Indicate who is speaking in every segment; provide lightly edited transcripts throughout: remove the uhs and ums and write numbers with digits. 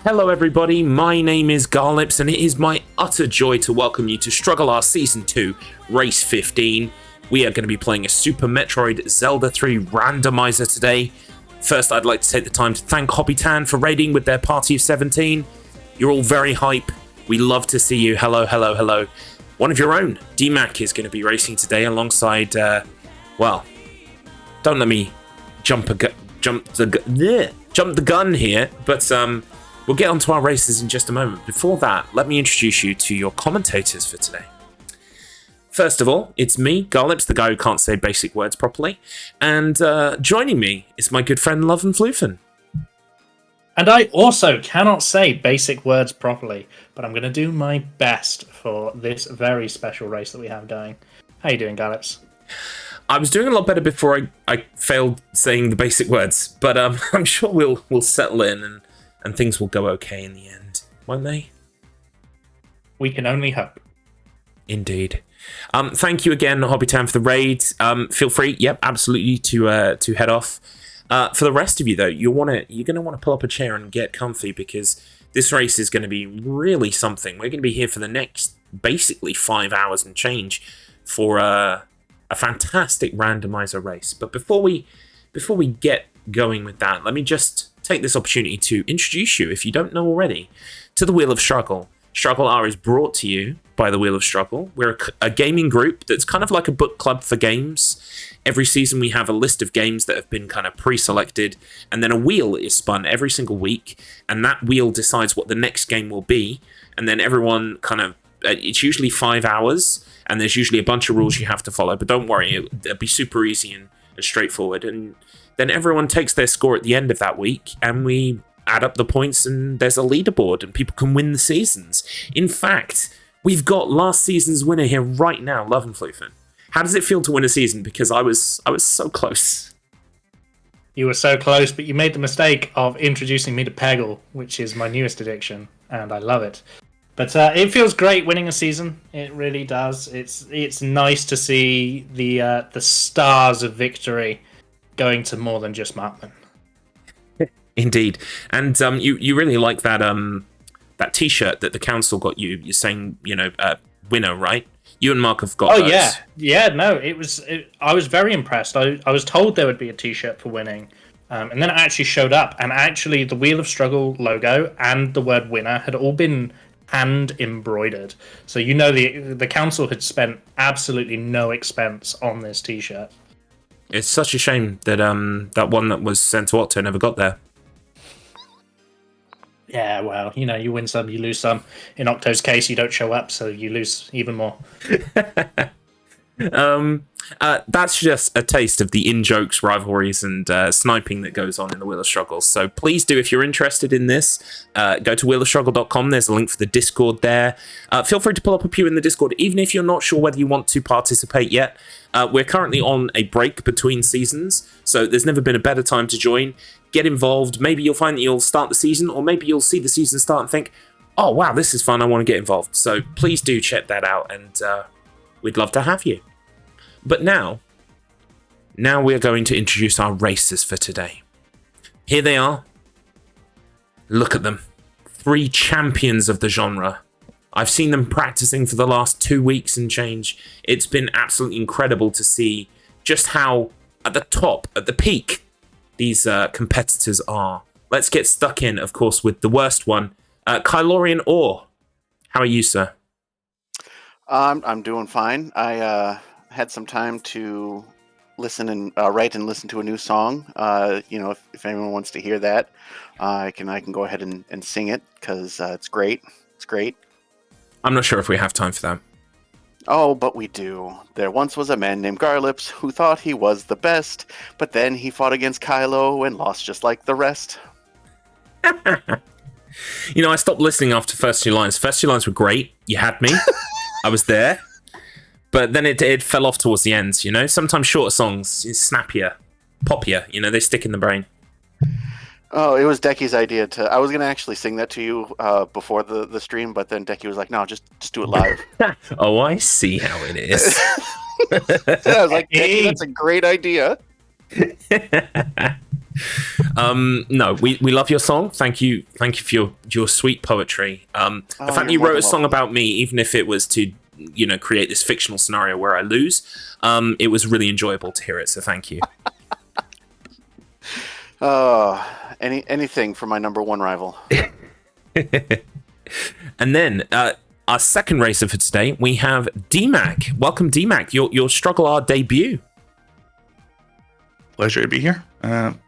Speaker 1: Hello everybody, my name is Garlips and it is my utter joy to welcome you to StruggleR Season 2, Race 15. We are going to be playing a Super Metroid Zelda 3 randomizer today. First, I'd like to take the time to thank Hobbytan for raiding with their party of 17. You're all very hype. We love to see you. Hello, hello, hello. One of your own, DMAC, is going to be racing today alongside, well, don't let me jump the gun here, but we'll get onto our races in just a moment. Before that, let me introduce you to your commentators for today. First of all, it's me, Garlips, the guy who can't say basic words properly, and joining me is my good friend Love and Floofin.
Speaker 2: And I also cannot say basic words properly, but I'm going to do my best for this very special race that we have going. How you doing, Garlips?
Speaker 1: I was doing a lot better before I failed saying the basic words, but I'm sure we'll settle in and things will go okay in the end, won't they?
Speaker 2: We can only hope. Indeed.
Speaker 1: Thank you again, Hobbytan, for the raid. Feel free, absolutely, to head off. For the rest of you, though, you're going to want to pull up a chair and get comfy because this race is going to be really something. We're going to be here for the next, basically, 5 hours and change for a fantastic randomizer race. But before we get going with that, let me just take this opportunity to introduce you, if you don't know already, to the Wheel of Struggle. StruggleR is brought to you by the Wheel of Struggle. We're a gaming group that's kind of like a book club for games. Every season we have a list of games that have been kind of pre-selected, and then a wheel is spun every single week, and that wheel decides what the next game will be, and then everyone kind of, it's usually 5 hours, and there's usually a bunch of rules you have to follow, but don't worry, it'll be super easy and straightforward, and then everyone takes their score at the end of that week, and we add up the points, and there's a leaderboard, and people can win the seasons. In fact, we've got last season's winner here right now, Love and Floofin. How does it feel to win a season? Because I was so close.
Speaker 2: You were so close, but you made the mistake of introducing me to Peggle, which is my newest addiction, and I love it. But it feels great winning a season. It really does. It's nice to see the stars of victory going to more than just Markman.
Speaker 1: Indeed, and you really like that T-shirt that the council got you. You're saying winner, right? You and Marc have got.
Speaker 2: Oh
Speaker 1: those.
Speaker 2: yeah. No, I was very impressed. I was told there would be a T-shirt for winning, and then it actually showed up. And actually, the Wheel of Struggle logo and the word winner had all been hand embroidered. So the council had spent absolutely no expense on this T-shirt.
Speaker 1: It's such a shame that that one that was sent to Otto never got there.
Speaker 2: Yeah, well, you win some, you lose some. In Octo's case, you don't show up, so you lose even more.
Speaker 1: That's just a taste of the in-jokes, rivalries, and sniping that goes on in the Wheel of Struggle. So please do, if you're interested in this, go to wheelofstruggle.com. There's a link for the Discord there. Feel free to pull up a pew in the Discord, even if you're not sure whether you want to participate yet. We're currently on a break between seasons, so there's never been a better time to join. Get involved. Maybe you'll find that you'll start the season, or maybe you'll see the season start and think, oh, wow, this is fun. I want to get involved. So please do check that out, and we'd love to have you. But now we're going to introduce our racers for today. Here they are. Look at them. 3 champions of the genre. I've seen them practicing for the last 2 weeks and change. It's been absolutely incredible to see just how at the top, at the peak, these competitors are. Let's get stuck in, of course, with the worst one. Kylo Or. How are you, sir?
Speaker 3: I'm doing fine. I had some time to listen and write and listen to a new song. If anyone wants to hear that, I can go ahead and sing it because it's great. It's great.
Speaker 1: I'm not sure if we have time for that.
Speaker 3: Oh, but we do. There once was a man named Garlips who thought he was the best, but then he fought against Kylo and lost just like the rest.
Speaker 1: I stopped listening after first 2 lines. First 2 lines were great. You had me. I was there. But then it fell off towards the end, Sometimes shorter songs is snappier, poppier, they stick in the brain.
Speaker 3: Oh, it was Decky's idea I was going to actually sing that to you before the stream, but then Decky was like, no, just do it live.
Speaker 1: Oh, I see how it is.
Speaker 3: I was like, Decky, that's a great idea.
Speaker 1: No, we love your song. Thank you for your sweet poetry. The fact that you wrote a song about me, even if it was to create this fictional scenario where I lose, it was really enjoyable to hear it. So thank you.
Speaker 3: Anything for my number one rival.
Speaker 1: And then our second racer for today, we have DMAC. Welcome, DMAC. Your StruggleR debut.
Speaker 4: Pleasure to be here.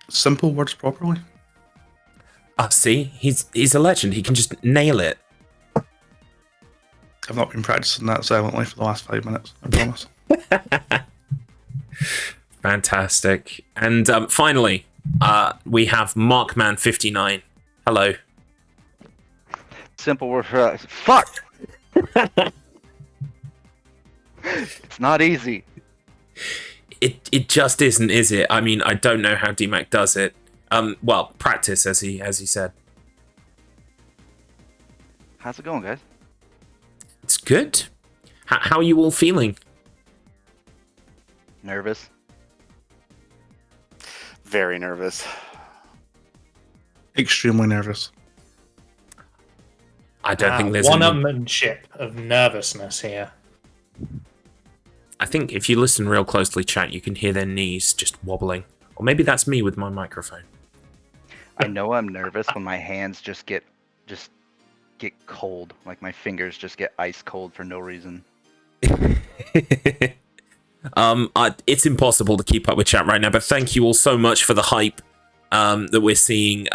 Speaker 4: Simple words properly.
Speaker 1: See, he's a legend. He can just nail it.
Speaker 4: I've not been practicing that silently for the last 5 minutes, I promise.
Speaker 1: Fantastic. And finally, we have Markman59. Hello.
Speaker 5: Simple word for fuck. It's not easy.
Speaker 1: It just isn't, is it? I mean, I don't know how DMAC does it. Well, practice, as he said.
Speaker 5: How's it going, guys?
Speaker 1: It's good. How are you all feeling?
Speaker 5: Nervous.
Speaker 3: Very nervous.
Speaker 4: Extremely nervous.
Speaker 1: I don't think there's
Speaker 2: one-upmanship of nervousness here.
Speaker 1: I think if you listen real closely, chat, you can hear their knees just wobbling. Or maybe that's me with my microphone.
Speaker 5: I know I'm nervous when my hands just get cold. Like my fingers just get ice cold for no reason.
Speaker 1: It's impossible to keep up with chat right now, but thank you all so much for the hype that we're seeing.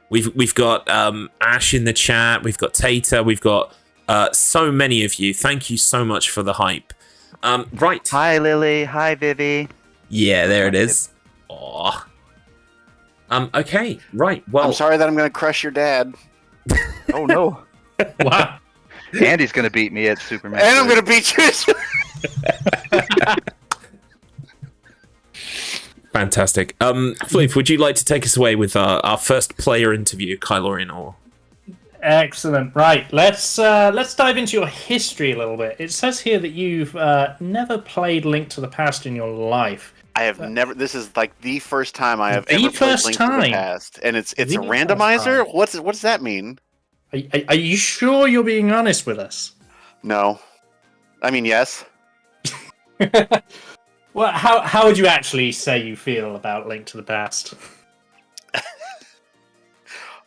Speaker 1: We've got Ash in the chat, we've got Tater, we've got so many of you. Thank you so much for the hype. Right.
Speaker 5: Hi, Lily. Hi, Vivi.
Speaker 1: Yeah, there it is. Aw. Okay, right. Well,
Speaker 3: I'm sorry that I'm going to crush your dad.
Speaker 5: Oh, no.
Speaker 2: Wow.
Speaker 5: Andy's going to beat me at Super Mario.
Speaker 3: And I'm going to beat you.
Speaker 1: fantastic. Floof, would you like to take us away with our first player interview, Kylo or?
Speaker 2: Excellent. Right, let's dive into your history a little bit. It says here that you've never played Link to the Past in your life.
Speaker 3: I have never. This is like the first time I have ever played Link to the Past, and it's a randomizer. What does that mean?
Speaker 2: Are you sure you're being honest with us?
Speaker 3: No, I mean yes.
Speaker 2: Well, how would you actually say you feel about Link to the Past?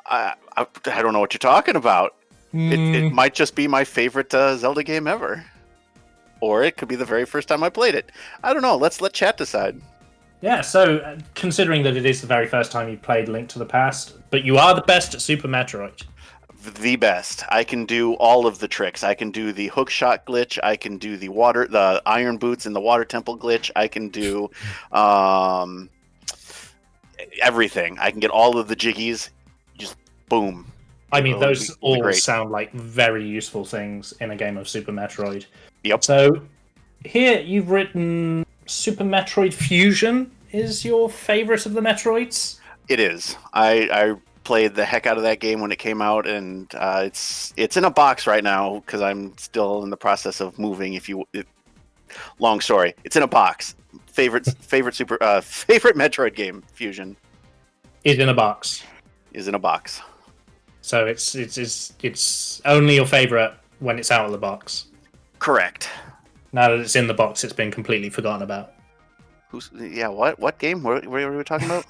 Speaker 3: I don't know what you're talking about. It might just be my favorite Zelda game ever. Or it could be the very first time I played it. I don't know. Let chat decide.
Speaker 2: Yeah, so considering that it is the very first time you played Link to the Past, but you are the best at Super Metroid.
Speaker 3: The best. I can do all of the tricks. I can do the hook shot glitch. I can do the iron boots in the water temple glitch. I can do everything. I can get all of the jiggies. Just boom.
Speaker 2: I mean, those all sound like very useful things in a game of Super Metroid.
Speaker 3: Yep.
Speaker 2: So here you've written Super Metroid Fusion is your favorite of the Metroids?
Speaker 3: It is. I played the heck out of that game when it came out, and it's in a box right now because I'm still in the process of moving. Long story. It's in a box. Favorite Metroid game, Fusion.
Speaker 2: Is in a box.
Speaker 3: Is in a box.
Speaker 2: So it's only your favorite when it's out of the box.
Speaker 3: Correct.
Speaker 2: Now that it's in the box, it's been completely forgotten about.
Speaker 3: What game? What were we talking about?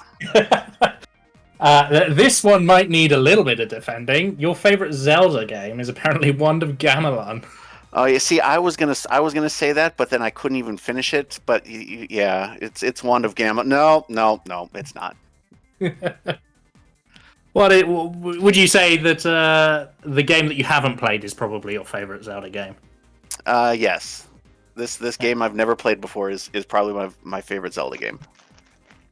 Speaker 2: This one might need a little bit of defending. Your favorite Zelda game is apparently Wand of Gamelon.
Speaker 3: Oh, you see, I was gonna say that, but then I couldn't even finish it. But yeah, it's Wand of Gamelon. No, it's not.
Speaker 2: Would you say that the game that you haven't played is probably your favorite Zelda game?
Speaker 3: Yes. This game I've never played before is probably my favorite Zelda game.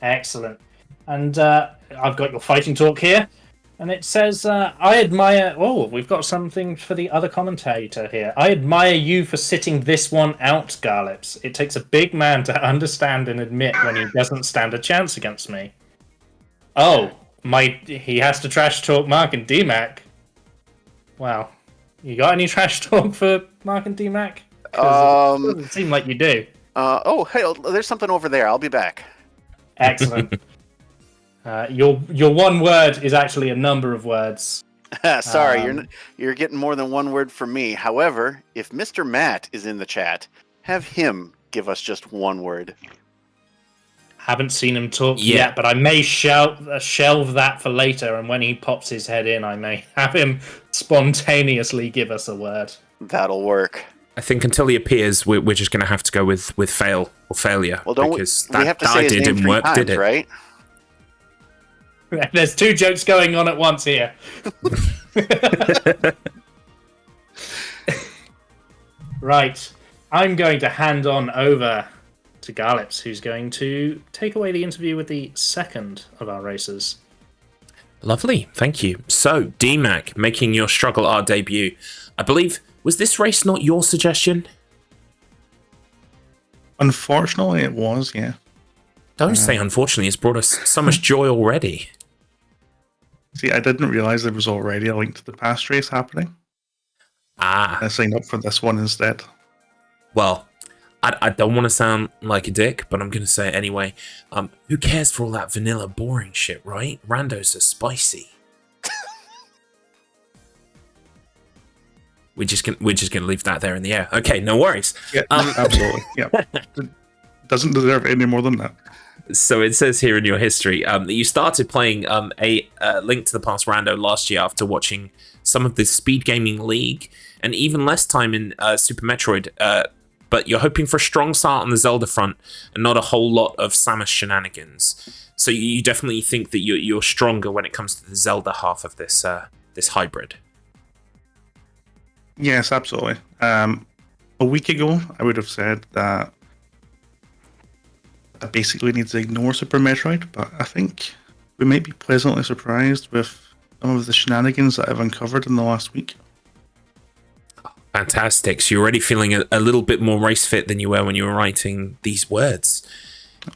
Speaker 2: Excellent. And I've got your fighting talk here, and it says, I admire... Oh, we've got something for the other commentator here. I admire you for sitting this one out, Garlips. It takes a big man to understand and admit when he doesn't stand a chance against me. Oh, he has to trash talk Marc and DMAC. Wow. You got any trash talk for Marc and DMAC? It doesn't seem like you do.
Speaker 3: Hey, there's something over there. I'll be back.
Speaker 2: Excellent. Your one word is actually a number of words.
Speaker 3: Sorry, you're getting more than one word from me. However, if Mr. Matt is in the chat, have him give us just one word.
Speaker 2: Haven't seen him talk yet, but I may shelve that for later, and when he pops his head in, I may have him spontaneously give us a word.
Speaker 3: That'll work.
Speaker 1: I think until he appears, we're just going to have to go with fail or failure.
Speaker 3: Well, don't
Speaker 1: because
Speaker 3: we have to say his name
Speaker 1: didn't
Speaker 3: 3
Speaker 1: work,
Speaker 3: times,
Speaker 1: did it?
Speaker 3: right?
Speaker 2: There's 2 jokes going on at once here. Right. I'm going to hand on over to Garlips, who's going to take away the interview with the second of our racers.
Speaker 1: Lovely, thank you. So, DMAC, making your StruggleR debut. I believe, was this race not your suggestion?
Speaker 4: Unfortunately, it was, yeah.
Speaker 1: Don't say unfortunately, it's brought us so much joy already.
Speaker 4: See, I didn't realise there was already a link to the past race happening. I signed up for this one instead.
Speaker 1: Well, I don't want to sound like a dick, but I'm going to say it anyway. Who cares for all that vanilla boring shit, right? Randos are spicy. We're just gonna leave that there in the air. Okay, no worries.
Speaker 4: Yeah, absolutely. Yeah, doesn't deserve any more than that.
Speaker 1: So it says here in your history that you started playing a Link to the Past Rando last year after watching some of the Speed Gaming League and even less time in Super Metroid. But you're hoping for a strong start on the Zelda front and not a whole lot of Samus shenanigans. So you definitely think that you're stronger when it comes to the Zelda half of this this hybrid.
Speaker 4: Yes, absolutely. A week ago, I would have said that I basically need to ignore Super Metroid, but I think we might be pleasantly surprised with some of the shenanigans that I've uncovered in the last week.
Speaker 1: Fantastic. So you're already feeling a little bit more race fit than you were when you were writing these words.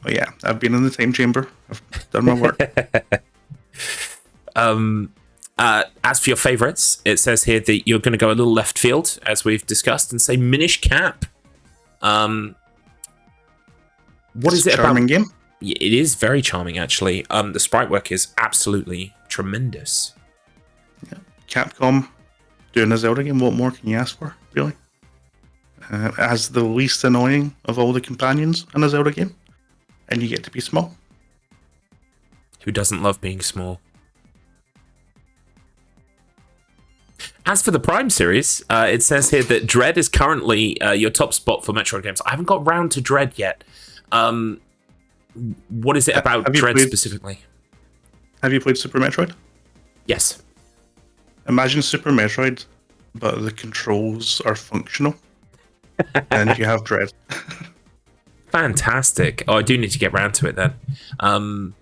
Speaker 4: Oh yeah, I've been in the time chamber. I've done my work.
Speaker 1: As for your favourites, it says here that you're going to go a little left field, as we've discussed, and say Minish Cap. What is it about?
Speaker 4: Charming game.
Speaker 1: It is very charming, actually. The sprite work is absolutely tremendous.
Speaker 4: Yeah. Capcom doing a Zelda game. What more can you ask for, really? It has the least annoying of all the companions in a Zelda game, and you get to be small.
Speaker 1: Who doesn't love being small? As for the Prime series, it says here that Dread is currently your top spot for Metroid games. I haven't got round to Dread yet. What is it about Dread specifically?
Speaker 4: Have you played Super Metroid?
Speaker 1: Yes.
Speaker 4: Imagine Super Metroid, but the controls are functional, and you have Dread.
Speaker 1: Fantastic. Oh, I do need to get round to it then. 2D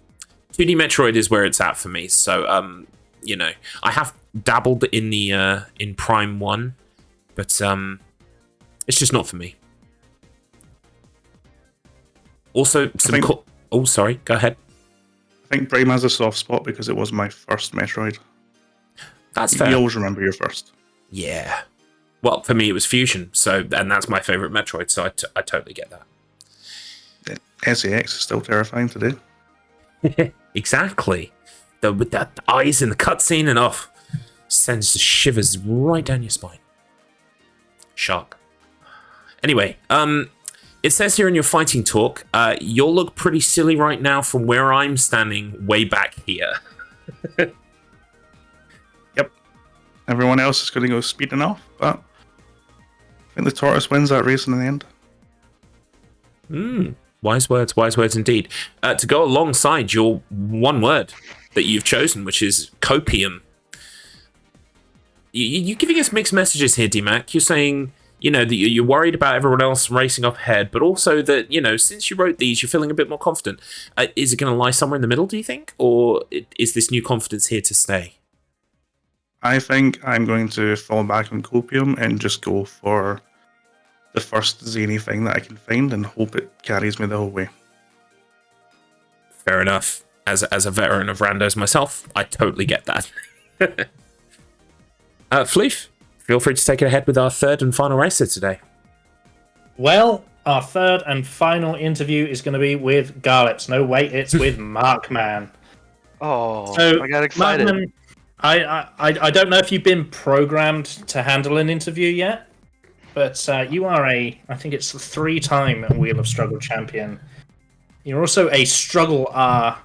Speaker 1: Metroid is where it's at for me. So, you know, I have dabbled in the in Prime 1, but it's just not for me. Also, oh, sorry, go ahead.
Speaker 4: I think Prime has a soft spot because it was my first Metroid.
Speaker 1: That's fair.
Speaker 4: You always remember your first.
Speaker 1: Yeah. Well, for me, it was Fusion, and that's my favorite Metroid, so I totally get that.
Speaker 4: SAX is still terrifying today.
Speaker 1: Exactly. With the eyes in the cutscene and off. Sends the shivers right down your spine. Shark. Anyway, it says here in your fighting talk, you'll look pretty silly right now from where I'm standing way back here.
Speaker 4: Yep. Everyone else is going to go speeding off, but I think the tortoise wins that race in the end.
Speaker 1: Wise words indeed. To go alongside your one word that you've chosen, which is copium. You're giving us mixed messages here, DMAC. You're saying, you know, that you're worried about everyone else racing up ahead, but also that, you know, since you wrote these, you're feeling a bit more confident. Is it going to lie somewhere in the middle, do you think? Or is this new confidence here to stay?
Speaker 4: I think I'm going to fall back on copium and just go for the first zany thing that I can find and hope it carries me the whole way.
Speaker 1: Fair enough. As a veteran of randos myself, I totally get that. Fleef, feel free to take it ahead with our third and final racer today.
Speaker 2: Well, our third and final interview is going to be with Garlips. No, wait, it's with Marc, man.
Speaker 5: Oh,
Speaker 2: So,
Speaker 5: I got excited.
Speaker 2: Markman, I don't know if you've been programmed to handle an interview yet, but you are I think it's a 3-time Wheel of Struggle champion. You're also a StruggleR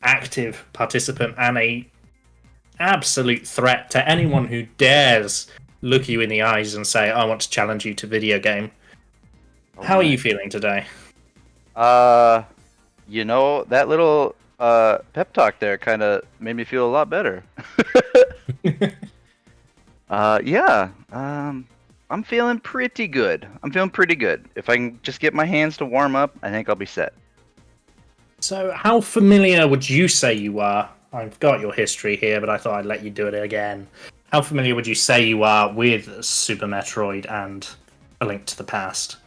Speaker 2: active participant and a absolute threat to anyone who dares look you in the eyes and say, I want to challenge you to video game. How are you feeling today?
Speaker 5: That little pep talk there kind of made me feel a lot better. I'm feeling pretty good. If I can just get my hands to warm up, I think I'll be set.
Speaker 2: So, how familiar would you say you are? I've got your history here, but I thought I'd let you do it again. How familiar would you say you are with Super Metroid and A Link to the Past?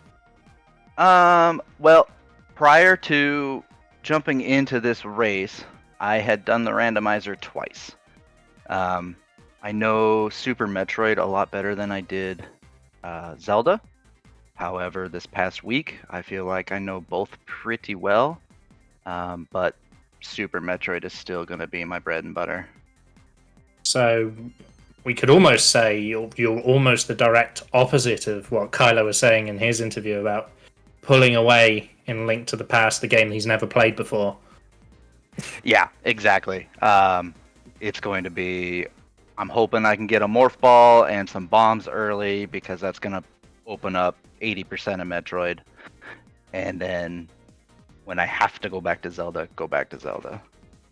Speaker 5: Well, prior to jumping into this race, I had done the randomizer twice. I know Super Metroid a lot better than I did Zelda. However, this past week, I feel like I know both pretty well. But Super Metroid is still going to be my bread and butter.
Speaker 2: So we could almost say you're almost the direct opposite of what Kylo was saying in his interview about pulling away in Link to the Past, the game he's never played before.
Speaker 5: Yeah, exactly. It's going to be... I'm hoping I can get a morph ball and some bombs early because that's going to open up 80% of Metroid. And then... when I have to go back to Zelda, go back to Zelda.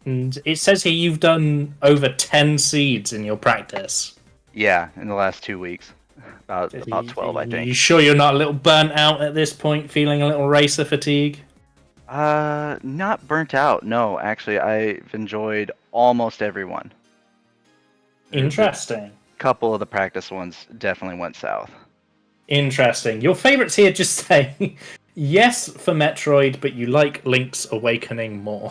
Speaker 2: And it says here you've done over 10 seeds in your practice.
Speaker 5: Yeah, in the last 2 weeks. About 12, I think.
Speaker 2: You sure you're not a little burnt out at this point, feeling a little racer fatigue?
Speaker 5: Not burnt out. No, actually, I've enjoyed almost every one.
Speaker 2: Interesting.
Speaker 5: A couple of the practice ones definitely went south.
Speaker 2: Interesting. Your favorites here just say... yes for Metroid, but you like Link's Awakening more.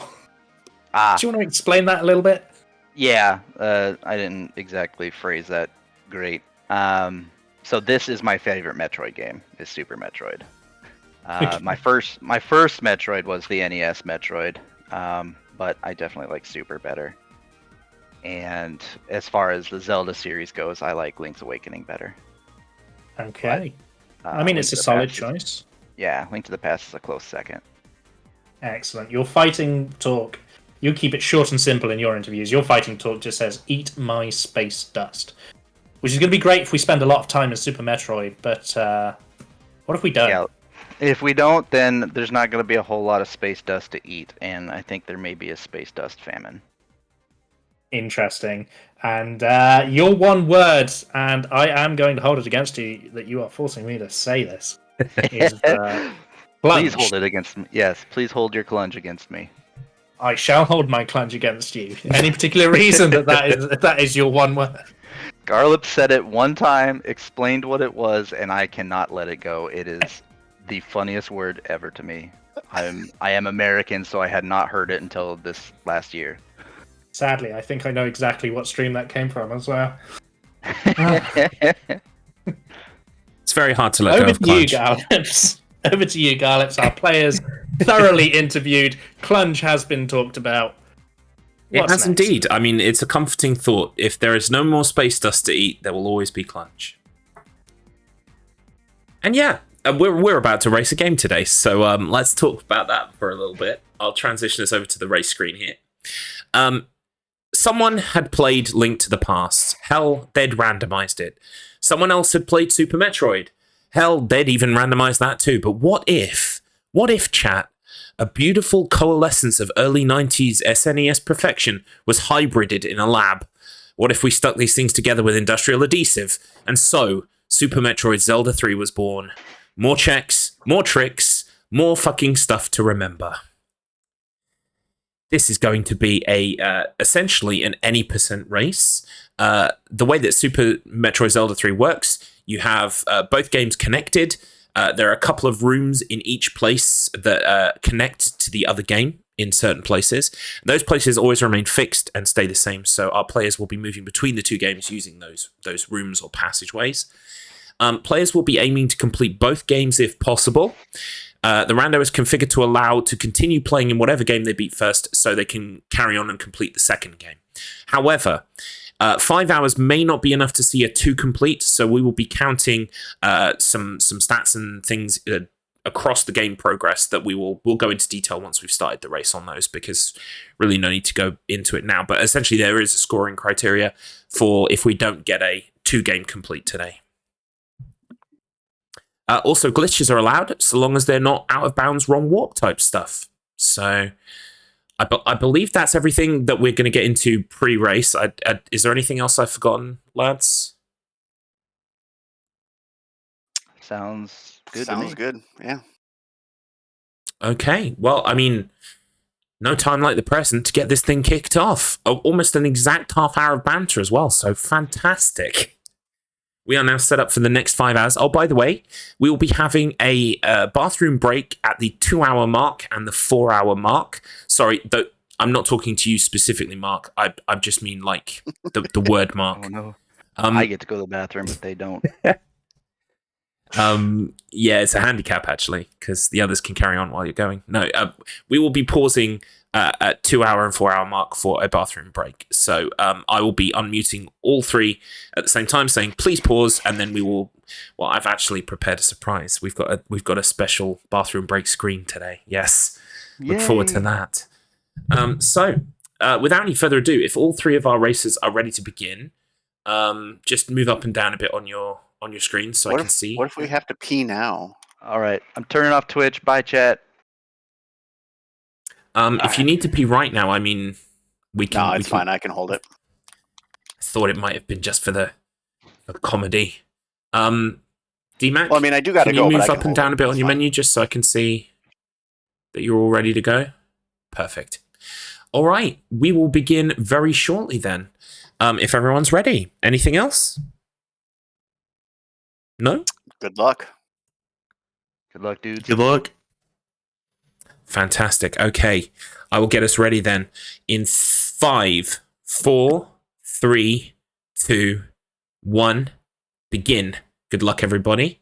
Speaker 2: Do you want to explain that a little bit?
Speaker 5: Yeah, I didn't exactly phrase that great. So this is my favorite Metroid game, is Super Metroid.
Speaker 2: Okay.
Speaker 5: My first Metroid was the NES Metroid, but I definitely like Super better. And as far as the Zelda series goes, I like Link's Awakening better.
Speaker 2: Okay.
Speaker 5: But,
Speaker 2: I mean,
Speaker 5: Link
Speaker 2: it's
Speaker 5: to
Speaker 2: a
Speaker 5: the
Speaker 2: solid
Speaker 5: Past
Speaker 2: choice.
Speaker 5: Yeah, Link to the Past is a close second.
Speaker 2: Excellent. Your fighting talk, you keep it short and simple in your interviews. Your fighting talk just says, eat my space dust. Which is going to be great if we spend a lot of time in Super Metroid, but what if we don't?
Speaker 5: Yeah, if we don't, then there's not going to be a whole lot of space dust to eat, and I think there may be a space dust famine.
Speaker 2: Interesting. And your one word, and I am going to hold it against you that you are forcing me to say this, is
Speaker 5: Please hold it against me. Yes, please hold your clunge against me.
Speaker 2: I shall hold my clunge against you. Any particular reason that is your one word?
Speaker 5: Garlip said it one time, explained what it was, and I cannot let it go. It is the funniest word ever to me. I am American, so I had not heard it until this last year.
Speaker 2: Sadly, I think I know exactly what stream that came from as well.
Speaker 1: It's very hard to let go
Speaker 2: Over
Speaker 1: of
Speaker 2: to you,
Speaker 1: clunge.
Speaker 2: Garlips. Over to you, Garlips. Our players thoroughly interviewed. Clunge has been talked about.
Speaker 1: It
Speaker 2: What's
Speaker 1: has
Speaker 2: next?
Speaker 1: indeed. I mean, it's a comforting thought. If there is no more space dust to eat, there will always be clunge. And yeah, we're about to race a game today, so let's talk about that for a little bit. I'll transition us over to the race screen here. Someone had played Link to the Past. Hell, they'd randomized it. Someone else had played Super Metroid. Hell, they'd even randomized that too. But what if, chat, a beautiful coalescence of early 90s SNES perfection was hybrided in a lab? What if we stuck these things together with industrial adhesive? And so, Super Metroid Zelda 3 was born. More checks, more tricks, more fucking stuff to remember. This is going to be essentially an any percent race. The way that Super Metroid Zelda 3 works, you have both games connected. There are a couple of rooms in each place that connect to the other game in certain places. Those places always remain fixed and stay the same, so our players will be moving between the two games using those rooms or passageways. Players will be aiming to complete both games if possible. The rando is configured to allow to continue playing in whatever game they beat first, so they can carry on and complete the second game. However, 5 hours may not be enough to see a 2 complete, so we will be counting some stats and things across the game progress that we'll go into detail once we've started the race on those, because really no need to go into it now. But essentially there is a scoring criteria for if we don't get a 2-game complete today. Also, glitches are allowed so long as they're not out of bounds wrong warp type stuff. So I believe that's everything that we're going to get into pre-race. Is there anything else I've forgotten, lads?
Speaker 5: Sounds good.
Speaker 3: Sounds good. Yeah.
Speaker 1: Okay. Well, I mean, no time like the present to get this thing kicked off. Almost an exact half hour of banter as well. So fantastic. We are now set up for the next 5 hours. Oh, by the way, we will be having a bathroom break at the 2-hour mark and the 4-hour mark. Sorry, I'm not talking to you specifically, Mark. I just mean like the word mark.
Speaker 5: Oh no, I get to go to the bathroom, but they don't.
Speaker 1: Yeah, it's a handicap actually, because the others can carry on while you're going. No, we will be pausing at 2-hour and 4-hour mark for a bathroom break. So I will be unmuting all 3 at the same time, saying please pause, and then we will. Well, I've actually prepared a surprise. We've got a special bathroom break screen today. Yes, look forward to that. So without any further ado, if all 3 of our racers are ready to begin, just move up and down a bit on your screen so I can see.
Speaker 3: What if we have to pee now?
Speaker 5: All right, I'm turning off Twitch. Bye, chat.
Speaker 1: If you need to pee right now, I mean, we can.
Speaker 3: No, it's fine. I can hold it.
Speaker 1: I thought it might have been just for the comedy. DMAC.
Speaker 3: Well, I mean, I do got to go.
Speaker 1: Can you move
Speaker 3: but
Speaker 1: up and down a bit on your menu just so I can see that you're all ready to go? Perfect. All right, we will begin very shortly then. If everyone's ready. Anything else? No?
Speaker 3: Good luck.
Speaker 5: Good luck, dudes.
Speaker 4: Good luck.
Speaker 1: Fantastic. Okay. I will get us ready then. In 5, 4, 3, 2, 1. Begin. Good luck, everybody.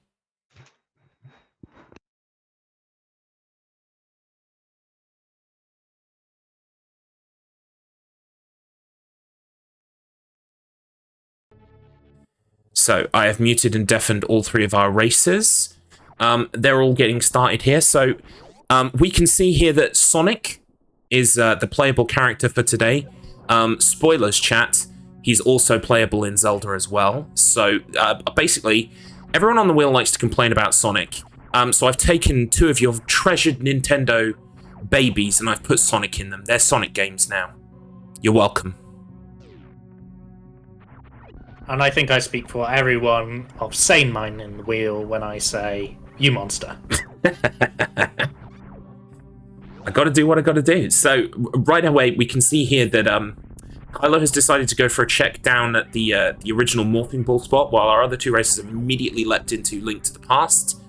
Speaker 1: So I have muted and deafened all 3 of our racers. They're all getting started here. So we can see here that Sonic is the playable character for today. Spoilers, chat. He's also playable in Zelda as well. So basically, everyone on the wheel likes to complain about Sonic. So I've taken 2 of your treasured Nintendo babies and I've put Sonic in them. They're Sonic games now. You're welcome.
Speaker 2: And I think I speak for everyone of sane mind in the wheel when I say, you monster.
Speaker 1: I gotta do what I gotta do. So right away, we can see here that Kylo has decided to go for a check down at the original morphing ball spot, while our other 2 racers have immediately leapt into Link to the Past.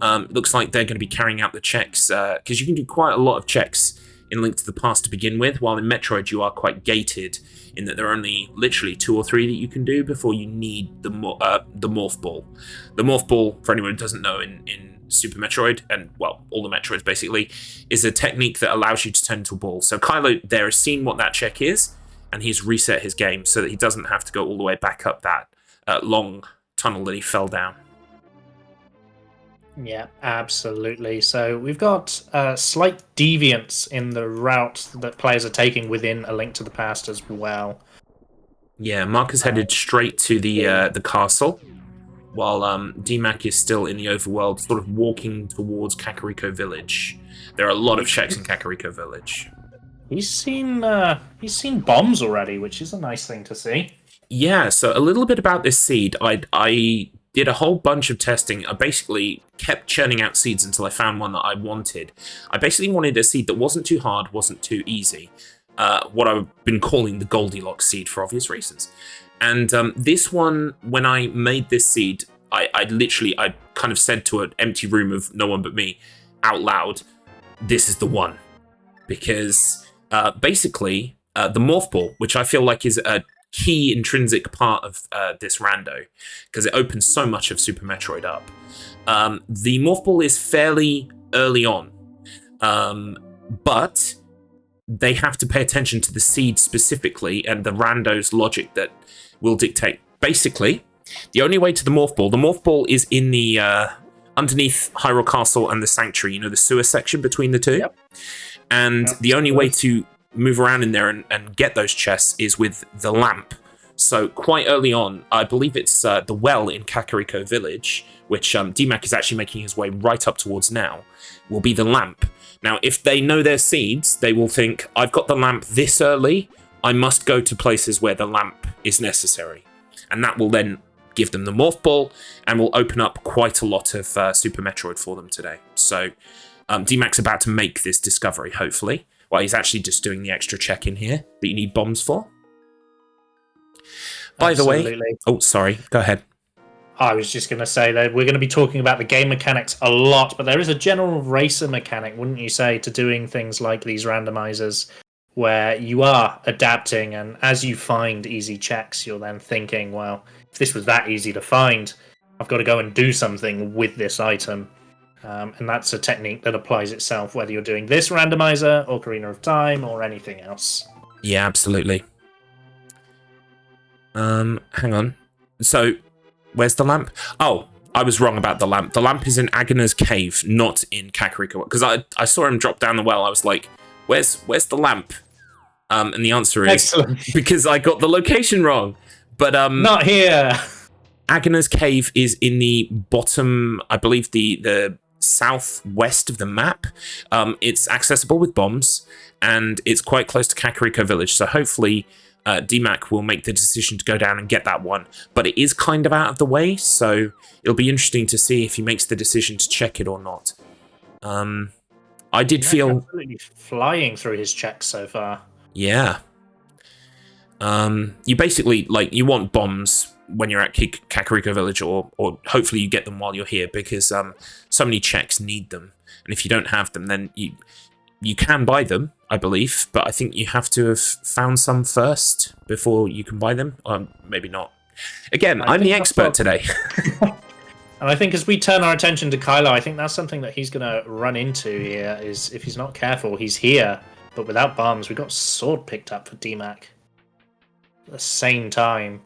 Speaker 1: Looks like they're going to be carrying out the checks, because you can do quite a lot of checks in Link to the Past to begin with, while in Metroid you are quite gated in that there are only literally 2 or 3 that you can do before you need the morph ball. The morph ball, for anyone who doesn't know, in Super Metroid, and well, all the Metroids basically, is a technique that allows you to turn into a ball. So Kylo there has seen what that check is, and he's reset his game so that he doesn't have to go all the way back up that long tunnel that he fell down.
Speaker 2: Yeah, absolutely. So we've got slight deviance in the route that players are taking within A Link to the Past as well.
Speaker 1: Yeah, Marc is headed straight to the castle, while DMAC is still in the overworld, sort of walking towards Kakariko Village. There are a lot of checks in Kakariko Village.
Speaker 2: He's seen bombs already, which is a nice thing to see.
Speaker 1: Yeah, so a little bit about this seed. I did a whole bunch of testing. I basically kept churning out seeds until I found one that I wanted. I basically wanted a seed that wasn't too hard, wasn't too easy. What I've been calling the Goldilocks seed for obvious reasons. And this one, when I made this seed, I kind of said to an empty room of no one but me out loud, this is the one. Because basically, the morph ball, which I feel like is a key intrinsic part of this rando, because it opens so much of Super Metroid up. The morph ball is fairly early on. But they have to pay attention to the seed specifically and the rando's logic that will dictate. Basically, the only way to the morph ball is in the underneath Hyrule Castle and the Sanctuary, the sewer section between the two.
Speaker 2: Yep.
Speaker 1: And the only way to move around in there and get those chests is with the lamp. So quite early on, I believe it's the well in Kakariko Village, which DMAC is actually making his way right up towards now, will be the lamp. Now, if they know their seeds, they will think, I've got the lamp this early, I must go to places where the lamp is necessary. And that will then give them the morph ball and will open up quite a lot of Super Metroid for them today. So DMAC's about to make this discovery, hopefully. Well, he's actually just doing the extra check in here that you need bombs for. By the way... Oh, sorry. Go ahead.
Speaker 2: I was just going to say that we're going to be talking about the game mechanics a lot, but there is a general racer mechanic, wouldn't you say, to doing things like these randomizers, where you are adapting, and as you find easy checks, you're then thinking, well, if this was that easy to find, I've got to go and do something with this item. And that's a technique that applies itself, whether you're doing this randomizer, or Ocarina of Time, or anything else.
Speaker 1: Yeah, absolutely. Hang on. So... Where's the lamp? Oh, I was wrong about the lamp. The lamp is in Agana's cave, not in Kakariko. Because I saw him drop down the well. I was like, where's the lamp? And the answer is...
Speaker 2: Excellent.
Speaker 1: Because I got the location wrong. But
Speaker 2: not here!
Speaker 1: Agana's cave is in the bottom, I believe, the southwest of the map. It's accessible with bombs, and it's quite close to Kakariko Village. So hopefully... DMAC will make the decision to go down and get that one, but it is kind of out of the way, so it'll be interesting to see if he makes the decision to check it or not. I did feel
Speaker 2: absolutely flying through his checks so far.
Speaker 1: Yeah. You basically you want bombs when you're at Kakariko Village, or hopefully you get them while you're here, because so many checks need them, and if you don't have them, then you can buy them, I believe, but I think you have to have found some first before you can buy them. Maybe not. Again, I'm the expert today.
Speaker 2: And I think as we turn our attention to Kylo, I think that's something that he's going to run into here, is if he's not careful, he's here, but without bombs. We got sword picked up for DMAC at the same time.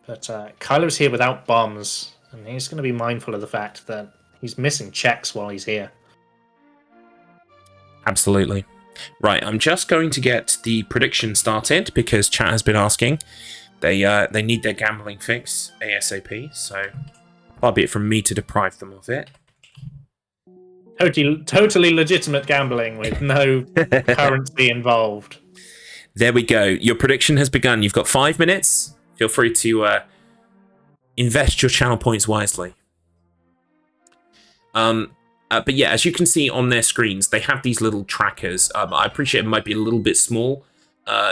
Speaker 2: But Kylo's here without bombs, and he's going to be mindful of the fact that he's missing checks while he's here.
Speaker 1: Absolutely. Right, I'm just going to get the prediction started because chat has been asking. They need their gambling fix ASAP, so far be it from me to deprive them of it.
Speaker 2: Totally legitimate gambling with no currency involved.
Speaker 1: There we go. Your prediction has begun. You've got 5 minutes. Feel free to invest your channel points wisely. But yeah, as you can see on their screens, they have these little trackers. I appreciate it might be a little bit small,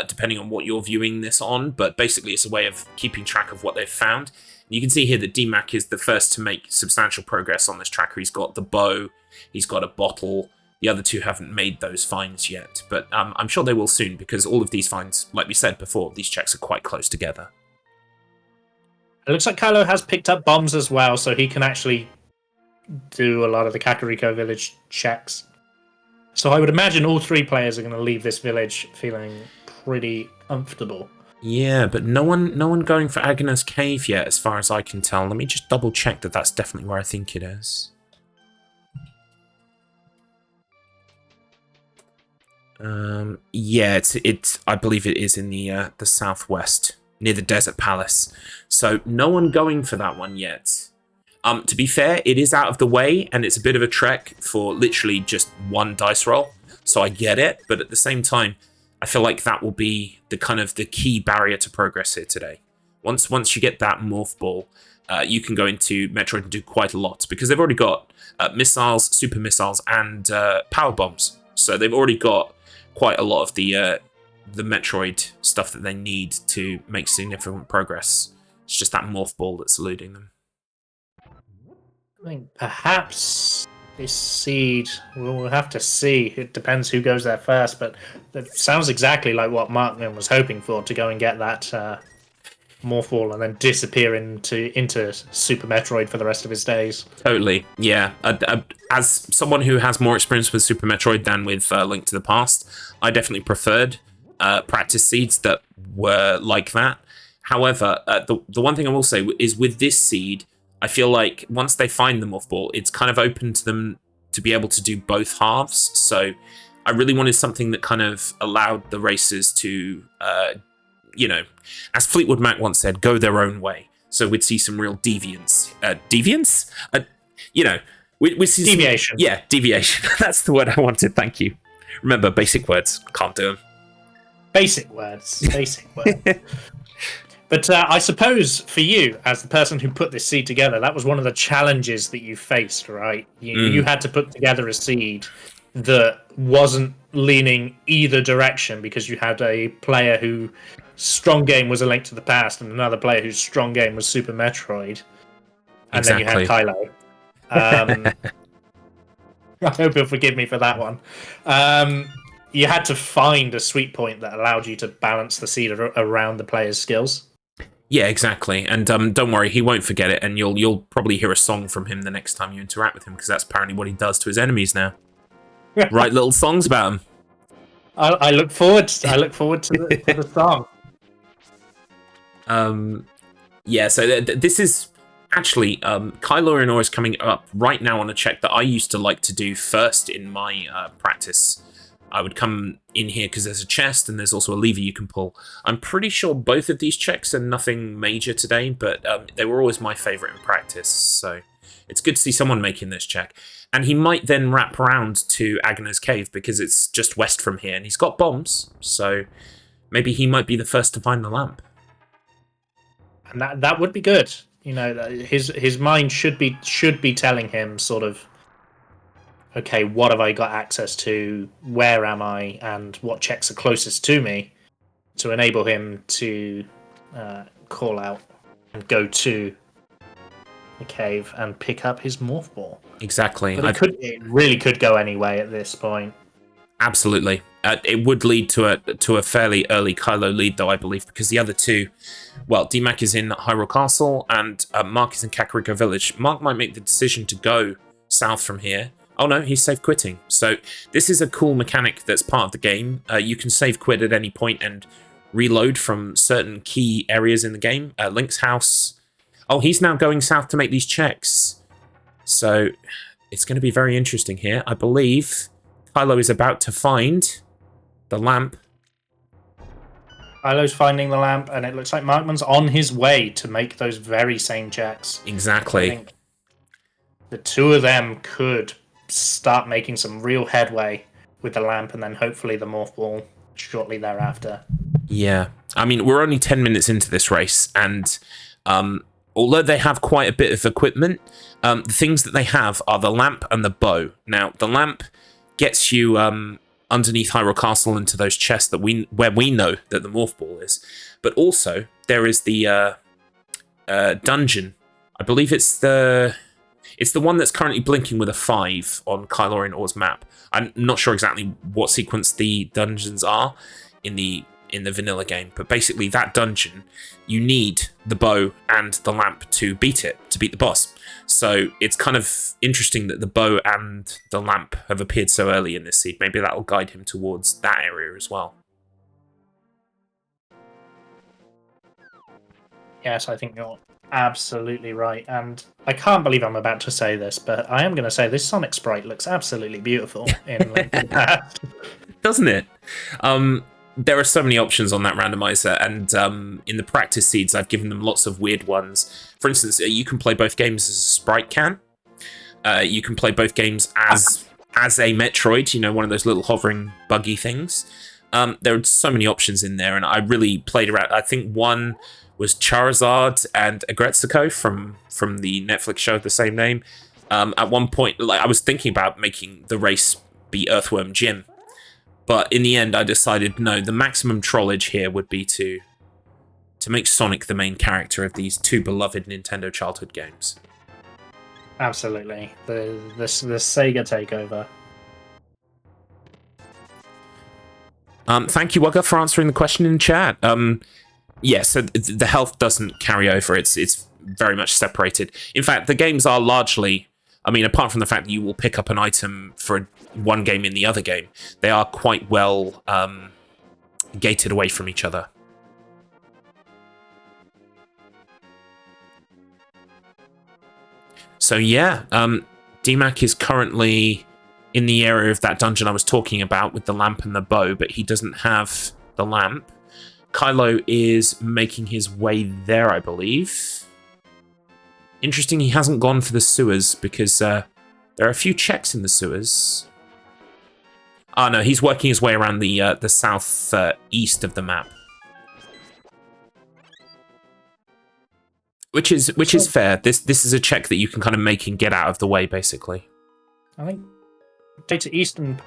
Speaker 1: depending on what you're viewing this on, but basically it's a way of keeping track of what they've found. You can see here that DMAC is the first to make substantial progress on this tracker. He's got the bow, he's got a bottle. The other two haven't made those finds yet, but I'm sure they will soon, because all of these finds, like we said before, these checks are quite close together.
Speaker 2: It looks like Kylo has picked up bombs as well, so he can actually do a lot of the Kakariko Village checks. So I would imagine all three players are going to leave this village feeling pretty comfortable.
Speaker 1: Yeah, but no one going for Agana's cave yet, as far as I can tell. Let me just double check that that's definitely where I think it is. Yeah, it's I believe it is in the southwest, near the Desert Palace. So no one going for that one yet. To be fair, it is out of the way, and it's a bit of a trek for literally just one dice roll. So I get it, but at the same time, I feel like that will be the kind of the key barrier to progress here today. Once you get that morph ball, you can go into Metroid and do quite a lot, because they've already got missiles, super missiles, and power bombs. So they've already got quite a lot of the Metroid stuff that they need to make significant progress. It's just that morph ball that's eluding them.
Speaker 2: I think perhaps this seed, we'll have to see. It depends who goes there first, but it sounds exactly like what Marc was hoping for, to go and get that Morph Ball and then disappear into Super Metroid for the rest of his days.
Speaker 1: Totally, yeah. As someone who has more experience with Super Metroid than with Link to the Past, I definitely preferred practice seeds that were like that. However, the one thing I will say is with this seed, I feel like once they find the Morph Ball, it's kind of open to them to be able to do both halves. So I really wanted something that kind of allowed the racers to, as Fleetwood Mac once said, go their own way. So we'd see some real deviance. Deviance? We'd see
Speaker 2: deviation.
Speaker 1: Deviation. That's the word I wanted. Thank you. Remember, basic words. Can't do them.
Speaker 2: Basic words. But I suppose for you, as the person who put this seed together, that was one of the challenges that you faced, right? You had to put together a seed that wasn't leaning either direction because you had a player whose strong game was A Link to the Past and another player whose strong game was Super Metroid. And then you had Kylo. I hope you'll forgive me for that one. You had to find a sweet point that allowed you to balance the seed around the player's skills.
Speaker 1: Yeah, exactly. And don't worry, he won't forget it, and you'll probably hear a song from him the next time you interact with him, because that's apparently what he does to his enemies now. Write little songs about him.
Speaker 2: I look forward to the song.
Speaker 1: So this is actually Kylo Ren is coming up right now on a check that I used to like to do first in my practice. I would come in here because there's a chest and there's also a lever you can pull. I'm pretty sure both of these checks are nothing major today, but they were always my favourite in practice, so it's good to see someone making this check. And he might then wrap around to Agnes Cave because it's just west from here, and he's got bombs, so maybe he might be the first to find the lamp.
Speaker 2: And that would be good. His mind should be telling him sort of, okay, what have I got access to? Where am I? And what checks are closest to me to enable him to call out and go to the cave and pick up his Morph Ball.
Speaker 1: Exactly.
Speaker 2: But it really could go any way at this point.
Speaker 1: Absolutely. It would lead to a fairly early Kylo lead, though, I believe, because the other two, well, DMAC is in Hyrule Castle and Marc is in Kakariko Village. Marc might make the decision to go south from here. Oh no, he's safe quitting. So this is a cool mechanic that's part of the game. You can save quit at any point and reload from certain key areas in the game. Link's house. Oh, he's now going south to make these checks. So it's going to be very interesting here. I believe Kylo is about to find the lamp.
Speaker 2: Kylo's finding the lamp, and it looks like Markman's on his way to make those very same checks.
Speaker 1: Exactly.
Speaker 2: I think the two of them could start making some real headway with the lamp, and then hopefully the Morph Ball shortly thereafter.
Speaker 1: Yeah. I mean, we're only 10 minutes into this race, and although they have quite a bit of equipment, the things that they have are the lamp and the bow. Now, the lamp gets you underneath Hyrule Castle into those chests where we know that the Morph Ball is. But also, there is the dungeon. I believe it's the one that's currently blinking with a 5 on Kylo Ren Or's map. I'm not sure exactly what sequence the dungeons are in the vanilla game, but basically that dungeon, you need the bow and the lamp to beat the boss. So it's kind of interesting that the bow and the lamp have appeared so early in this seed. Maybe that'll guide him towards that area as well.
Speaker 2: Yes, I think you're absolutely right. And I can't believe I'm about to say this, but I am going to say this Sonic sprite looks absolutely beautiful in Link to the Past.
Speaker 1: Doesn't it? There are so many options on that randomizer, and in the practice seeds, I've given them lots of weird ones. For instance, you can play both games as a sprite can. You can play both games as a Metroid, one of those little hovering buggy things. There are so many options in there, and I really played around. I think one was Charizard and Agretsuko from the Netflix show of the same name. At one point, I was thinking about making the race be Earthworm Jim. But in the end, I decided, no, the maximum trollage here would be to make Sonic the main character of these two beloved Nintendo childhood games.
Speaker 2: Absolutely. The Sega takeover.
Speaker 1: Thank you, Wugga, for answering the question in chat. Yeah, so the health doesn't carry over. It's very much separated. In fact, the games are largely, I mean, apart from the fact that you will pick up an item for one game in the other game, they are quite well gated away from each other. So yeah, DMAC is currently in the area of that dungeon I was talking about with the lamp and the bow, but he doesn't have the lamp. Kylo is making his way there, I believe. Interesting, he hasn't gone for the sewers because there are a few checks in the sewers. Oh no, he's working his way around the south east of the map, which is fair. This is a check that you can kind of make and get out of the way, basically.
Speaker 2: I think take to Eastern.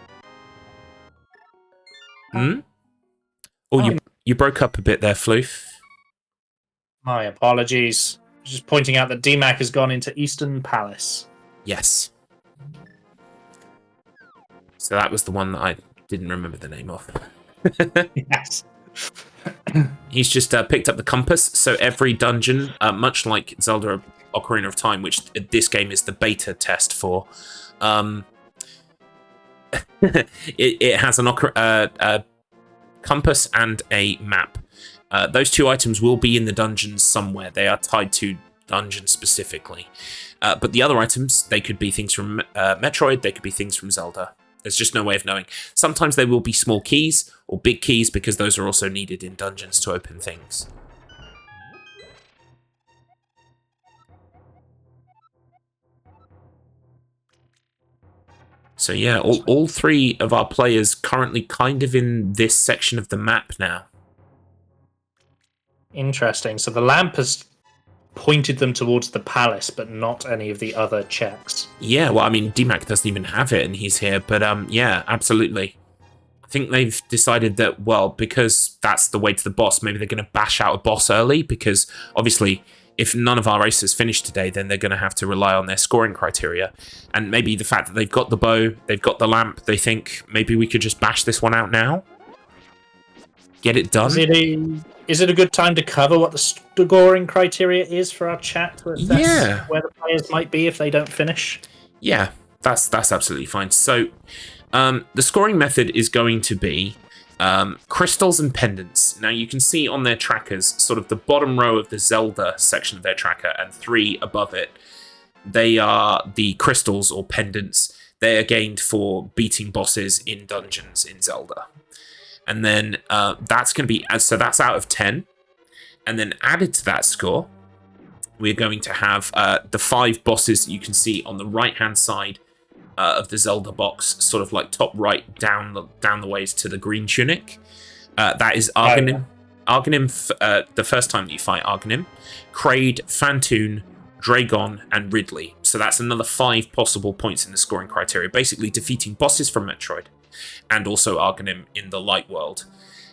Speaker 1: Hmm. Oh, you broke up a bit there, Floof.
Speaker 2: My apologies. Just pointing out that DMAC has gone into Eastern Palace.
Speaker 1: Yes. So that was the one that I didn't remember the name of.
Speaker 2: Yes.
Speaker 1: He's just picked up the compass, so every dungeon, much like Zelda Ocarina of Time, which this game is the beta test for, it has a compass and a map. Those two items will be in the dungeons somewhere. They are tied to dungeons specifically. But the other items, they could be things from Metroid, they could be things from Zelda. There's just no way of knowing. Sometimes they will be small keys or big keys because those are also needed in dungeons to open things. So yeah, all three of our players currently kind of in this section of the map now.
Speaker 2: Interesting. So the lamp has pointed them towards the palace, but not any of the other checks.
Speaker 1: Yeah, well, I mean, DMAC doesn't even have it, and he's here. But yeah, absolutely. I think they've decided that, well, because that's the way to the boss, maybe they're going to bash out a boss early, because obviously, if none of our races finish today, then they're going to have to rely on their scoring criteria. And maybe the fact that they've got the bow, they've got the lamp, they think maybe we could just bash this one out now? Get it done?
Speaker 2: Is it a good time to cover what the scoring criteria is for our chat?
Speaker 1: Yeah.
Speaker 2: Where the players might be if they don't finish?
Speaker 1: Yeah, that's absolutely fine. So the scoring method is going to be crystals and pendants. Now you can see on their trackers, sort of the bottom row of the Zelda section of their tracker and 3 above it, they are the crystals or pendants. They are gained for beating bosses in dungeons in Zelda. And then that's going to be, so that's out of 10. And then added to that score, we're going to have the 5 bosses that you can see on the right-hand side of the Zelda box, sort of like top right down the ways to the green tunic. That is Arganim. Arganim, the first time that you fight Arganim, Kraid, Phantoon, Dragon, and Ridley. So that's another 5 possible points in the scoring criteria, basically defeating bosses from Metroid, and also Arganim in the light world.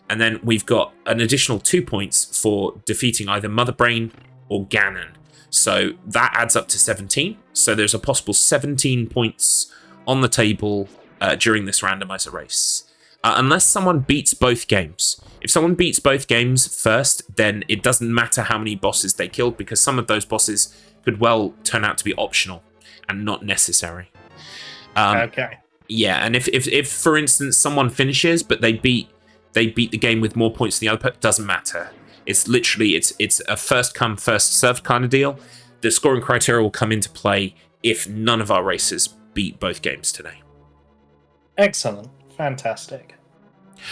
Speaker 1: And then we've got an additional 2 points for defeating either Mother Brain or Ganon. So that adds up to 17. So there's a possible 17 points on the table during this randomizer race. Unless someone beats both games. If someone beats both games first, then it doesn't matter how many bosses they killed, because some of those bosses could well turn out to be optional and not necessary.
Speaker 2: Okay.
Speaker 1: Yeah, and if for instance someone finishes but they beat the game with more points than the other, doesn't matter. It's literally it's a first come first served kind of deal. The scoring criteria will come into play if none of our races beat both games today.
Speaker 2: Excellent. Fantastic.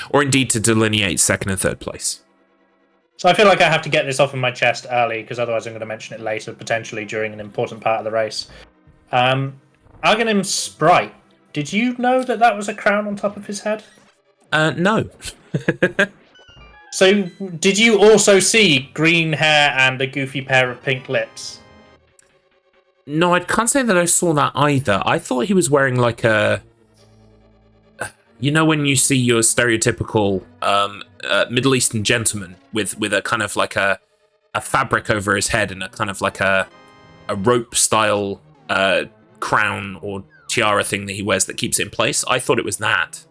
Speaker 1: Or indeed to delineate second and third place.
Speaker 2: So I feel like I have to get this off of my chest early, because otherwise I'm going to mention it later, potentially during an important part of the race. Arganim's sprite. Did you know that was a crown on top of his head?
Speaker 1: No.
Speaker 2: So, did you also see green hair and a goofy pair of pink lips?
Speaker 1: No, I can't say that I saw that either. I thought he was wearing like a... You know when you see your stereotypical Middle Eastern gentleman with a kind of like a fabric over his head and a kind of like a rope-style crown or tiara thing that he wears that keeps it in place? I thought it was that.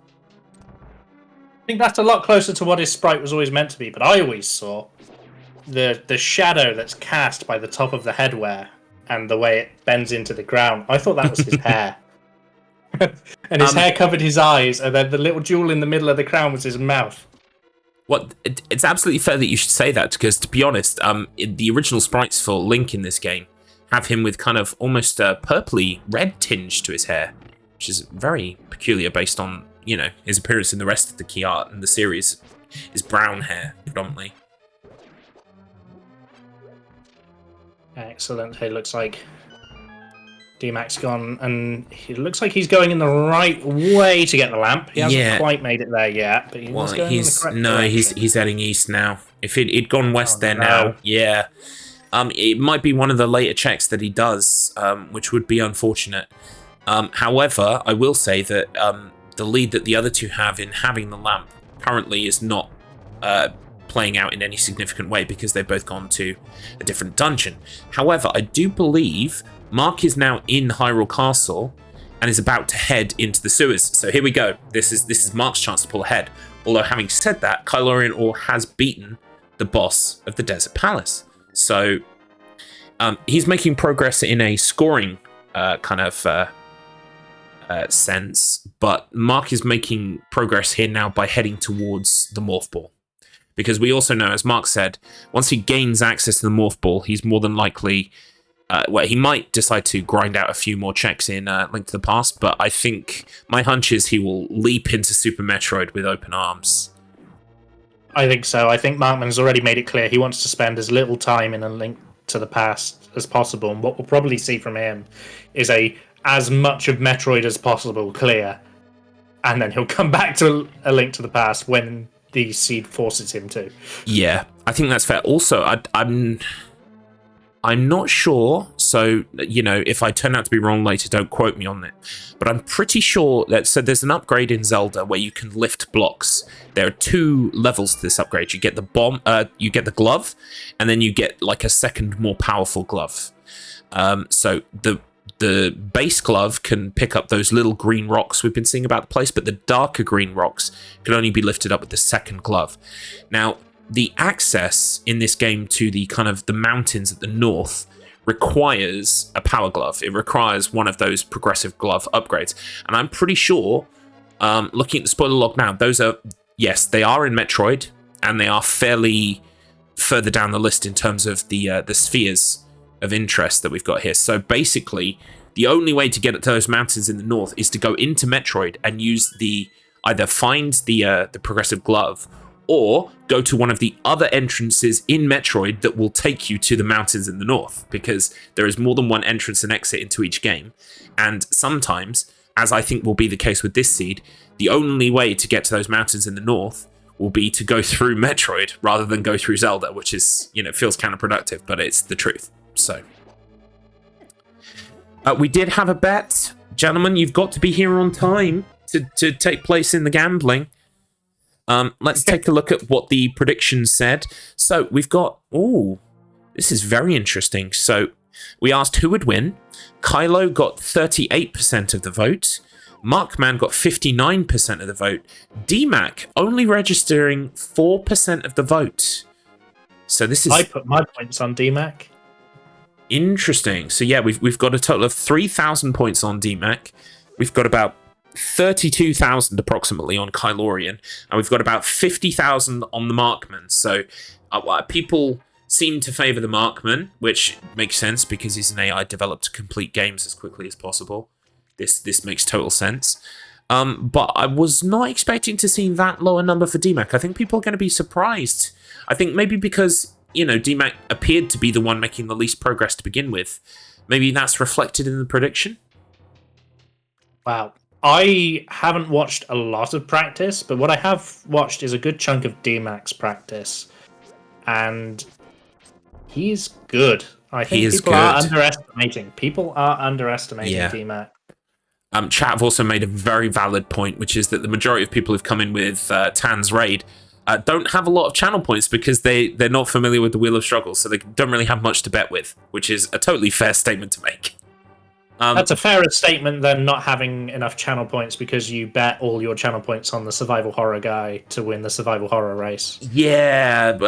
Speaker 2: I think that's a lot closer to what his sprite was always meant to be, but I always saw the shadow that's cast by the top of the headwear and the way it bends into the ground, I thought that was his hair. And his hair covered his eyes, and then the little jewel in the middle of the crown was his mouth.
Speaker 1: Well, it's absolutely fair that you should say that, because to be honest, the original sprites for Link in this game have him with kind of almost a purpley red tinge to his hair, which is very peculiar based on, you know, his appearance in the rest of the key art in the series is brown hair predominantly.
Speaker 2: Excellent. It looks like DMAC's gone, and it looks like he's going in the right way to get the lamp. He hasn't quite made it there yet, but he's going in the correct direction.
Speaker 1: He's heading east now. If it'd gone west now, yeah. It might be one of the later checks that he does, which would be unfortunate. However, I will say that the lead that the other two have in having the lamp currently is not playing out in any significant way, because they've both gone to a different dungeon. However, I do believe Marc is now in Hyrule Castle and is about to head into the sewers. So here we go. This is Marc's chance to pull ahead. Although, having said that, Kylo Ore has beaten the boss of the Desert Palace. So he's making progress in a scoring kind of sense, but Marc is making progress here now by heading towards the Morph Ball. Because we also know, as Marc said, once he gains access to the Morph Ball, he's more than likely... he might decide to grind out a few more checks in Link to the Past, but I think my hunch is he will leap into Super Metroid with open arms.
Speaker 2: I think so. I think Markman's already made it clear he wants to spend as little time in A Link to the Past as possible, and what we'll probably see from him is as much of Metroid as possible clear, and then he'll come back to A Link to the Past when the seed forces him to.
Speaker 1: Yeah, I think that's fair. Also, I'm not sure, so, you know, if I turn out to be wrong later, don't quote me on it. But I'm pretty sure that, so there's an upgrade in Zelda where you can lift blocks. There are 2 levels to this upgrade. You get the bomb, you get the glove, and then you get like a second, more powerful glove. So the base glove can pick up those little green rocks we've been seeing about the place, but the darker green rocks can only be lifted up with the second glove. Now, the access in this game to the kind of the mountains at the north requires a power glove. It requires one of those progressive glove upgrades. And I'm pretty sure, looking at the spoiler log now, those are, yes, they are in Metroid, and they are fairly further down the list in terms of the spheres of interest that we've got here. So basically, the only way to get to those mountains in the north is to go into Metroid and use either find the progressive glove, or go to one of the other entrances in Metroid that will take you to the mountains in the north, because there is more than one entrance and exit into each game. And sometimes, as I think will be the case with this seed, the only way to get to those mountains in the north will be to go through Metroid rather than go through Zelda, which is, you know, feels counterproductive, but it's the truth. So, we did have a bet. Gentlemen, you've got to be here on time to take place in the gambling. Let's take a look at what the predictions said. So we've got, this is very interesting. So we asked who would win. Kylo got 38% of the vote. Markman got 59% of the vote. DMAC only registering 4% of the vote. So this is...
Speaker 2: I put my points on DMAC.
Speaker 1: Interesting. So yeah, we've got a total of 3,000 points on DMAC. We've got about 32,000 approximately on Kylorian, and we've got about 50,000 on the Markman. So people seem to favour the Markman, which makes sense because he's an AI developed to complete games as quickly as possible. This makes total sense. But I was not expecting to see that lower number for DMAC. I think people are going to be surprised. I think maybe because, you know, DMAC appeared to be the one making the least progress to begin with. Maybe that's reflected in the prediction?
Speaker 2: Wow. I haven't watched a lot of practice, but what I have watched is a good chunk of DMAC's practice. And he's good. I think people are underestimating. People are underestimating DMAC.
Speaker 1: Chat have also made a very valid point, which is that the majority of people who've come in with Tan's Raid don't have a lot of channel points because they're not familiar with the Wheel of Struggle, so they don't really have much to bet with, which is a totally fair statement to make.
Speaker 2: That's a fairer statement than not having enough channel points because you bet all your channel points on the survival horror guy to win the survival horror race.
Speaker 1: Yeah,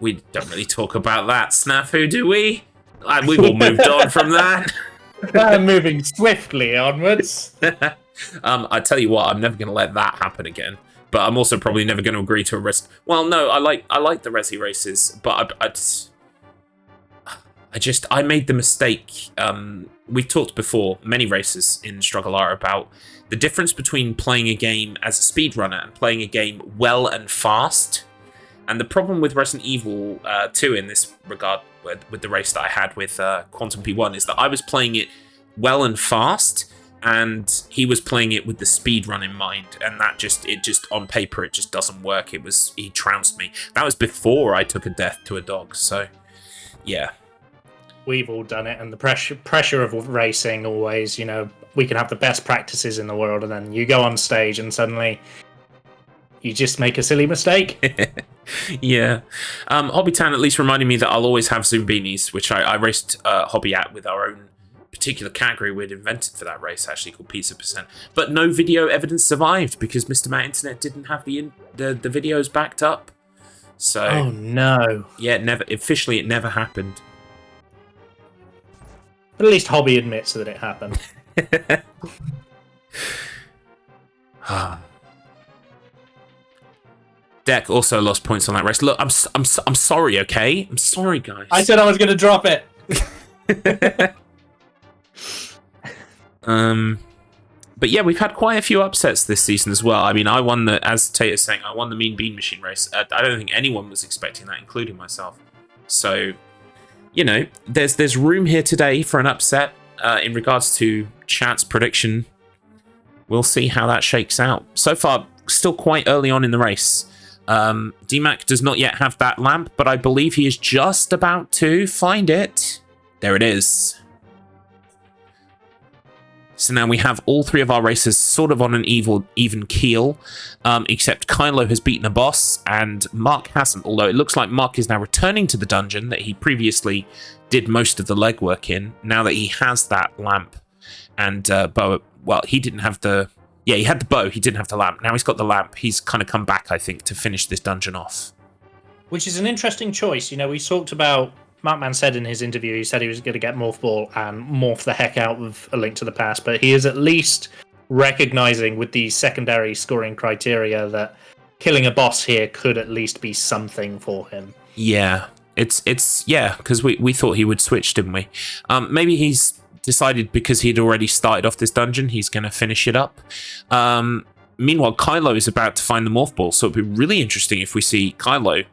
Speaker 1: We don't really talk about that snafu, do we? We've all moved on from that.
Speaker 2: Moving swiftly onwards.
Speaker 1: I tell you what, I'm never going to let that happen again. But I'm also probably never going to agree to a race. Well, no, I like the resi races, but I made the mistake. We've talked before, many races in StruggleR, about the difference between playing a game as a speedrunner and playing a game well and fast. And the problem with Resident Evil 2 in this regard, with the race that I had with Quantum P1, is that I was playing it well and fast, and he was playing it with the speed run in mind, and that just on paper it just doesn't work. He trounced me. That was before I took a death to a dog, so yeah.
Speaker 2: We've all done it, and the pressure of racing always, we can have the best practices in the world, and then you go on stage and suddenly you just make a silly mistake.
Speaker 1: Yeah. Hobbytown at least reminded me that I'll always have Zoom beanies, which I raced Hobby at with our own particular category we'd invented for that race, actually, called Pizza Percent. But no video evidence survived because Mr. Matt Internet didn't have the videos backed up. So
Speaker 2: oh no.
Speaker 1: Yeah, it never happened.
Speaker 2: But at least Hobby admits that it happened. Deck
Speaker 1: also lost points on that race. Look, I'm sorry, okay? I'm sorry, guys.
Speaker 2: I said I was going to drop it.
Speaker 1: But yeah, we've had quite a few upsets this season as well. I mean, I won as Tater's saying, I won the Mean Bean Machine race. I don't think anyone was expecting that, including myself. So, there's room here today for an upset in regards to chat's prediction. We'll see how that shakes out. So far, still quite early on in the race. DMAC does not yet have that lamp, but I believe he is just about to find it. There it is. So now we have all three of our racers sort of on an even keel, except Kylo has beaten a boss and Marc hasn't, although it looks like Marc is now returning to the dungeon that he previously did most of the legwork in, now that he has that lamp. And bow, well, he didn't have the... Yeah, he had the bow, he didn't have the lamp. Now he's got the lamp. He's kind of come back, I think, to finish this dungeon off.
Speaker 2: Which is an interesting choice. We talked about... Markman said in his interview, he said he was going to get Morph Ball and morph the heck out of A Link to the Past, but he is at least recognizing with the secondary scoring criteria that killing a boss here could at least be something for him. Yeah,
Speaker 1: it's because we thought he would switch, didn't we? Maybe he's decided because he'd already started off this dungeon, he's going to finish it up. Meanwhile, Kylo is about to find the Morph Ball, so it'd be really interesting if we see Kylo,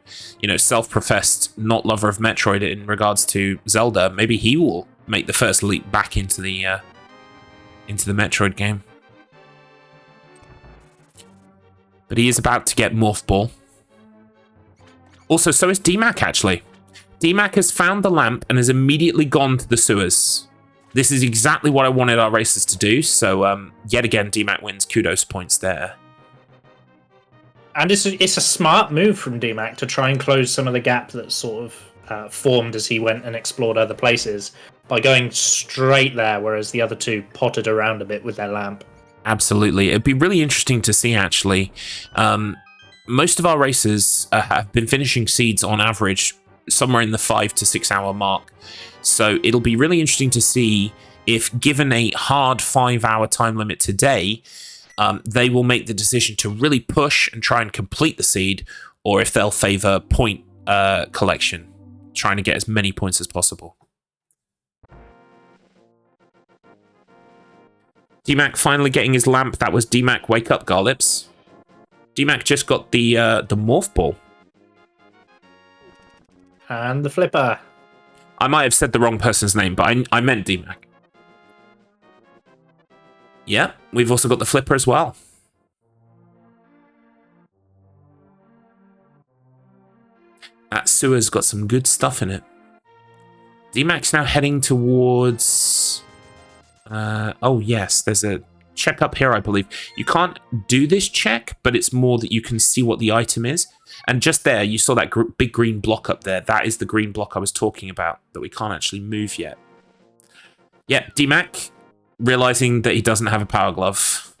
Speaker 1: self-professed not lover of Metroid in regards to Zelda. Maybe he will make the first leap back into the Metroid game. But he is about to get Morph Ball. Also, so is DMAC, actually. DMAC has found the lamp and has immediately gone to the sewers. This is exactly what I wanted our racers to do, so yet again, DMAC wins. Kudos points there.
Speaker 2: And it's a smart move from DMAC to try and close some of the gap that sort of formed as he went and explored other places by going straight there, whereas the other two potted around a bit with their lamp.
Speaker 1: Absolutely. It'd be really interesting to see, actually. Most of our racers have been finishing seeds on average somewhere in the 5 to 6 hour mark. So it'll be really interesting to see if, given a hard 5-hour time limit today, they will make the decision to really push and try and complete the seed, or if they'll favor point collection, trying to get as many points as possible. DMAC finally getting his lamp. That was DMAC Wake Up Garlips. DMAC just got the Morph Ball.
Speaker 2: And the Flipper.
Speaker 1: I might have said the wrong person's name, but I meant DMAC. Yeah, we've also got the Flipper as well. That sewer's got some good stuff in it. DMAC's now heading towards... oh, yes, there's a check up here, I believe. You can't do this check, but it's more that you can see what the item is. And just there, you saw that big green block up there. That is the green block I was talking about, that we can't actually move yet. Yeah, DMAC, realizing that he doesn't have a power glove.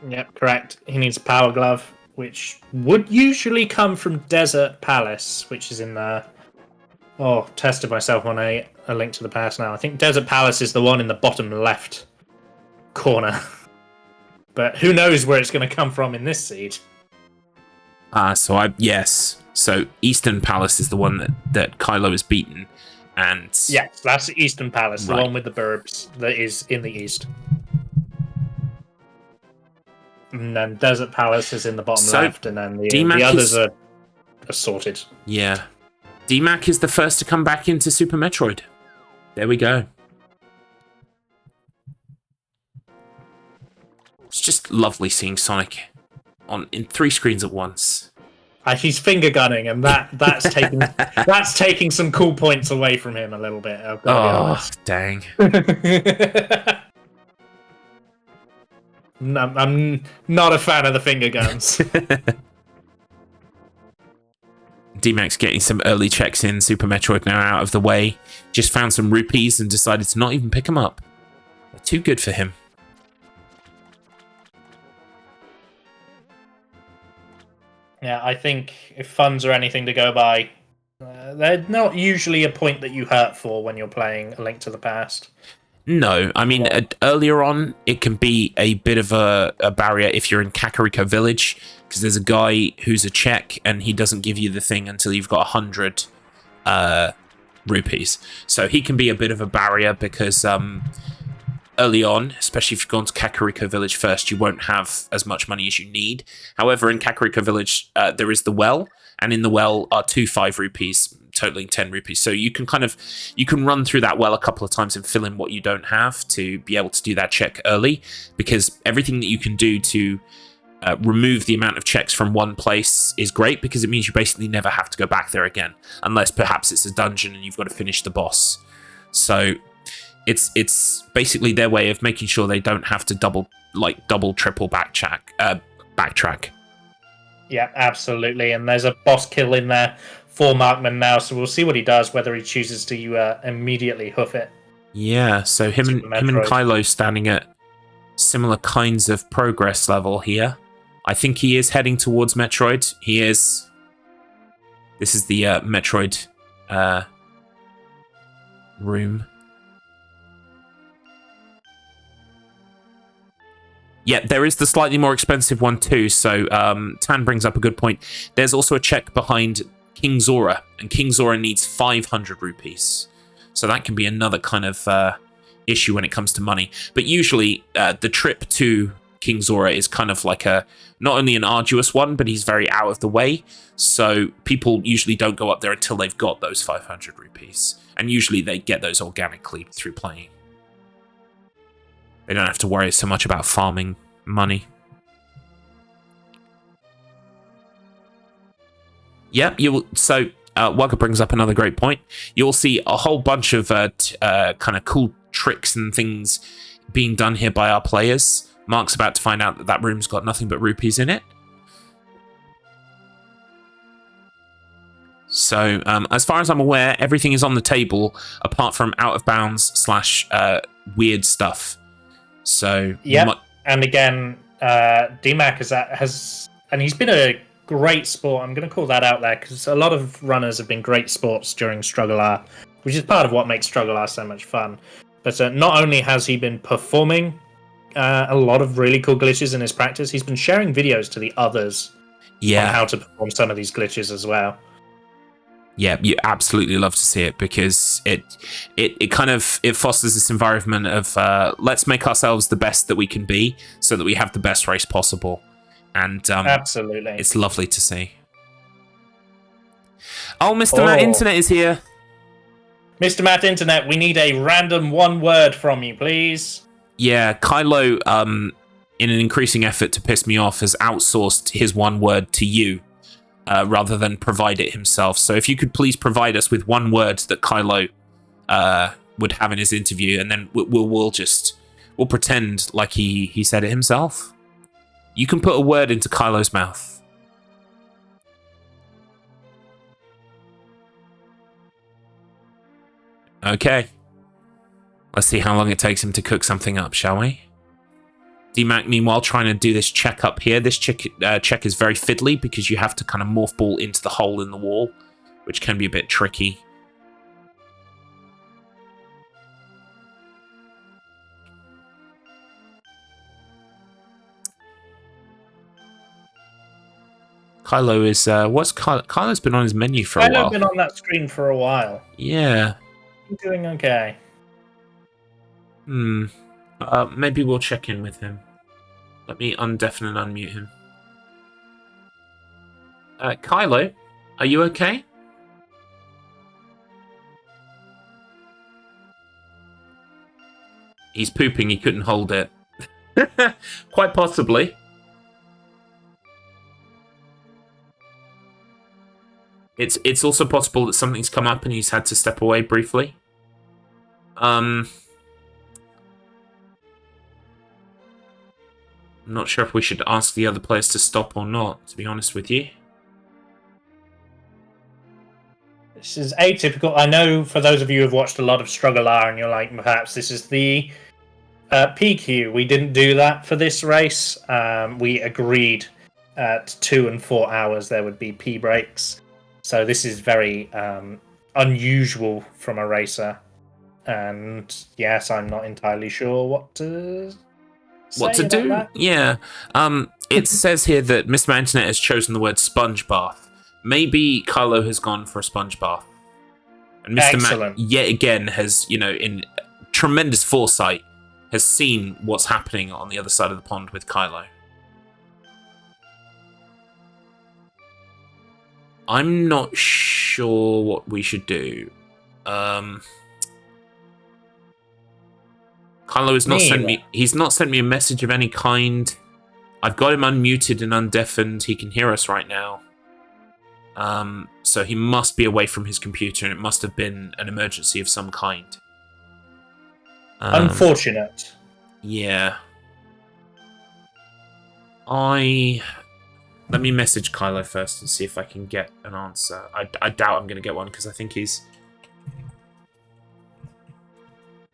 Speaker 2: Yep, correct. He needs a power glove. which would usually come from Desert Palace, which is in the... Oh, tested myself on a Link to the Past now. I think Desert Palace is the one in the bottom left corner. But who knows where it's going to come from in this seed.
Speaker 1: Yes. So Eastern Palace is the one that Kylo has beaten. And
Speaker 2: yes, that's Eastern Palace,
Speaker 1: right.
Speaker 2: The one with the burbs that is in the east. And then Desert Palace is in the bottom left, and then the others are sorted.
Speaker 1: Yeah. DMAC is the first to come back into Super Metroid. There we go. It's just lovely seeing Sonic in 3 screens at once.
Speaker 2: He's finger gunning, and that's taking that's taking some cool points away from him a little bit. I've got to be honest.
Speaker 1: Dang.
Speaker 2: I'm not a fan of the finger guns.
Speaker 1: DMAC's getting some early checks in. Super Metroid now out of the way. Just found some rupees and decided to not even pick them up. They're too good for him.
Speaker 2: Yeah, I think if funds are anything to go by, they're not usually a point that you hurt for when you're playing A Link to the Past.
Speaker 1: No, I mean, earlier on, it can be a bit of a barrier if you're in Kakariko Village, because there's a guy who's a Czech, and he doesn't give you the thing until you've got 100 rupees. So he can be a bit of a barrier, because early on, especially if you've gone to Kakariko Village first, you won't have as much money as you need. However, in Kakariko Village, there is the well, and in the well are 2 5 rupees, totaling 10 rupees. So you can run through that well a couple of times and fill in what you don't have to be able to do that check early, because everything that you can do to remove the amount of checks from one place is great, because it means you basically never have to go back there again, unless perhaps it's a dungeon and you've got to finish the boss. So it's basically their way of making sure they don't have to double, triple backtrack.
Speaker 2: Yeah, absolutely. And there's a boss kill in there for Markman now, so we'll see what he does, whether he chooses to immediately hoof it.
Speaker 1: Yeah, so him and Kylo standing at similar kinds of progress level here. I think he is heading towards Metroid. He is. This is the Metroid room. Yeah, there is the slightly more expensive one too, so Tan brings up a good point. There's also a check behind King Zora, and King Zora needs 500 rupees. So that can be another kind of issue when it comes to money. But usually the trip to King Zora is kind of like not only an arduous one, but he's very out of the way. So people usually don't go up there until they've got those 500 rupees. And usually they get those organically through playing. They don't have to worry so much about farming money. Yep, so Wugger brings up another great point. You'll see a whole bunch of kind of cool tricks and things being done here by our players. Mark's about to find out that room's got nothing but rupees in it. So, as far as I'm aware, everything is on the table, apart from out of bounds / weird stuff. So
Speaker 2: yeah, and again, DMAC has, and he's been a great sport. I'm going to call that out there, because a lot of runners have been great sports during StruggleR, which is part of what makes StruggleR so much fun. But not only has he been performing a lot of really cool glitches in his practice, he's been sharing videos to the others on how to perform some of these glitches as well.
Speaker 1: Yeah, you absolutely love to see it, because it fosters this environment of let's make ourselves the best that we can be, so that we have the best race possible. And
Speaker 2: absolutely,
Speaker 1: it's lovely to see. Oh, Mr. Matt Internet is here.
Speaker 2: Mr. Matt Internet, we need a random one word from you, please.
Speaker 1: Yeah, Kylo, in an increasing effort to piss me off, has outsourced his one word to you. Rather than provide it himself. So if you could please provide us with one word that Kylo would have in his interview, and then we'll pretend like he said it himself. You can put a word into Kylo's mouth. Okay. Let's see how long it takes him to cook something up, shall we? DMAC, meanwhile, trying to do this check up here. This check is very fiddly because you have to kind of morph ball into the hole in the wall, which can be a bit tricky. Kylo is Kylo's been on his menu for a while.
Speaker 2: Kylo's been on that screen for a while.
Speaker 1: Yeah.
Speaker 2: He's doing okay.
Speaker 1: Maybe we'll check in with him. Let me undeafen and unmute him. Kylo, are you okay? He's pooping, he couldn't hold it. Quite possibly. It's also possible that something's come up and he's had to step away briefly. I'm not sure if we should ask the other players to stop or not, to be honest with you.
Speaker 2: This is atypical. I know for those of you who have watched a lot of StruggleR and you're like, perhaps this is the PQ. We didn't do that for this race. We agreed at 2 and 4 hours there would be P breaks. So this is very unusual from a racer. And yes, I'm not entirely sure what to do. That.
Speaker 1: Yeah. It says here that Mr. Internet has chosen the word sponge bath. Maybe Kylo has gone for a sponge bath. And Mr. Mac, yet again, has, in tremendous foresight, has seen what's happening on the other side of the pond with Kylo. I'm not sure what we should do. Kylo has not sent me. He's not sent me a message of any kind. I've got him unmuted and undeafened. He can hear us right now. So he must be away from his computer, and it must have been an emergency of some kind.
Speaker 2: Unfortunate.
Speaker 1: Yeah. Let me message Kylo first and see if I can get an answer. I doubt I'm going to get one because I think he's...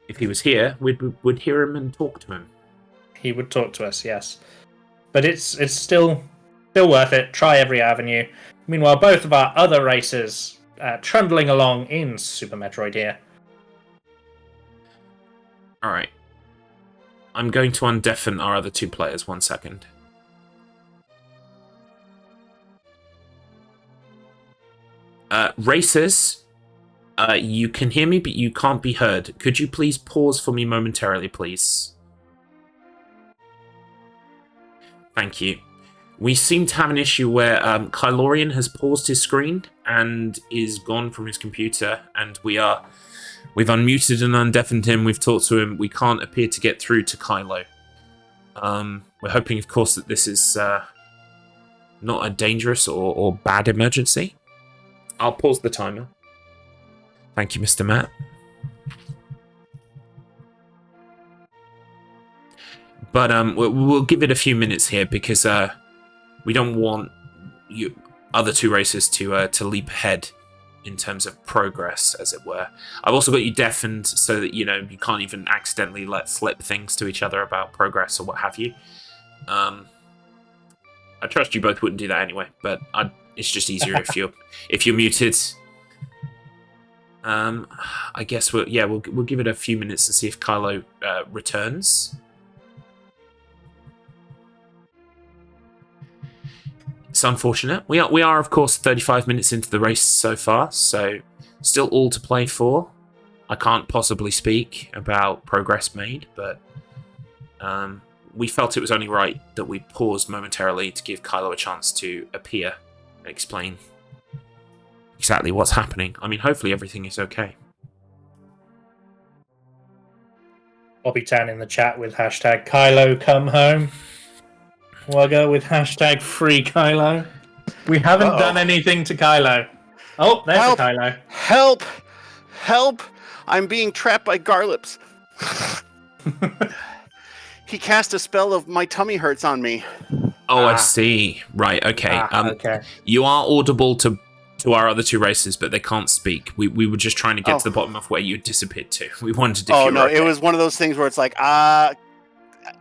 Speaker 1: If he was here, we'd hear him and talk to him.
Speaker 2: He would talk to us, yes. But it's still worth it. Try every avenue. Meanwhile, both of our other racers trundling along in Super Metroid here.
Speaker 1: Alright. I'm going to undeafen our other two players. 1 second. Racers, you can hear me, but you can't be heard. Could you please pause for me momentarily, please? Thank you. We seem to have an issue where Kylorian has paused his screen and is gone from his computer, and we've unmuted and undeafened him, we've talked to him, we can't appear to get through to Kylo. We're hoping, of course, that this is not a dangerous or bad emergency. I'll pause the timer. Thank you, Mr. Matt. But we'll give it a few minutes here because we don't want you other two racers to leap ahead in terms of progress, as it were. I've also got you deafened so that you can't even accidentally let slip things to each other about progress or what have you. I trust you both wouldn't do that anyway, but it's just easier if you're muted. I guess we'll give it a few minutes to see if Kylo returns. It's unfortunate. We are of course 35 minutes into the race so far, so still all to play for. I can't possibly speak about progress made, but we felt it was only right that we paused momentarily to give Kylo a chance to appear and explain exactly what's happening. I mean, hopefully everything is okay.
Speaker 2: Bobby Tan in the chat with hashtag Kylo come home. Wugger with hashtag free Kylo. We haven't done anything to Kylo. Oh, there's
Speaker 3: Help!
Speaker 2: a Kylo.
Speaker 3: Help! Help! I'm being trapped by Garlips. He cast a spell of my tummy hurts on me.
Speaker 1: Oh, I see. Right, okay.
Speaker 2: Okay.
Speaker 1: You are audible to our other two racers, but they can't speak. We were just trying to get to the bottom of where you disappeared to. We wondered if you were okay.
Speaker 3: It was one of those things where it's like,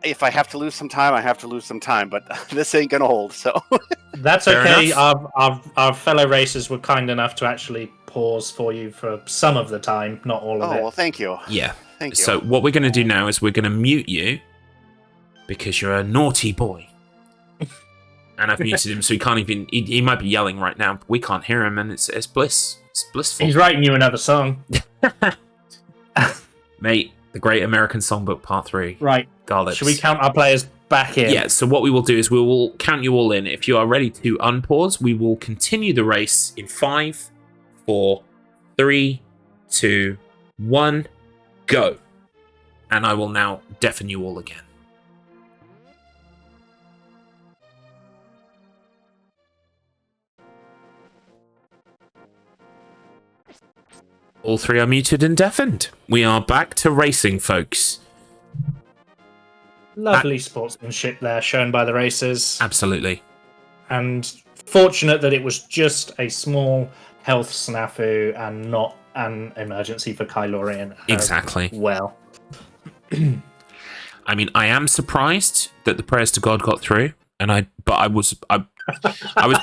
Speaker 3: if I have to lose some time, I have to lose some time. But this ain't gonna hold. So
Speaker 2: That's
Speaker 1: Fair
Speaker 2: okay.
Speaker 1: enough.
Speaker 2: Our fellow racers were kind enough to actually pause for you for some of the time, not all of it.
Speaker 3: well, thank you.
Speaker 1: Yeah.
Speaker 3: Thank you.
Speaker 1: So what we're going to do now is we're going to mute you because you're a naughty boy. And I've muted him, so he can't even. He might be yelling right now, but we can't hear him, and it's bliss. It's blissful.
Speaker 2: He's writing you another song.
Speaker 1: Mate, the Great American Songbook Part 3.
Speaker 2: Right.
Speaker 1: Garlics.
Speaker 2: Should we count our players back in?
Speaker 1: Yeah, so what we will do is we will count you all in. If you are ready to unpause, we will continue the race in 5, 4, 3, 2, 1, go. And I will now deafen you all again. All three are muted and deafened. We are back to racing, folks.
Speaker 2: Lovely sportsmanship there shown by the racers.
Speaker 1: Absolutely.
Speaker 2: And fortunate that it was just a small health snafu and not an emergency for Kylo.
Speaker 1: Exactly.
Speaker 2: Well.
Speaker 1: I mean, I am surprised that the prayers to God got through, but I was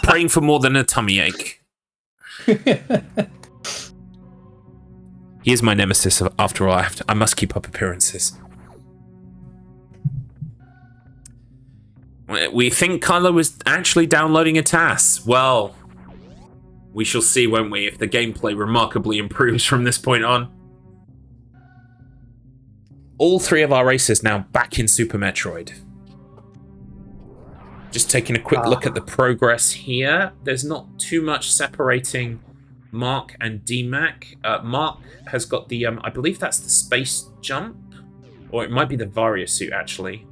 Speaker 1: praying for more than a tummy ache. He is my nemesis. After all, I must keep up appearances. We think Kylo was actually downloading a TAS. Well, we shall see, won't we, if the gameplay remarkably improves from this point on. All three of our races now back in Super Metroid. Just taking a quick look at the progress here. There's not too much separating Marc and DMAC. Marc has got the, I believe that's the space jump, or it might be the Varia suit actually.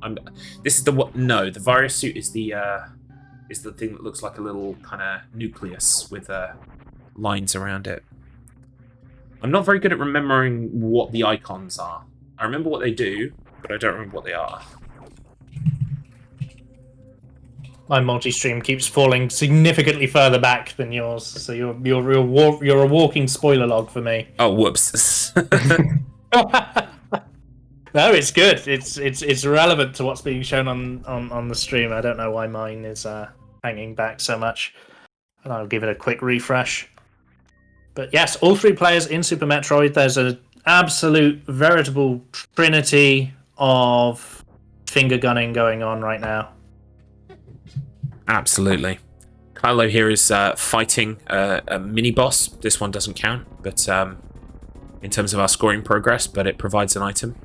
Speaker 1: This is the what? No, the Varia suit is the thing that looks like a little kind of nucleus with lines around it. I'm not very good at remembering what the icons are. I remember what they do, but I don't remember what they are.
Speaker 2: My multi-stream keeps falling significantly further back than yours, so you're a walking spoiler log for me.
Speaker 1: Oh, whoops.
Speaker 2: No, it's good. It's relevant to what's being shown on the stream. I don't know why mine is hanging back so much, and I'll give it a quick refresh. But yes, all three players in Super Metroid. There's an absolute veritable trinity of finger gunning going on right now.
Speaker 1: Absolutely. Kylo here is fighting a mini-boss. This one doesn't count, but in terms of our scoring progress, but it provides an item,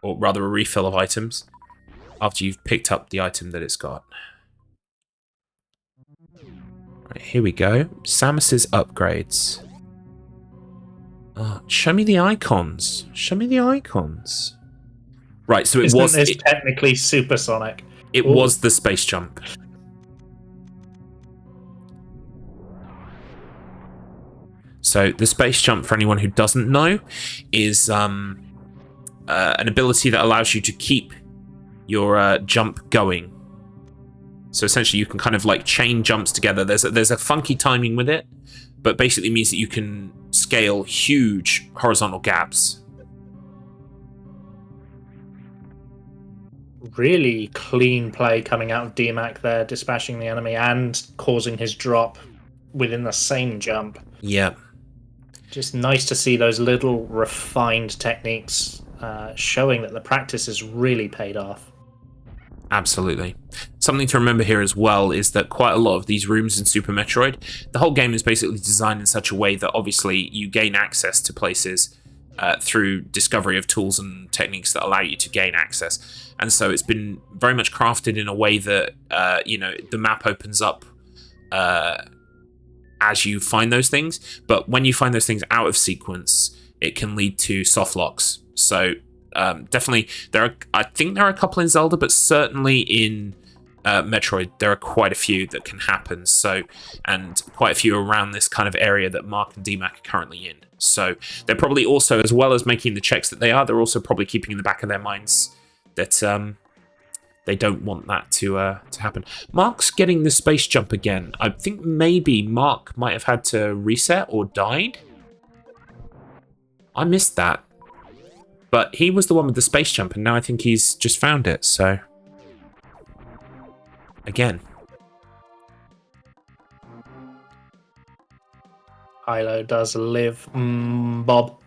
Speaker 1: or rather a refill of items, after you've picked up the item that it's got. Right, here we go. Samus's upgrades. Oh, show me the icons. Show me the icons. Right, so
Speaker 2: Isn't this technically supersonic?
Speaker 1: It was the space jump. So the space jump, for anyone who doesn't know, is an ability that allows you to keep your jump going. So essentially, you can kind of like chain jumps together. There's a funky timing with it, but basically means that you can scale huge horizontal gaps.
Speaker 2: Really clean play coming out of DMAC there, dispatching the enemy and causing his drop within the same jump.
Speaker 1: Yeah.
Speaker 2: Just nice to see those little refined techniques showing that the practice has really paid off.
Speaker 1: Absolutely. Something to remember here as well is that quite a lot of these rooms in Super Metroid, the whole game is basically designed in such a way that obviously you gain access to places through discovery of tools and techniques that allow you to gain access. And so it's been very much crafted in a way that, the map opens up as you find those things. But when you find those things out of sequence, it can lead to soft locks. So definitely, I think there are a couple in Zelda, but certainly in Metroid, there are quite a few that can happen. So, and quite a few around this kind of area that Marc and DMAC are currently in. So they're probably also, as well as making the checks that they are, they're also probably keeping in the back of their minds that they don't want that to happen. Marc's getting the space jump again. I think maybe Marc might have had to reset or died. I missed that. But he was the one with the space jump, and now I think he's just found it, so... Again.
Speaker 2: Kylo does live, Bob.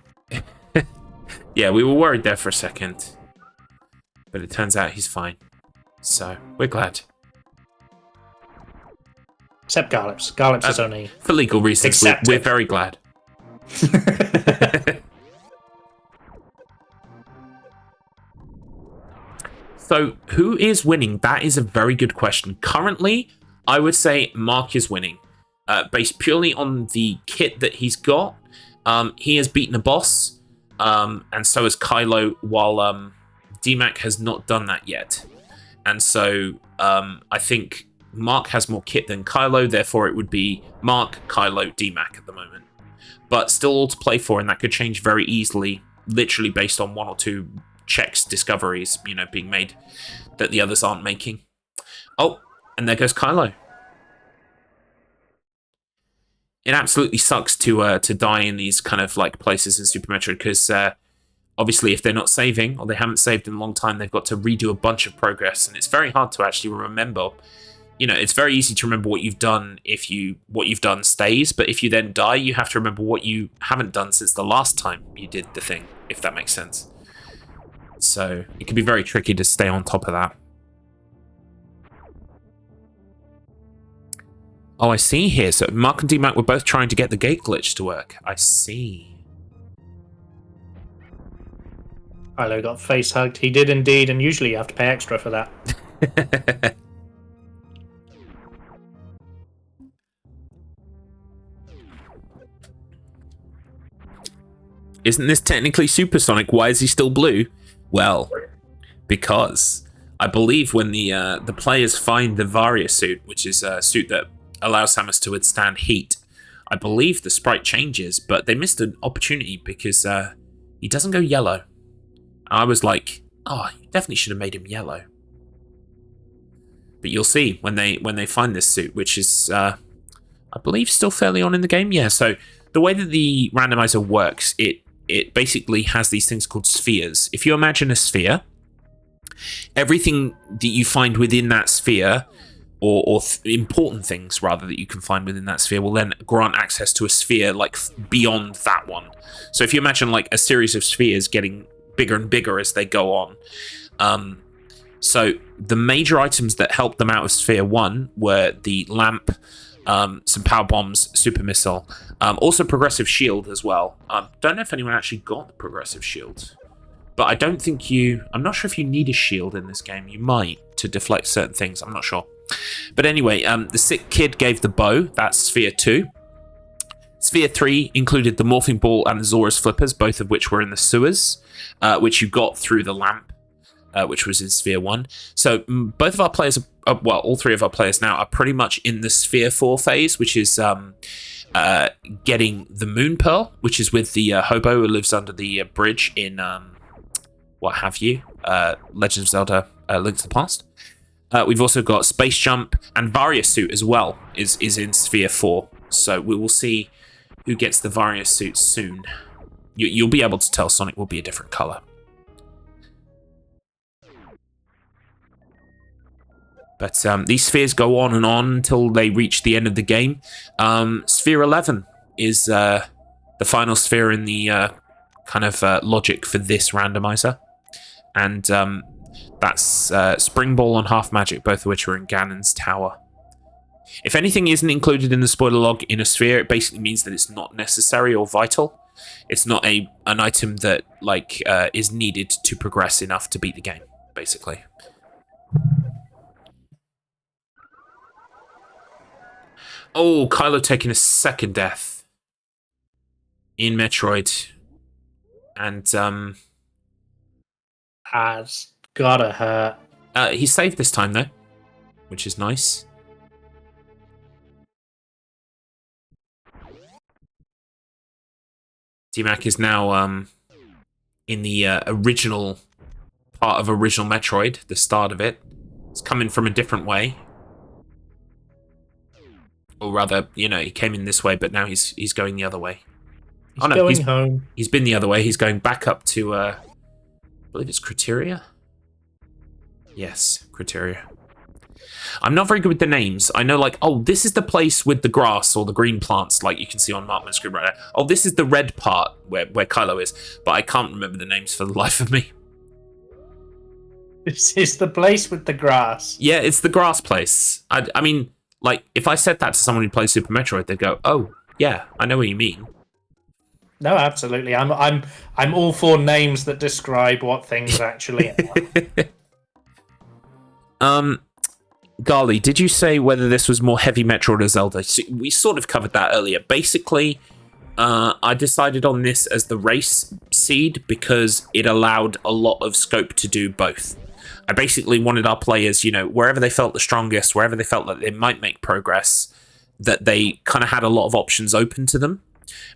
Speaker 1: Yeah, we were worried there for a second. But it turns out he's fine. So, we're glad.
Speaker 2: Except Garlips. Garlips is only...
Speaker 1: For legal reasons, we're very glad. So, who is winning? That is a very good question. Currently, I would say Marc is winning. Based purely on the kit that he's got. He has beaten a boss, and so has Kylo, while DMAC has not done that yet. And so, I think Marc has more kit than Kylo, therefore it would be Marc, Kylo, DMAC at the moment. But still all to play for, and that could change very easily, literally based on 1 or 2 checks, discoveries, being made that the others aren't making. Oh, and there goes Kylo. It absolutely sucks to die in these kind of like places in Super Metroid, because obviously if they're not saving, or they haven't saved in a long time, they've got to redo a bunch of progress, and it's very hard to actually remember. It's very easy to remember what you've done if what you've done stays, but if you then die, you have to remember what you haven't done since the last time you did the thing, if that makes sense. So it can be very tricky to stay on top of that. Oh, I see here. So Marc and DMAC were both trying to get the gate glitch to work. I see.
Speaker 2: Kylo got face hugged. He did indeed, and usually you have to pay extra for that.
Speaker 1: Isn't this technically supersonic? Why is he still blue? Well, because I believe when the players find the Varia suit, which is a suit that allows Samus to withstand heat, I believe the sprite changes, but they missed an opportunity because he doesn't go yellow. I was like, oh, you definitely should have made him yellow. But you'll see when they find this suit, which is, I believe, still fairly on in the game. Yeah, so the way that the randomizer works, it basically has these things called spheres. If you imagine a sphere, everything that you find within that sphere, or important things rather that you can find within that sphere, will then grant access to a sphere like beyond that one. So if you imagine like a series of spheres getting bigger and bigger as they go on. So the major items that helped them out of sphere 1 were the lamp, some power bombs, super missile, also progressive shield as well. Don't know if anyone actually got the progressive shield, but I don't think I'm not sure if you need a shield in this game. You might, to deflect certain things. I'm not sure. But anyway, the sick kid gave the bow. That's sphere 2. Sphere 3 included the morphing ball and the Zora's flippers, both of which were in the sewers, which you got through the lamp, which was in sphere 1. So both of our players, well, all 3 of our players now are pretty much in the sphere 4 phase, which is getting the moon pearl, which is with the hobo who lives under the bridge in what have you, Legend of Zelda: Link to the Past. We've also got space jump, and Varia suit as well is in sphere 4. So we will see who gets the Varia suit soon. You'll be able to tell Sonic will be a different color. But these spheres go on and on until they reach the end of the game. Sphere 11 is the final sphere in the kind of logic for this randomizer. And that's Spring Ball and Half Magic, both of which are in Ganon's tower. If anything isn't included in the spoiler log in a sphere, it basically means that it's not necessary or vital. It's not an item that is needed to progress enough to beat the game, basically. Oh, Kylo taking a second death in Metroid. And
Speaker 2: Has gotta hurt.
Speaker 1: He saved this time, though, which is nice. DMAC is now in the original part of original Metroid, the start of it. It's coming from a different way. Or rather, he came in this way, but now he's going the other way.
Speaker 2: He's going home.
Speaker 1: He's been the other way. He's going back up to I believe it's Criteria. Yes, Criteria. I'm not very good with the names. I know, like, oh, this is the place with the grass or the green plants, like you can see on Markman's screen right now. Oh, this is the red part where Kylo is, but I can't remember the names for the life of me.
Speaker 2: This is the place with the grass.
Speaker 1: Yeah, it's the grass place. I mean, like, if I said that to someone who plays Super Metroid, they'd go, "Oh, yeah, I know what you mean."
Speaker 2: No, absolutely. I'm all for names that describe what things actually are.
Speaker 1: Gali, did you say whether this was more heavy Metroid or Zelda? So we sort of covered that earlier. Basically, I decided on this as the race seed because it allowed a lot of scope to do both. I basically wanted our players, you know, wherever they felt the strongest, wherever they felt that they might make progress, that they kind of had a lot of options open to them.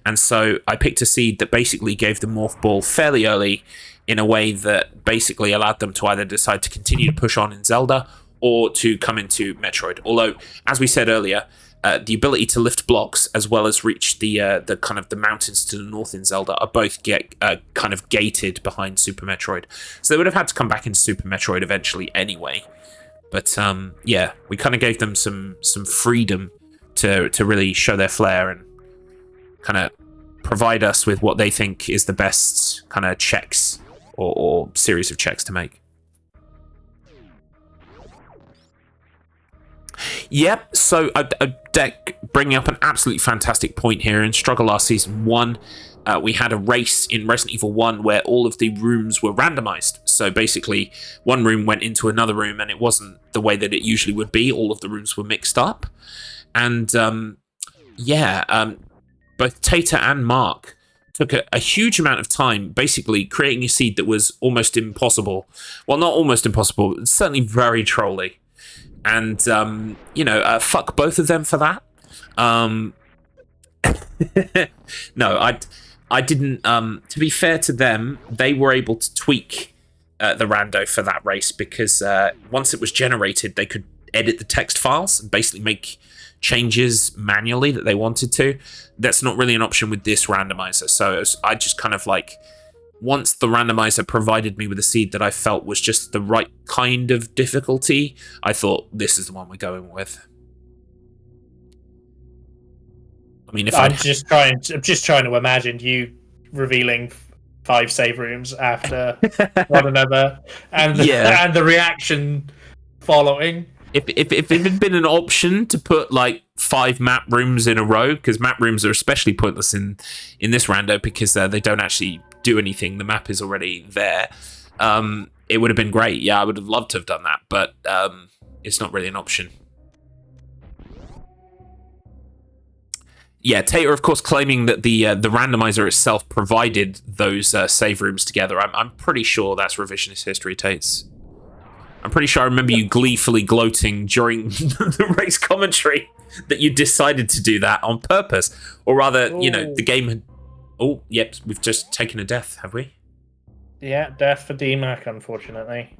Speaker 1: And so I picked a seed that basically gave the Morph Ball fairly early in a way that basically allowed them to either decide to continue to push on in Zelda or to come into Metroid. Although, as we said earlier, the ability to lift blocks as well as reach the kind of the mountains to the north in Zelda are both kind of gated behind Super Metroid. So they would have had to come back into Super Metroid eventually anyway. But yeah, we kind of gave them some freedom to really show their flair and kind of provide us with what they think is the best kind of checks or series of checks to make. Yep, so Deck bringing up an absolutely fantastic point here. In StruggleR Season 1, we had a race in Resident Evil 1 where all of the rooms were randomized. So basically, one room went into another room and it wasn't the way that it usually would be. All of the rooms were mixed up. And both Tater and Marc took a huge amount of time basically creating a seed that was almost impossible. Well, not almost impossible, it's certainly very trolly. And, fuck both of them for that. No, I didn't. To be fair to them, they were able to tweak the rando for that race because once it was generated, they could edit the text files and basically make changes manually that they wanted to. That's not really an option with this randomizer. So I just kind of like, once the randomizer provided me with a seed that I felt was just the right kind of difficulty, I thought this is the one we're going with. I mean,
Speaker 2: I'm just trying to imagine you revealing 5 save rooms after one another, and the reaction following.
Speaker 1: If it had been an option to put like 5 map rooms in a row, because map rooms are especially pointless in this rando because they don't actually do anything. The map is already there. It would have been great. Yeah, I would have loved to have done that, but it's not really an option. Yeah, Tater, of course, claiming that the randomizer itself provided those save rooms together. I'm pretty sure that's revisionist history, Tates. I'm pretty sure I remember you gleefully gloating during the race commentary that you decided to do that on purpose. Or rather, the game had... Oh, yep, we've just taken a death, have we?
Speaker 2: Yeah, death for DMAC, unfortunately.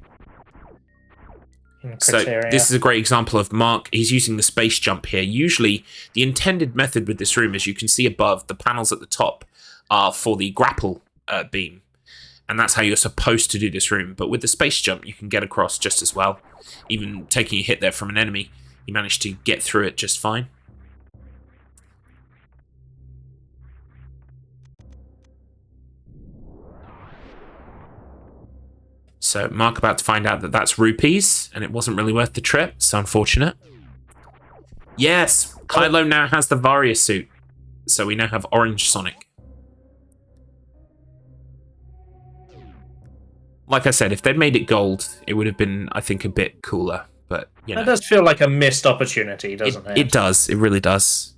Speaker 1: So this is a great example of Marc. He's using the space jump here. Usually, the intended method with this room, as you can see above, the panels at the top are for the grapple beam. And that's how you're supposed to do this room. But with the space jump, you can get across just as well. Even taking a hit there from an enemy, you managed to get through it just fine. So Marc about to find out that that's rupees, and it wasn't really worth the trip. It's unfortunate. Yes, Kylo now has the Varia suit. So we now have Orange Sonic. Like I said, if they'd made it gold, it would have been, I think, a bit cooler. But,
Speaker 2: That does feel like a missed opportunity, doesn't it?
Speaker 1: It does. It really does.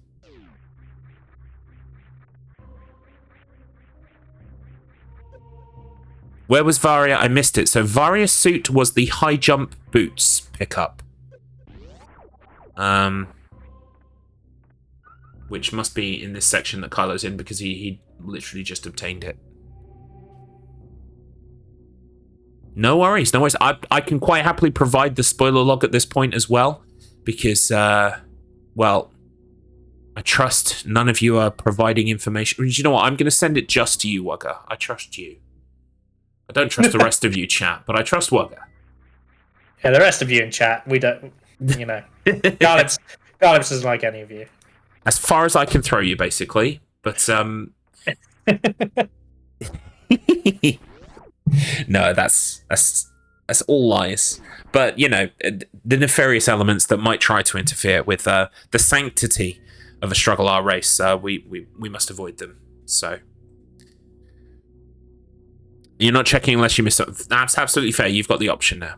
Speaker 1: Where was Varia? I missed it. So Varia's suit was the high jump boots pickup. Which must be in this section that Kylo's in because he literally just obtained it. No worries, no worries. I can quite happily provide the spoiler log at this point as well, because, well, I trust none of you are providing information. You know what? I'm going to send it just to you, Wugger. I trust you. I don't trust the rest of you, chat, but I trust Wugger.
Speaker 2: Yeah, the rest of you in chat, we don't, you know. Garlips isn't like any of you.
Speaker 1: As far as I can throw you, basically. But, no, that's all lies. But, you know, the nefarious elements that might try to interfere with the sanctity of a StruggleR race, we must avoid them. So... You're not checking unless you miss it. That's absolutely fair. You've got the option now.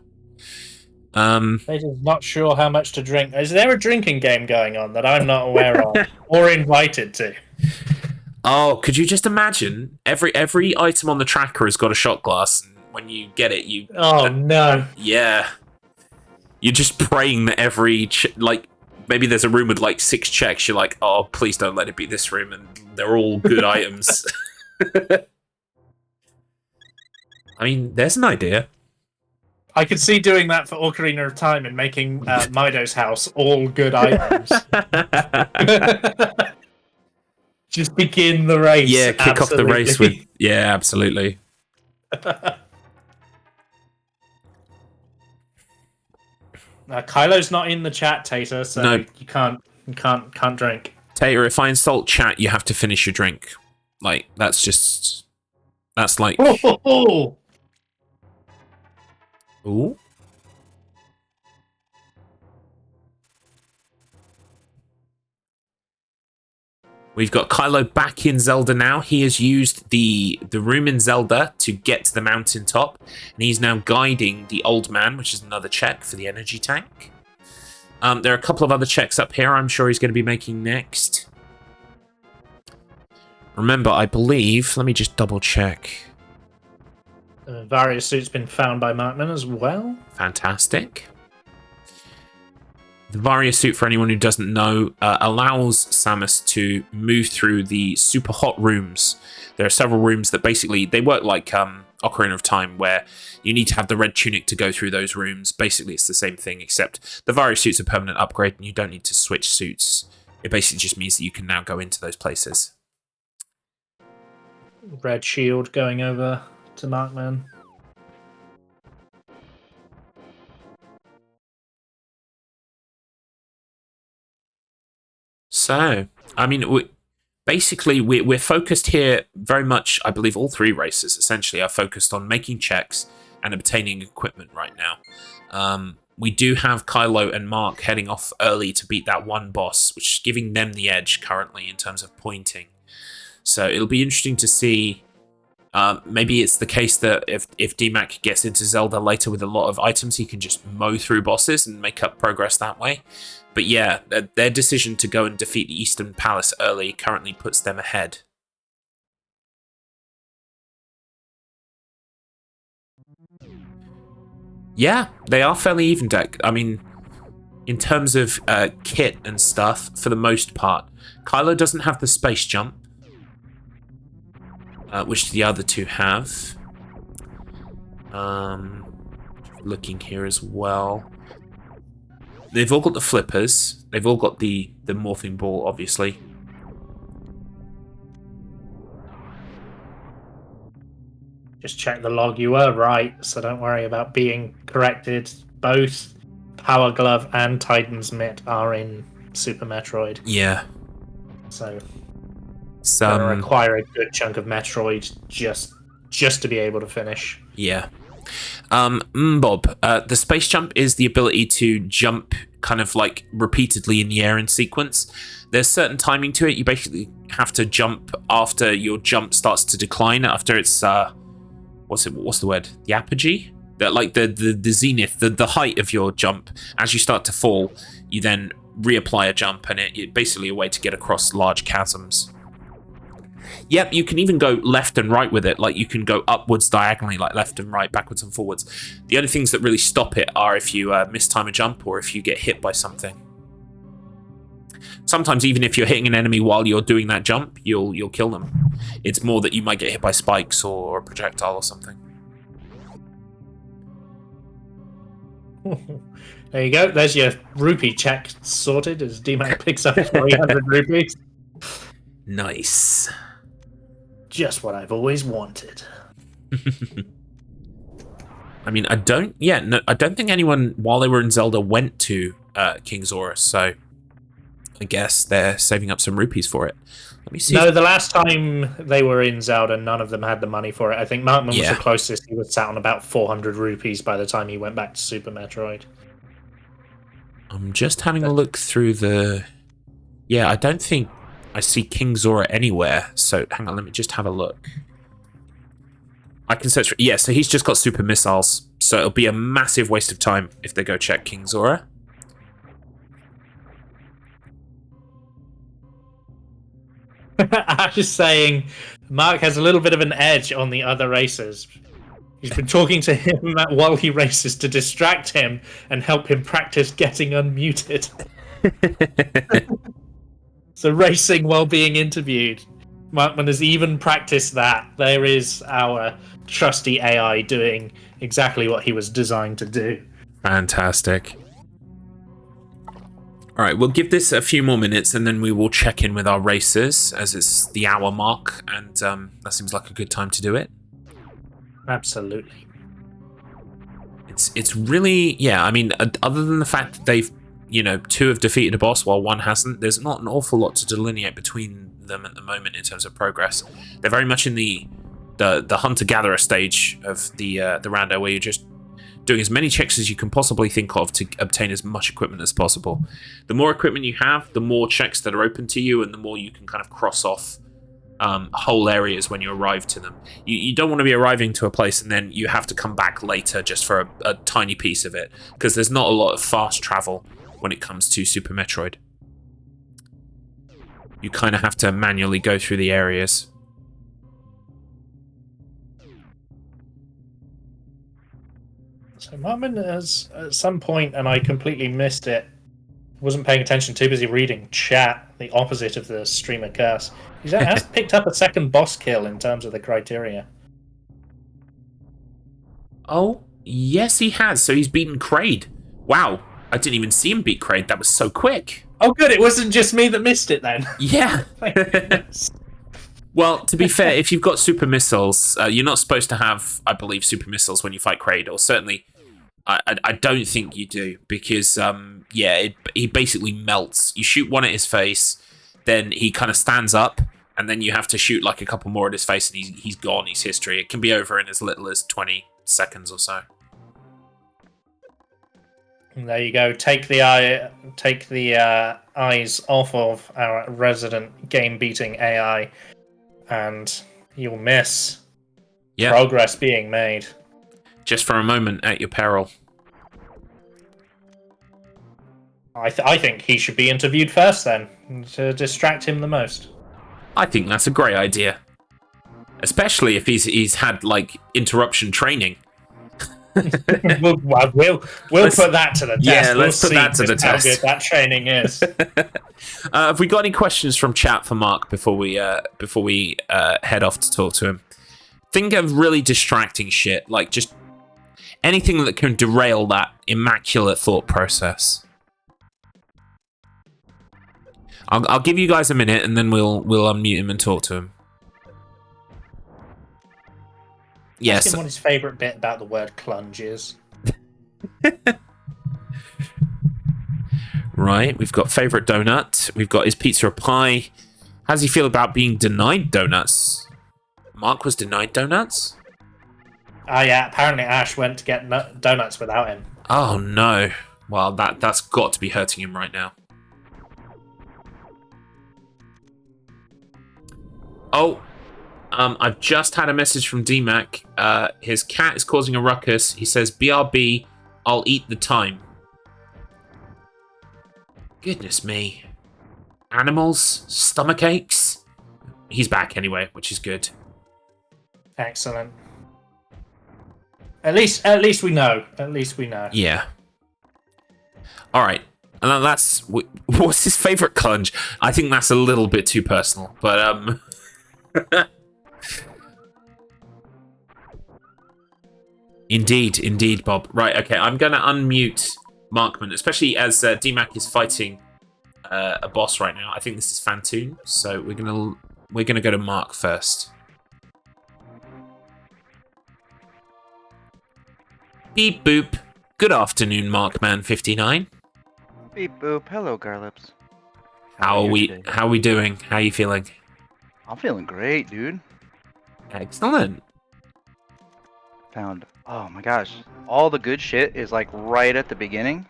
Speaker 2: Peter's not sure how much to drink. Is there a drinking game going on that I'm not aware of or invited to?
Speaker 1: Oh, could you just imagine? Every item on the tracker has got a shot glass, and when you get it, you...
Speaker 2: Oh, no.
Speaker 1: Yeah. You're just praying that like, maybe there's a room with, like, 6 checks. You're like, oh, please don't let it be this room, and they're all good items. I mean, there's an idea.
Speaker 2: I could see doing that for Ocarina of Time and making Mido's house all good items. Just begin the race.
Speaker 1: Yeah, kick off the race with... Yeah, absolutely.
Speaker 2: Kylo's not in the chat, Tater, so
Speaker 1: no.
Speaker 2: you can't drink.
Speaker 1: Tater, if I insult chat, you have to finish your drink. Like, that's just... That's like... Ooh. We've got Kylo back in Zelda now. He has used the room in Zelda to get to the mountaintop, and he's now guiding the old man, which is another check for the energy tank. There are a couple of other checks up here I'm sure he's going to be making next. Remember, I believe... Let me just double check.
Speaker 2: Various suits been found by Markman as well.
Speaker 1: Fantastic. The Varia suit, for anyone who doesn't know, allows Samus to move through the super hot rooms. There are several rooms that basically, they work like Ocarina of Time, where you need to have the red tunic to go through those rooms. Basically, it's the same thing, except the Varia suit's a permanent upgrade, and you don't need to switch suits. It basically just means that you can now go into those places.
Speaker 2: Red shield going over to Markman.
Speaker 1: So, I mean, we're focused here very much, I believe all 3 races essentially are focused on making checks and obtaining equipment right now. We do have Kylo and Marc heading off early to beat that one boss, which is giving them the edge currently in terms of pointing. So it'll be interesting to see. Maybe it's the case that if DMAC gets into Zelda later with a lot of items, he can just mow through bosses and make up progress that way. But yeah, their decision to go and defeat the Eastern Palace early currently puts them ahead. Yeah, they are fairly even deck. I mean, in terms of kit and stuff, for the most part, Kylo doesn't have the space jump, which the other 2 have. Looking here as well. They've all got the flippers. They've all got the morphing ball, obviously.
Speaker 2: Just check the log. You were right, so don't worry about being corrected. Both Power Glove and Titan's Mitt are in Super Metroid.
Speaker 1: Yeah.
Speaker 2: So gonna require a good chunk of Metroid just to be able to finish.
Speaker 1: Yeah. Bob, the space jump is the ability to jump kind of like repeatedly in the air in sequence. There's certain timing to it. You basically have to jump after your jump starts to decline, after it's what's the word? The apogee? Like the zenith, the height of your jump. As you start to fall, you then reapply a jump, and it's basically a way to get across large chasms. Yep, you can even go left and right with it. Like, you can go upwards diagonally, like left and right, backwards and forwards. The only things that really stop it are if you mistime a jump or if you get hit by something. Sometimes even if you're hitting an enemy while you're doing that jump, you'll kill them. It's more that you might get hit by spikes or a projectile or something.
Speaker 2: There you go. There's your rupee check sorted as DMAC picks up 300 rupees.
Speaker 1: Nice.
Speaker 2: Just what I've always wanted.
Speaker 1: I mean, I don't think anyone while they were in Zelda went to King Zora, so I guess they're saving up some rupees for it. Let me see.
Speaker 2: No, the last time they were in Zelda, none of them had the money for it. I think Markman was
Speaker 1: Yeah.
Speaker 2: the closest. He was sat on about 400 rupees by the time he went back to Super Metroid.
Speaker 1: I'm just having a look through the... Yeah, I don't think I see King Zora anywhere, so hang on, let me just have a look. I can search for... Yeah, so he's just got super missiles, so it'll be a massive waste of time if they go check King Zora.
Speaker 2: I'm just saying, Mark has a little bit of an edge on the other racers. He's been talking to him while he races to distract him and help him practice getting unmuted. So racing while being interviewed. Markman has even practiced that. There is our trusty AI doing exactly what he was designed to do.
Speaker 1: Fantastic. All right, we'll give this a few more minutes and then we will check in with our racers as it's the hour mark, and that seems like a good time to do it.
Speaker 2: Absolutely.
Speaker 1: It's really, yeah, I mean, other than the fact that they've, you know, 2 have defeated a boss while 1 hasn't, there's not an awful lot to delineate between them at the moment in terms of progress. They're very much in the hunter-gatherer stage of the rando, where you're just doing as many checks as you can possibly think of to obtain as much equipment as possible. The more equipment you have, the more checks that are open to you, and the more you can kind of cross off whole areas when you arrive to them. You don't want to be arriving to a place and then you have to come back later just for a tiny piece of it, because there's not a lot of fast travel when it comes to Super Metroid. You kind of have to manually go through the areas.
Speaker 2: So Markman has, at some point, and I completely missed it, wasn't paying attention, too busy reading chat, the opposite of the streamer curse. He has picked up a second boss kill in terms of the criteria.
Speaker 1: Oh, yes he has. So he's beaten Kraid. Wow, I didn't even see him beat Kraid. That was so quick.
Speaker 2: Oh good, it wasn't just me that missed it then.
Speaker 1: Yeah. Well, to be fair, if you've got super missiles, you're not supposed to have, I believe, super missiles when you fight Kraid, or certainly I don't think you do, because he basically melts. You shoot one at his face, then he kind of stands up, and then you have to shoot like a couple more at his face, and he's gone. He's history. It can be over in as little as 20 seconds or so.
Speaker 2: And there you go. Take the eyes off of our resident game-beating AI, and you'll miss progress being made.
Speaker 1: Just for a moment at your peril.
Speaker 2: I think he should be interviewed first then, to distract him the most.
Speaker 1: I think that's a great idea. Especially if he's had, like, interruption training.
Speaker 2: we'll put that to the test.
Speaker 1: Yeah, let's put that to the test.
Speaker 2: How good that training is.
Speaker 1: Have we got any questions from chat for Mark before we head off to talk to him? Think of really distracting shit, like just anything that can derail that immaculate thought process. I'll give you guys a minute, and then we'll unmute him and talk to him. Yes.
Speaker 2: Ask him what his favourite bit about the word clunge is.
Speaker 1: Right, we've got favourite donut. We've got, is pizza a pie? How does he feel about being denied donuts? Mark was denied donuts?
Speaker 2: Ah, yeah, apparently Ash went to get donuts without him.
Speaker 1: Oh, no. Well, that's got to be hurting him right now. Oh, I've just had a message from DMAC. His cat is causing a ruckus. He says, BRB, I'll eat the time. Goodness me. Animals? Stomach aches? He's back anyway, which is good.
Speaker 2: Excellent. At least we know. At least we know.
Speaker 1: Yeah. Alright. And that's... What's his favourite clunge? I think that's a little bit too personal, but, Indeed, Bob. Right, okay, I'm going to unmute Markman, especially as DMAC is fighting a boss right now. I think this is Fantoon, so we're gonna go to Mark first. Beep boop. Good afternoon, Markman59.
Speaker 5: Beep boop. Hello, Garlips.
Speaker 1: How are
Speaker 5: you
Speaker 1: we?
Speaker 5: today?
Speaker 1: How are we doing? How are you feeling?
Speaker 5: I'm feeling great, dude.
Speaker 1: Excellent.
Speaker 5: Found. Oh my gosh. All the good shit is like right at the beginning.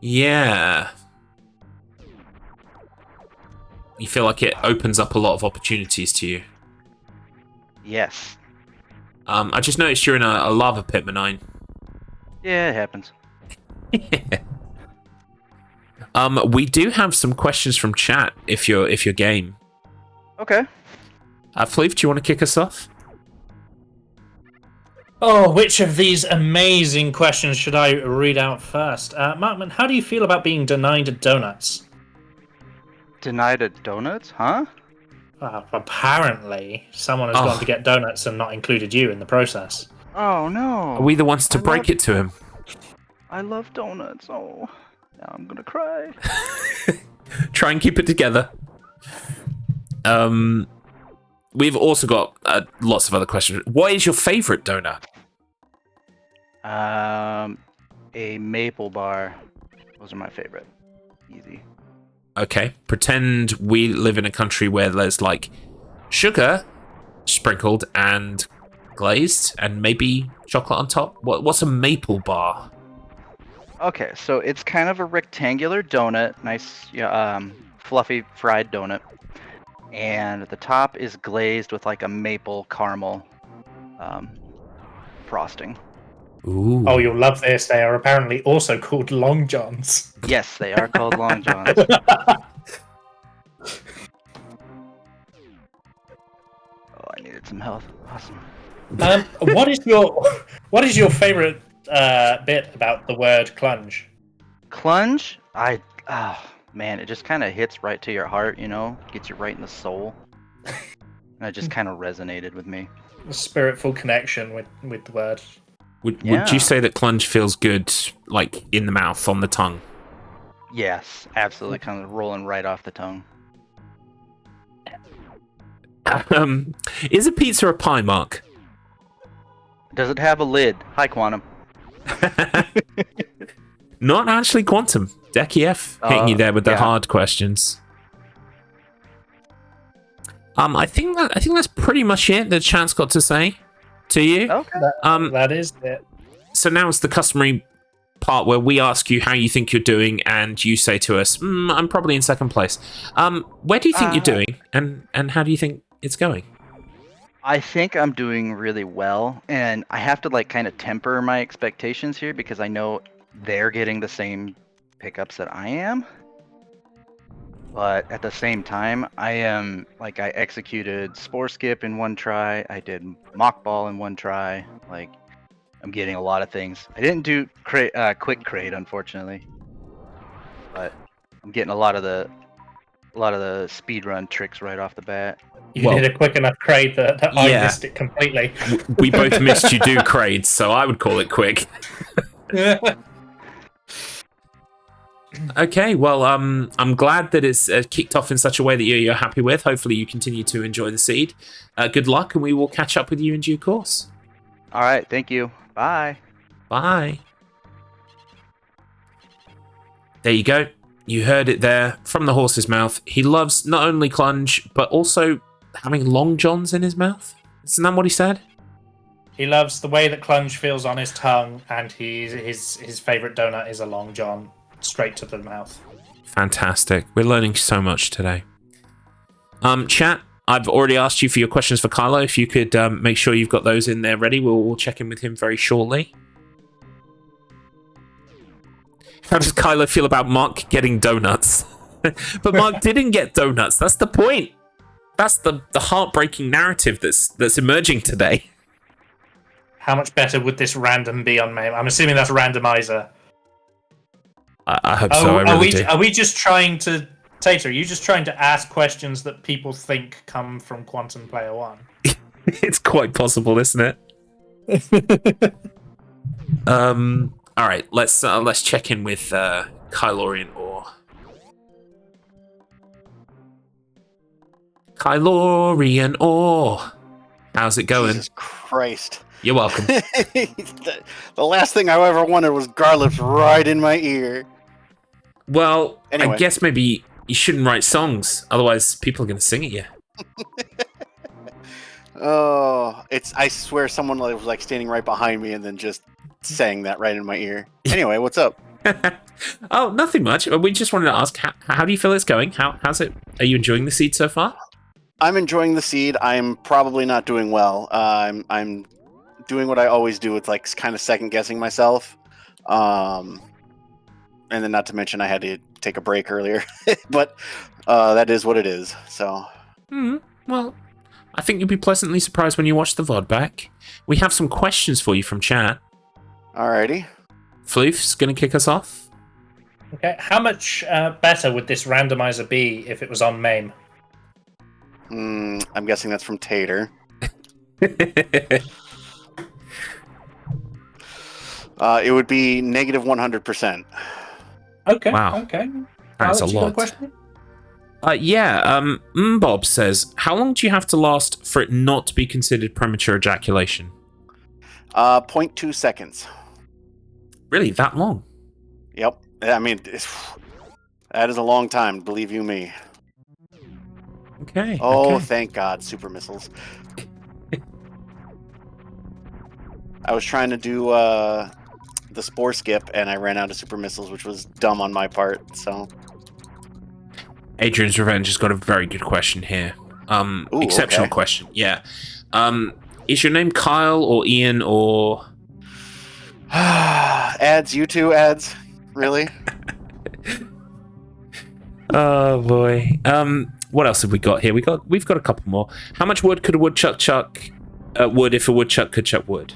Speaker 1: Yeah. You feel like it opens up a lot of opportunities to you.
Speaker 5: Yes.
Speaker 1: I just noticed you're in a lava pit, Benign.
Speaker 5: Yeah, it happens.
Speaker 1: We do have some questions from chat if you're game.
Speaker 5: Okay.
Speaker 1: Fleef, do you want to kick us off?
Speaker 2: Oh, which of these amazing questions should I read out first? Markman, how do you feel about being denied donuts?
Speaker 5: Denied a donuts, huh?
Speaker 2: Apparently, someone has gone to get donuts and not included you in the process.
Speaker 5: Oh no.
Speaker 1: Are we the ones to break it to him?
Speaker 5: I love donuts. Oh, now I'm gonna cry.
Speaker 1: Try and keep it together. We've also got lots of other questions. What is your favorite donut?
Speaker 5: A maple bar. Those are my favorite. Easy.
Speaker 1: Okay, pretend we live in a country where there's like sugar sprinkled and glazed and maybe chocolate on top. What's a maple bar?
Speaker 5: Okay, so it's kind of a rectangular donut, nice, fluffy fried donut, and the top is glazed with like a maple caramel frosting.
Speaker 1: Ooh.
Speaker 2: Oh, you'll love this. They are apparently also called Long Johns.
Speaker 5: Yes, they are called Long Johns. Oh, I needed some health. Awesome.
Speaker 2: What is your favorite bit about the word clunge?
Speaker 5: Clunge? Man, it just kind of hits right to your heart, you know? Gets you right in the soul. And it just kind of resonated with me.
Speaker 2: A spiritual connection with the word.
Speaker 1: Would you say that clunge feels good, like in the mouth, on the tongue?
Speaker 5: Yes, absolutely, kind of rolling right off the tongue.
Speaker 1: Is a pizza a pie, Mark?
Speaker 5: Does it have a lid? Hi, Quantum.
Speaker 1: Not actually Quantum. Decky F hitting you there with the hard questions. I think that's pretty much it that chat's got to say to you.
Speaker 5: Okay.
Speaker 2: That is it.
Speaker 1: So now it's the customary part where we ask you how you think you're doing, and you say to us, "I'm probably in second place." Where do you think you're doing, and how do you think it's going?
Speaker 5: I think I'm doing really well, and I have to like kind of temper my expectations here because I know they're getting the same pickups that I am. But at the same time, I executed Spore Skip in one try. I did Mock Ball in one try. Like, I'm getting a lot of things. I didn't do Quick Crate, unfortunately, but I'm getting a lot of the speedrun tricks right off the bat.
Speaker 2: You did a quick enough crate that I missed it completely.
Speaker 1: We both missed you do crades, so I would call it quick. Okay, well, I'm glad that it's kicked off in such a way that you're happy with. Hopefully you continue to enjoy the seed. Good luck, and we will catch up with you in due course.
Speaker 5: All right, thank you. Bye.
Speaker 1: Bye. There you go. You heard it there from the horse's mouth. He loves not only clunge, but also having long johns in his mouth. Isn't that what he said?
Speaker 2: He loves the way that clunge feels on his tongue, and his favourite donut is a Long John, straight to the mouth.
Speaker 1: Fantastic. We're learning so much today. Chat, I've already asked you for your questions for Kylo. If you could make sure you've got those in there ready, we'll check in with him very shortly. How does Kylo feel about Mark getting donuts? But Mark didn't get donuts. That's the point. That's the heartbreaking narrative that's emerging today.
Speaker 2: How much better would this random be on MAME? I'm assuming that's randomizer.
Speaker 1: I hope so. I really do.
Speaker 2: Are we just trying to... Tater, are you just trying to ask questions that people think come from Quantum Player 1?
Speaker 1: It's quite possible, isn't it? All right, let's check in with Kylorian Ore. Kylorian Ore. How's it going?
Speaker 3: Jesus Christ.
Speaker 1: You're welcome.
Speaker 3: The last thing I ever wanted was garlic right in my ear.
Speaker 1: Well,
Speaker 3: Anyway.
Speaker 1: I guess maybe you shouldn't write songs, otherwise people are going to sing at you.
Speaker 3: Oh, I swear someone was like standing right behind me and then just sang that right in my ear. Anyway, what's up?
Speaker 1: Oh, nothing much. We just wanted to ask, how do you feel it's going? How's it? Are you enjoying the seed so far?
Speaker 3: I'm enjoying the seed. I'm probably not doing well. I'm doing what I always do. It's like kind of second guessing myself. And then not to mention I had to take a break earlier, but that is what it is. So.
Speaker 1: Well, I think you'll be pleasantly surprised when you watch the VOD back. We have some questions for you from chat.
Speaker 3: Alrighty.
Speaker 1: Floof's going to kick us off.
Speaker 2: Okay, how much better would this randomizer be if it was on MAME?
Speaker 3: I'm guessing that's from Tater. It would be negative 100%.
Speaker 2: Okay.
Speaker 1: Wow.
Speaker 2: Okay.
Speaker 1: That's
Speaker 2: Alex,
Speaker 1: a
Speaker 2: you got
Speaker 1: lot.
Speaker 2: question?
Speaker 1: Bob says, how long do you have to last for it not to be considered premature ejaculation?
Speaker 3: 0.2 seconds.
Speaker 1: Really, that long?
Speaker 3: Yep. I mean, that is a long time, believe you me.
Speaker 1: Okay.
Speaker 3: Oh,
Speaker 1: okay.
Speaker 3: thank God, super missiles. I was trying to do the spore skip, and I ran out of super missiles, which was dumb on my part, so...
Speaker 1: Adrian's Revenge has got a very good question here.
Speaker 3: Ooh,
Speaker 1: Exceptional
Speaker 3: okay.
Speaker 1: question, yeah. Is your name Kyle or Ian or...
Speaker 3: Ads, you two ads? Really?
Speaker 1: Oh boy. What else have we got here? We've got a couple more. How much wood could a woodchuck chuck wood if a woodchuck could chuck wood?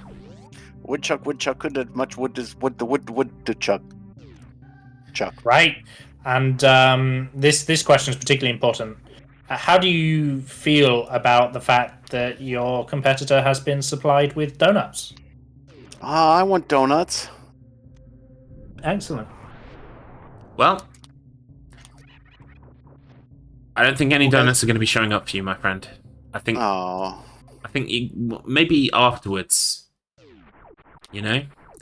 Speaker 3: Woodchuck could as much wood as wood to chuck.
Speaker 2: Right. And this question is particularly important. How do you feel about the fact that your competitor has been supplied with donuts?
Speaker 3: I want donuts.
Speaker 2: Excellent.
Speaker 1: Well, I don't think any
Speaker 3: Okay.
Speaker 1: donuts are going to be showing up for you, my friend. I think maybe afterwards, you know,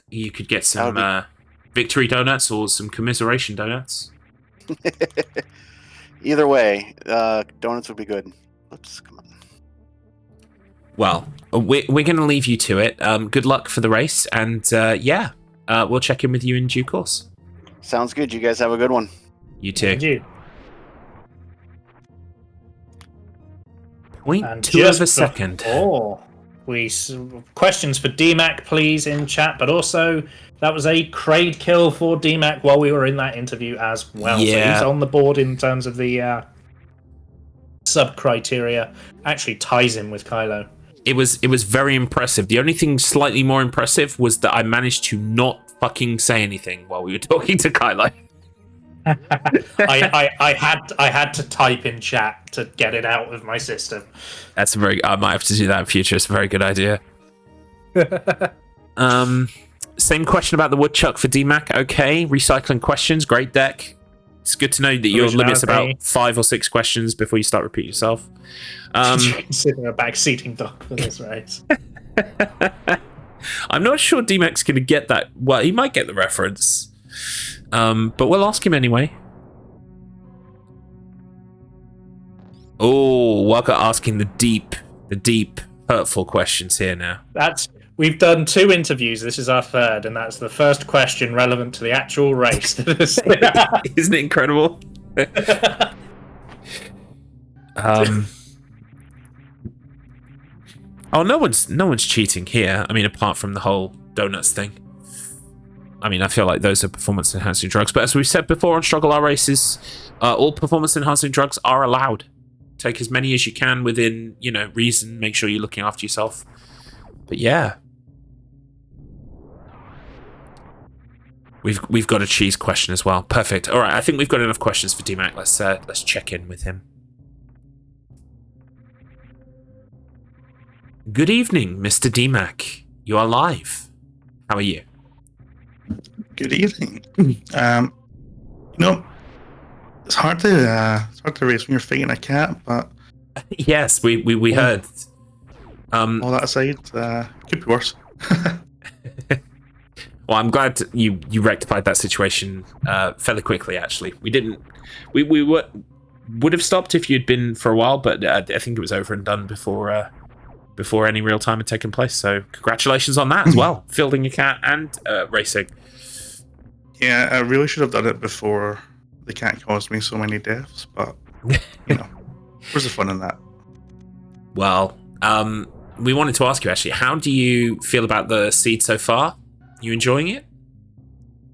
Speaker 1: you could get some victory donuts or some commiseration donuts.
Speaker 3: Either way, donuts would be good. Oops, come on.
Speaker 1: Well, we're going to leave you to it. Good luck for the race, and we'll check in with you in due course.
Speaker 3: Sounds good. You guys have a good one.
Speaker 1: You too.
Speaker 2: And you.
Speaker 1: 0.2 of a second.
Speaker 2: Questions for DMAC, please, in chat. But also, that was a Kraid kill for DMAC while we were in that interview as well.
Speaker 1: Yeah.
Speaker 2: So he's on the board in terms of the sub criteria. Actually ties in with Kylo.
Speaker 1: It was very impressive. The only thing slightly more impressive was that I managed to not fucking say anything while we were talking to Kylo.
Speaker 2: I had to type in chat to get it out of my system.
Speaker 1: I might have to do that in future. It's a very good idea. Same question about the woodchuck for DMAC. Okay, recycling questions. Great deck. It's good to know that your limit's about 5 or 6 questions before you start repeating yourself.
Speaker 2: Consider a backseating dock for this race.
Speaker 1: I'm not sure DMAC's going to get that. Well, he might get the reference. But we'll ask him anyway. Oh, Waka asking the deep, hurtful questions here now.
Speaker 2: We've done 2 interviews. This is our 3rd, and that's the first question relevant to the actual race.
Speaker 1: Isn't it incredible? Oh, no one's cheating here. I mean, apart from the whole donuts thing. I mean, I feel like those are performance-enhancing drugs. But as we've said before on StruggleR races, all performance-enhancing drugs are allowed. Take as many as you can within, reason. Make sure you're looking after yourself. But yeah. We've got a cheese question as well. Perfect. All right, I think we've got enough questions for DMAC. Let's check in with him. Good evening, Mr. DMAC. You are live. How are you?
Speaker 4: Good evening. It's hard to race when you're fighting a cat, but
Speaker 1: Yes, we heard.
Speaker 4: All that aside, could be worse.
Speaker 1: Well, I'm glad you rectified that situation fairly quickly. Actually, we would have stopped if you'd been for a while, but I think it was over and done before any real time had taken place. So congratulations on that as well, fielding your cat and racing.
Speaker 4: Yeah, I really should have done it before the cat caused me so many deaths, but where's the fun in that?
Speaker 1: Well, we wanted to ask you actually, how do you feel about the seed so far? You enjoying it?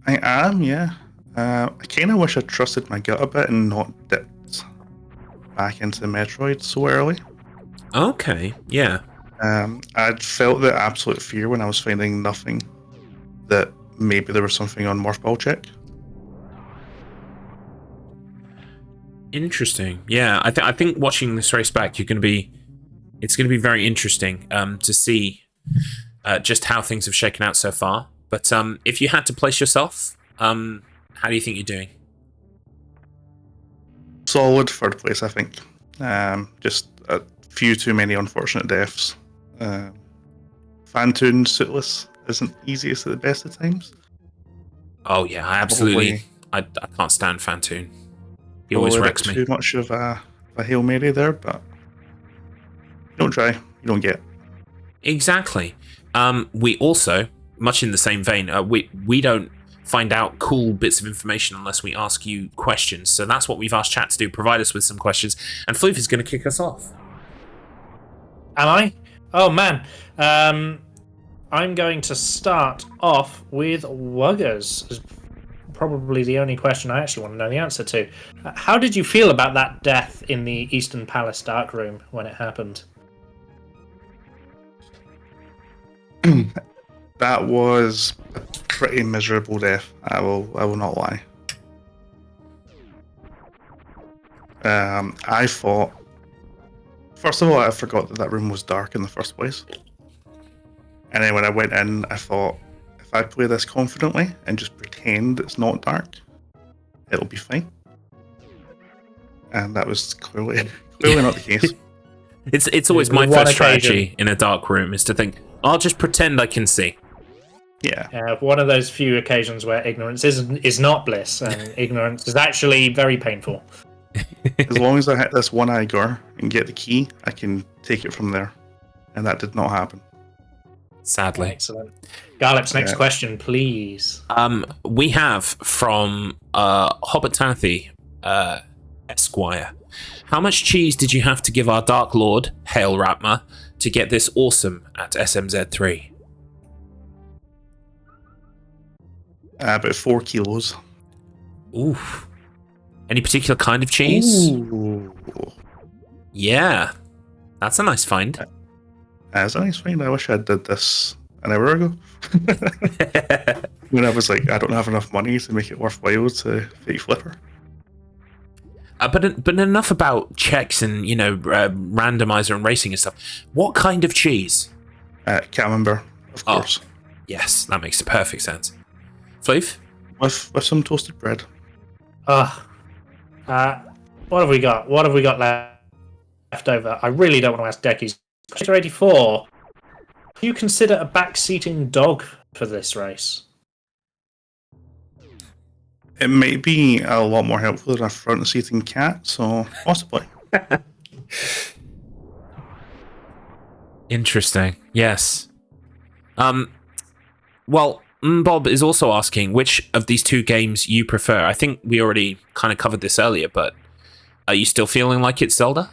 Speaker 4: I am, yeah. I kind of wish I trusted my gut a bit and not dipped back into the Metroid so early.
Speaker 1: Okay, yeah.
Speaker 4: I'd felt the absolute fear when I was finding nothing, that maybe there was something on Morph Ball check.
Speaker 1: Interesting. Yeah, I think watching this race back, it's going to be very interesting to see just how things have shaken out so far. But if you had to place yourself, how do you think you're doing?
Speaker 4: Solid third place, I think. Just a few too many unfortunate deaths. Fantoon Suitless isn't easiest at the best of times.
Speaker 1: Oh yeah, I absolutely. I can't stand Fantoon. He always wrecks me.
Speaker 4: Too much of a Hail Mary there, but you don't try, you don't get.
Speaker 1: Exactly. We also, much in the same vein, we don't find out cool bits of information unless we ask you questions. So that's what we've asked chat to do, provide us with some questions. And Floof is going to kick us off.
Speaker 2: Am I? Oh, man. I'm going to start off with Wuggers. Probably the only question I actually want to know the answer to. How did you feel about that death in the Eastern Palace Dark Room when it happened?
Speaker 4: That was a pretty miserable death. I will not lie. I thought, first of all, I forgot that room was dark in the first place. And then when I went in, I thought, if I play this confidently and just pretend it's not dark, it'll be fine. And that was clearly not the case.
Speaker 1: It's always my first strategy in a dark room is to think, I'll just pretend I can see.
Speaker 4: Yeah.
Speaker 2: One of those few occasions where ignorance is not bliss, and ignorance is actually very painful.
Speaker 4: As long as I hit this one Igor and get the key, I can take it from there. And that did not happen.
Speaker 1: Sadly.
Speaker 2: Excellent. Garlips, next question, please.
Speaker 1: We have from Hobbitanthy, Esquire. How much cheese did you have to give our Dark Lord, Hail Ratma, to get this awesome at SMZ3?
Speaker 4: About 4 kilos.
Speaker 1: Oof. Any particular kind of cheese?
Speaker 4: Ooh.
Speaker 1: Yeah. That's a nice find.
Speaker 4: That's a nice find. I wish I did this an hour ago. When I was like, I don't have enough money to make it worthwhile to fake Flipper.
Speaker 1: But enough about checks and, randomizer and racing and stuff. What kind of cheese?
Speaker 4: Camembert, of course.
Speaker 1: Yes, that makes perfect sense. Floof?
Speaker 4: With some toasted bread.
Speaker 2: What have we got? What have we got left over? I really don't want to ask Decky's. Question 84. Do you consider a backseating dog for this race?
Speaker 4: It may be a lot more helpful than a front-seating cat, so possibly.
Speaker 1: Interesting. Yes. Well, Bob is also asking which of these two games you prefer. I think we already kind of covered this earlier, but are you still feeling like it's Zelda?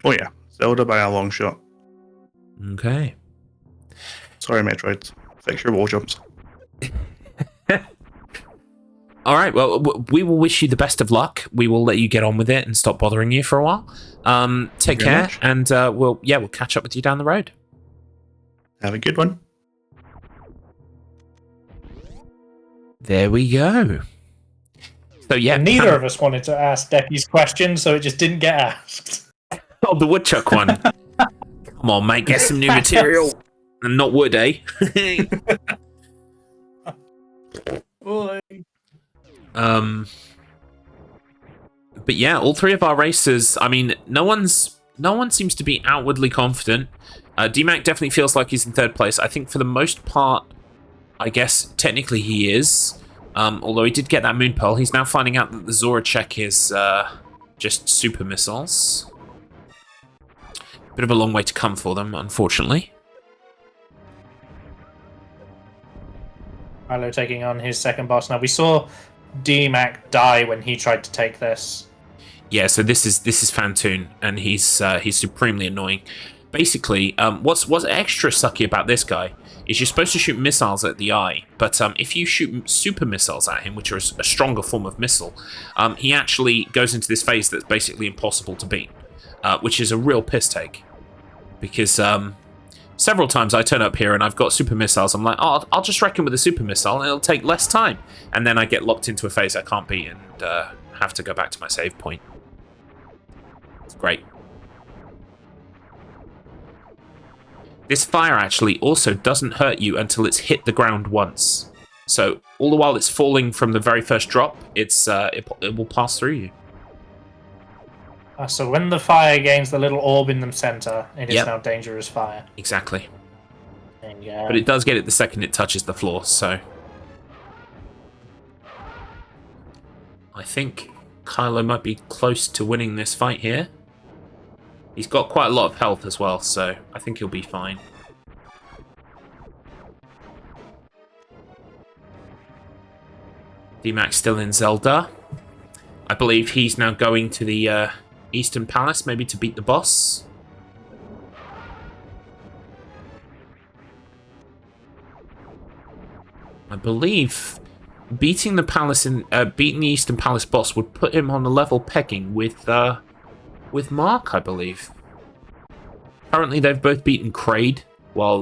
Speaker 4: Oh yeah, Zelda by a long shot.
Speaker 1: Okay.
Speaker 4: Sorry, Metroid. Fix your wall jumps.
Speaker 1: All right, well, we will wish you the best of luck. We will let you get on with it and stop bothering you for a while. Take care, and we'll catch up with you down the road.
Speaker 4: Have a good one.
Speaker 1: There we go. So yeah,
Speaker 2: and neither of us wanted to ask Decky's question, so it just didn't get asked.
Speaker 1: Oh, the woodchuck one. Come on, mate, get some new material. And not wood, eh? But yeah, all three of our racers, I mean, no one seems to be outwardly confident. DMAC definitely feels like he's in third place. I think for the most part, I guess technically he is. Although he did get that moon pearl, he's now finding out that the Zora check is just super missiles. Bit of a long way to come for them, unfortunately.
Speaker 2: Kylo taking on his second boss. Now we saw DMAC die when he tried to take this.
Speaker 1: Yeah, so this is Fantoon, and he's supremely annoying. Basically, what's extra sucky about this guy is you're supposed to shoot missiles at the eye, but if you shoot super missiles at him, which are a stronger form of missile, he actually goes into this phase that's basically impossible to beat, which is a real piss take. Because several times I turn up here and I've got super missiles, I'm like, oh, I'll just wreck him with a super missile and it'll take less time. And then I get locked into a phase I can't beat and have to go back to my save point. It's great. This fire actually also doesn't hurt you until it's hit the ground once. So all the while it's falling from the very first drop, it will pass through you.
Speaker 2: So when the fire gains the little orb in the center, it is
Speaker 1: Yep.
Speaker 2: now dangerous fire.
Speaker 1: Exactly.
Speaker 2: There you go.
Speaker 1: But it does get it the second it touches the floor, so... I think Kylo might be close to winning this fight here. He's got quite a lot of health as well, so I think he'll be fine. DMAC still in Zelda. I believe he's now going to the Eastern Palace, maybe to beat the boss. I believe beating the Eastern Palace boss would put him on a level pegging with Marc, I believe. Currently, they've both beaten Kraid, while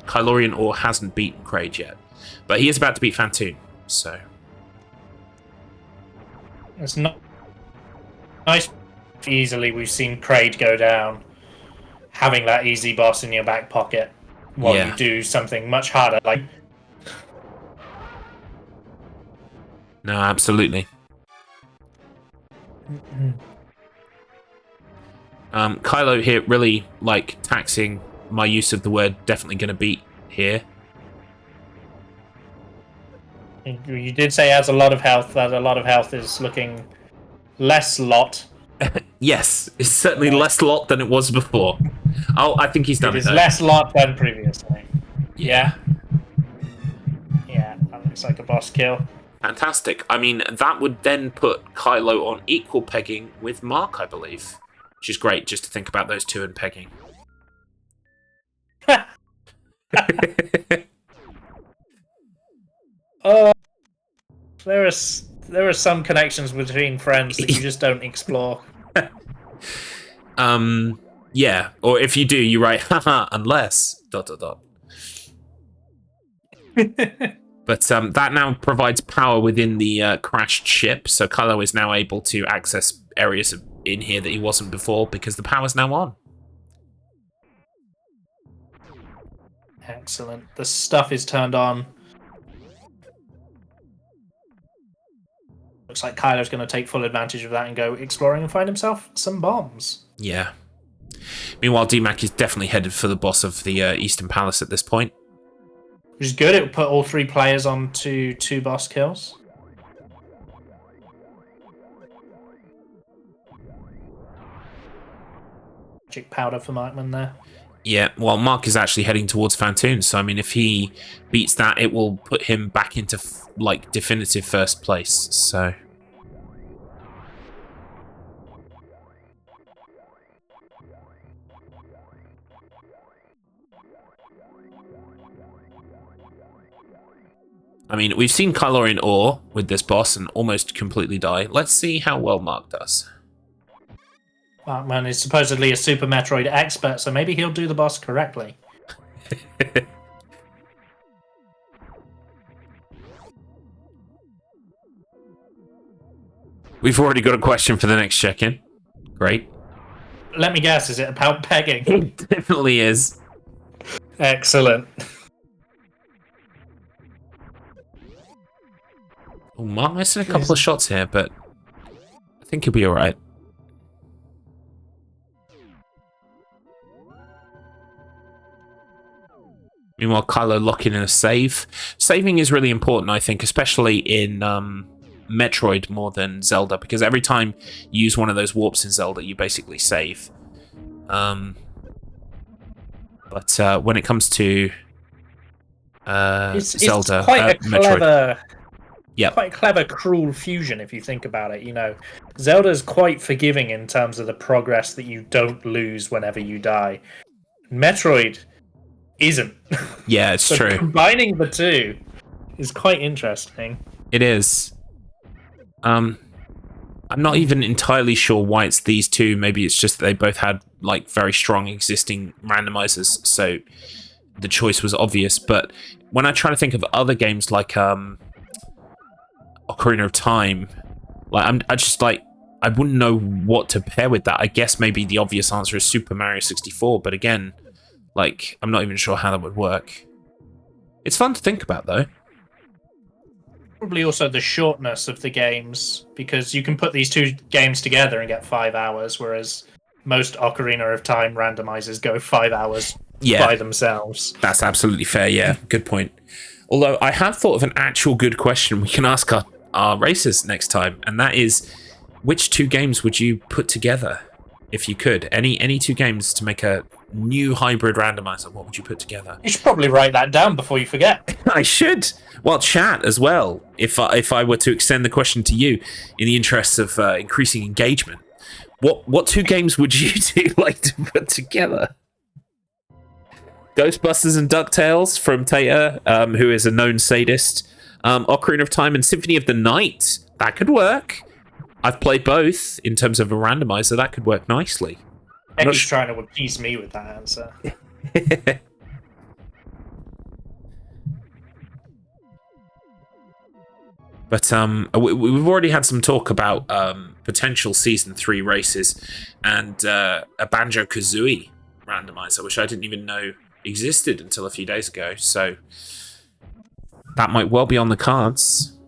Speaker 1: Kylorian Or hasn't beaten Kraid yet. But he is about to beat Fantoon, so...
Speaker 2: It's not nice. Easily, we've seen Kraid go down, having that easy boss in your back pocket, while
Speaker 1: Yeah.
Speaker 2: you do something much harder, like...
Speaker 1: No, absolutely. Kylo here really, like, taxing my use of the word definitely going to beat here.
Speaker 2: You did say has a lot of health. That a lot of health is looking less lot.
Speaker 1: Yes, it's certainly less lot than it was before. Oh, I think he's done
Speaker 2: It
Speaker 1: it,
Speaker 2: is
Speaker 1: though.
Speaker 2: less lot than previously.
Speaker 1: Yeah.
Speaker 2: Yeah, that looks like a boss kill.
Speaker 1: Fantastic. I mean, that would then put Kylo on equal pegging with Marc, I believe. Which is great, just to think about those two in pegging.
Speaker 2: Oh, there are some connections between friends that you just don't explore.
Speaker 1: Yeah. Or if you do, you write, haha, unless, ... But that now provides power within the crashed ship, so Kylo is now able to access areas in here that he wasn't before because the power's now on.
Speaker 2: Excellent. The stuff is turned on. Looks like Kylo's going to take full advantage of that and go exploring and find himself some bombs.
Speaker 1: Yeah. Meanwhile, DMAC is definitely headed for the boss of the Eastern Palace at this point.
Speaker 2: Which is good. It will put all three players onto 2 boss kills. Magic powder for Markman there.
Speaker 1: Yeah, well, Marc is actually heading towards Fantoon, so I mean, if he beats that, it will put him back into, like, definitive first place, so... I mean, we've seen Kylorian Or with this boss and almost completely die. Let's see how well Marc does.
Speaker 2: Markman is supposedly a Super Metroid expert, so maybe he'll do the boss correctly.
Speaker 1: We've already got a question for the next check-in. Great.
Speaker 2: Let me guess, is it about pegging?
Speaker 1: It definitely is.
Speaker 2: Excellent.
Speaker 1: Oh, Marc missing a couple of shots here, but I think he'll be alright. Meanwhile, Kylo locking in a save. Saving is really important, I think, especially in Metroid more than Zelda, because every time you use one of those warps in Zelda, you basically save. But when it comes to Zelda,
Speaker 2: it's quite a clever,
Speaker 1: Metroid.
Speaker 2: quite a clever, cruel fusion if you think about it. You know, Zelda's quite forgiving in terms of the progress that you don't lose whenever you die. Metroid isn't.
Speaker 1: Yeah, it's
Speaker 2: so
Speaker 1: true.
Speaker 2: Combining the two is quite interesting.
Speaker 1: It is. I'm not even entirely sure why it's these two. Maybe it's just they both had like very strong existing randomizers, so the choice was obvious. But when I try to think of other games like Ocarina of Time, like I wouldn't know what to pair with that. I guess maybe the obvious answer is Super Mario 64, but again, like I'm not even sure how that would work. It's fun to think about though.
Speaker 2: Probably also the shortness of the games, because you can put these two games together and get 5 hours, whereas most Ocarina of Time randomizers go 5 hours by themselves.
Speaker 1: That's absolutely fair, yeah. Good point. Although I have thought of an actual good question we can ask our racers next time, and that is, which two games would you put together if you could? Any two games to make a new hybrid randomizer, what would you put together?
Speaker 2: You should probably write that down before you forget.
Speaker 1: I should. Well, chat as well. If I were to extend the question to you, in the interests of increasing engagement, what two games would you two like to put together? Ghostbusters and DuckTales from Tater, who is a known sadist. Ocarina of Time and Symphony of the Night. That could work. I've played both in terms of a randomizer. That could work nicely.
Speaker 2: Becky's trying to appease me with that answer.
Speaker 1: But we've already had some talk about potential Season 3 races and a Banjo-Kazooie randomizer, which I didn't even know existed until a few days ago. So that might well be on the cards.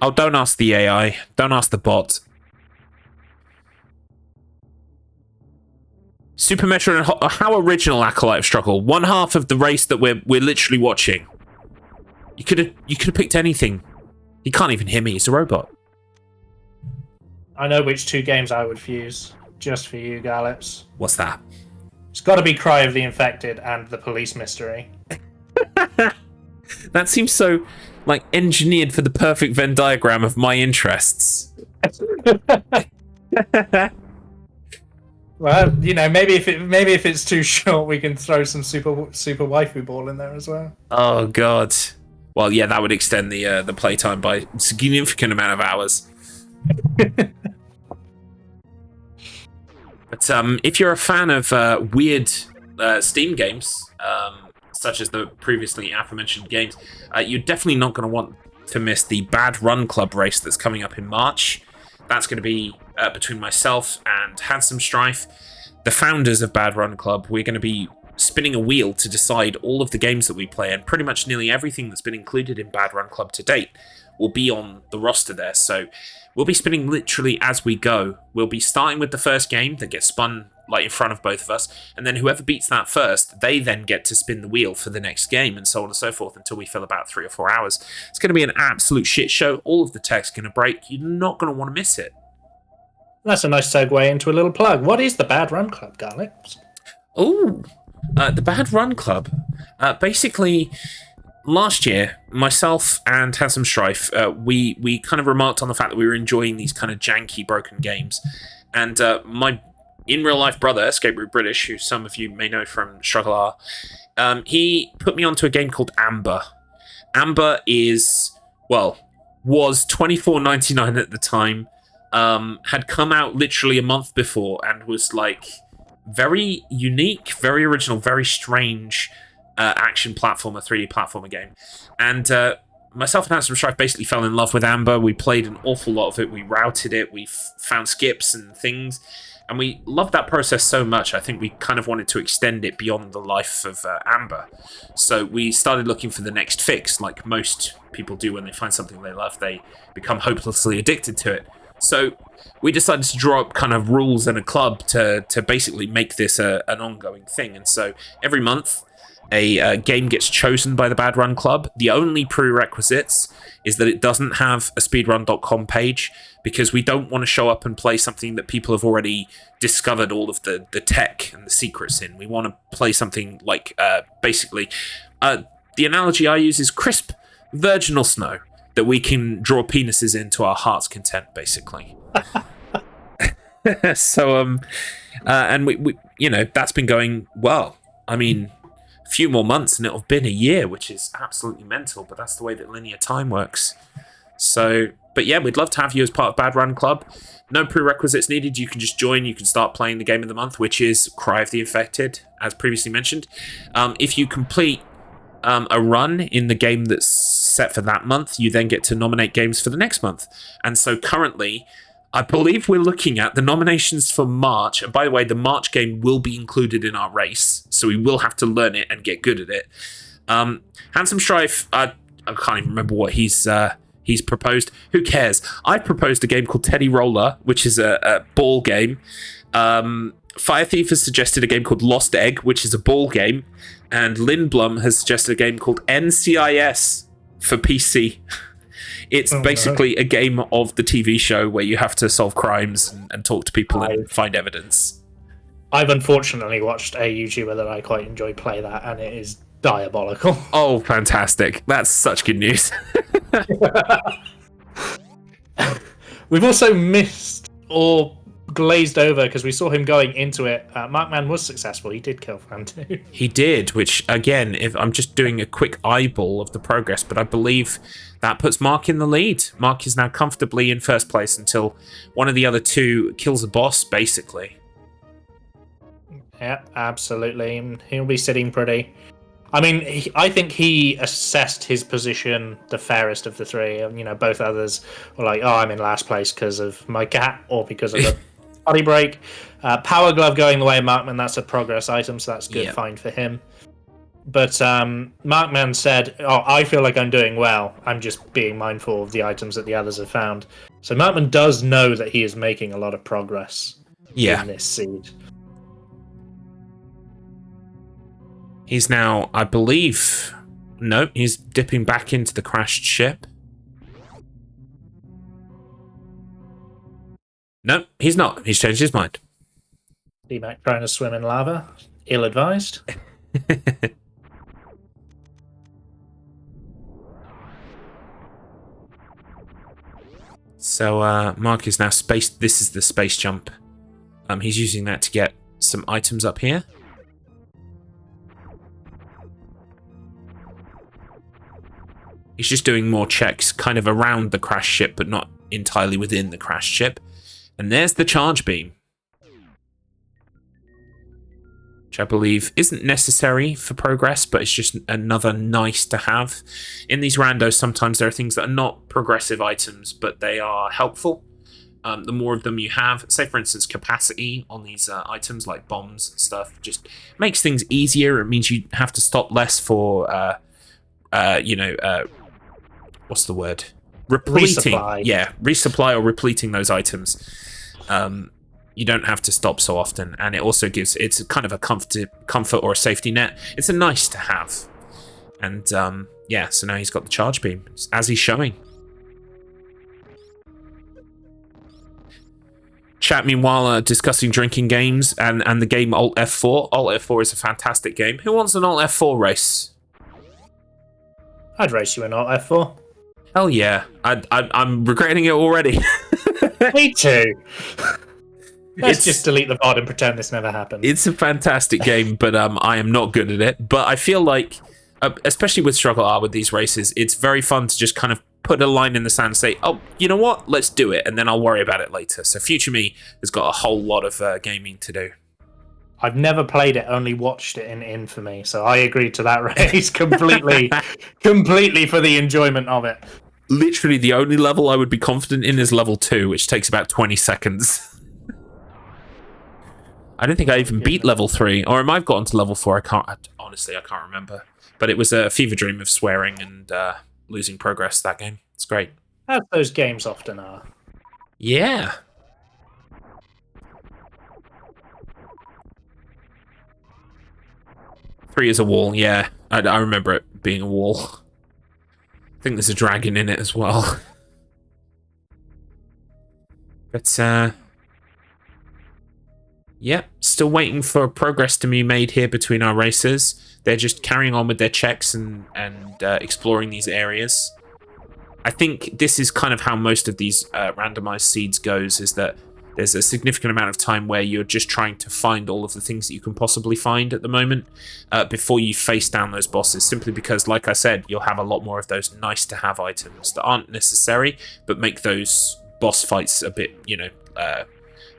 Speaker 1: Oh, don't ask the AI. Don't ask the bot. Super Metro and how original Acolyte of Struggle. One half of the race that we're literally watching. You could have picked anything. He can't even hear me. He's a robot.
Speaker 2: I know which two games I would fuse just for you, Gallops.
Speaker 1: What's that?
Speaker 2: It's got to be Cry of the Infected and The Police Mystery.
Speaker 1: That seems so like engineered for the perfect Venn diagram of my interests.
Speaker 2: Well, you know, maybe if it's too short, we can throw some super waifu ball in there as well.
Speaker 1: Oh god. Well, yeah, that would extend the playtime by a significant amount of hours. But if you're a fan of weird Steam games, such as the previously aforementioned games, you're definitely not going to want to miss the Bad Run Club race that's coming up in March. That's going to be between myself and Handsome Strife, the founders of Bad Run Club. We're going to be spinning a wheel to decide all of the games that we play, and pretty much nearly everything that's been included in Bad Run Club to date will be on the roster there. So we'll be spinning literally as we go. We'll be starting with the first game that gets spun like in front of both of us, and then whoever beats that first, they then get to spin the wheel for the next game, and so on and so forth until we fill about 3 or 4 hours. It's going to be an absolute shit show. All of the tech's going to break. You're not going to want to miss it.
Speaker 2: That's a nice segue into a little plug. What is the Bad Run Club, Garlic?
Speaker 1: Oh, the Bad Run Club. Basically, last year, myself and Handsome Strife, we kind of remarked on the fact that we were enjoying these kind of janky, broken games, and my in real life brother, Escape Route British, who some of you may know from StruggleR, he put me onto a game called Amber. Amber was $24.99 at the time, had come out literally a month before, and was like very unique, very original, very strange action platformer, 3D platformer game. And myself and Handsome Strife basically fell in love with Amber. We played an awful lot of it. We routed it. We found skips and things. And we loved that process so much, I think we kind of wanted to extend it beyond the life of Amber. So we started looking for the next fix, like most people do when they find something they love. They become hopelessly addicted to it. So we decided to draw up kind of rules and a club to basically make this an ongoing thing. And so every month, a game gets chosen by the Bad Run Club. The only prerequisites is that it doesn't have a speedrun.com page, because we don't want to show up and play something that people have already discovered all of the tech and the secrets in. We want to play something like, basically, the analogy I use is crisp, virginal snow that we can draw penises into our heart's content, basically. So, and we that's been going well. I mean, a few more months and it'll have been a year, which is absolutely mental, but that's the way that linear time works. So, but yeah, we'd love to have you as part of Bad Run Club. No prerequisites needed. You can just join. You can start playing the game of the month, which is Cry of the Infected, as previously mentioned. If you complete a run in the game that's set for that month, you then get to nominate games for the next month. And so currently, I believe we're looking at the nominations for March. And by the way, the March game will be included in our race, so we will have to learn it and get good at it. Handsome Strife, I can't even remember what he's proposed. Who cares? I proposed a game called Teddy Roller, which is a ball game. Fire Thief has suggested a game called Lost Egg, which is a ball game. And Lindblom has suggested a game called NCIS for PC. It's basically a game of the TV show where you have to solve crimes and talk to people and find evidence.
Speaker 2: I've unfortunately watched a YouTuber that I quite enjoy play that, and it is diabolical.
Speaker 1: Oh, fantastic. That's such good news.
Speaker 2: We've also missed or glazed over, because we saw him going into it. Markman was successful. He did kill Rando.
Speaker 1: He did, which, again, if I'm just doing a quick eyeball of the progress, but I believe that puts Marc in the lead. Marc is now comfortably in first place until one of the other two kills a boss, basically.
Speaker 2: Yeah, absolutely. He'll be sitting pretty. I mean, I think he assessed his position the fairest of the three. Both others were like, oh, I'm in last place because of my cat or because of the body break. Power Glove going the way of Markman, that's a progress item, so that's good, fine for him. But Markman said, oh, I feel like I'm doing well. I'm just being mindful of the items that the others have found. So Markman does know that he is making a lot of progress in this seed.
Speaker 1: He's now, I believe... No, he's dipping back into the crashed ship. No, he's not. He's changed his mind.
Speaker 2: DMAC trying to swim in lava. Ill-advised.
Speaker 1: So, Marc is now space... This is the space jump. He's using that to get some items up here. He's just doing more checks kind of around the crash ship, but not entirely within the crash ship. And there's the charge beam, which I believe isn't necessary for progress, but it's just another nice to have. In these randos, sometimes there are things that are not progressive items, but they are helpful. The more of them you have, say for instance, capacity on these items like bombs and stuff, just makes things easier. It means you have to stop less for, what's the word? Repleting.
Speaker 2: Resupply.
Speaker 1: Yeah, resupply or repleting those items. You don't have to stop so often, and it also gives, it's kind of a comfort or a safety net. It's a nice to have. And so now he's got the charge beam, as he's showing. Chat, meanwhile, discussing drinking games and the game Alt F4. Alt F4 is a fantastic game. Who wants an Alt F4 race?
Speaker 2: I'd race you in Alt F4.
Speaker 1: Hell yeah. I'm regretting it already.
Speaker 2: Me too. Let's just delete the VOD and pretend this never happened.
Speaker 1: It's a fantastic game, but I am not good at it. But I feel like, especially with StruggleR with these races, it's very fun to just kind of put a line in the sand and say, oh, you know what? Let's do it, and then I'll worry about it later. So future me has got a whole lot of gaming to do.
Speaker 2: I've never played it, only watched it in Infamy, so I agreed to that race completely for the enjoyment of it.
Speaker 1: Literally, the only level I would be confident in is level 2, which takes about 20 seconds. I don't think I even beat level 3, or I might have gotten to level 4. Honestly, I can't remember. But it was a fever dream of swearing and losing progress, that game. It's great.
Speaker 2: As those games often are.
Speaker 1: Yeah. Three is a wall, yeah. I remember it being a wall. I think there's a dragon in it as well. But, yeah, still waiting for progress to be made here between our racers. They're just carrying on with their checks and exploring these areas. I think this is kind of how most of these randomized seeds goes, is that there's a significant amount of time where you're just trying to find all of the things that you can possibly find at the moment before you face down those bosses, simply because, like I said, you'll have a lot more of those nice-to-have items that aren't necessary, but make those boss fights a bit,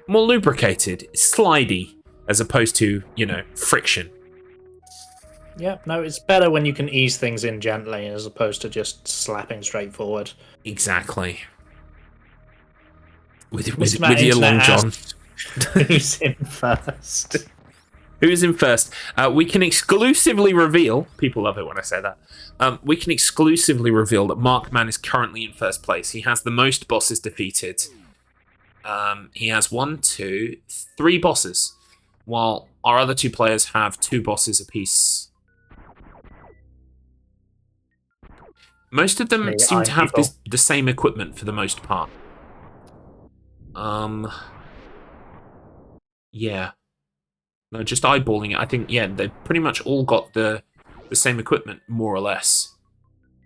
Speaker 1: more lubricated, slidey, as opposed to, friction.
Speaker 2: Yeah, no, it's better when you can ease things in gently as opposed to just slapping straight forward.
Speaker 1: Exactly. With
Speaker 2: Matt
Speaker 1: your long
Speaker 2: Internet
Speaker 1: john.
Speaker 2: asked, who's in first?
Speaker 1: Who's in first? We can exclusively reveal... People love it when I say that. We can exclusively reveal that Markman is currently in first place. He has the most bosses defeated. He has 1, 2, 3 bosses, while our other 2 players have 2 bosses apiece. Most of them seem to have the same equipment for the most part. Yeah. No, just eyeballing it, I think, yeah, they've pretty much all got the same equipment, more or less.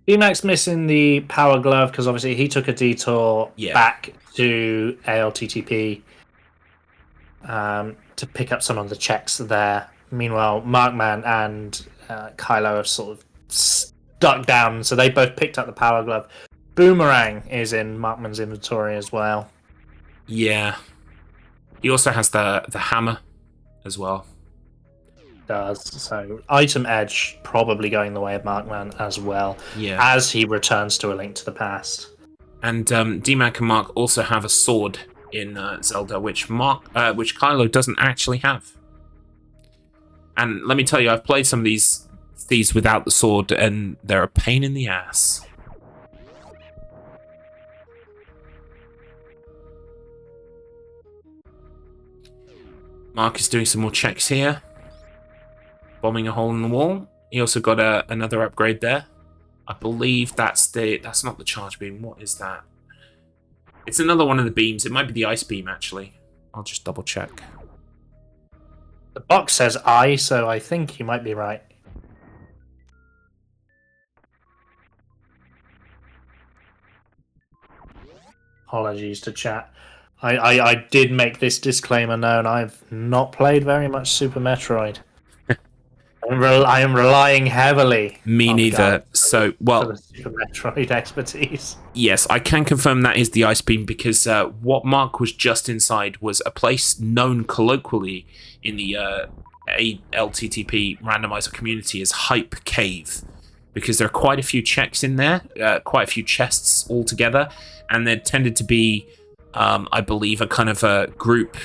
Speaker 2: DMAC's missing the power glove because obviously he took a detour back to ALTTP to pick up some of the checks there. Meanwhile, Markman and Kylo have sort of stuck down, so they both picked up the power glove. Boomerang is in Markman's inventory as well.
Speaker 1: Yeah. He also has the hammer as well.
Speaker 2: Does. So item edge probably going the way of Markman as well, as he returns to A Link to the Past.
Speaker 1: And DMAC and Marc also have a sword in Zelda, which Kylo doesn't actually have. And let me tell you, I've played some of these without the sword, and they're a pain in the ass. Marc is doing some more checks here. Bombing a hole in the wall. He also got another upgrade there. I believe that's not the charge beam. What is that? It's another one of the beams. It might be the ice beam, actually. I'll just double check.
Speaker 2: The box says I, so I think you might be right. Apologies to chat. I did make this disclaimer known. I've not played very much Super Metroid. I am relying heavily.
Speaker 1: Me neither. So, well,
Speaker 2: for the Super Metroid expertise.
Speaker 1: Yes, I can confirm that is the ice beam because what Marc was just inside was a place known colloquially in the LTTP randomizer community as Hype Cave, because there are quite a few checks in there, quite a few chests altogether, and there tended to be, I believe, a kind of a group,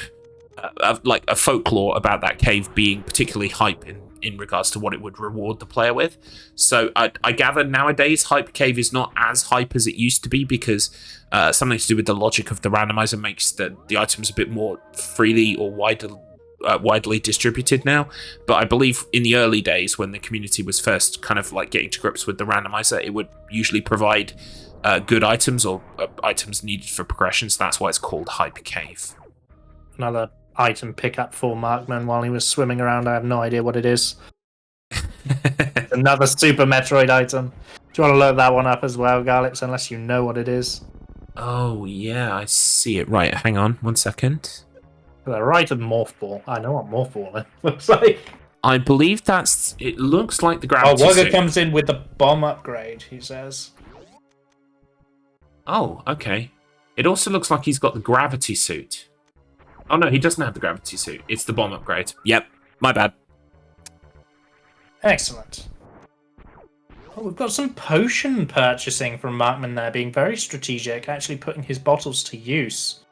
Speaker 1: like a folklore about that cave being particularly hype in regards to what it would reward the player with. So I gather nowadays Hype Cave is not as hype as it used to be because something to do with the logic of the randomizer makes the items a bit more freely or widely distributed now. But I believe in the early days when the community was first kind of like getting to grips with the randomizer, it would usually provide good items or items needed for progression, so that's why it's called Hype Cave.
Speaker 2: Another item pickup for Markman while he was swimming around. I have no idea what it is. Another Super Metroid item. Do you want to load that one up as well, Garlips, unless you know what it is?
Speaker 1: Oh, yeah, I see it. Right, hang on 1 second.
Speaker 2: The right of Morph Ball. I know what Morph Ball looks like.
Speaker 1: I believe it looks like the gravity
Speaker 2: Wugger
Speaker 1: suit.
Speaker 2: comes in with the bomb upgrade, he says.
Speaker 1: Oh, okay. It also looks like he's got the gravity suit. Oh no, he doesn't have the gravity suit. It's the bomb upgrade. Yep, my bad.
Speaker 2: Excellent. Oh, we've got some potion purchasing from Markman there, being very strategic, actually putting his bottles to use.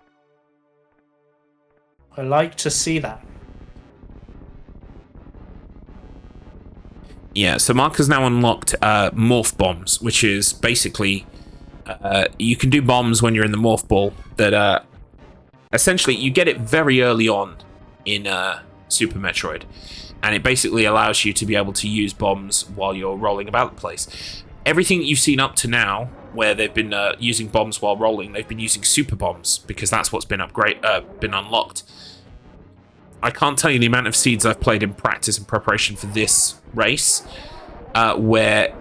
Speaker 2: I like to see that.
Speaker 1: Yeah, so Marc has now unlocked morph bombs, which is basically you can do bombs when you're in the morph ball that essentially you get it very early on in Super Metroid, and it basically allows you to be able to use bombs while you're rolling about the place. Everything that you've seen up to now, where they've been using bombs while rolling, they've been using super bombs because that's what's been been unlocked. I can't tell you the amount of seeds I've played in practice and preparation for this race, where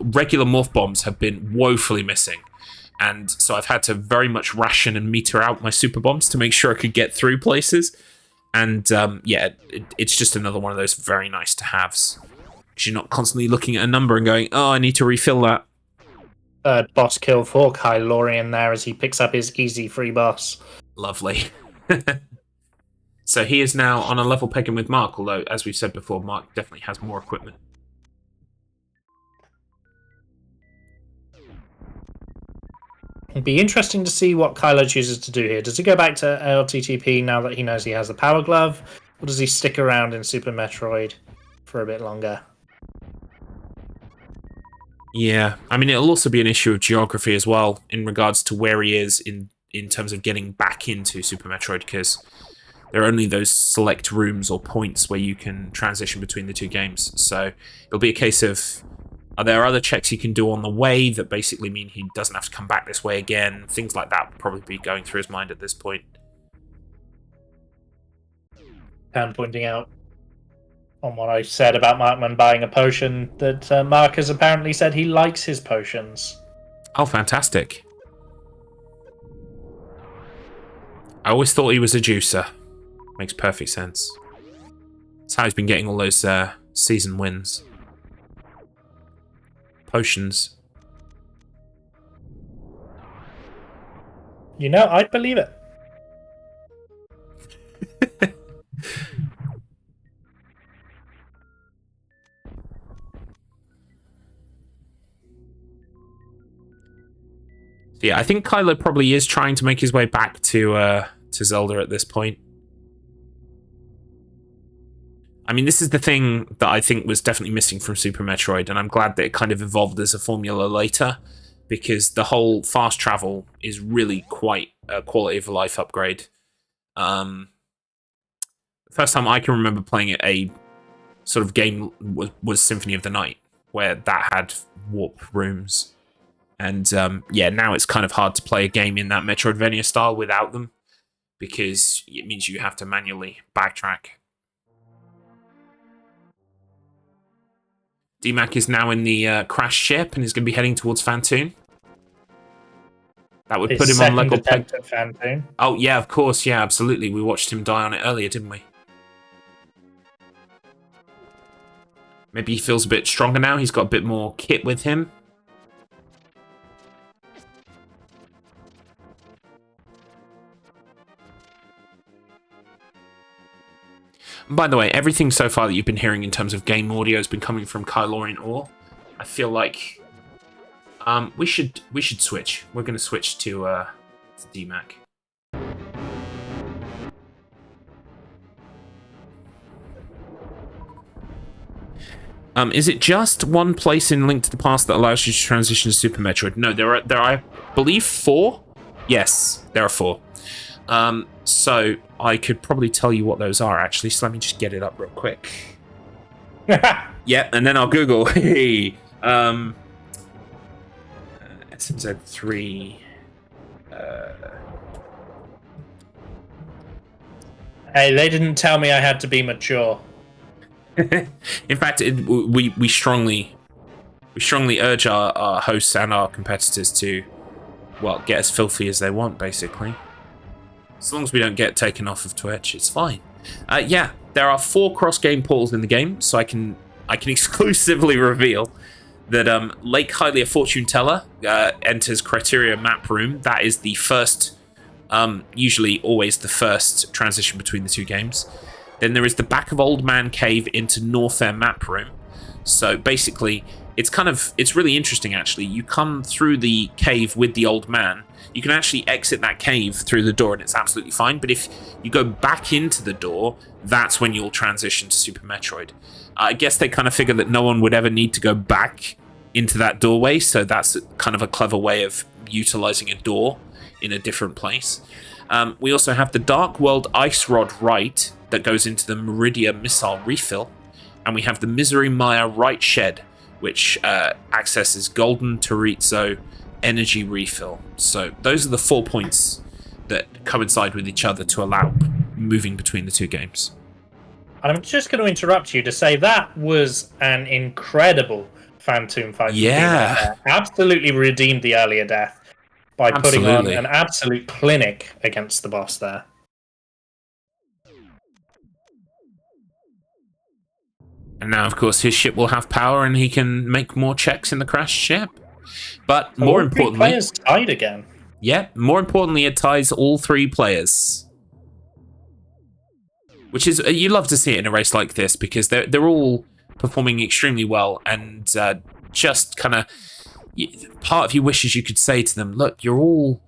Speaker 1: regular morph bombs have been woefully missing, and so I've had to very much ration and meter out my super bombs to make sure I could get through places. And yeah, it's just another one of those very nice to haves. Because you're not constantly looking at a number and going, oh, I need to refill that.
Speaker 2: Third boss kill for Kylo in there as he picks up his easy free boss.
Speaker 1: Lovely. So he is now on a level pegging with Marc, although, as we've said before, Marc definitely has more equipment.
Speaker 2: It'd be interesting to see what Kylo chooses to do here. Does he go back to LTTP now that he knows he has the Power Glove? Or does he stick around in Super Metroid for a bit longer?
Speaker 1: Yeah, I mean, it'll also be an issue of geography as well in regards to where he is in terms of getting back into Super Metroid, because there are only those select rooms or points where you can transition between the two games. So it'll be a case of, are there other checks he can do on the way that basically mean he doesn't have to come back this way again? Things like that would probably be going through his mind at this point.
Speaker 2: And pointing out on what I said about Markman buying a potion, that Marc has apparently said he likes his potions.
Speaker 1: Oh, fantastic. I always thought he was a juicer. Makes perfect sense. That's how he's been getting all those season wins. Potions.
Speaker 2: You know, I'd believe it.
Speaker 1: Yeah, I think Kylo probably is trying to make his way back to Zelda at this point. I mean, this is the thing that I think was definitely missing from Super Metroid, and I'm glad that it kind of evolved as a formula later, because the whole fast travel is really quite a quality of life upgrade. The first time I can remember playing it, a sort of game was Symphony of the Night, where that had warp rooms. And yeah, now it's kind of hard to play a game in that Metroidvania style without them, because it means you have to manually backtrack. DMAC is now in the crashed ship and is going to be heading towards Fantoon. That would put him on level peg. Oh yeah, of course, yeah, absolutely. We watched him die on it earlier, didn't we? Maybe he feels a bit stronger now. He's got a bit more kit with him. By the way, everything so far that you've been hearing in terms of game audio has been coming from Kylo Or. I feel like we should switch. We're going to switch to DMAC. Is it just one place in Link to the Past that allows you to transition to Super Metroid? No, there are I believe 4. Yes, there are 4. So I could probably tell you what those are, actually, so let me just get it up real quick. Yeah, and then I'll Google. SMZ3.
Speaker 2: Hey, they didn't tell me I had to be mature.
Speaker 1: In fact, we strongly urge our hosts and our competitors to, well, get as filthy as they want, basically. As long as we don't get taken off of Twitch, it's fine. Yeah, there are 4 cross-game portals in the game, so I can exclusively reveal that Lake Hylia Fortune Teller enters Criteria Map Room. That is the first, usually always the first transition between the two games. Then there is the Back of Old Man Cave into Norfair Map Room. So basically, it's really interesting, actually. You come through the cave with the old man. You can actually exit that cave through the door and it's absolutely fine. But if you go back into the door, that's when you'll transition to Super Metroid. I guess they kind of figure that no one would ever need to go back into that doorway, so that's kind of a clever way of utilizing a door in a different place. We also have the Dark World Ice Rod right that goes into the Meridia missile refill, and we have the Misery Maya right shed, which accesses Golden Chorizo energy refill. So those are the 4 points that coincide with each other to allow moving between the two games.
Speaker 2: I'm just going to interrupt you to say that was an incredible Phantom fight.
Speaker 1: Yeah.
Speaker 2: Absolutely redeemed the earlier death by putting on
Speaker 1: Absolutely.
Speaker 2: an absolute clinic against the boss there.
Speaker 1: And now, of course, his ship will have power and he can make more checks in the crashed ship. But more
Speaker 2: all three
Speaker 1: importantly...
Speaker 2: players tied again.
Speaker 1: Yeah, more importantly, it ties all 3 players. Which is, you love to see it in a race like this because they're all performing extremely well, and just kind of part of you wishes you could say to them, look, you're all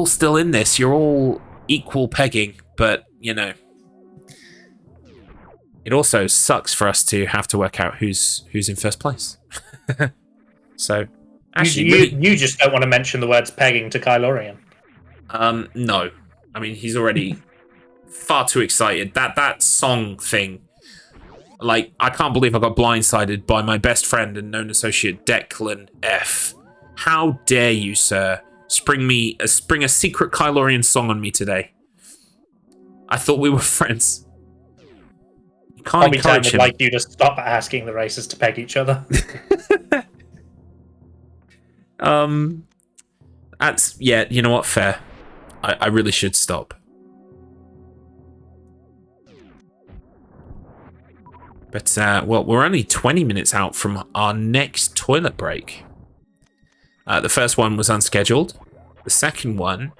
Speaker 1: still in this, you're all equal pegging, but you know, it also sucks for us to have to work out who's in first place. So actually,
Speaker 2: you just don't want to mention the words pegging to Kylo.
Speaker 1: No, I mean he's already far too excited. That song thing, like, I can't believe I got blindsided by my best friend and known associate Declan F. How dare you, sir, spring a secret Kylo song on me today? I thought we were friends. You can't encourage him.
Speaker 2: Would like you to stop asking the racers to peg each other.
Speaker 1: That's, yeah, you know what, fair. I really should stop. But, well, we're only 20 minutes out from our next toilet break. The first one was unscheduled. The second one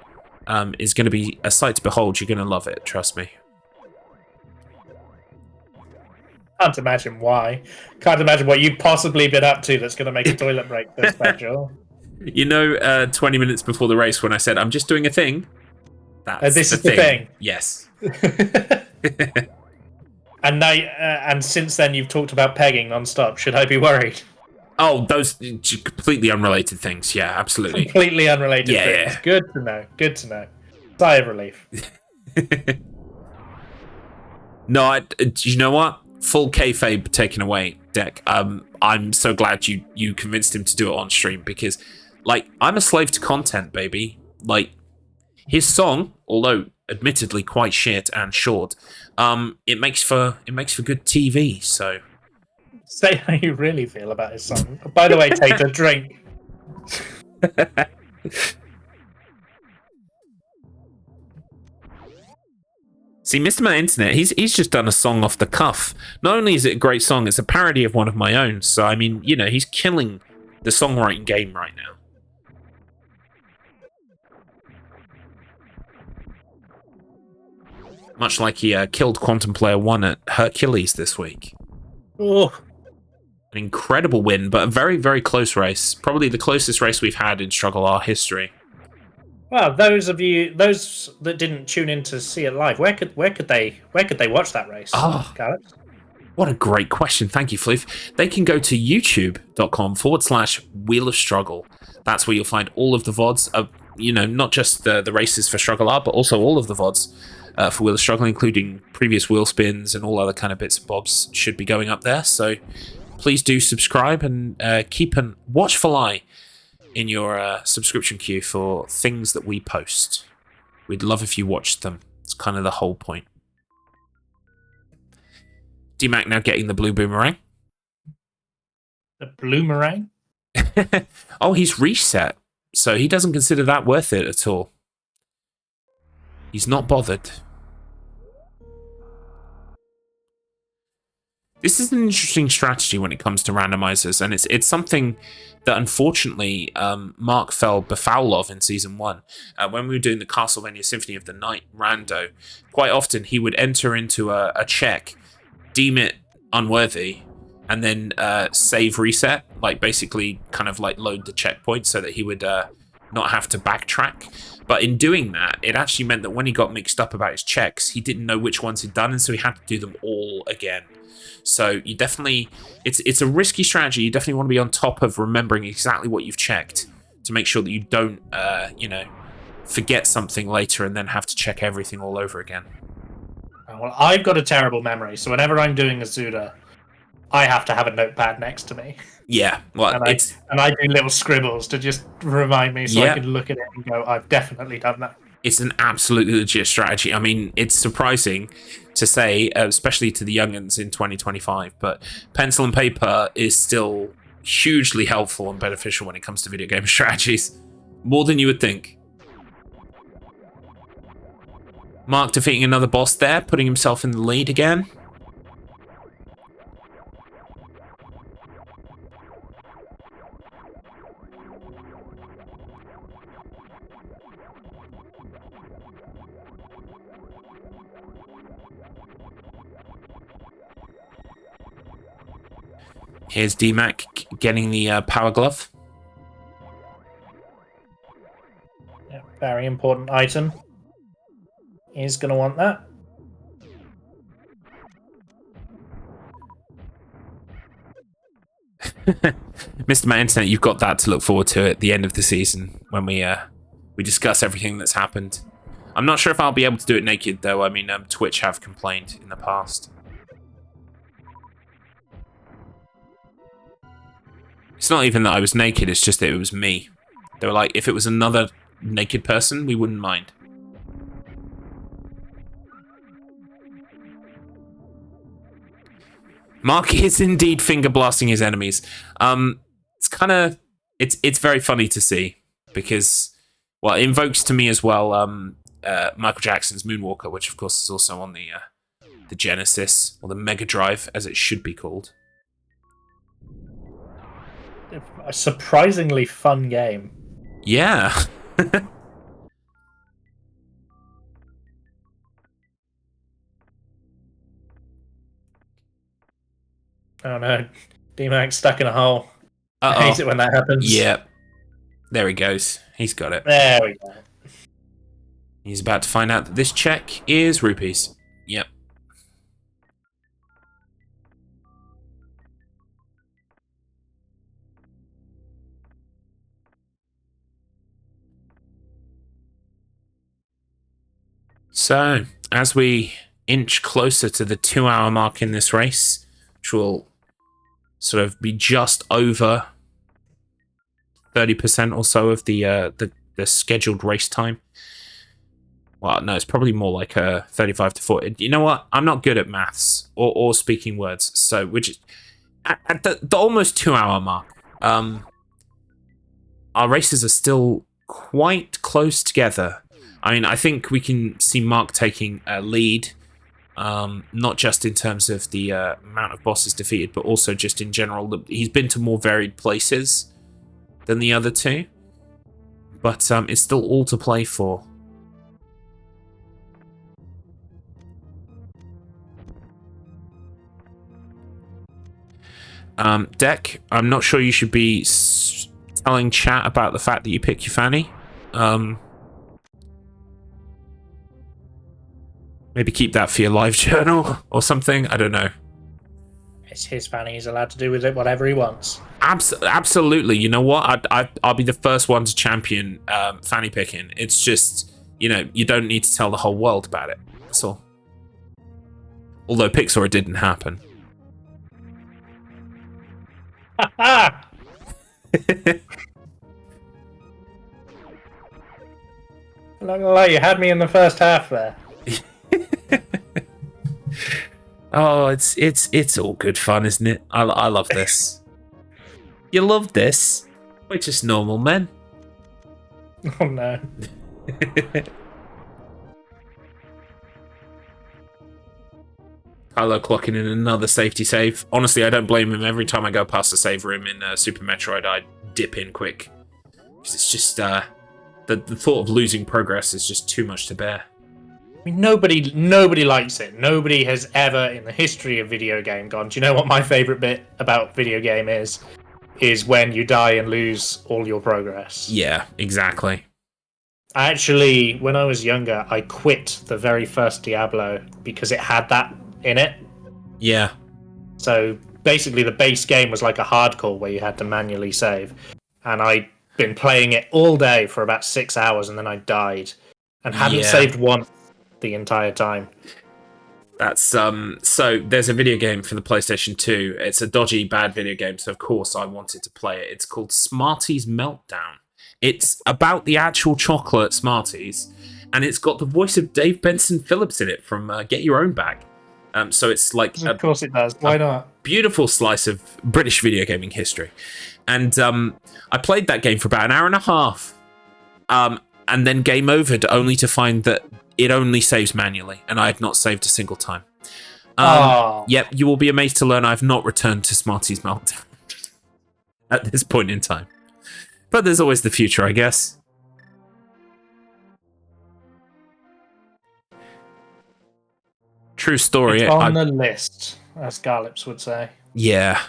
Speaker 1: is going to be a sight to behold. You're going to love it, trust me.
Speaker 2: Can't imagine why. Can't imagine what you've possibly been up to that's going to make a toilet break so special.
Speaker 1: You know, 20 minutes before the race when I said, I'm just doing a thing? That's
Speaker 2: this is the thing.
Speaker 1: Yes.
Speaker 2: And now, and since then, you've talked about pegging non-stop. Should I be worried?
Speaker 1: Oh, those completely unrelated things. Yeah, absolutely.
Speaker 2: Completely unrelated things.
Speaker 1: Yeah.
Speaker 2: Good to know. Good to know. Sigh of relief.
Speaker 1: No, you know what? Full kayfabe taken away, Deck. I'm so glad you convinced him to do it on stream because, like, I'm a slave to content, baby. Like, his song, although admittedly quite shit and short, it makes for good TV. So,
Speaker 2: say how you really feel about his song. By the way, take a drink.
Speaker 1: See, Mr. My Internet, he's just done a song off the cuff. Not only is it a great song, it's a parody of one of my own. So, I mean, you know, he's killing the songwriting game right now. Much like he killed Quantum Player 1 at Hercules this week.
Speaker 2: Oh.
Speaker 1: An incredible win, but a very, very close race. Probably the closest race we've had in StruggleR history.
Speaker 2: Well, those that didn't tune in to see it live, where could they watch that race?
Speaker 1: Oh,
Speaker 2: Garrett?
Speaker 1: What a great question. Thank you, Floof. They can go to youtube.com/Wheel of Struggle. That's where you'll find all of the VODs of, you know, not just the races for StruggleR, but also all of the VODs for Wheel of Struggle, including previous wheel spins and all other kind of bits and bobs should be going up there. So please do subscribe and keep a watchful eye in your subscription queue for things that we post. We'd love if you watched them. It's kind of the whole point. DMAC now getting the blue boomerang.
Speaker 2: The bloomerang?
Speaker 1: Oh, he's reset, so he doesn't consider that worth it at all. He's not bothered. This is an interesting strategy when it comes to randomizers, and it's something that unfortunately Marc fell befoul of in Season 1. When we were doing the Castlevania Symphony of the Night Rando, quite often he would enter into a check, deem it unworthy, and then save reset, like basically kind of like load the checkpoint so that he would not have to backtrack. But in doing that, it actually meant that when he got mixed up about his checks, he didn't know which ones he'd done, and so he had to do them all again. So you definitely, it's a risky strategy. You definitely want to be on top of remembering exactly what you've checked to make sure that you don't, forget something later and then have to check everything all over again.
Speaker 2: Well, I've got a terrible memory, so whenever I'm doing a Zuda, I have to have a notepad next to me.
Speaker 1: Yeah, well,
Speaker 2: and I do little scribbles to just remind me so I can look at it and go, I've definitely done that.
Speaker 1: It's an absolutely legit strategy. I mean, it's surprising to say, especially to the young'uns in 2025, but pencil and paper is still hugely helpful and beneficial when it comes to video game strategies. More than you would think. Marc defeating another boss there, putting himself in the lead again. Here's DMAC getting the power glove.
Speaker 2: Yeah, very important item. He's going to want that.
Speaker 1: Mr. Matt Internet, you've got that to look forward to at the end of the season when we discuss everything that's happened. I'm not sure if I'll be able to do it naked, though. I mean, Twitch have complained in the past. It's not even that I was naked, it's just that it was me. They were like, if it was another naked person, we wouldn't mind. Marc is indeed finger blasting his enemies. It's kind of, it's very funny to see because, well, it invokes to me as well Michael Jackson's Moonwalker, which of course is also on the Genesis or the Mega Drive, as it should be called.
Speaker 2: A surprisingly fun game.
Speaker 1: Yeah.
Speaker 2: Oh no, DMAC stuck in a hole. I hate it when that happens.
Speaker 1: Yep. There he goes. He's got it.
Speaker 2: There we go.
Speaker 1: He's about to find out that this check is rupees. Yep. So, as we inch closer to the 2-hour mark in this race, which will sort of be just over 30% or so of the scheduled race time. Well, no, it's probably more like 35 to 40. You know what? I'm not good at maths or speaking words, so which at the almost 2-hour mark, our races are still quite close together. I mean, I think we can see Marc taking a lead, not just in terms of the amount of bosses defeated, but also just in general. He's been to more varied places than the other two, but it's still all to play for. Deck, I'm not sure you should be telling chat about the fact that you pick your fanny. Maybe keep that for your live journal or something. I don't know.
Speaker 2: It's his fanny. He's allowed to do with it whatever he wants.
Speaker 1: Absolutely. You know what? I'll be the first one to champion fanny picking. It's just, you know, you don't need to tell the whole world about it. That's all. Although Pixar, it didn't happen.
Speaker 2: Ha I'm not gonna lie, you had me in the first half there.
Speaker 1: Oh, it's all good fun, isn't it? I love this. You love this? We're just normal men.
Speaker 2: Oh no.
Speaker 1: Kylo clocking in another safety save. Honestly, I don't blame him. Every time I go past the save room in Super Metroid, I dip in quick. Because it's just, the thought of losing progress is just too much to bear.
Speaker 2: I mean, nobody likes it. Nobody has ever in the history of video game gone, do you know what my favourite bit about video game is? is when you die and lose all your progress.
Speaker 1: Yeah, exactly.
Speaker 2: Actually, when I was younger, I quit the very first Diablo because it had that in it.
Speaker 1: Yeah.
Speaker 2: So basically, the base game was like a hardcore where you had to manually save. And I'd been playing it all day for about 6 hours, and then I died and hadn't saved once the entire time.
Speaker 1: That's so there's a video game for the PlayStation 2. It's a dodgy, bad video game, so of course I wanted to play it. It's called Smarties Meltdown. It's about the actual chocolate Smarties, and it's got the voice of Dave Benson Phillips in it from Get Your Own Bag. So it's like
Speaker 2: Of course it does. Why not?
Speaker 1: Beautiful slice of British video gaming history. And I played that game for about an hour and a half, and then game overed, only to find that it only saves manually, and I had not saved a single time. Yep, you will be amazed to learn I've not returned to Smarties Meltdown at this point in time. But there's always the future, I guess. True story.
Speaker 2: It's on the list, as Garlips would say.
Speaker 1: Yeah.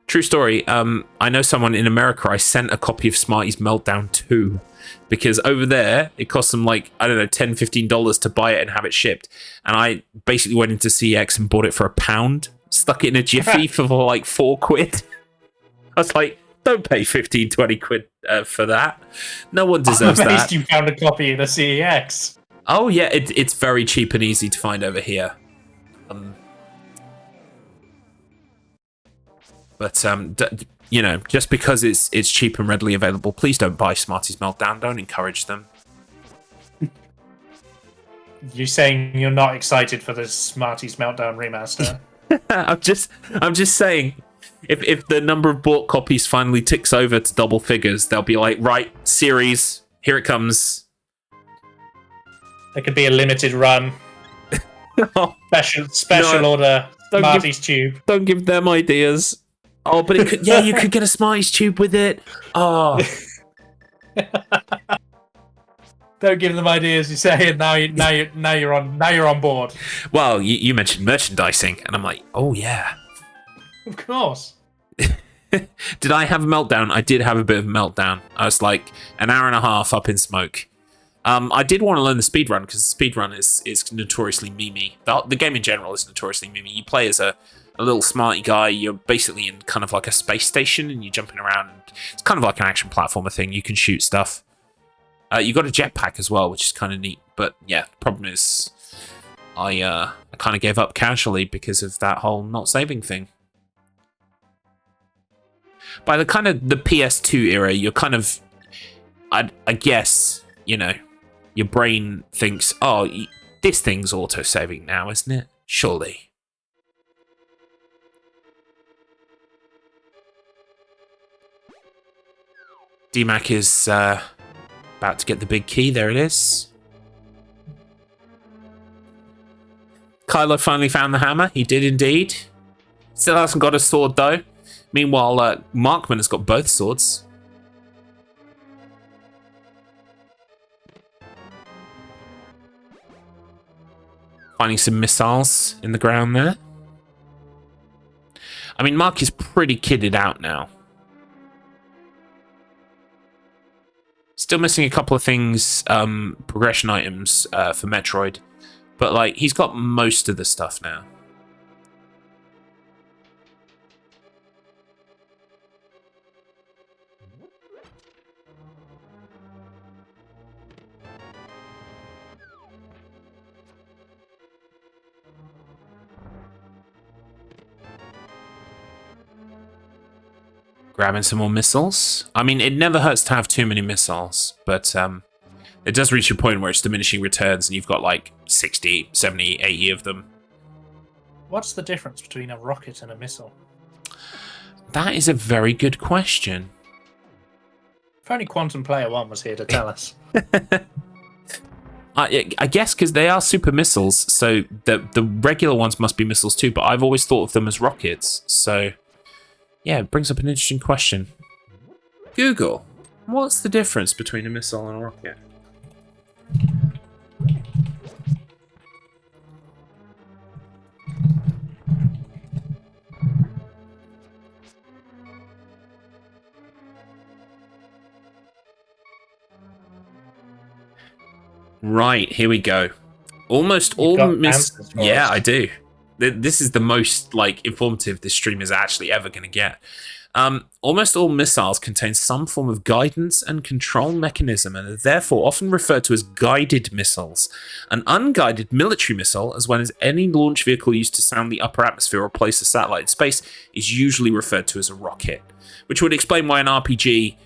Speaker 1: True story. I know someone in America. I sent a copy of Smarties Meltdown 2 because over there it cost them like, I don't know, $10, $15 to buy it and have it shipped. And I basically went into CX and bought it for £1, stuck it in a jiffy for like £4. I was like, don't pay 15, 20 quid for that. No one deserves
Speaker 2: I'm amazed
Speaker 1: that.
Speaker 2: you found a copy in a CEX.
Speaker 1: Oh yeah, it's very cheap and easy to find over here. But you know, just because it's cheap and readily available, please don't buy Smarties Meltdown. Don't encourage them.
Speaker 2: You saying you're not excited for the Smarties Meltdown remaster?
Speaker 1: I'm just saying, if the number of bought copies finally ticks over to double figures, they'll be like, right, series, here it comes.
Speaker 2: There could be a limited run, special order Smarties tube.
Speaker 1: Don't give them ideas. Oh, but it could, yeah, you could get a Smarties tube with it. Oh,
Speaker 2: don't give them ideas. You say it now. You're on board.
Speaker 1: Well, you mentioned merchandising, and I'm like, oh yeah.
Speaker 2: Of course.
Speaker 1: Did I have a meltdown? I did have a bit of a meltdown. I was like an hour and a half up in smoke. I did want to learn the speedrun because the speedrun is notoriously memey. The game in general is notoriously memey. You play as a little smarty guy. You're basically in kind of like a space station and you're jumping around. It's kind of like an action platformer thing. You can shoot stuff. You got a jetpack as well, which is kind of neat. But yeah, the problem is I kind of gave up casually because of that whole not saving thing. By the kind of the PS2 era, you're kind of, I guess, you know, your brain thinks, oh, this thing's auto-saving now, isn't it? Surely. DMAC is about to get the big key. There it is. Kylo finally found the hammer. He did indeed. Still hasn't got a sword, though. Meanwhile, Markman has got both swords. Finding some missiles in the ground there. I mean, Marc is pretty kitted out now. Still missing a couple of things, progression items for Metroid. But, like, he's got most of the stuff now. Grabbing some more missiles. I mean, it never hurts to have too many missiles, but it does reach a point where it's diminishing returns and you've got like 60, 70, 80 of them.
Speaker 2: What's the difference between a rocket and a missile?
Speaker 1: That is a very good question.
Speaker 2: If only Quantum Player 1 was here to tell us.
Speaker 1: I guess because they are super missiles, so the regular ones must be missiles too, but I've always thought of them as rockets, so... Yeah, it brings up an interesting question. Google, what's the difference between a missile and a rocket? Right, here we go. Almost all
Speaker 2: answers for
Speaker 1: Yeah,
Speaker 2: us.
Speaker 1: I do. This is the most like informative this stream is actually ever going to get. Almost all missiles contain some form of guidance and control mechanism and are therefore often referred to as guided missiles. An unguided military missile, as well as any launch vehicle used to sound the upper atmosphere or place a satellite in space, is usually referred to as a rocket, which would explain why an RPG,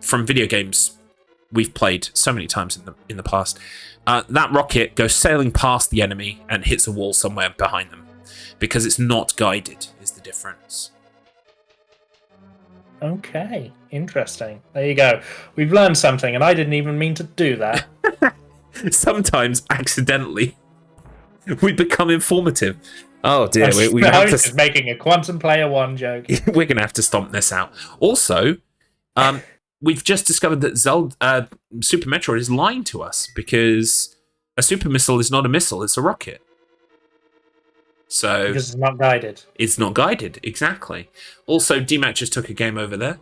Speaker 1: from video games we've played so many times in the past, that rocket goes sailing past the enemy and hits a wall somewhere behind them, because it's not guided is the difference.
Speaker 2: Okay, interesting. There you go. We've learned something, and I didn't even mean to do that.
Speaker 1: Sometimes, accidentally, we become informative. Oh dear, we're
Speaker 2: I
Speaker 1: gonna
Speaker 2: was
Speaker 1: have
Speaker 2: just making a Quantum Player 1 joke.
Speaker 1: we're gonna have to stomp this out. Also, we've just discovered that Super Metroid is lying to us because a super missile is not a missile; it's a rocket. So
Speaker 2: Because it's not guided.
Speaker 1: it's not guided, exactly. Also, DMAC just took a game over there.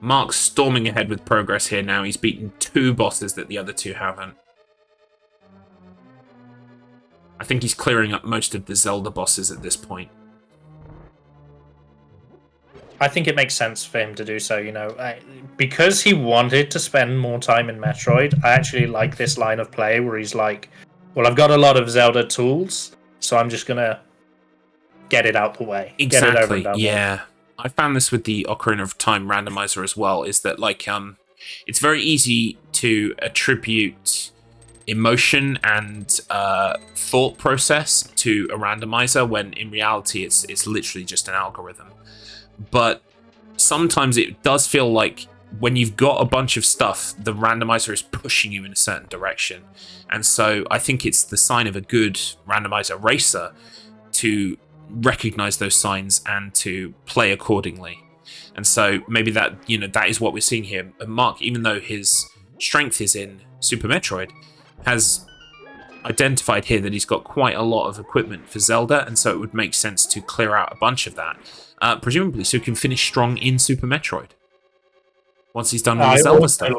Speaker 1: Marc's storming ahead with progress here now. He's beaten 2 bosses that the other 2 haven't. I think he's clearing up most of the Zelda bosses at this point.
Speaker 2: I think it makes sense for him to do so, because he wanted to spend more time in Metroid. I actually like this line of play where he's like, well, I've got a lot of Zelda tools, so I'm just going to get it out the way.
Speaker 1: Exactly,
Speaker 2: get it over and done with.
Speaker 1: yeah. I found this with the Ocarina of Time randomizer as well, is that it's very easy to attribute emotion and thought process to a randomizer when in reality it's literally just an algorithm. But sometimes it does feel like when you've got a bunch of stuff, the randomizer is pushing you in a certain direction. And so I think it's the sign of a good randomizer racer to recognize those signs and to play accordingly. And so maybe that is what we're seeing here. And Marc, even though his strength is in Super Metroid, has identified here that he's got quite a lot of equipment for Zelda, and so it would make sense to clear out a bunch of that. Presumably, so he can finish strong in Super Metroid once he's done with the Zelda stuff.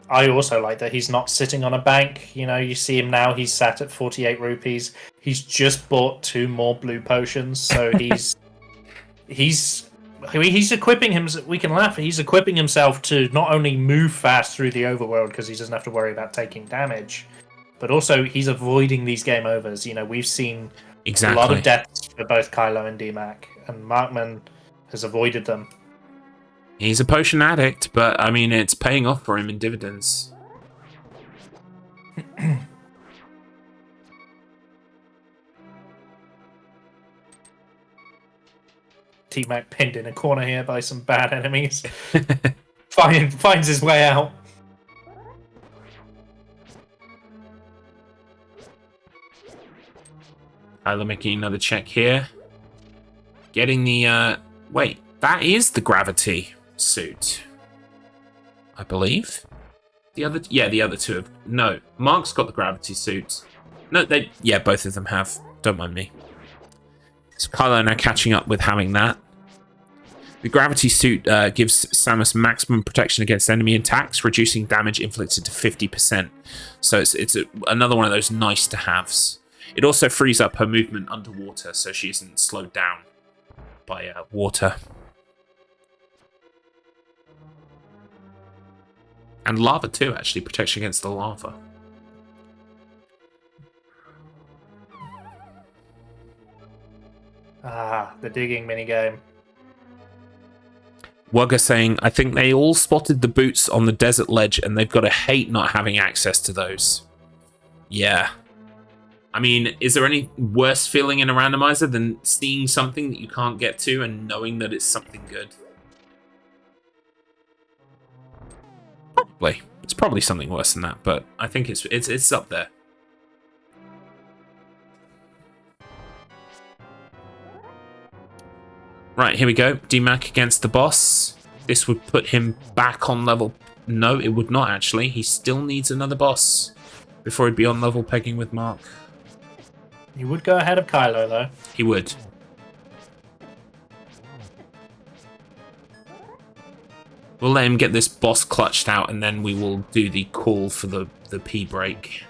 Speaker 2: I also like that he's not sitting on a bank. You see him now, he's sat at 48 rupees. He's just bought 2 more blue potions, so he's equipping himself. We can laugh. He's equipping himself to not only move fast through the overworld because he doesn't have to worry about taking damage, but also he's avoiding these game overs. We've seen a lot of deaths for both Kylo and DMAC, and Markman has avoided them.
Speaker 1: He's a potion addict, but I mean, it's paying off for him in dividends.
Speaker 2: DMAC pinned in a corner here by some bad enemies. Finds his way out.
Speaker 1: Kylo making another check here. Getting the, wait, that is the gravity suit, I believe. The other 2 have, no, Marc's got the gravity suit. No, both of them have, don't mind me. So Kylo now catching up with having that. The gravity suit gives Samus maximum protection against enemy attacks, reducing damage inflicted to 50%. So it's another one of those nice to haves. It also frees up her movement underwater, so she isn't slowed down by water. And lava too, actually, protection against the lava.
Speaker 2: The digging minigame.
Speaker 1: Wugger saying, I think they all spotted the boots on the desert ledge and they've got to hate not having access to those. Yeah. I mean, is there any worse feeling in a randomizer than seeing something that you can't get to and knowing that it's something good? Probably. It's probably something worse than that, but I think it's up there. Right, here we go. DMAC against the boss. This would put him back on level... No, it would not, actually. He still needs another boss before he'd be on level pegging with Marc.
Speaker 2: He would go ahead of Kylo, though.
Speaker 1: He would. We'll let him get this boss clutched out, and then we will do the call for the P break.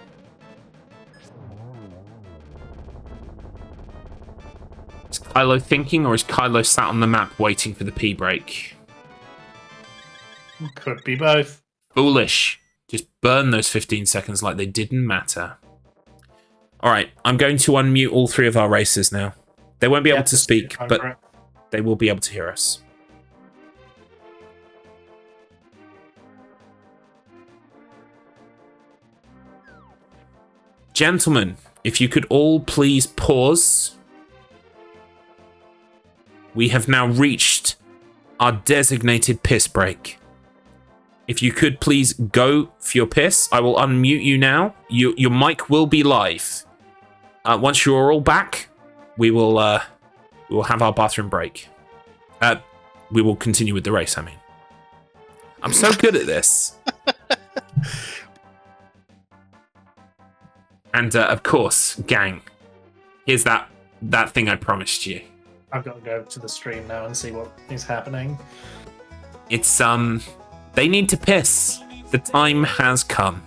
Speaker 1: Is Kylo thinking, or is Kylo sat on the map waiting for the P break?
Speaker 2: Could be both.
Speaker 1: Foolish. Just burn those 15 seconds like they didn't matter. Alright, I'm going to unmute all three of our racers now. They won't be able to speak, but they will be able to hear us. Gentlemen, if you could all please pause. We have now reached our designated piss break. If you could please go for your piss, I will unmute you now. Your mic will be live. Once you are all back, we will have our bathroom break. We will continue with the race, I mean. I'm so good at this. And, of course, gang, here's that thing I promised you.
Speaker 2: I've got to go to the stream now and see what is happening.
Speaker 1: It's, they need to piss. The time has come.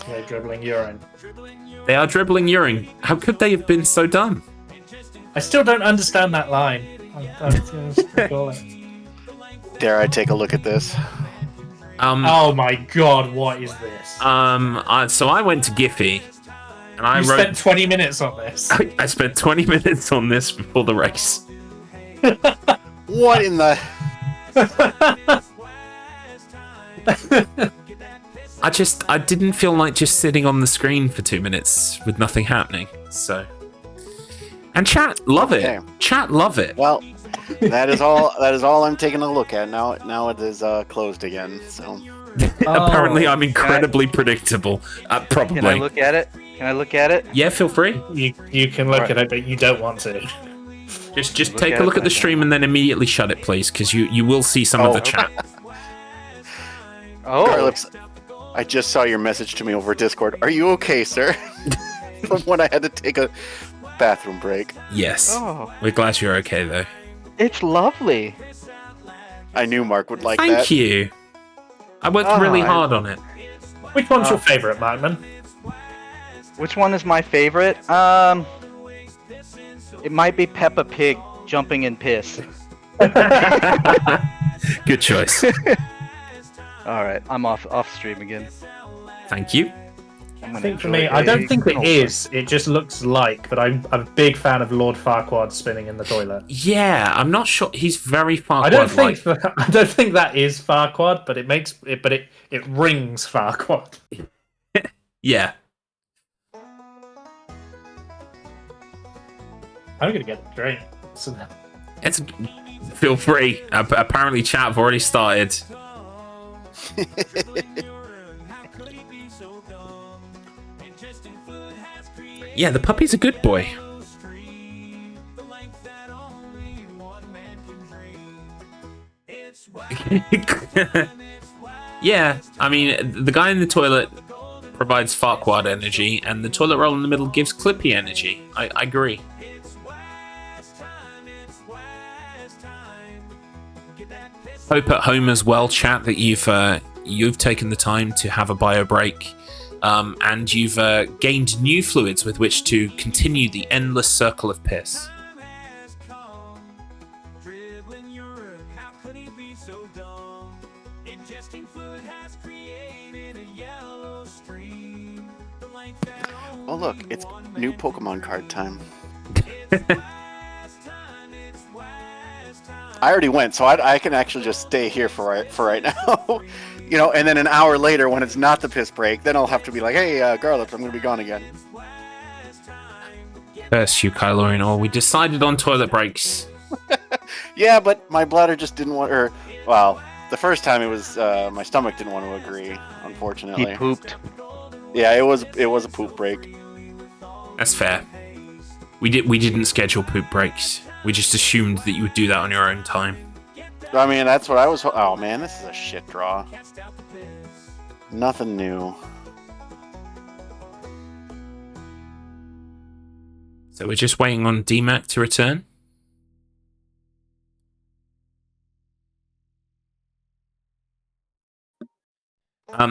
Speaker 2: They're dribbling urine.
Speaker 1: They are dribbling urine. How could they have been so dumb?
Speaker 2: I still don't understand that line. I'm just call it.
Speaker 3: Dare I take a look at this?
Speaker 2: Oh my god, what is this?
Speaker 1: So I went to Giphy, and I wrote.
Speaker 2: Spent 20 minutes on this.
Speaker 1: I spent 20 minutes on this before the race.
Speaker 3: What in the...
Speaker 1: I didn't feel like just sitting on the screen for 2 minutes with nothing happening, so. And chat, love it.
Speaker 3: Okay.
Speaker 1: Chat, love it.
Speaker 3: Well, that is all I'm taking a look at. Now it is closed again, so.
Speaker 1: Apparently I'm incredibly predictable. Probably.
Speaker 5: Can I look at it? Can I look at it?
Speaker 1: Yeah, feel free.
Speaker 2: You can look at it, but you don't want to.
Speaker 1: Just take a look at the stream and then immediately shut it, please, because you will see some of the chat.
Speaker 5: Oh.
Speaker 3: Garlips, I just saw your message to me over Discord. Are you okay, sir? From when I had to take a bathroom break.
Speaker 1: Yes.
Speaker 5: Oh.
Speaker 1: We're glad you're okay, though.
Speaker 5: It's lovely.
Speaker 3: I knew Mark would like that.
Speaker 1: Thank you. I worked really hard on it.
Speaker 2: Which one's your favourite, Markman?
Speaker 5: Which one is my favorite? It might be Peppa Pig jumping in piss.
Speaker 1: Good choice.
Speaker 5: All right, I'm off stream again.
Speaker 1: Thank you.
Speaker 2: I think for me, I don't think it is. It just looks like, but I'm a big fan of Lord Farquaad spinning in the toilet.
Speaker 1: Yeah, I'm not sure. He's very Farquaad.
Speaker 2: I don't think that is Farquaad, but it makes it. But it rings Farquaad.
Speaker 1: Yeah.
Speaker 2: I'm gonna get a drink. So...
Speaker 1: Feel free. Apparently, chat have already started. Yeah, the puppy's a good boy. Yeah, I mean, the guy in the toilet provides Farquaad energy, and the toilet roll in the middle gives Clippy energy. I agree. Hope at home as well, chat, that you've taken the time to have a bio break, and you've gained new fluids with which to continue the endless circle of piss.
Speaker 3: Oh look, it's new Pokemon card time. I already went, so I can actually just stay here for right now. You know, and then an hour later, when it's not the piss break, then I'll have to be like, hey, Garlic, I'm going to be gone again.
Speaker 1: Curse you, Kylo and all. We decided on toilet breaks.
Speaker 3: Yeah, but my bladder just didn't want, or, well, the first time it was, my stomach didn't want to agree, unfortunately.
Speaker 5: He pooped.
Speaker 3: Yeah, it was a poop break.
Speaker 1: That's fair. We didn't schedule poop breaks. We just assumed that you would do that on your own time.
Speaker 3: I mean, that's what I was. Oh man, this is a shit draw. Nothing new.
Speaker 1: So we're just waiting on DMAC to return.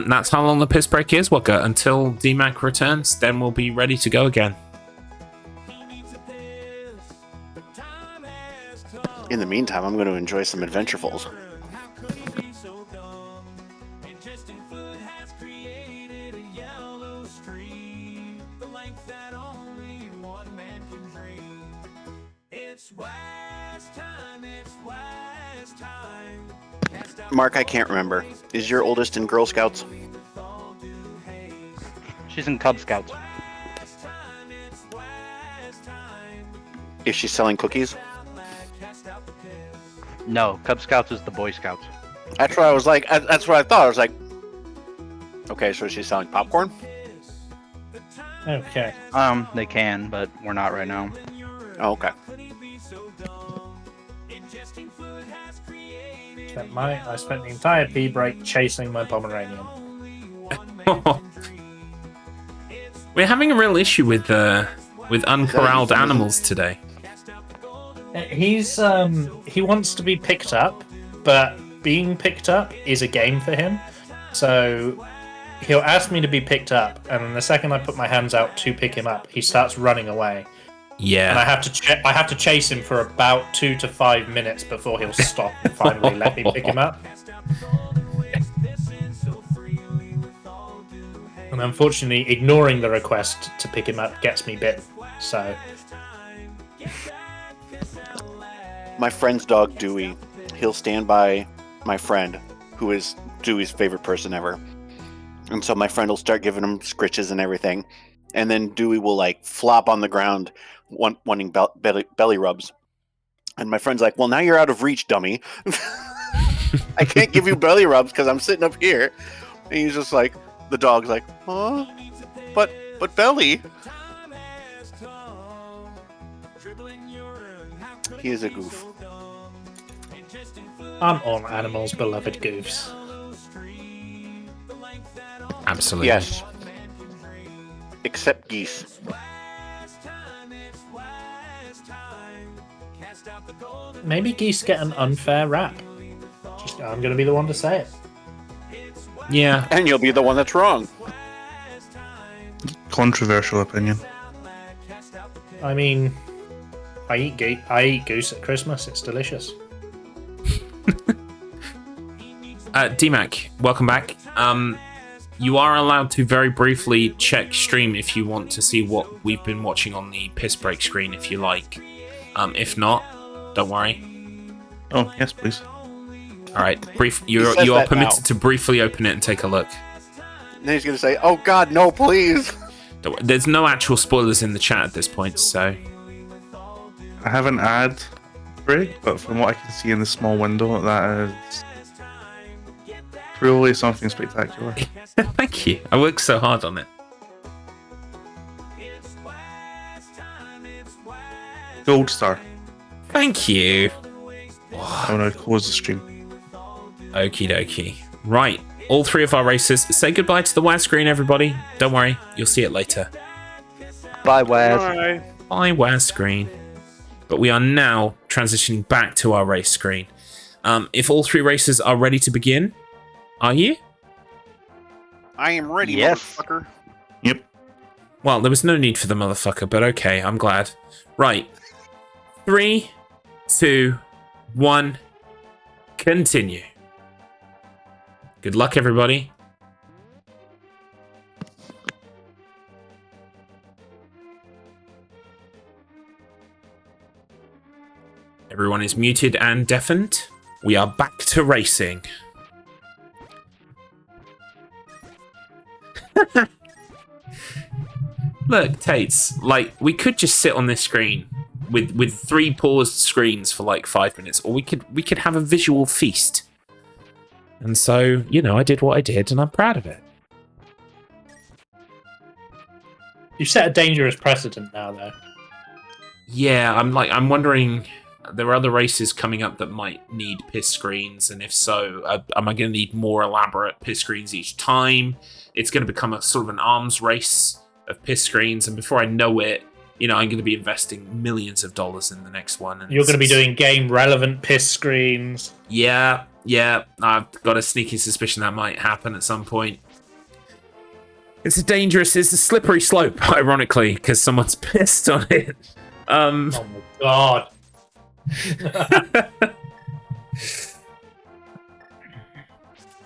Speaker 1: That's how long the piss break is, Wooker. Until DMAC returns, then we'll be ready to go again.
Speaker 3: In the meantime, I'm going to enjoy some Adventurefuls. Mark, I can't remember. Is your oldest in Girl Scouts?
Speaker 5: She's in Cub Scouts.
Speaker 3: Is she selling cookies?
Speaker 5: No, Cub Scouts is the Boy Scouts.
Speaker 3: That's what I was like. That's what I thought. I was like, okay, so she's selling popcorn?
Speaker 2: Okay.
Speaker 5: They can, but we're not right now.
Speaker 3: Oh, okay.
Speaker 2: I spent the entire pee break chasing my Pomeranian.
Speaker 1: We're having a real issue with uncorralled animals today.
Speaker 2: He wants to be picked up, but being picked up is a game for him. So he'll ask me to be picked up, and then the second I put my hands out to pick him up, he starts running away.
Speaker 1: Yeah.
Speaker 2: And I have to chase him for about 2 to 5 minutes before he'll stop and finally let me pick him up. And unfortunately, ignoring the request to pick him up gets me bit. So
Speaker 3: My friend's dog, Dewey, he'll stand by my friend, who is Dewey's favorite person ever. And so my friend will start giving him scritches and everything. And then Dewey will, like, flop on the ground, wanting belly rubs. And my friend's like, well, now you're out of reach, dummy. I can't give you belly rubs because I'm sitting up here. And he's just like, the dog's like, huh? But belly. He is a goof.
Speaker 2: I'm on animals' beloved goofs.
Speaker 1: Absolutely.
Speaker 3: Yes. Except geese.
Speaker 2: Maybe geese get an unfair rap. I'm going to be the one to say it.
Speaker 1: Yeah.
Speaker 3: And you'll be the one that's wrong.
Speaker 4: Controversial opinion.
Speaker 2: I mean, I eat goose at Christmas. It's delicious.
Speaker 1: DMAC, welcome back. You are allowed to very briefly check stream if you want to see what we've been watching on the piss break screen, if you like. If not, don't worry.
Speaker 4: Oh, yes, please.
Speaker 1: All right, you are permitted to briefly open it and take a look.
Speaker 3: And then he's going to say, oh God, no, please.
Speaker 1: There's no actual spoilers in the chat at this point, so...
Speaker 4: I have an ad break, but from what I can see in the small window, that is truly something spectacular.
Speaker 1: Thank you. I worked so hard on it.
Speaker 4: Gold star.
Speaker 1: Thank you.
Speaker 4: I'm going to close the stream.
Speaker 1: Okie dokie. Right, all three of our races. Say goodbye to the WoS screen, everybody. Don't worry, you'll see it later.
Speaker 5: Bye, Waz.
Speaker 3: Bye.
Speaker 1: Bye, WoS screen. But we are now transitioning back to our race screen. If all three races are ready to begin, are you?
Speaker 3: I am ready,
Speaker 5: Yes.
Speaker 3: motherfucker.
Speaker 4: Yep.
Speaker 1: Well, there was no need for the motherfucker, but okay, I'm glad. Right. 3, 2, 1, continue. Good luck, everybody. Everyone is muted and deafened. We are back to racing. Look, Tates, like, we could just sit on this screen with 3 paused screens for like 5 minutes, or we could have a visual feast. And so, you know, I did what I did, and I'm proud of it.
Speaker 2: You've set a dangerous precedent now, though.
Speaker 1: Yeah, I'm wondering, there are other races coming up that might need piss screens, and if so, am I going to need more elaborate piss screens each time? It's going to become a sort of an arms race of piss screens, and before I know it, you know, I'm going to be investing millions of dollars in the next one. And
Speaker 2: You're going to be doing game-relevant piss screens.
Speaker 1: Yeah. I've got a sneaky suspicion that might happen at some point. It's a slippery slope, ironically, because someone's pissed on it.
Speaker 2: Oh my god.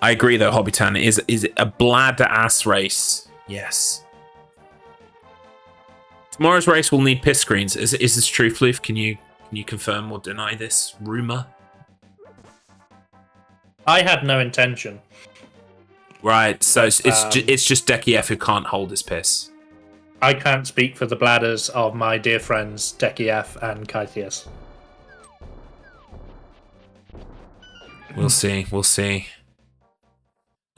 Speaker 1: I agree, though, Hobbiton is a blad-ass race. Yes. Tomorrow's race will need piss screens. Is this true, Floof? Can you confirm or deny this rumor?
Speaker 2: I had no intention.
Speaker 1: Right, so it's just Decky F who can't hold his piss.
Speaker 2: I can't speak for the bladders of my dear friends Decky F and Kythius.
Speaker 1: We'll see.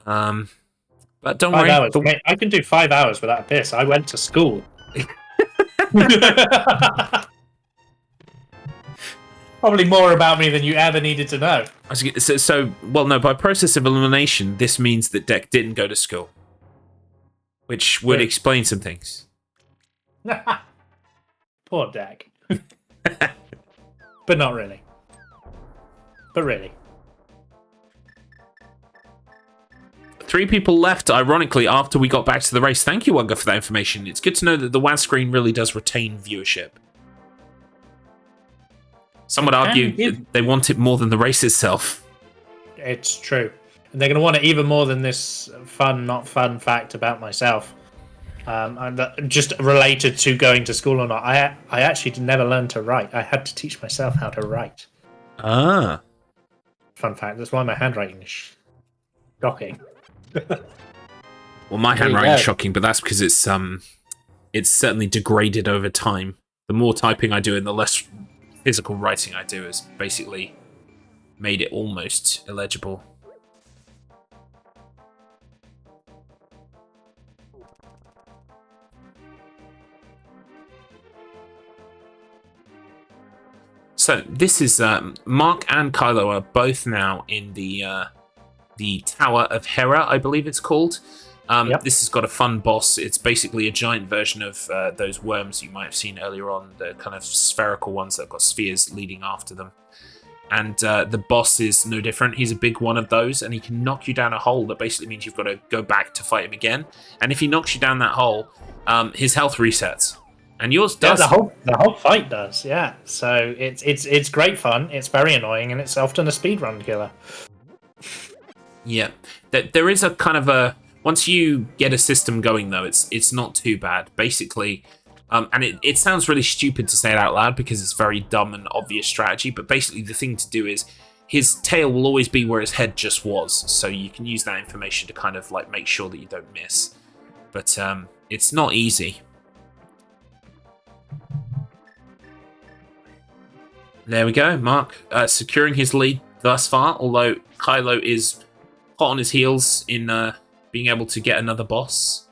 Speaker 1: But don't
Speaker 2: 5
Speaker 1: worry.
Speaker 2: hours. Mate, I can do 5 hours without a piss. I went to school. Probably more about me than you ever needed to know.
Speaker 1: Well, no, by process of elimination, this means that Deck didn't go to school. Which would explain some things.
Speaker 2: Poor Deck. But not really. But really.
Speaker 1: 3 people left, ironically, after we got back to the race. Thank you, Wugger, for that information. It's good to know that the WAS screen really does retain viewership. Some would argue they want it more than the race itself.
Speaker 2: It's true. And they're going to want it even more than this fun, not fun fact about myself. And just related to going to school or not. I actually never learned to write. I had to teach myself how to write.
Speaker 1: Ah.
Speaker 2: Fun fact. That's why my handwriting is shocking.
Speaker 1: Well, my handwriting is shocking, but that's because it's certainly degraded over time. The more typing I do and the less physical writing I do has basically made it almost illegible. So this is Marc and Kylo are both now in the Tower of Hera, I believe it's called.
Speaker 2: Yep.
Speaker 1: This has got a fun boss. It's basically a giant version of those worms you might have seen earlier on, the kind of spherical ones that have got spheres leading after them. And the boss is no different. He's a big one of those, and he can knock you down a hole that basically means you've got to go back to fight him again. And if he knocks you down that hole, his health resets. And yours does.
Speaker 2: Yeah, the whole fight does, yeah. So it's great fun, it's very annoying, and it's often a speedrun killer.
Speaker 1: Yeah. There is a kind of a... Once you get a system going, though, it's not too bad. Basically, and it sounds really stupid to say it out loud because it's very dumb and obvious strategy, but basically the thing to do is his tail will always be where his head just was, so you can use that information to kind of like make sure that you don't miss. But it's not easy. There we go, Marc securing his lead thus far, although Kylo is hot on his heels in being able to get another boss.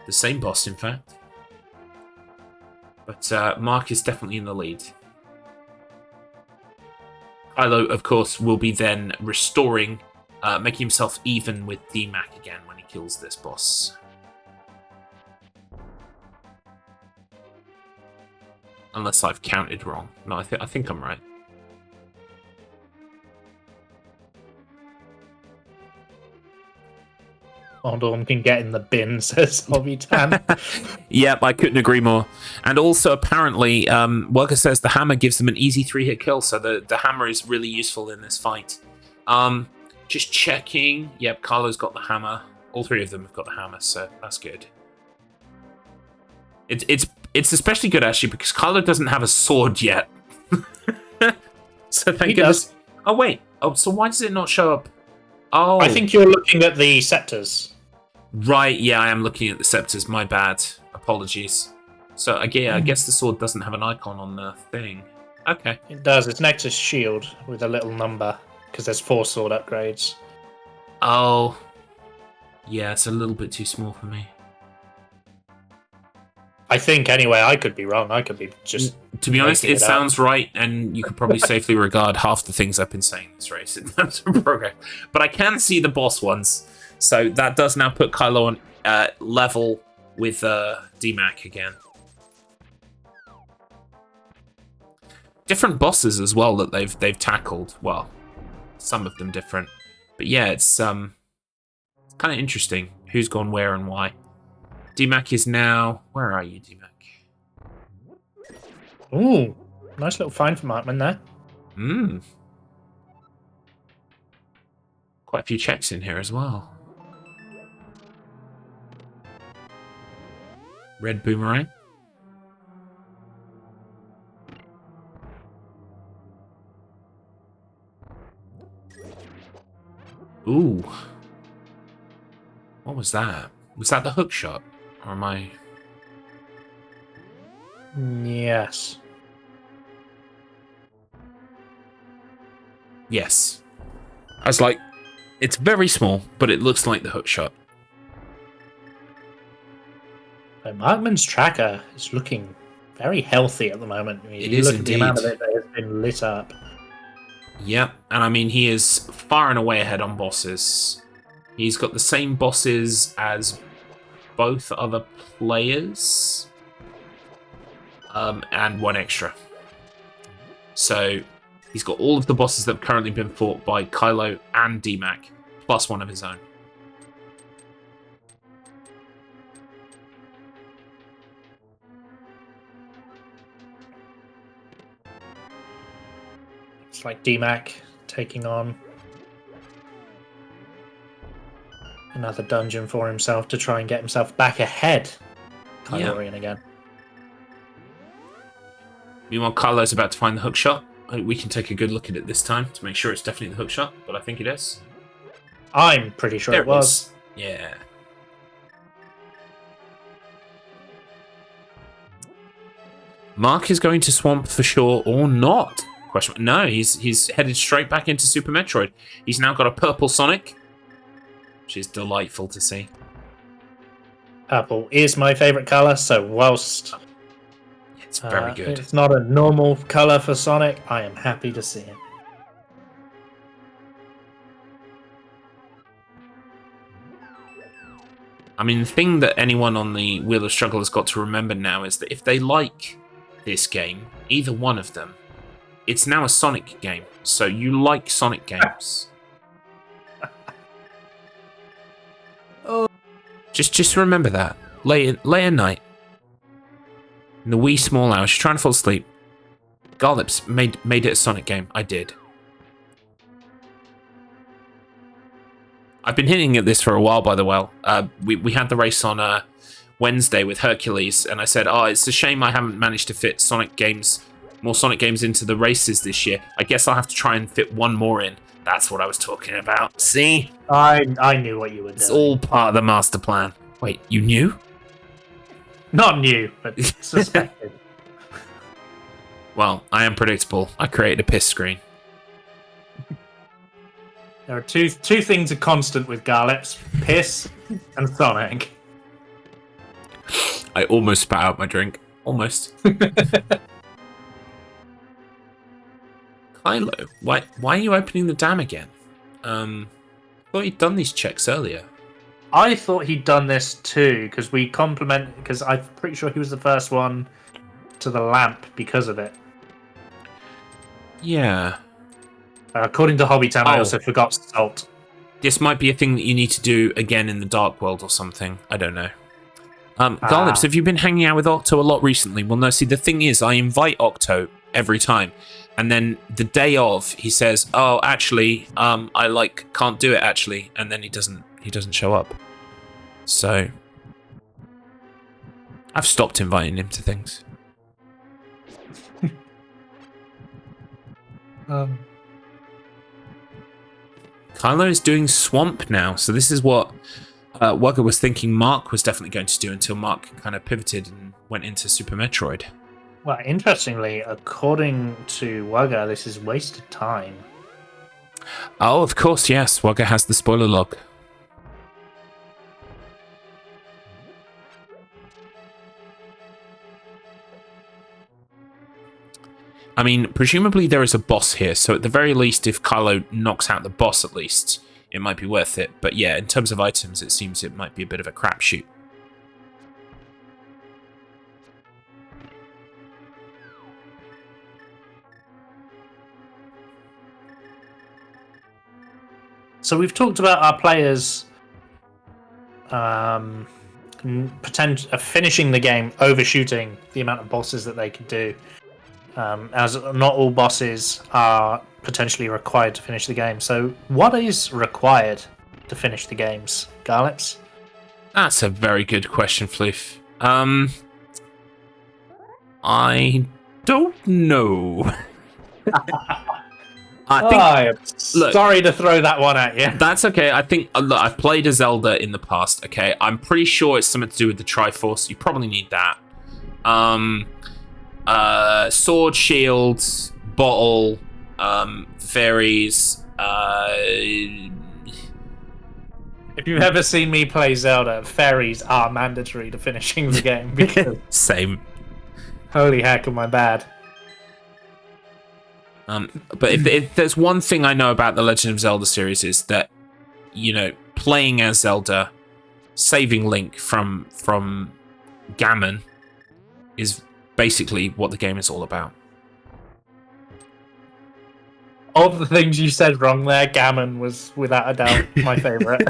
Speaker 1: The same boss, in fact. But Marc is definitely in the lead. Kylo, of course, will be then restoring, making himself even with DMAC again when he kills this boss. Unless I've counted wrong. No, I think I'm right.
Speaker 2: Condom can get in the bin, says Hobbiton.
Speaker 1: Yep, I couldn't agree more. And also, apparently, Worker says the hammer gives them an easy 3-hit kill, so the hammer is really useful in this fight. Just checking. Yep, Kylo's got the hammer. All 3 of them have got the hammer, so that's good. It's especially good, actually, because Kylo doesn't have a sword yet. So thank goodness.
Speaker 2: Does.
Speaker 1: Oh, wait. Oh, so why does it not show up? Oh.
Speaker 2: I think you're looking at the scepters.
Speaker 1: Right, yeah, I am looking at the scepters. My bad. Apologies. So, again, I guess the sword doesn't have an icon on the thing. Okay.
Speaker 2: It does. It's next to shield with a little number, because there's 4 sword upgrades.
Speaker 1: Oh. Yeah, it's a little bit too small for me.
Speaker 2: I think, anyway. I could be wrong. I could be just...
Speaker 1: To be honest, it sounds right, and you could probably safely regard half the things I've been saying in this race in terms of progress. But I can see the boss ones, so that does now put Kylo on level with DMAC again. different bosses as well that they've tackled. Well, some of them different, but yeah, it's kind of interesting who's gone where and why. DMAC is now. Where are you, DMAC?
Speaker 2: Ooh, nice little find from Markman there.
Speaker 1: Quite a few checks in here as well. Red boomerang. Ooh. What was that? Was that the hook shot? Or am I...
Speaker 2: Yes.
Speaker 1: Yes. I was like, it's very small, but it looks like the hook shot.
Speaker 2: So Markman's tracker is looking very healthy at the moment. I mean,
Speaker 1: It
Speaker 2: you
Speaker 1: is
Speaker 2: look at the amount of
Speaker 1: indeed.
Speaker 2: it that has been lit up.
Speaker 1: Yep, and I mean, he is far and away ahead on bosses. He's got the same bosses as both other players, and one extra. So he's got all of the bosses that have currently been fought by Kylo and DMAC, plus one of his own.
Speaker 2: It's like DMAC taking on another dungeon for himself to try and get himself back ahead. Kylo again.
Speaker 1: Meanwhile, Kylo's about to find the hook shot. We can take a good look at it this time to make sure it's definitely the hook shot, but I think it is.
Speaker 2: I'm pretty sure
Speaker 1: There
Speaker 2: it was.
Speaker 1: Yeah. Marc is going to swamp for sure or not? Question. No, he's headed straight back into Super Metroid. He's now got a purple Sonic, which is delightful to see.
Speaker 2: Purple is my favourite colour, so whilst
Speaker 1: It's very good.
Speaker 2: it's not a normal colour for Sonic, I am happy to see it.
Speaker 1: I mean, the thing that anyone on the Wheel of Struggle has got to remember now is that if they like this game, either one of them, it's now a Sonic game. So you like Sonic games. Just remember that. Late at night, in the wee small hours, you're trying to fall asleep. Garlips made it a Sonic game. I did. I've been hinting at this for a while, by the way. We had the race on Wednesday with Hercules, and I said, oh, it's a shame I haven't managed to fit more Sonic games into the races this year. I guess I'll have to try and fit one more in. That's what I was talking about. See?
Speaker 2: I knew what you were doing.
Speaker 1: It's all part of the master plan. Wait, you knew?
Speaker 2: Not new, but suspected.
Speaker 1: Well, I am predictable. I created a piss screen.
Speaker 2: There are two things are constant with Garlips: piss and Sonic.
Speaker 1: I almost spat out my drink. Almost. Kylo, why are you opening the dam again? I thought you'd done these checks earlier.
Speaker 2: I thought he'd done this too, because I'm pretty sure he was the first one to the lamp because of it.
Speaker 1: Yeah.
Speaker 2: According to Hobbytown, I also forgot salt.
Speaker 1: This might be a thing that you need to do again in the Dark World or something. I don't know. Garlips, have you been hanging out with Octo a lot recently? Well, no, see, the thing is, I invite Octo every time. And then the day of, he says, oh, actually, I, can't do it, actually. And then he doesn't show up. So, I've stopped inviting him to things. Kylo is doing Swamp now, so this is what Wugger was thinking Marc was definitely going to do until Marc kind of pivoted and went into Super Metroid.
Speaker 2: Well, interestingly, according to Wugger, this is wasted time.
Speaker 1: Oh, of course, yes. Wugger has the spoiler log. I mean, presumably there is a boss here, so at the very least, if Kylo knocks out the boss at least, it might be worth it. But yeah, in terms of items, it seems it might be a bit of a crapshoot.
Speaker 2: So we've talked about our players finishing the game, overshooting the amount of bosses that they could do, as not all bosses are potentially required to finish the game. So what is required to finish the games, Garlips?
Speaker 1: That's a very good question, Floof. I don't know. I think. Look,
Speaker 2: sorry to throw that one at you.
Speaker 1: That's okay. I think look, I've played a Zelda in the past. Okay, I'm pretty sure it's something to do with the Triforce. You probably need that. Sword, shield, bottle, fairies.
Speaker 2: If you've ever seen me play Zelda, fairies are mandatory to finishing the game. Because
Speaker 1: Same.
Speaker 2: Holy heck, am I bad?
Speaker 1: But if there's one thing I know about the Legend of Zelda series is that, you know, playing as Zelda, saving Link from Gammon is basically what the game is all about.
Speaker 2: Of the things you said wrong there, Gammon was without a doubt my favourite.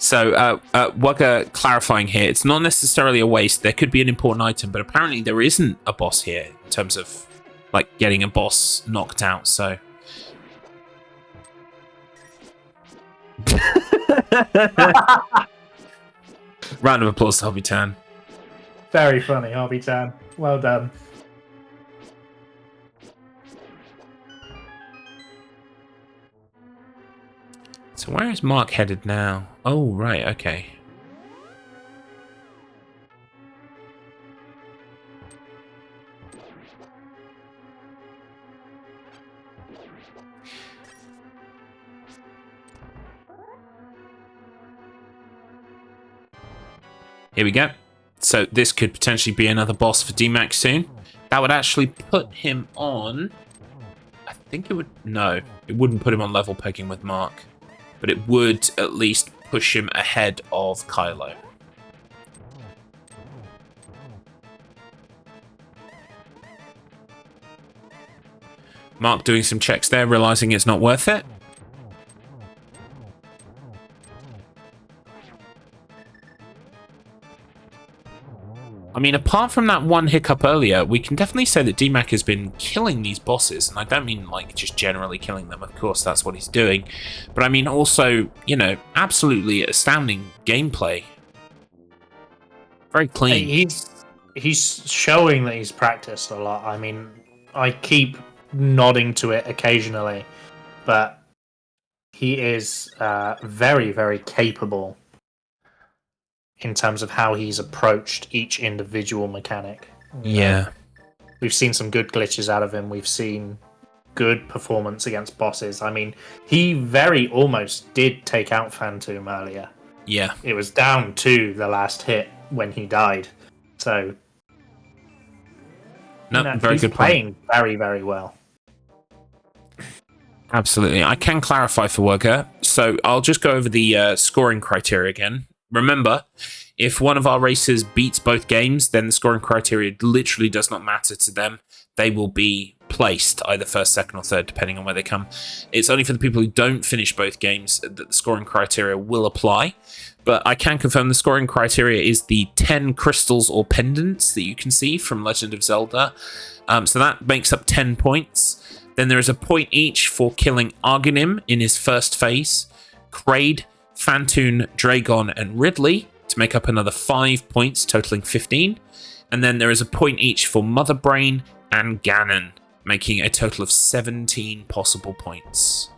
Speaker 1: So, Wugger clarifying here, it's not necessarily a waste. There could be an important item, but apparently there isn't a boss here in terms of, like, getting a boss knocked out, so... Round of applause to Hobby Tan.
Speaker 2: Very funny, Hobby Tan. Well done.
Speaker 1: So where is Marc headed now? Oh, right, okay. Here we go. So this could potentially be another boss for DMAC soon. That would actually put him on... I think it would... No, it wouldn't put him on level pegging with Marc. But it would at least push him ahead of Kylo. Marc doing some checks there, realizing it's not worth it. I mean, apart from that one hiccup earlier, we can definitely say that DMAC has been killing these bosses, and I don't mean, like, just generally killing them, of course, that's what he's doing, but I mean also, you know, absolutely astounding gameplay. Very clean.
Speaker 2: He's showing that he's practiced a lot. I mean, I keep nodding to it occasionally, but he is very, very capable in terms of how he's approached each individual mechanic.
Speaker 1: Yeah.
Speaker 2: We've seen some good glitches out of him. We've seen good performance against bosses. I mean, he very almost did take out Phantom earlier.
Speaker 1: Yeah.
Speaker 2: It was down to the last hit when he died. So,
Speaker 1: no, very
Speaker 2: he's
Speaker 1: good
Speaker 2: playing very, very well.
Speaker 1: Absolutely. I can clarify for Wugger. So I'll just go over the scoring criteria again. Remember, if one of our racers beats both games, then the scoring criteria literally does not matter to them. They will be placed either first, second, or third, depending on where they come. It's only for the people who don't finish both games that the scoring criteria will apply. But I can confirm the scoring criteria is the 10 crystals or pendants that you can see from Legend of Zelda. So that makes up 10 points. Then there is a point each for killing Arganim in his first phase, Kraid, Phantoon, Dragon, and Ridley to make up another 5 points, totaling 15. And then there is a point each for Mother Brain and Ganon, making a total of 17 possible points.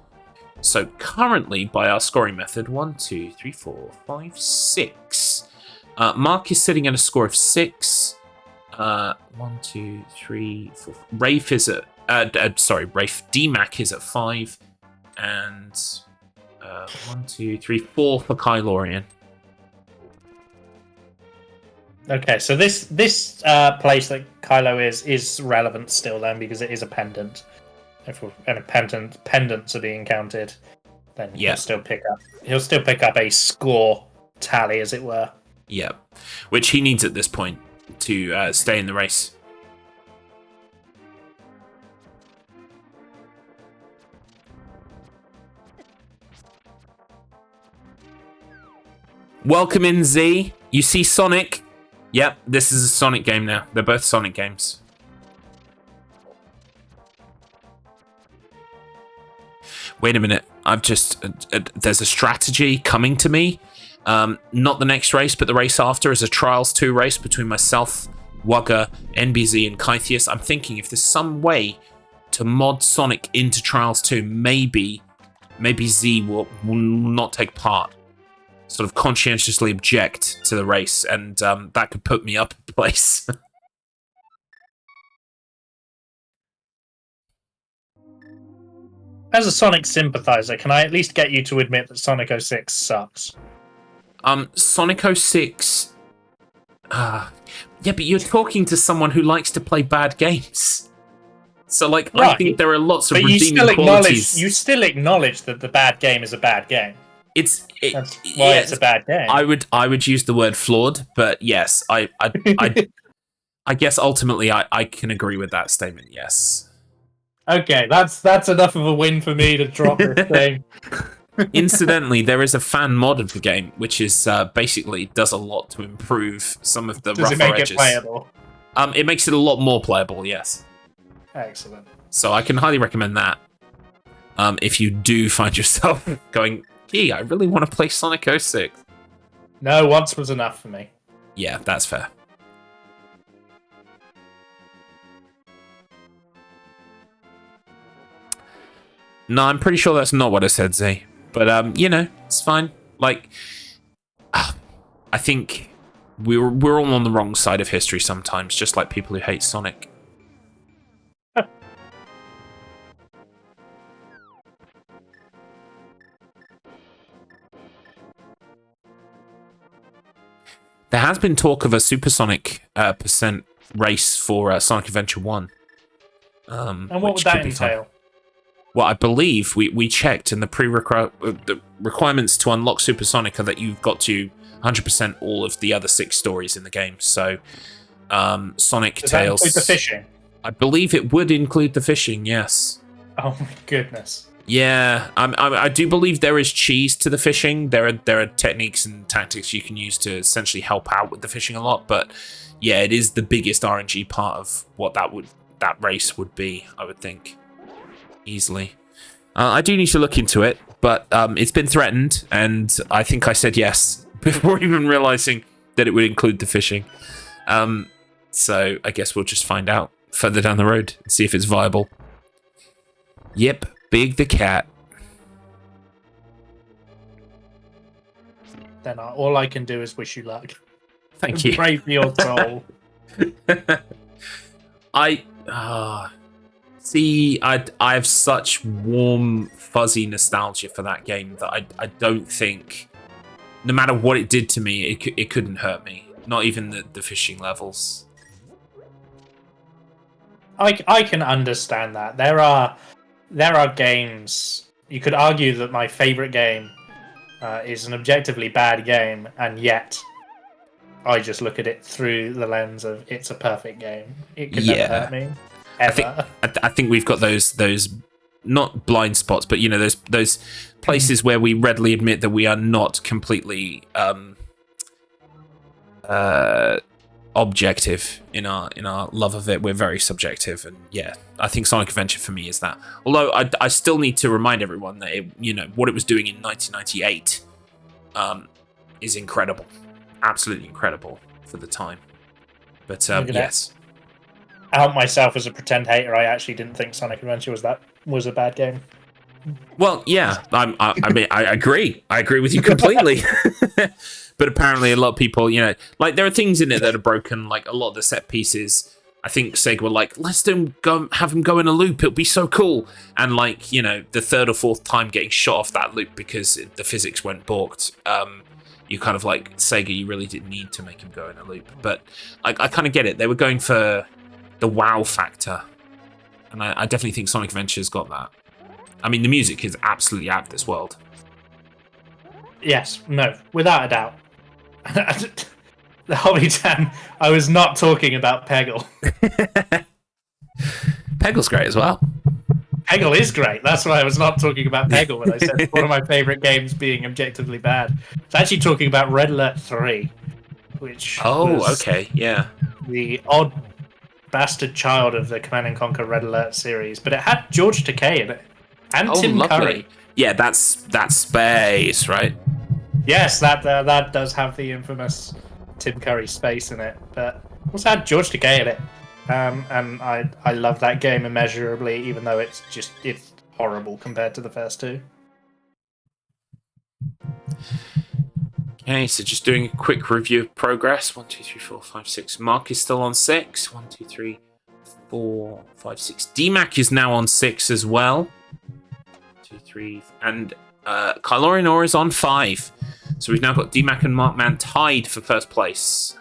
Speaker 1: So currently, by our scoring method, 1, 2, 3, 4, 5, 6. Marc is sitting at a score of 6. 1, 2, 3, 4. Rafe is at... Rafe. DMAC is at 5. And... 1, 2, 3, 4 for Kylorian.
Speaker 2: Okay, so this place that Kylo is relevant still then because it is a pendant. If pendants are being counted, then he'll still pick up a score tally, as it were.
Speaker 1: Yeah, which he needs at this point to stay in the race. Welcome in, Z. You see Sonic? Yep, this is a Sonic game now. They're both Sonic games. Wait a minute. I've just... there's a strategy coming to me. Not the next race, but the race after is a Trials 2 race between myself, Wugger, NBZ, and Kythius. I'm thinking if there's some way to mod Sonic into Trials 2, maybe Z will not take part. Sort of conscientiously object to the race, and that could put me up a place.
Speaker 2: As a Sonic sympathizer, can I at least get you to admit that Sonic 06 sucks?
Speaker 1: Sonic 06... yeah, but you're talking to someone who likes to play bad games. So, like, right. I think there are lots of redeeming qualities.
Speaker 2: You still acknowledge that the bad game is a bad game.
Speaker 1: That's
Speaker 2: why it's a bad game.
Speaker 1: I would use the word flawed, but yes, I guess ultimately I can agree with that statement. Yes.
Speaker 2: Okay, that's enough of a win for me to drop this thing.
Speaker 1: Incidentally, there is a fan mod of the game, which is basically does a lot to improve some of the rougher edges. Does it make it playable? It makes it a lot more playable. Yes.
Speaker 2: Excellent.
Speaker 1: So I can highly recommend that. If you do find yourself going, gee, I really want to play Sonic 06.
Speaker 2: No, once was enough for me.
Speaker 1: Yeah, that's fair. No, I'm pretty sure that's not what I said, Z. But, you know, it's fine. Like, I think we're all on the wrong side of history sometimes, just like people who hate Sonic. There has been talk of a supersonic percent race for Sonic Adventure 1.
Speaker 2: And what would that entail?
Speaker 1: Well, I believe we checked, and the requirements to unlock Supersonic are that you've got to 100% all of the other 6 stories in the game. So, Sonic,
Speaker 2: Does
Speaker 1: Tails...
Speaker 2: that include the fishing?
Speaker 1: I believe it would include the fishing, yes.
Speaker 2: Oh my goodness.
Speaker 1: Yeah, I do believe there is cheese to the fishing. There are techniques and tactics you can use to essentially help out with the fishing a lot, but yeah, it is the biggest RNG part of what that race would be, I would think. Easily. I do need to look into it, but it's been threatened, and I think I said yes before even realizing that it would include the fishing. So I guess we'll just find out further down the road and see if it's viable. Yep, Big the cat.
Speaker 2: Then all I can do is wish you luck.
Speaker 1: Thank you.
Speaker 2: Pray for your soul.
Speaker 1: See, I have such warm, fuzzy nostalgia for that game that I don't think, no matter what it did to me, it couldn't hurt me. Not even the fishing levels.
Speaker 2: I can understand that. There are games. You could argue that my favorite game is an objectively bad game, and yet I just look at it through the lens of it's a perfect game. It could never hurt me. Ever.
Speaker 1: I think we've got those not blind spots, but you know those places where we readily admit that we are not completely objective in our love of it. We're very subjective, and yeah, I think Sonic Adventure for me is that. Although I still need to remind everyone that what it was doing in 1998 is incredible, absolutely incredible for the time. But yes.
Speaker 2: Out myself as a pretend hater, I actually didn't think Sonic Adventure was a bad game.
Speaker 1: Well, yeah, I mean, I agree. I agree with you completely. But apparently, a lot of people, like there are things in it that are broken. Like a lot of the set pieces, I think Sega were like, let's have him go in a loop. It'll be so cool. And like the third or fourth time getting shot off that loop because the physics went balked. You kind of like Sega, you really didn't need to make him go in a loop. But I kind of get it. They were going for the wow factor, and I definitely think Sonic Adventure's got that. I mean, the music is absolutely out of this world.
Speaker 2: Yes, no, without a doubt. The Hobby Tan, I was not talking about Peggle.
Speaker 1: Peggle's great as well.
Speaker 2: Peggle is great. That's why I was not talking about Peggle when I said one of my favorite games being objectively bad. It's actually talking about Red Alert 3, which was
Speaker 1: okay, yeah.
Speaker 2: the odd bastard child of the Command and Conquer Red Alert series, but it had George Takei in it and Tim Curry.
Speaker 1: Yeah, that's space, right?
Speaker 2: Yes, that does have the infamous Tim Curry space in it, but also had George Takei in it. And I love that game immeasurably, even though it's horrible compared to the first two.
Speaker 1: Okay, so just doing a quick review of progress. 1, 2, 3, 4, 5, 6. Marc is still on 6. 1, 2, 3, 4, 5, 6. DMAC is now on 6 as well. 2, 3, and Kylo is on 5. So we've now got DMAC and Markman tied for first place.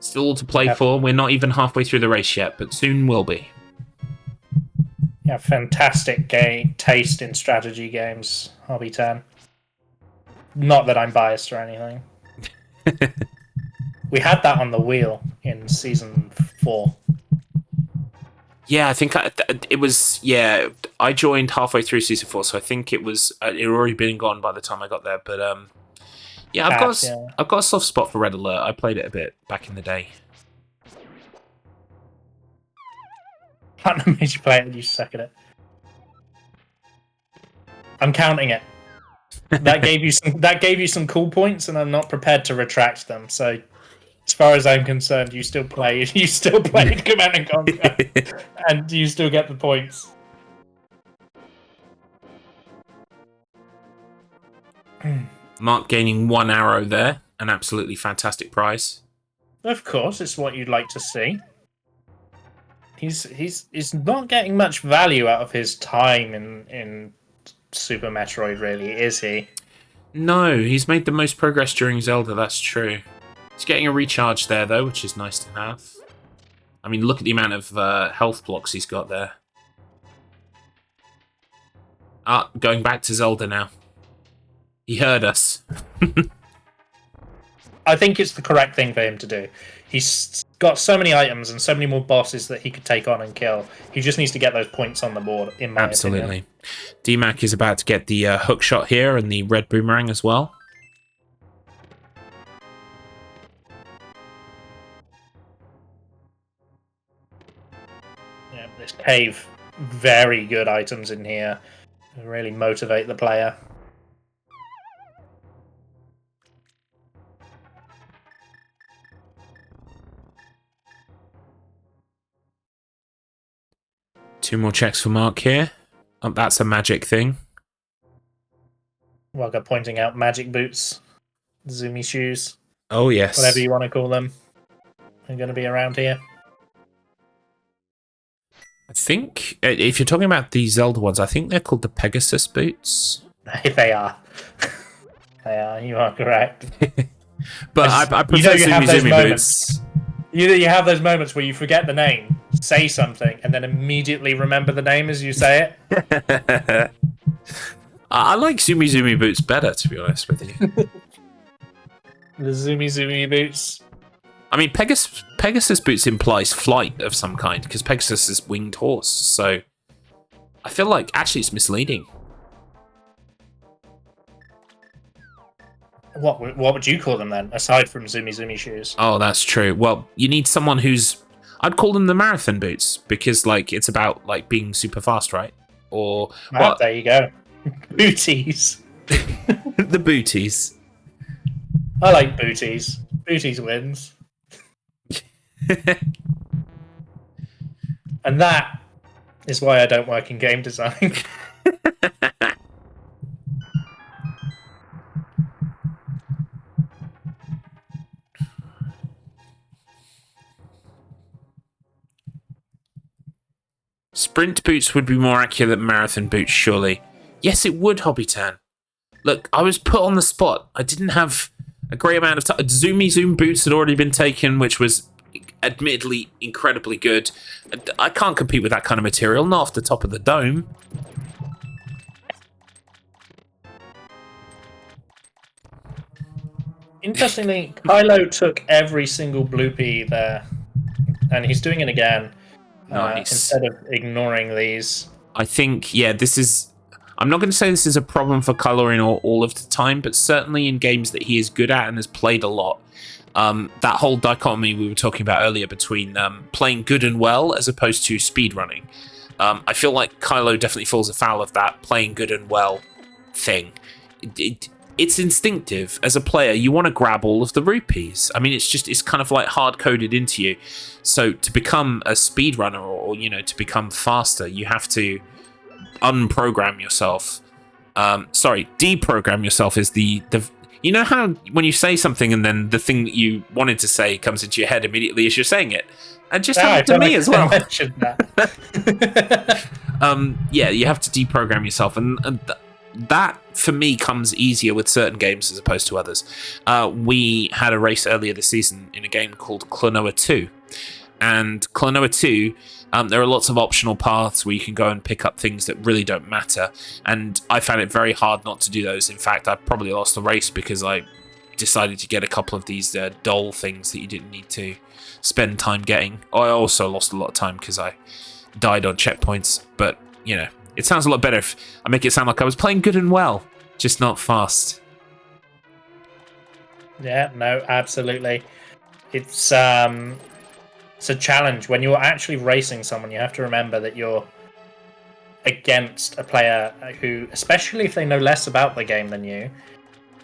Speaker 1: Still to play for. We're not even halfway through the race yet, but soon will be.
Speaker 2: Yeah, fantastic taste in strategy games, Hobby 10. Not that I'm biased or anything. We had that on the wheel in season 4.
Speaker 1: Yeah, I think it was. Yeah, I joined halfway through season 4, so I think it was. It had already been gone by the time I got there. But yeah, I've got a soft spot for Red Alert. I played it a bit back in the day.
Speaker 2: Platinum made you play it and you suck at it. I'm counting it. That gave you some cool points, and I'm not prepared to retract them. So, as far as I'm concerned, you still played Command and Conquer, and you still get the points.
Speaker 1: Marc gaining 1 arrow there, an absolutely fantastic prize.
Speaker 2: Of course, it's what you'd like to see. He's not getting much value out of his time in Super Metroid, really, is he?
Speaker 1: No, he's made the most progress during Zelda, that's true. He's getting a recharge there, though, which is nice to have. I mean, look at the amount of health blocks he's got there. Ah, going back to Zelda now. He heard us.
Speaker 2: I think it's the correct thing for him to do. He's got so many items and so many more bosses that he could take on and kill. He just needs to get those points on the board, in my opinion.
Speaker 1: DMAC is about to get the hook shot here and the red boomerang as well.
Speaker 2: Yeah, this cave, very good items in here. Really motivate the player.
Speaker 1: Two more checks for Marc here. Oh, that's a magic thing.
Speaker 2: Wagga pointing out magic boots, zoomy shoes.
Speaker 1: Oh, yes.
Speaker 2: Whatever you want to call them. They're going to be around here.
Speaker 1: I think, if you're talking about the Zelda ones, I think they're called the Pegasus boots.
Speaker 2: They are. They are, you are correct.
Speaker 1: But I prefer Zoomy boots.
Speaker 2: You have those moments where you forget the name, say something, and then immediately remember the name as you say it.
Speaker 1: I like Zoomy boots better, to be honest with you.
Speaker 2: The Zoomy boots.
Speaker 1: I mean, Pegasus boots implies flight of some kind, because Pegasus is winged horse, so I feel like actually it's misleading.
Speaker 2: What would you call them then, aside from Zoomy shoes?
Speaker 1: Oh, that's true. Well, you need someone who's... I'd call them the marathon boots, because like it's about like being super fast, right? Or
Speaker 2: well, there you go. Booties.
Speaker 1: The booties.
Speaker 2: I like booties. Booties wins. And that is why I don't work in game design.
Speaker 1: Sprint boots would be more accurate than marathon boots, surely. Yes, it would, Hobbytan. Look, I was put on the spot. I didn't have a great amount of time. Zoom boots had already been taken, which was admittedly incredibly good. I can't compete with that kind of material, not off the top of the dome.
Speaker 2: Interestingly, Kylo took every single bloopy there, and he's doing it again.
Speaker 1: Nice.
Speaker 2: instead of ignoring these.
Speaker 1: I think, yeah, this is... I'm not going to say this is a problem for Kylo Ren all of the time, but certainly in games that he is good at and has played a lot. That whole dichotomy we were talking about earlier between playing good and well as opposed to speedrunning. I feel like Kylo definitely falls afoul of that playing good and well thing. It's instinctive. As a player, you want to grab all of the rupees. I mean, it's kind of like hard-coded into you. So to become a speedrunner or to become faster, you have to unprogram yourself. Deprogram yourself is the you know how when you say something and then the thing that you wanted to say comes into your head immediately as you're saying it? And just happened to me as well.
Speaker 2: Mentioned that.
Speaker 1: Yeah, you have to deprogram yourself, and that for me comes easier with certain games as opposed to others. We had a race earlier this season in a game called Klonoa 2, and Klonoa 2, there are lots of optional paths where you can go and pick up things that really don't matter, and I found it very hard not to do those. In fact, I probably lost the race because I decided to get a couple of these dull things that you didn't need to spend time getting. I also lost a lot of time because I died on checkpoints, but it sounds a lot better if I make it sound like I was playing good and well, just not fast.
Speaker 2: Yeah, no, absolutely. It's a challenge. When you're actually racing someone, you have to remember that you're against a player who, especially if they know less about the game than you,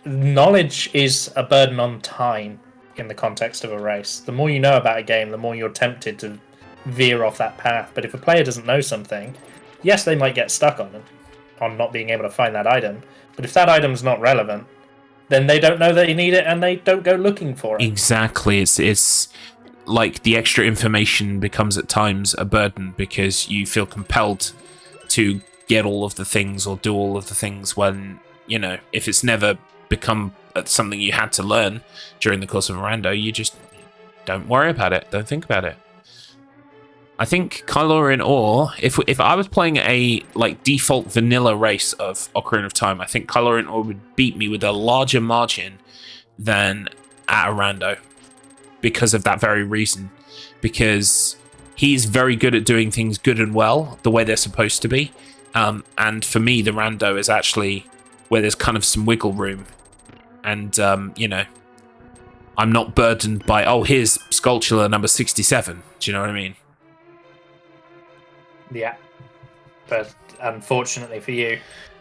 Speaker 2: knowledge is a burden on time in the context of a race. The more you know about a game, the more you're tempted to veer off that path. But if a player doesn't know something, yes, they might get stuck on not being able to find that item. But if that item's not relevant, then they don't know that you need it and they don't go looking for it.
Speaker 1: Exactly. It's like the extra information becomes at times a burden because you feel compelled to get all of the things or do all of the things when, if it's never become something you had to learn during the course of a rando, you just don't worry about it. Don't think about it. I think Kylo Ren if I was playing a default vanilla race of Ocarina of Time, I think Kylo Ren would beat me with a larger margin than at a rando because of that very reason. Because he's very good at doing things good and well, the way they're supposed to be. And for me, the rando is actually where there's kind of some wiggle room. And, I'm not burdened by, here's Sculpture number 67. Do you know what I mean?
Speaker 2: Yeah. But unfortunately for you,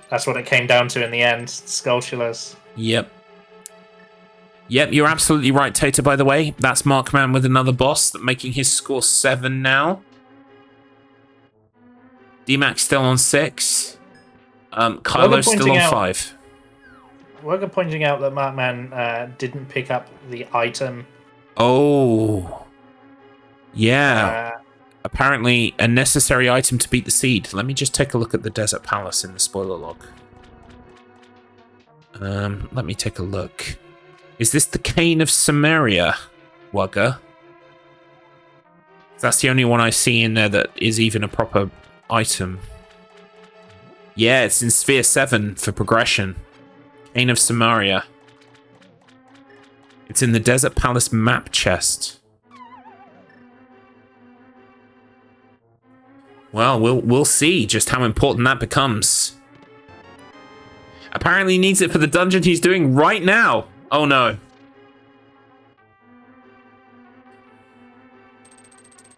Speaker 2: that's what it came down to in the end. Sculptures.
Speaker 1: Yep, you're absolutely right, Tater, by the way. That's Marc Man with another boss, making his score 7 now. DMAC still on 6. Kylo still on 5.
Speaker 2: We're pointing out that Marc Man didn't pick up the item.
Speaker 1: Oh. Yeah. Apparently a necessary item to beat the seed. Let me just take a look at the Desert Palace in the spoiler log. Let me take a look. Is this the Cane of Samaria, Wugger? That's the only one I see in there that is even a proper item. Yeah, it's in Sphere 7 for progression. Cane of Samaria. It's in the Desert Palace map chest. Well, we'll see just how important that becomes. Apparently he needs it for the dungeon he's doing right now. Oh no.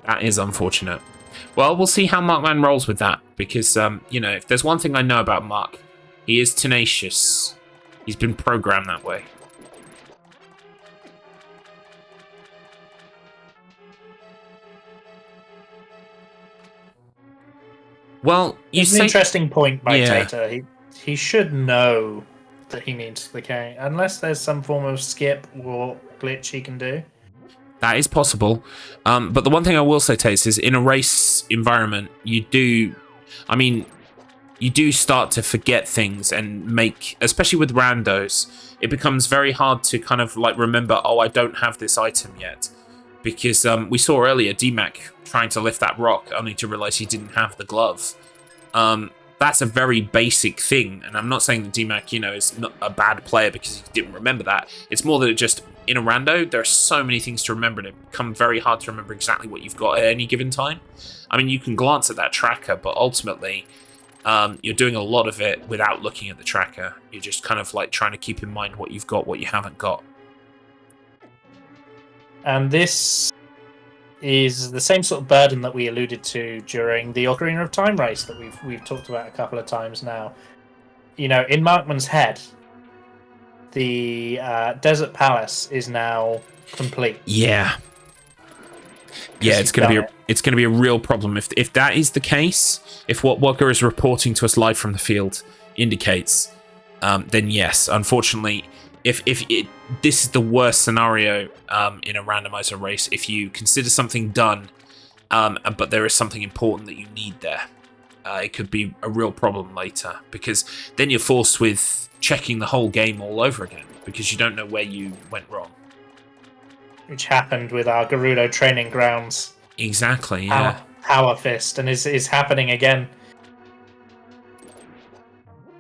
Speaker 1: That is unfortunate. Well, we'll see how Marc Man rolls with that, because, if there's one thing I know about Marc, he is tenacious. He's been programmed that way. Well,
Speaker 2: it's an interesting point by Tater. He should know that he needs the cane, unless there's some form of skip or glitch he can do.
Speaker 1: That is possible. But the one thing I will say, Tater, is in a race environment, you do start to forget things and make, especially with randos, it becomes very hard to kind of remember, I don't have this item yet. Because we saw earlier DMAC trying to lift that rock only to realize he didn't have the glove. that's a very basic thing. And I'm not saying that DMAC, is not a bad player because he didn't remember that. It's more that it just, in a rando, there are so many things to remember, and it becomes very hard to remember exactly what you've got at any given time. I mean, you can glance at that tracker, but ultimately, you're doing a lot of it without looking at the tracker. You're just kind of like trying to keep in mind what you've got, what you haven't got.
Speaker 2: And this is the same sort of burden that we alluded to during the Ocarina of Time race that we've talked about a couple of times now. In Markman's head, the Desert Palace is now complete.
Speaker 1: Yeah. Yeah, it's gonna be a real problem if that is the case. If what Wugger is reporting to us live from the field indicates, then yes, unfortunately, if this is the worst scenario in a randomizer race. If you consider something done, but there is something important that you need there, it could be a real problem later, because then you're forced with checking the whole game all over again because you don't know where you went wrong.
Speaker 2: Which happened with our Gerudo training grounds.
Speaker 1: Exactly, yeah.
Speaker 2: Power Fist, and is happening again.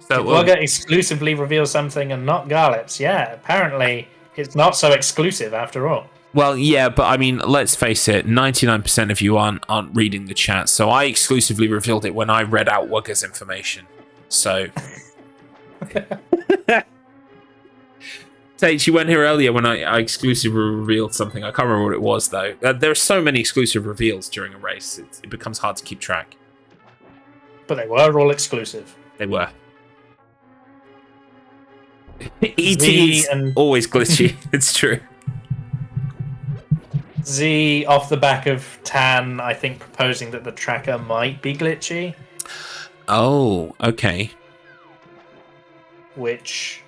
Speaker 1: So,
Speaker 2: Did Wugger exclusively reveal something and not Garlips? Yeah, apparently it's not so exclusive after all.
Speaker 1: Well, yeah, but I mean, let's face it, 99% of you aren't reading the chat, so I exclusively revealed it when I read out Wugger's information. So... Tate, you weren't here earlier when I exclusively revealed something. I can't remember what it was, though. There are so many exclusive reveals during a race, it becomes hard to keep track.
Speaker 2: But they were all exclusive.
Speaker 1: They were. ET's always glitchy. It's true.
Speaker 2: Z, off the back of Tan, I think, proposing that the tracker might be glitchy.
Speaker 1: Oh, okay.
Speaker 2: Which...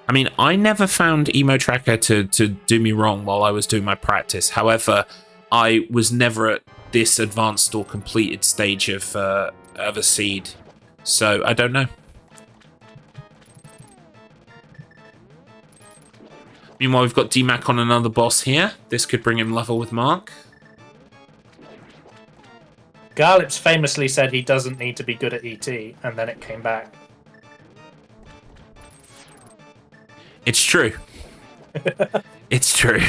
Speaker 1: I mean, I never found Emo Tracker to do me wrong while I was doing my practice. However, I was never at this advanced or completed stage of a seed. So, I don't know. Meanwhile, we've got DMAC on another boss here. This could bring him level with Marc.
Speaker 2: Garlips famously said he doesn't need to be good at ET, and then it came back.
Speaker 1: It's true. It's true.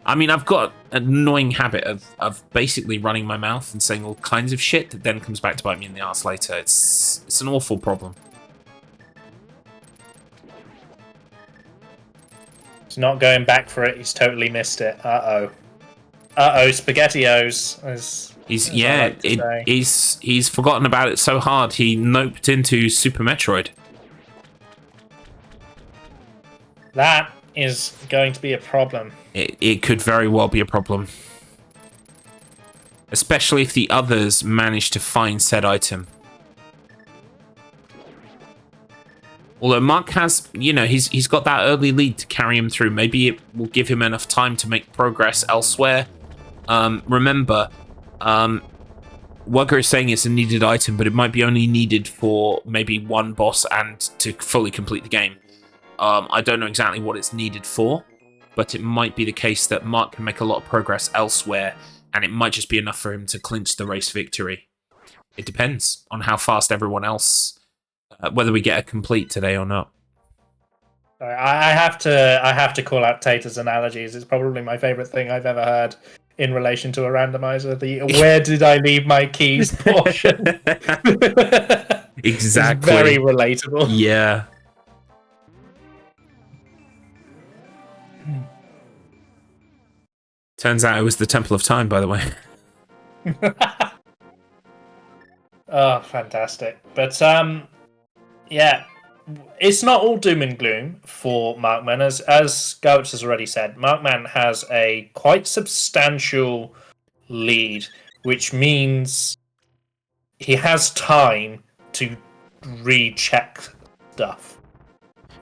Speaker 1: I mean, I've got an annoying habit of basically running my mouth and saying all kinds of shit that then comes back to bite me in the ass later. It's an awful problem.
Speaker 2: He's not going back for it. He's totally missed it. Uh-oh. Uh-oh, SpaghettiOs.
Speaker 1: He's forgotten about it so hard he noped into Super Metroid.
Speaker 2: That is going to be a problem.
Speaker 1: It could very well be a problem. Especially if the others manage to find said item. Although Marc has, he's got that early lead to carry him through. Maybe it will give him enough time to make progress elsewhere. Remember, Wugger is saying it's a needed item, but it might be only needed for maybe one boss and to fully complete the game. I don't know exactly what it's needed for, but it might be the case that Marc can make a lot of progress elsewhere, and it might just be enough for him to clinch the race victory. It depends on how fast everyone else, whether we get a complete today or not.
Speaker 2: I have to call out Tater's analogies. It's probably my favourite thing I've ever heard in relation to a randomizer. The "where did I leave my keys" portion.
Speaker 1: Exactly.
Speaker 2: It's very relatable.
Speaker 1: Yeah. Turns out it was the Temple of Time, by the way.
Speaker 2: Oh, fantastic. But, yeah, it's not all doom and gloom for Markman. As Gouch has already said, Markman has a quite substantial lead, which means he has time to recheck stuff.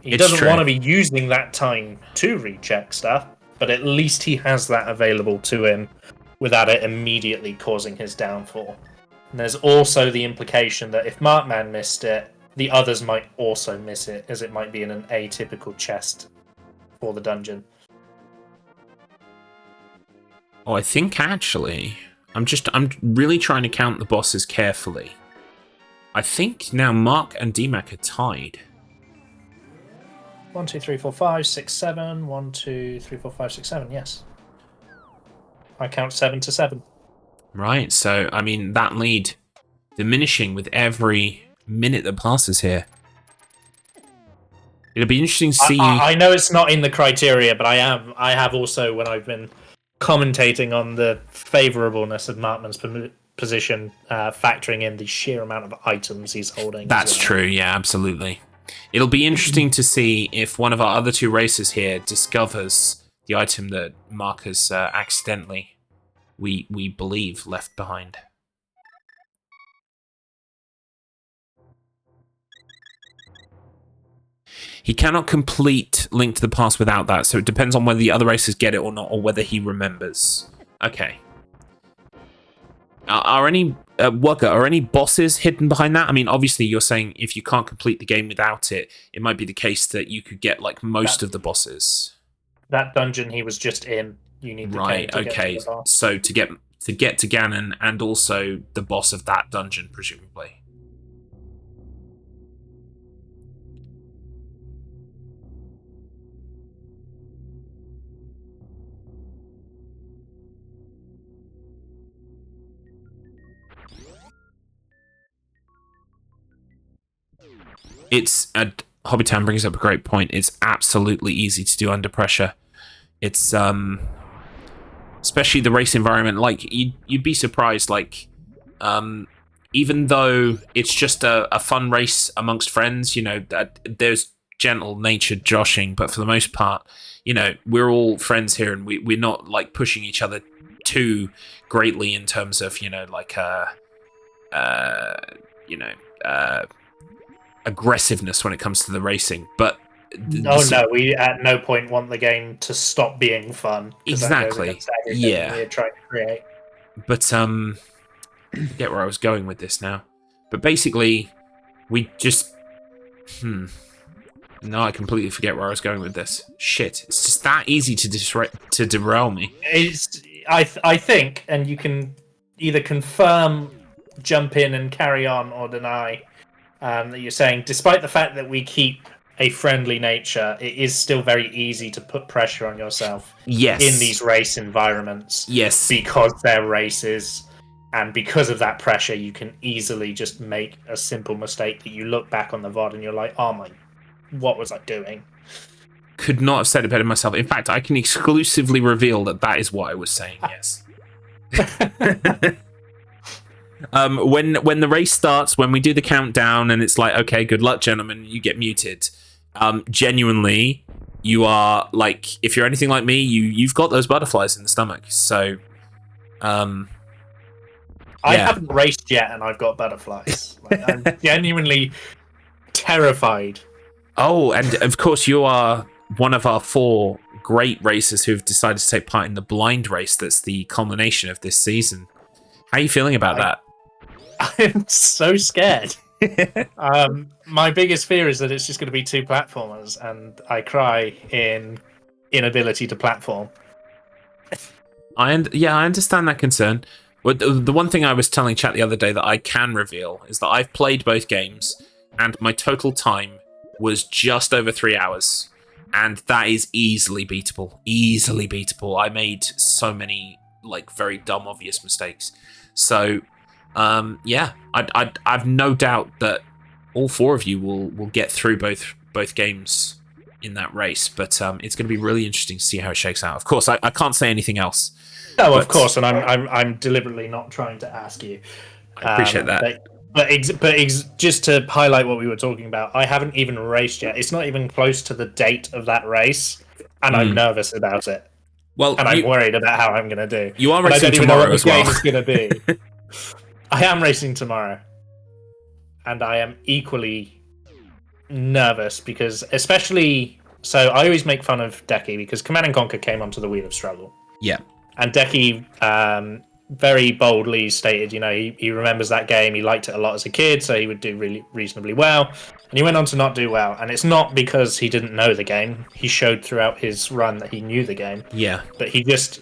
Speaker 2: He doesn't want to be using that time to recheck stuff, but at least he has that available to him without it immediately causing his downfall. And there's also the implication that if Markman missed it, the others might also miss it, as it might be in an atypical chest for the dungeon.
Speaker 1: Oh, I think actually, I'm really trying to count the bosses carefully. I think now Marc and DMAC are tied.
Speaker 2: 1, 2, 3, 4, 5, 6, 7. 1, 2, 3, 4, 5, 6, 7. Yes. I count 7 to 7.
Speaker 1: Right, so, I mean, that lead diminishing with every minute that passes here. It'll be interesting to see...
Speaker 2: I know it's not in the criteria, but I have also, when I've been commentating on the favourableness of Markman's position, factoring in the sheer amount of items he's holding.
Speaker 1: That's true, yeah, absolutely. It'll be interesting to see if one of our other two racers here discovers the item that Marc has accidentally, we believe, left behind. He cannot complete Link to the Past without that, so it depends on whether the other racers get it or not, or whether he remembers. Okay. Are any Wugger, are any bosses hidden behind that? I mean, obviously, you're saying if you can't complete the game without it, it might be the case that you could get like most of the bosses.
Speaker 2: That dungeon he was just in, you need the
Speaker 1: right.
Speaker 2: to
Speaker 1: Okay.
Speaker 2: Get to the boss.
Speaker 1: So to get to Ganon and also the boss of that dungeon, presumably. It's Hobbiton brings up a great point. It's absolutely easy to do under pressure. It's especially the race environment. Like you'd be surprised. Like even though it's just a fun race amongst friends, you know, there's gentle-natured joshing, but for the most part, you know, we're all friends here, and we're not like pushing each other too greatly in terms of, you know, like aggressiveness when it comes to the racing. But
Speaker 2: no, we at no point want the game to stop being fun.
Speaker 1: Exactly. Yeah.
Speaker 2: We're trying to create.
Speaker 1: But I forget where I was going with this now. But basically, we just no, I completely forget where I was going with this. Shit, it's just that easy to derail me.
Speaker 2: I think, and you can either confirm, jump in, and carry on, or deny. That you're saying, despite the fact that we keep a friendly nature, it is still very easy to put pressure on yourself
Speaker 1: in
Speaker 2: these race environments.
Speaker 1: Yes.
Speaker 2: Because they're races, and because of that pressure, you can easily just make a simple mistake that you look back on the VOD and you're like, oh my, what was I doing?
Speaker 1: Could not have said it better myself. In fact, I can exclusively reveal that is what I was saying, yes. When the race starts, when we do the countdown, and it's like, okay, good luck, gentlemen, you get muted. Genuinely, you are like, if you're anything like me, you've got those butterflies in the stomach. So,
Speaker 2: I haven't raced yet, and I've got butterflies. Like, I'm genuinely terrified.
Speaker 1: Oh, and of course, you are one of our 4 great racers who've decided to take part in the blind race. That's the culmination of this season. How are you feeling about that?
Speaker 2: I'm so scared. My biggest fear is that it's just going to be 2 platformers, and I cry in inability to platform.
Speaker 1: I understand that concern. But the one thing I was telling chat the other day that I can reveal is that I've played both games, and my total time was just over 3 hours, and that is easily beatable. Easily beatable. I made so many like very dumb, obvious mistakes. So, I've no doubt that all 4 of you will get through both games in that race. But it's going to be really interesting to see how it shakes out. Of course, I can't say anything else.
Speaker 2: No, of course, and I'm deliberately not trying to ask you.
Speaker 1: I appreciate that.
Speaker 2: But just to highlight what we were talking about, I haven't even raced yet. It's not even close to the date of that race, and I'm nervous about it.
Speaker 1: Well,
Speaker 2: and I'm worried about how I'm going to do.
Speaker 1: You are racing tomorrow as well.
Speaker 2: I don't even know what the game is going to be. I am racing tomorrow, and I am equally nervous because, especially, so I always make fun of Decky because Command & Conquer came onto the Wheel of Struggle.
Speaker 1: Yeah.
Speaker 2: And Decky very boldly stated, you know, he remembers that game. He liked it a lot as a kid, so he would do really reasonably well. And he went on to not do well. And it's not because he didn't know the game. He showed throughout his run that he knew the game.
Speaker 1: Yeah.
Speaker 2: But he just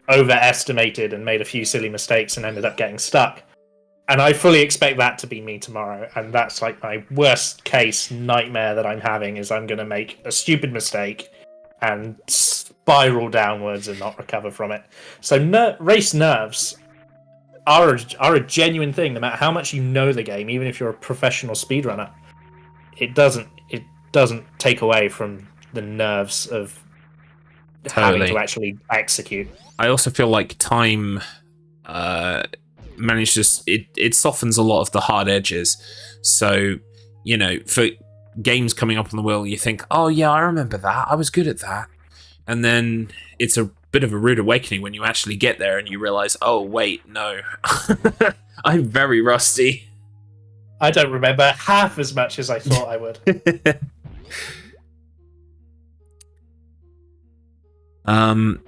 Speaker 2: overestimated and made a few silly mistakes and ended up getting stuck. And I fully expect that to be me tomorrow. And that's like my worst case nightmare that I'm having is I'm going to make a stupid mistake and spiral downwards and not recover from it. So race nerves are a genuine thing, no matter how much you know the game, even if you're a professional speedrunner. It doesn't take away from the nerves of having to actually execute.
Speaker 1: I also feel like time manages it softens a lot of the hard edges. So, you know, for games coming up on the wheel, you think, oh yeah, I remember that. I was good at that. And then it's a bit of a rude awakening when you actually get there and you realize, oh wait, no. I'm very rusty.
Speaker 2: I don't remember half as much as I thought I would.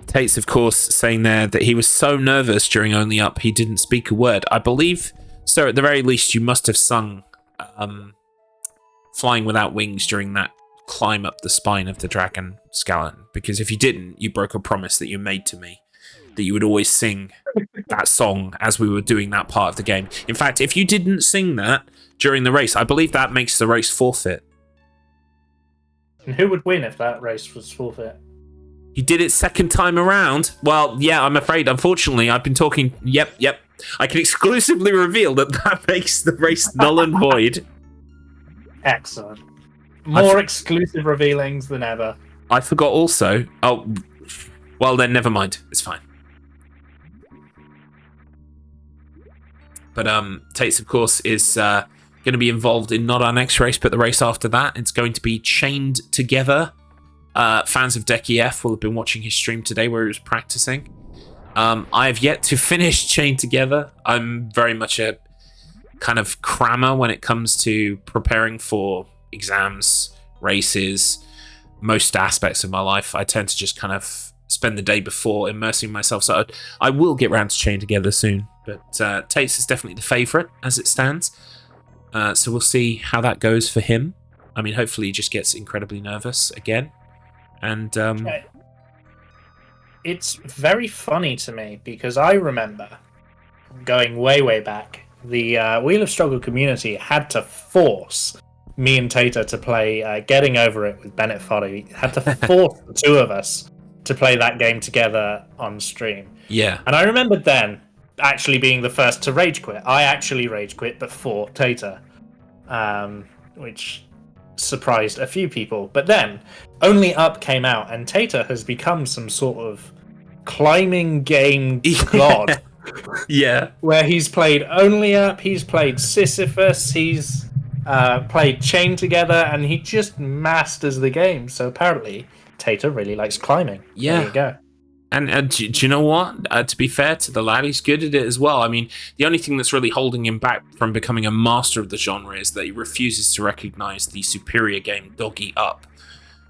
Speaker 1: Tate's, of course, saying there that he was so nervous during Only Up he didn't speak a word. I believe, so at the very least, you must have sung Flying Without Wings during that climb up the spine of the dragon skeleton, because if you didn't, you broke a promise that you made to me, that you would always sing that song as we were doing that part of the game. In fact, if you didn't sing that during the race, I believe that makes the race forfeit.
Speaker 2: And who would win if that race was forfeit?
Speaker 1: He did it second time around. Well, yeah, I'm afraid, unfortunately, I've been talking... Yep. I can exclusively reveal that makes the race null and void.
Speaker 2: Excellent. More exclusive revealings than ever.
Speaker 1: I forgot also... Oh, well then, never mind. It's fine. But Tates, of course, is going to be involved in not our next race, but the race after that. It's going to be Chained Together. Fans of Decky F will have been watching his stream today where he was practicing. I have yet to finish Chained Together. I'm very much a kind of crammer when it comes to preparing for exams, races, most aspects of my life. I tend to just kind of spend the day before immersing myself. So I will get round to Chained Together soon. But Tates is definitely the favourite as it stands. So we'll see how that goes for him. I mean, hopefully he just gets incredibly nervous again. And
Speaker 2: it's very funny to me because I remember going way back, the Wheel of Struggle community had to force me and Tater to play Getting Over It with Bennett Foddy. Had to force the two of us to play that game together on stream.
Speaker 1: Yeah.
Speaker 2: And I remember then actually being the first to rage quit. I actually rage quit before Tater, which surprised a few people. But then Only Up came out and Tater has become some sort of climbing game god.
Speaker 1: Yeah.
Speaker 2: Where he's played Only Up, he's played Sisyphus, he's played Chained Together, and he just masters the game. So apparently Tater really likes climbing.
Speaker 1: Yeah.
Speaker 2: There you go.
Speaker 1: And do you know what? To be fair to the lad, he's good at it as well. I mean, the only thing that's really holding him back from becoming a master of the genre is that he refuses to recognize the superior game Doggy Up,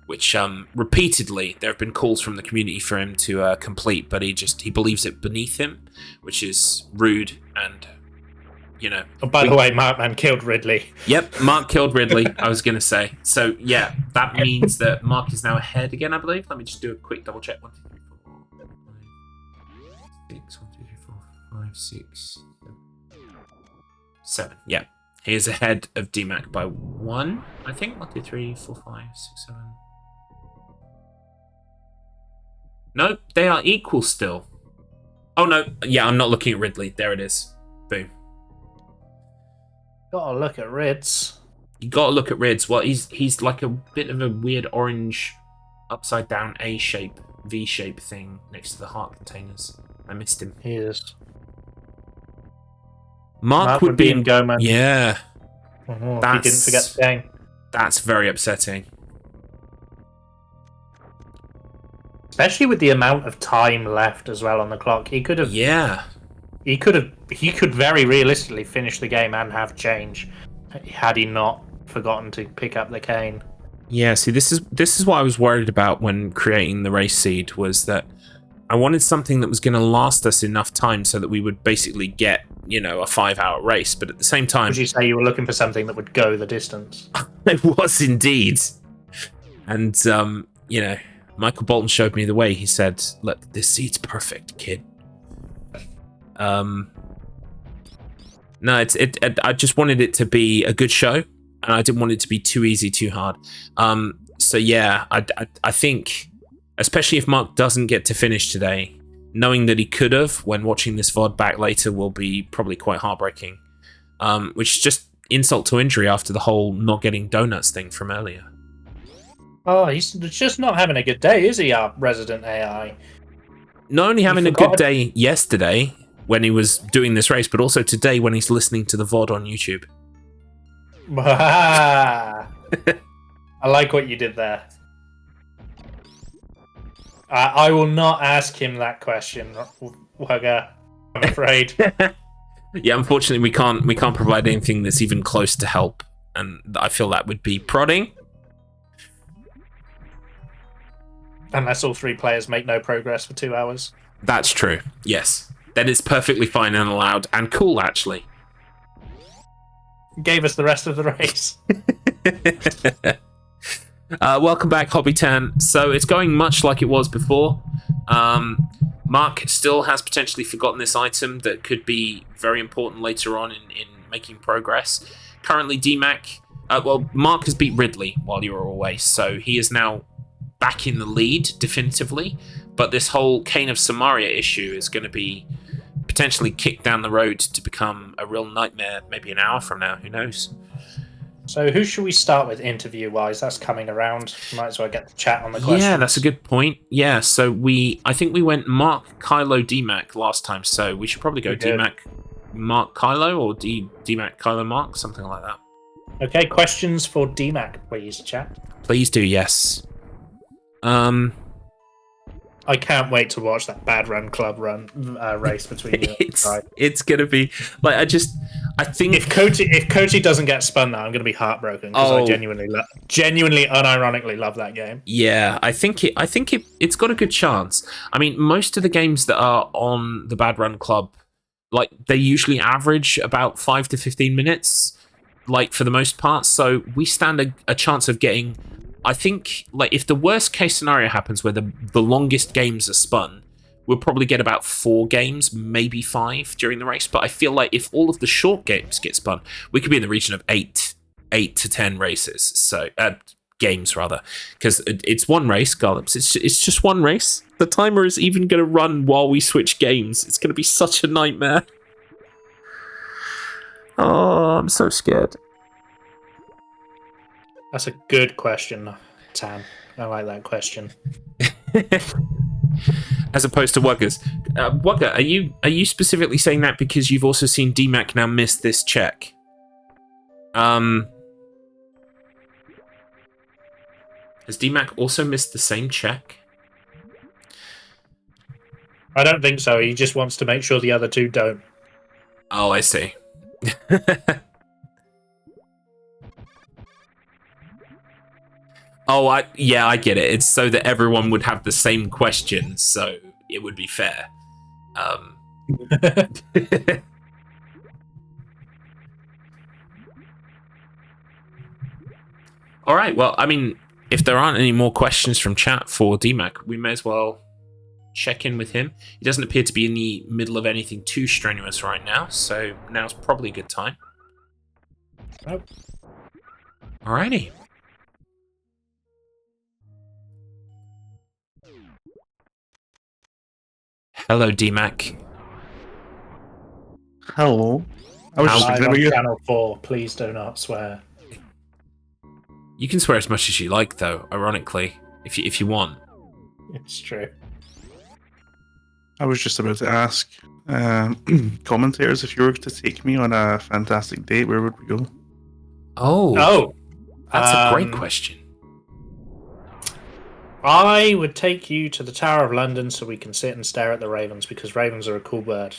Speaker 1: which repeatedly there have been calls from the community for him to complete, but he believes it beneath him, which is rude and, you know.
Speaker 2: Oh, by the way, Mark killed Ridley.
Speaker 1: Yep, Mark killed Ridley, I was going to say. So, yeah, that means that Mark is now ahead again, I believe. Let me just do a quick double check. 1, 2, 3, 4, 5, 6, 7. Yeah, he is ahead of DMAC by 1, I think. 1, 2, 3, 4, 5, 6, 7. No, they are equal still. Oh no, yeah, I'm not looking at Ridley. There it is. Boom.
Speaker 2: Gotta look at Rids.
Speaker 1: You gotta look at Rids. Well, he's like a bit of a weird orange upside down A shape, V shape thing next to the heart containers. I missed him.
Speaker 2: He is.
Speaker 1: Mark would be in
Speaker 2: Goman.
Speaker 1: Yeah.
Speaker 2: Oh, he didn't forget the game.
Speaker 1: That's very upsetting.
Speaker 2: Especially with the amount of time left as well on the clock. He could have.
Speaker 1: Yeah.
Speaker 2: He could very realistically finish the game and have change had he not forgotten to pick up the cane.
Speaker 1: Yeah, see, this is what I was worried about when creating the race seed, was that I wanted something that was going to last us enough time so that we would basically get, you know, a 5-hour race, but at the same time...
Speaker 2: Would you say you were looking for something that would go the distance?
Speaker 1: I was indeed. And, you know, Michael Bolton showed me the way. He said, look, this seed's perfect, kid. No, I just wanted it to be a good show, and I didn't want it to be too easy, too hard. So yeah, I think, especially if Marc doesn't get to finish today, knowing that he could have when watching this VOD back later will be probably quite heartbreaking. Which is just insult to injury after the whole not getting donuts thing from earlier.
Speaker 2: Oh, he's just not having a good day, is he, our resident AI?
Speaker 1: Not only having a good day yesterday when he was doing this race, but also today when he's listening to the VOD on YouTube.
Speaker 2: I like what you did there. I will not ask him that question, Wugger, I'm afraid.
Speaker 1: Yeah, unfortunately, we can't provide anything that's even close to help, and I feel that would be prodding.
Speaker 2: Unless all 3 players make no progress for 2 hours.
Speaker 1: That's true. Yes, that is perfectly fine and allowed, and cool actually.
Speaker 2: Gave us the rest of the race.
Speaker 1: Welcome back, Hobbytan. So it's going much like it was before. Marc still has potentially forgotten this item that could be very important later on in making progress. Currently, DMAC... Marc has beat Ridley while you were away, so he is now back in the lead, definitively. But this whole Cane of Samaria issue is going to be potentially kicked down the road to become a real nightmare maybe an hour from now. Who knows?
Speaker 2: So who should we start with interview-wise? That's coming around. Might as well get the chat on the questions.
Speaker 1: Yeah, that's a good point. Yeah, so I think we went Marc, Kylo, DMAC last time, so we should probably go DMAC, Marc, Kylo, or DMAC, Kylo, Marc, something like that.
Speaker 2: Okay, questions for DMAC, please, chat.
Speaker 1: Please do, yes.
Speaker 2: I can't wait to watch that bad run club run race between you.
Speaker 1: It's gonna be like I think
Speaker 2: if Cody doesn't get spun now, I'm gonna be heartbroken because I genuinely unironically love that game.
Speaker 1: Yeah, I think it's got a good chance. I mean, most of the games that are on the Bad Run Club, like they usually average about 5 to 15 minutes, like for the most part. So we stand a chance of getting. I think, like, if the worst case scenario happens where the longest games are spun, we'll probably get about 4 games, maybe 5 during the race. But I feel like if all of the short games get spun, we could be in the region of 8 to 10 races. So games rather, because it's one race, Garlips. It's just one race. The timer is even going to run while we switch games. It's going to be such a nightmare. Oh, I'm so scared.
Speaker 2: That's a good question, Tam. I like that question.
Speaker 1: As opposed to Wuggers. Wugger, are you specifically saying that because you've also seen DMAC now miss this check? Has DMAC also missed the same check?
Speaker 2: I don't think so. He just wants to make sure the other 2 don't.
Speaker 1: Oh, I see. Oh, I get it. It's so that everyone would have the same question, so it would be fair. All right. Well, I mean, if there aren't any more questions from chat for DMAC, we may as well check in with him. He doesn't appear to be in the middle of anything too strenuous right now, so now's probably a good time.
Speaker 2: Nope.
Speaker 1: Alrighty. Hello, DMAC.
Speaker 4: Hello. I was just
Speaker 2: Live
Speaker 4: thinking
Speaker 2: on
Speaker 4: about you.
Speaker 2: Channel 4. Please do not swear.
Speaker 1: You can swear as much as you like, though. Ironically, if you want.
Speaker 2: It's true.
Speaker 4: I was just about to ask commentators if you were to take me on a fantastic date, where would we go?
Speaker 1: Oh, that's a great question.
Speaker 2: I would take you to the Tower of London so we can sit and stare at the ravens, because ravens are a cool bird.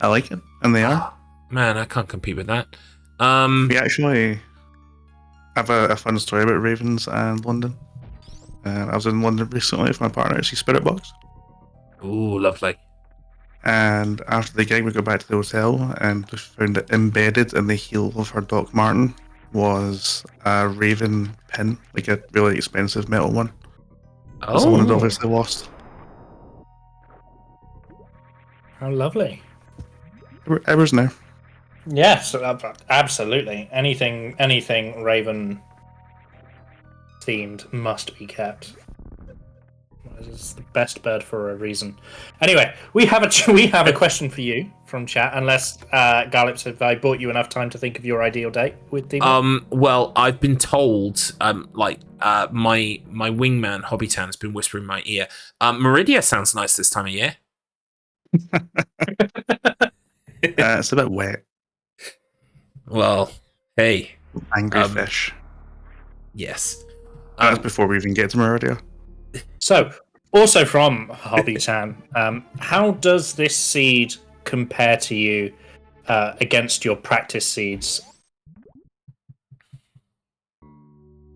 Speaker 4: I like it, and they are.
Speaker 1: Man, I can't compete with that.
Speaker 4: We actually have a fun story about ravens and London. I was in London recently with my partner at Spirit Box.
Speaker 1: Ooh, lovely.
Speaker 4: And after the game, we go back to the hotel and just found that embedded in the heel of her Doc Martin was a raven pin, like a really expensive metal one.
Speaker 1: Oh,
Speaker 4: Someone had obviously lost.
Speaker 2: How lovely.
Speaker 4: Hours now.
Speaker 2: Yes, absolutely. Anything Raven themed must be kept. It's the best bird for a reason. Anyway, we have a question for you from chat. Unless Gallips, have I bought you enough time to think of your ideal date with DMAC?
Speaker 1: Well, I've been told, my wingman Hobbitan has been whispering in my ear. Meridia sounds nice this time of year.
Speaker 4: It's a bit wet.
Speaker 1: Well, hey,
Speaker 4: Angry fish.
Speaker 1: yes.
Speaker 4: That's before we even get to Meridia.
Speaker 2: So, also from Hobbitan, how does this seed compare to you against your practice seeds?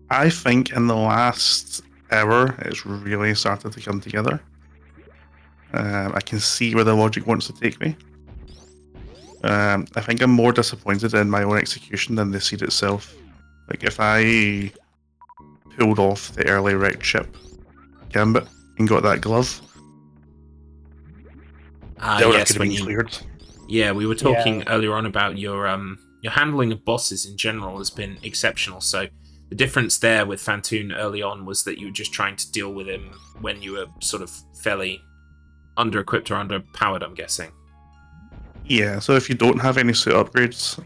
Speaker 4: I think in the last hour, it's really started to come together. I can see where the logic wants to take me. I think I'm more disappointed in my own execution than the seed itself. Like, if I pulled off the early wrecked ship gambit and got that glove,
Speaker 1: Yes,
Speaker 4: could have been cleared.
Speaker 1: Yeah, we were talking earlier on about your handling of bosses in general has been exceptional. So the difference there with Fantoon early on was that you were just trying to deal with him when you were sort of fairly under-equipped or underpowered, I'm guessing.
Speaker 4: Yeah, so if you don't have any suit upgrades,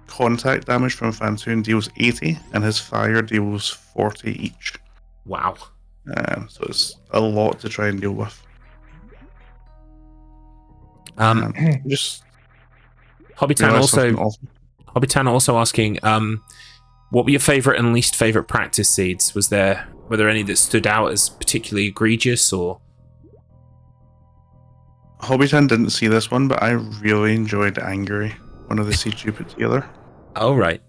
Speaker 4: contact damage from Fantoon deals 80, and his fire deals 40 each.
Speaker 1: Wow.
Speaker 4: So it's a lot to try and deal with. Just
Speaker 1: Hobbitan also asking, what were your favourite and least favourite practice seeds? Were there any that stood out as particularly egregious, or?
Speaker 4: Hobbiton didn't see this one, but I really enjoyed Angry, one of the seeds you put together.
Speaker 1: Oh, right.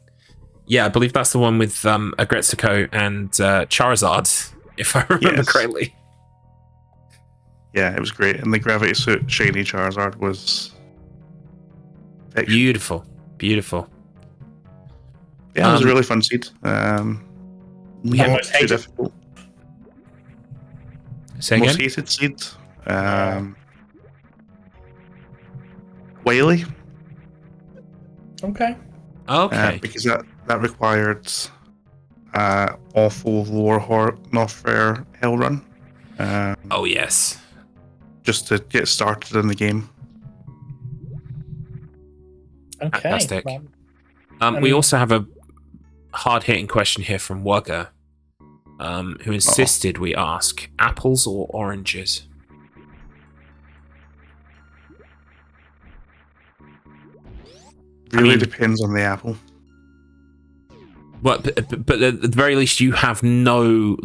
Speaker 1: Yeah, I believe that's the one with Agretsuko and Charizard, if I remember correctly.
Speaker 4: Yeah, it was great. And the Gravity Suit Shiny Charizard was
Speaker 1: beautiful. Beautiful.
Speaker 4: Yeah, it was a really fun seed. Not too difficult.
Speaker 1: Say again?
Speaker 4: Most hated seed. Whaley.
Speaker 2: Okay.
Speaker 1: Okay.
Speaker 4: Because that required awful lower not fair hell run.
Speaker 1: Oh yes.
Speaker 2: just
Speaker 4: to get started in the game.
Speaker 2: Okay.
Speaker 1: Fantastic. We also have a hard-hitting question here from Wugger, who insisted we ask apples or oranges.
Speaker 4: Really depends on the apple.
Speaker 1: But at the very least, you have no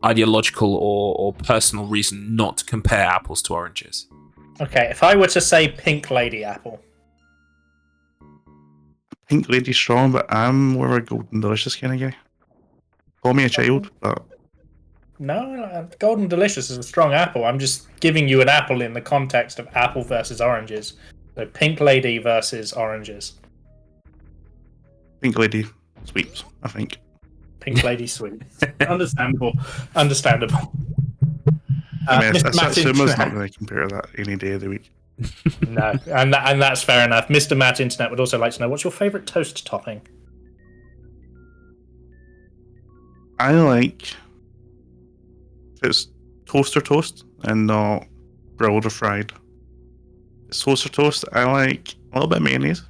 Speaker 1: ideological or personal reason not to compare apples to oranges.
Speaker 2: Okay, if I were to say Pink Lady Apple.
Speaker 4: Pink Lady's strong, but I'm more of a Golden Delicious kind of guy. Call me a child, but...
Speaker 2: No, Golden Delicious is a strong apple. I'm just giving you an apple in the context of apple versus oranges. So Pink Lady versus oranges.
Speaker 4: Pink Lady sweeps, I think.
Speaker 2: Pink Lady sweeps. Understandable.
Speaker 4: I mean, Suma's not going to compare that any day of the week.
Speaker 2: No, and that's fair enough. Mr. Matt Internet would also like to know, what's your favourite toast topping?
Speaker 4: I like... if it's toast or toast and not grilled or fried. It's toast or toast, I like a little bit of mayonnaise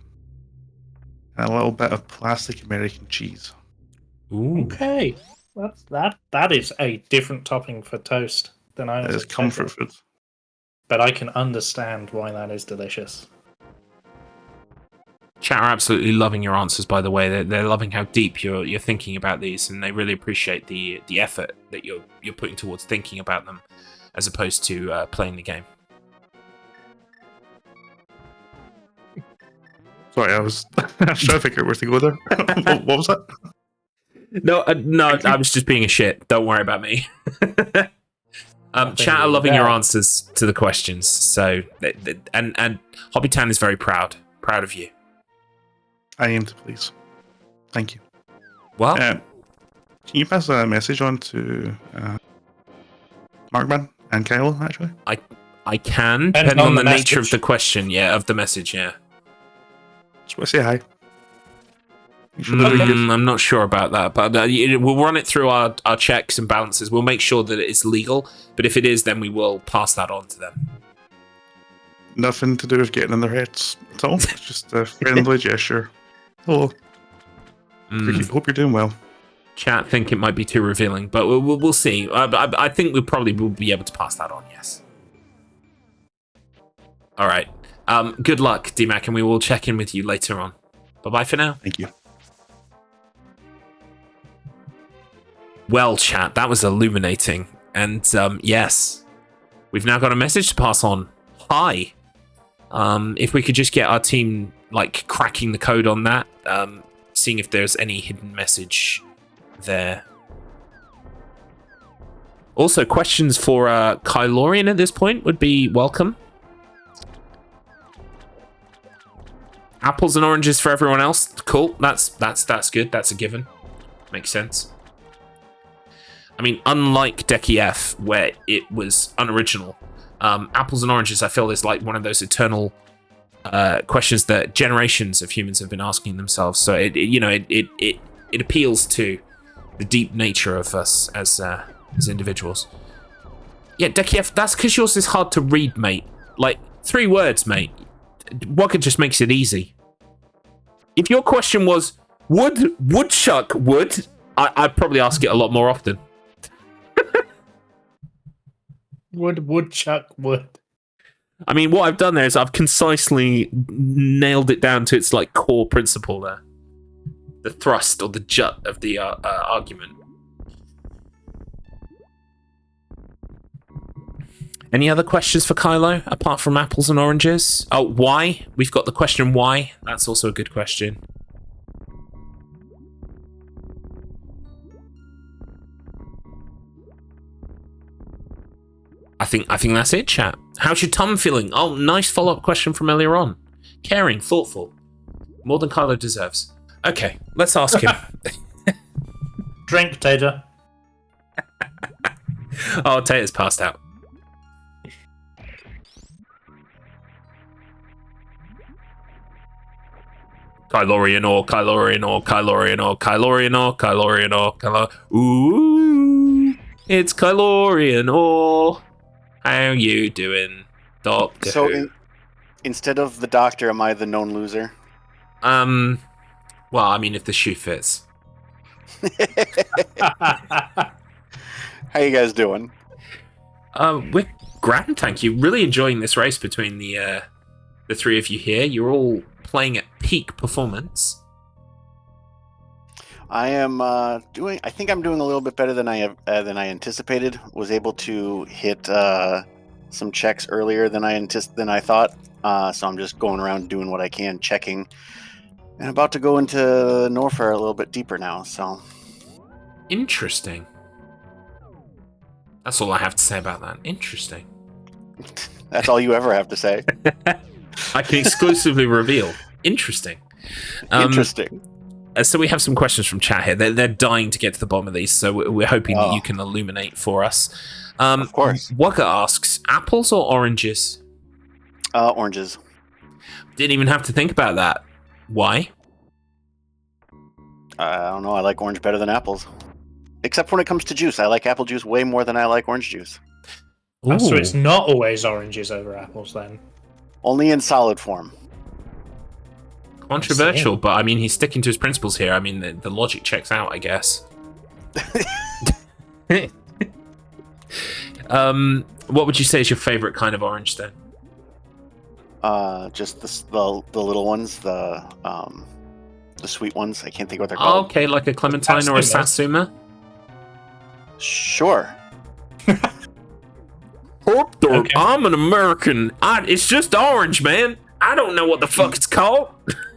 Speaker 4: and a little bit of plastic American cheese.
Speaker 1: Ooh.
Speaker 2: Okay, that is a different topping for toast than I was
Speaker 4: expecting. It's comfort food.
Speaker 2: But I can understand why that is delicious.
Speaker 1: Chat are absolutely loving your answers, by the way. They're loving how deep you're thinking about these, and they really appreciate the effort that you're putting towards thinking about them, as opposed to playing the game.
Speaker 4: Sorry, I was trying to figure out where to go there. What was that?
Speaker 1: No, I was just being a shit. Don't worry about me. Chat are loving your answers to the questions, so and Hobbitan is very proud of you.
Speaker 4: I aim to please. Thank you.
Speaker 1: Well,
Speaker 4: can you pass a message on to Markman and Kylo, actually?
Speaker 1: I can, depending on the nature of the question, of the message,
Speaker 4: Just want to say hi. Make sure they're good.
Speaker 1: I'm not sure about that, but we'll run it through our checks and balances. We'll make sure that it's legal, but if it is, then we will pass that on to them.
Speaker 4: Nothing to do with getting in their heads at all. It's just a friendly gesture. Oh, hope you're doing well.
Speaker 1: Chat think it might be too revealing, but we'll see. I think we probably will be able to pass that on, yes. All right. Good luck, DMAC, and we will check in with you later on. Bye-bye for now.
Speaker 4: Thank you.
Speaker 1: Well, chat, that was illuminating. And yes, we've now got a message to pass on. Hi. If we could just get our team, like, cracking the code on that, seeing if there's any hidden message there. Also, questions for Kylorian at this point would be welcome. Apples and oranges for everyone else. Cool. That's good. That's a given. Makes sense. I mean, unlike Decky F, where it was unoriginal, apples and oranges, I feel, is like one of those eternal questions that generations of humans have been asking themselves. So it appeals to the deep nature of us as individuals. Yeah, Decky F, that's because yours is hard to read, mate. Like, 3 words, mate. Wugger just makes it easy. If your question was, woodchuck wood, I'd probably ask it a lot more often.
Speaker 2: Woodchuck wood.
Speaker 1: I mean, what I've done there is I've concisely nailed it down to its like core principle there. The thrust or the jut of the argument. Any other questions for Kylo, apart from apples and oranges? Oh, why? We've got the question why. That's also a good question. I think that's it, chat. How's your tum feeling? Oh, nice follow-up question from earlier on. Caring, thoughtful. More than Kylo deserves. Okay, let's ask him.
Speaker 2: Drink, Tater.
Speaker 1: Oh, Tater's passed out. Kylorian or Kylorian or Kylorian or Kylorian or Kylorian or Kylo. Ooh, it's Kylorian or. How you doing, Doctor?
Speaker 3: So instead of the doctor, am I the known loser?
Speaker 1: Well, I mean, if the shoe fits.
Speaker 3: How you guys doing?
Speaker 1: We're grand, thank you. Really enjoying this race between the 3 of you here. You're all playing at peak performance.
Speaker 3: I am doing. I think I'm doing a little bit better than I anticipated. Was able to hit some checks earlier than I thought. So I'm just going around doing what I can, checking, and about to go into Norfair a little bit deeper now. So
Speaker 1: interesting. That's all I have to say about that. Interesting.
Speaker 3: That's all you ever have to say.
Speaker 1: I can exclusively reveal. Interesting.
Speaker 3: Interesting.
Speaker 1: So we have some questions from chat here. They're dying to get to the bottom of these, so we're hoping that you can illuminate for us.
Speaker 3: Of course.
Speaker 1: Wugger asks, apples or oranges?
Speaker 3: Oranges.
Speaker 1: Didn't even have to think about that. Why?
Speaker 3: I don't know. I like orange better than apples. Except when it comes to juice. I like apple juice way more than I like orange juice.
Speaker 2: So it's not always oranges over apples, then?
Speaker 3: Only in solid form.
Speaker 1: Controversial, but I mean, he's sticking to his principles here. I mean, the logic checks out, I guess. What would you say is your favorite kind of orange, then?
Speaker 3: Just the little ones, the sweet ones. I can't think what they're called.
Speaker 1: Okay, like a clementine or a satsuma?
Speaker 3: Sure.
Speaker 1: Okay. I'm an American. It's just orange, man. I don't know what the fuck it's called.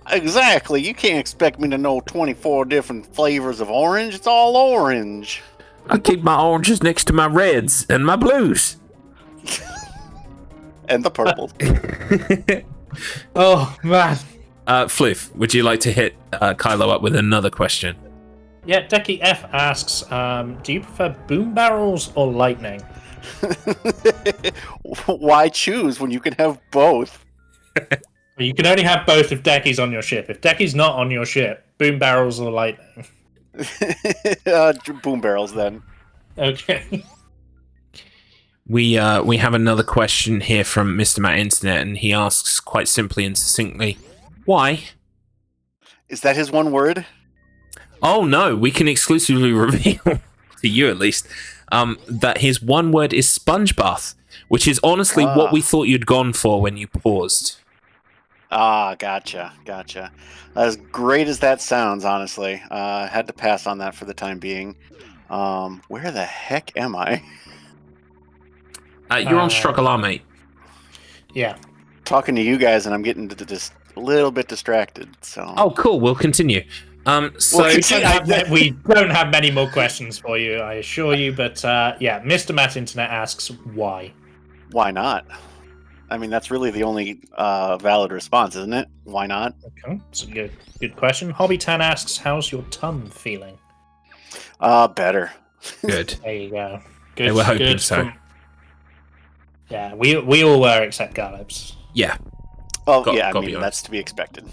Speaker 3: Exactly. You can't expect me to know 24 different flavors of orange. It's all orange.
Speaker 1: I keep my oranges next to my reds and my blues.
Speaker 3: And the purples.
Speaker 2: Oh, man.
Speaker 1: Fliff, would you like to hit Kylo up with another question?
Speaker 2: Yeah, Decky F asks, do you prefer boom barrels or lightning?
Speaker 3: Why choose when you can have both?
Speaker 2: You can only have both if Decky's on your ship. If Decky's not on your ship, boom barrels or lightning.
Speaker 3: Boom barrels then.
Speaker 2: Okay.
Speaker 1: We have another question here from Mr. Matt Internet, and he asks quite simply and succinctly, why?
Speaker 3: Is that his one word?
Speaker 1: Oh no, we can exclusively reveal, to you at least, that his one word is sponge bath, which is honestly what we thought you'd gone for when you paused.
Speaker 3: Gotcha. As great as that sounds, honestly, had to pass on that for the time being. Where the heck am I?
Speaker 1: You're on StruggleR, mate.
Speaker 2: Yeah.
Speaker 3: Talking to you guys, and I'm getting just a little bit distracted. So.
Speaker 1: Oh, cool. We'll continue. So
Speaker 2: We don't have many more questions for you, I assure you. But yeah, Mr. Matt Internet asks why.
Speaker 3: Why not? I mean, that's really the only valid response, isn't it? Why not?
Speaker 2: Okay, it's a good question. Hobby Tan asks, how's your tongue feeling?
Speaker 3: Better.
Speaker 1: Good.
Speaker 2: There you go. Good.
Speaker 1: They were hoping
Speaker 2: good
Speaker 1: so.
Speaker 2: Yeah, we all were except Galibs.
Speaker 1: Yeah.
Speaker 3: Oh,
Speaker 1: Got-
Speaker 3: yeah, I
Speaker 1: gotta be
Speaker 3: mean,
Speaker 1: honest.
Speaker 3: that's to be expected.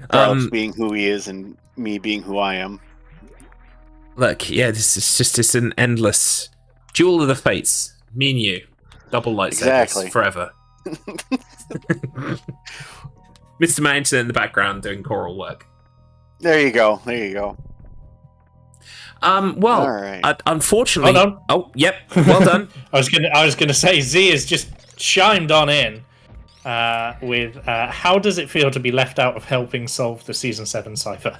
Speaker 3: Garlips being who he is and me being who I am.
Speaker 1: Look, yeah, this is just an endless duel of the fates. Me and you. Double lightsabers
Speaker 3: Exactly.
Speaker 1: forever. Mr. Matt Internet in the background doing choral work.
Speaker 3: There you go.
Speaker 1: Well,
Speaker 3: All right.
Speaker 1: unfortunately...
Speaker 2: Hold on.
Speaker 1: Oh, yep, well done.
Speaker 2: I was gonna say Z has just chimed on in with how does it feel to be left out of helping solve the season 7 cipher?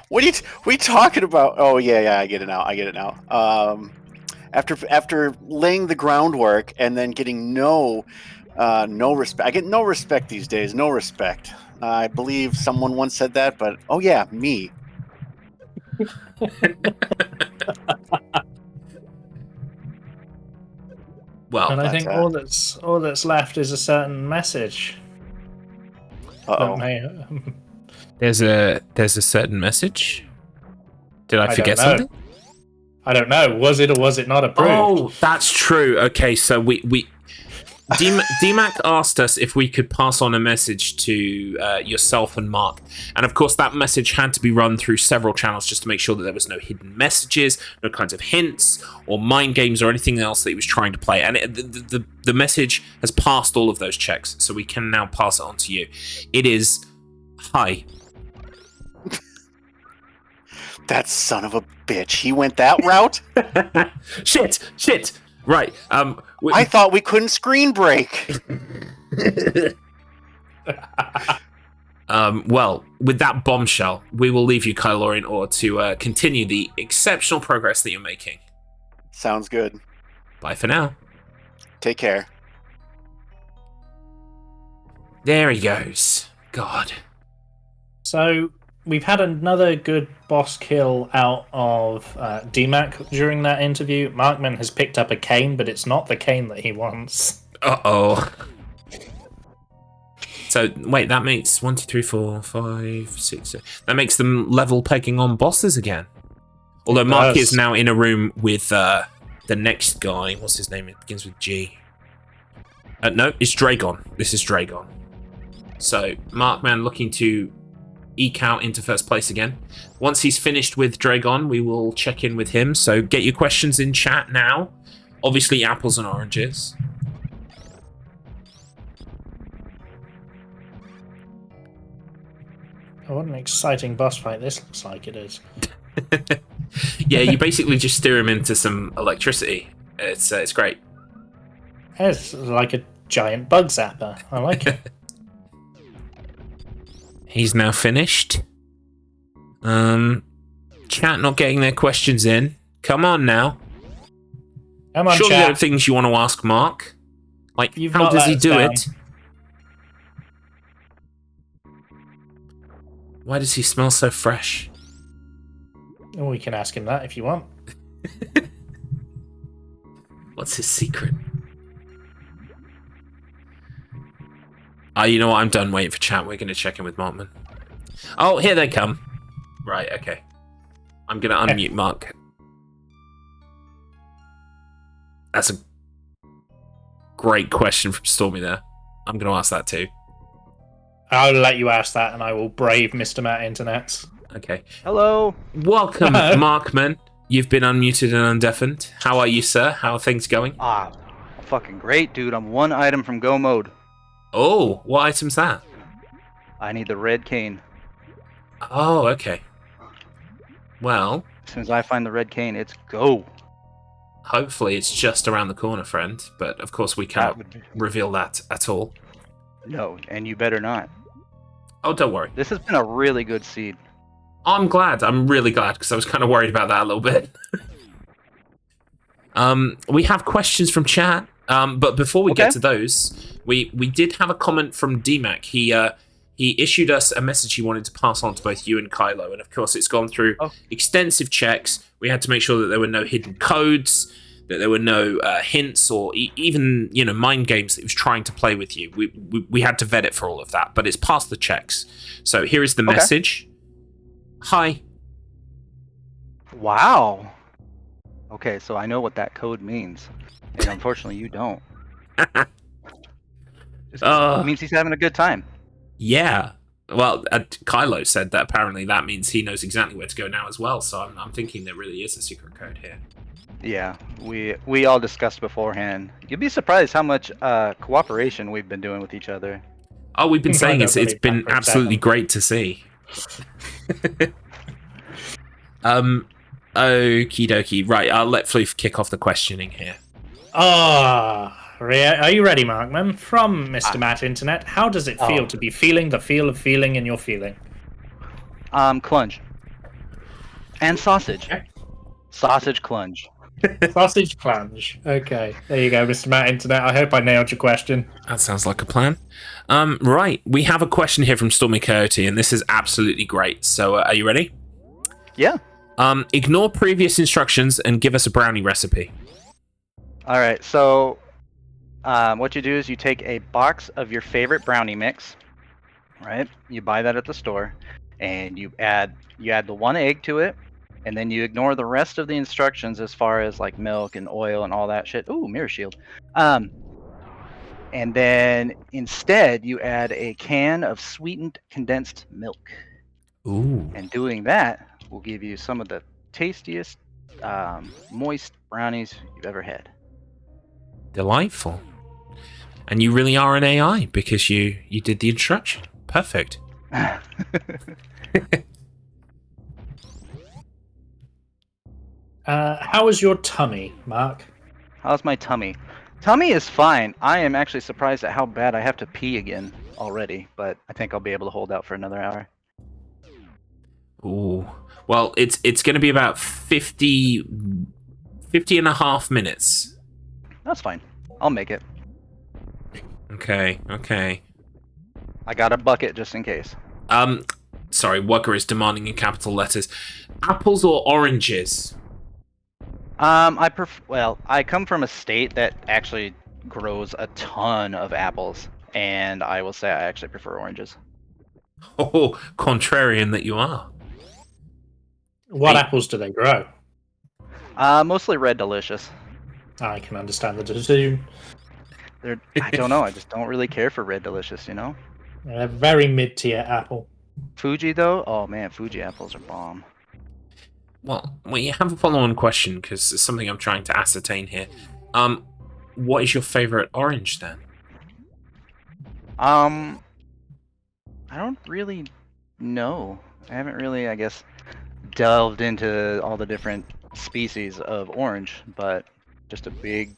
Speaker 3: What are you talking about? Oh yeah, I get it now. After laying the groundwork and then getting no respect. I get no respect these days. No respect. I believe someone once said that, but oh yeah, me.
Speaker 1: Well,
Speaker 2: And I
Speaker 3: but,
Speaker 2: think all that's left is a certain message.
Speaker 3: Uh-oh.
Speaker 2: That may-
Speaker 1: there's a certain message. Did I forget
Speaker 2: don't know.
Speaker 1: something?
Speaker 2: I don't know. Was it or was it not approved?
Speaker 1: Oh, that's true. Okay, so we DMAC asked us if we could pass on a message to yourself and Mark, and of course that message had to be run through several channels just to make sure that there was no hidden messages, no kinds of hints or mind games or anything else that he was trying to play. And the message has passed all of those checks, so we can now pass it on to you. It is, hi.
Speaker 3: That son of a bitch. He went that route?
Speaker 1: Shit. Right.
Speaker 3: I thought we couldn't screen break.
Speaker 1: Well, with that bombshell, we will leave you, Kylo, in order to continue the exceptional progress that you're making.
Speaker 3: Sounds good.
Speaker 1: Bye for now.
Speaker 3: Take care.
Speaker 1: There he goes. God.
Speaker 2: So we've had another good boss kill out of DMAC during that interview. Markman has picked up a cane, but it's not the cane that he wants.
Speaker 1: Uh-oh. So, wait, that makes 1, 2, 3, 4, 5, 6, 7. That makes them level pegging on bosses again. Although Mark
Speaker 2: does.
Speaker 1: is now in a room with the next guy. What's his name? It begins with G. No, it's Dragon. This is Dragon. So, Markman looking to eke out into first place again. Once he's finished with Dragon, we will check in with him. So get your questions in chat now. Obviously, apples and oranges.
Speaker 2: Oh, what an exciting boss fight this looks like it is.
Speaker 1: Yeah, you basically just steer him into some electricity. It's great.
Speaker 2: It's like a giant bug zapper. I like it.
Speaker 1: He's now finished. Chat not getting their questions in. Come on now.
Speaker 2: Come on,
Speaker 1: Surely there are
Speaker 2: chat.
Speaker 1: things you want to ask Mark. Like,
Speaker 2: You've
Speaker 1: how
Speaker 2: not
Speaker 1: does
Speaker 2: let
Speaker 1: he
Speaker 2: us
Speaker 1: do
Speaker 2: down.
Speaker 1: it? Why does he smell so fresh?
Speaker 2: Oh, we can ask him that if you want.
Speaker 1: What's his secret? You know what? I'm done waiting for chat. We're going to check in with Markman. Oh, here they come. Right, okay. I'm going to unmute Mark. That's a... Great question from Stormy there. I'm going to ask that too.
Speaker 2: I'll let you ask that, and I will brave Mr. Matt Internet.
Speaker 1: Okay.
Speaker 5: Hello.
Speaker 1: Welcome, Markman. You've been unmuted and undeafened. How are you, sir? How are things going?
Speaker 5: Ah, fucking great, dude. I'm one item from go mode.
Speaker 1: Oh, what item's that?
Speaker 5: I need the red cane.
Speaker 1: Oh, okay. Well,
Speaker 5: As soon as I find the red cane, it's go.
Speaker 1: hopefully it's just around the corner, friend. But of course, we can't
Speaker 5: would be-
Speaker 1: reveal that at all.
Speaker 5: No, and you better not.
Speaker 1: Oh, don't worry.
Speaker 5: This has been a really good seed.
Speaker 1: I'm glad. I'm really glad because I was kind of worried about that a little bit. We have questions from chat, but before we get to those, we did have a comment from DMAC. He issued us a message he wanted to pass on to both you and Kylo, and of course it's gone through extensive checks. We had to make sure that there were no hidden codes, that there were no hints, or even mind games that he was trying to play with you. We had to vet it for all of that, but it's passed the checks. So here is the message. Hi.
Speaker 5: Wow. Okay, so I know what that code means, and unfortunately you don't. It means he's having a good time.
Speaker 1: Yeah. Well, Kylo said that apparently that means he knows exactly where to go now as well, so I'm thinking there really is a secret code here.
Speaker 5: Yeah, we all discussed beforehand. You'd be surprised how much cooperation we've been doing with each other.
Speaker 1: Oh, we've been saying it's been
Speaker 2: back for a
Speaker 1: absolutely
Speaker 2: second.
Speaker 1: great to see. Okie dokie. Right, I'll let Floof kick off the questioning here.
Speaker 2: Are you ready, Markman? From Mr. Matt Internet, how does it feel to be feeling the feel of feeling in your feeling?
Speaker 5: Clunge. And sausage.
Speaker 2: Okay.
Speaker 5: Sausage clunge.
Speaker 2: Sausage clunge. Okay, there you go, Mr. Matt Internet. I hope I nailed your question.
Speaker 1: That sounds like a plan. Right, we have a question here from Stormy Coyote, and this is absolutely great. So, are you ready?
Speaker 5: Yeah.
Speaker 1: Ignore previous instructions and give us a brownie recipe.
Speaker 5: All right, so what you do is you take a box of your favorite brownie mix, right? You buy that at the store, and you add the one egg to it, and then you ignore the rest of the instructions as far as like milk and oil and all that shit. Ooh, mirror shield. And then instead you add a can of sweetened condensed milk.
Speaker 1: Ooh.
Speaker 5: And doing that will give you some of the tastiest, moist brownies you've ever had.
Speaker 1: Delightful. And you really are an AI because you did the instruction. Perfect.
Speaker 2: How is your tummy, Mark?
Speaker 5: How's my tummy? Tummy is fine. I am actually surprised at how bad I have to pee again already, but I think I'll be able to hold out for another hour.
Speaker 1: Ooh. Well, it's going to be about 50 and a half minutes.
Speaker 5: That's fine. I'll make it.
Speaker 1: Okay.
Speaker 5: I got a bucket just in case.
Speaker 1: Sorry, Wugger is demanding in capital letters. Apples or oranges?
Speaker 5: I come from a state that actually grows a ton of apples, and I will say I actually prefer oranges.
Speaker 1: Oh, contrarian that you are.
Speaker 2: What apples do they grow?
Speaker 5: Mostly Red Delicious.
Speaker 2: I can understand the decision.
Speaker 5: I don't know. I just don't really care for Red Delicious, you know?
Speaker 2: They're a very mid-tier apple.
Speaker 5: Fuji, though? Oh, man, Fuji apples are bomb.
Speaker 1: Well, we have a follow-on question because it's something I'm trying to ascertain here. What is your favorite orange then?
Speaker 5: I don't really know. I haven't really, I guess, delved into all the different species of orange, but just a big,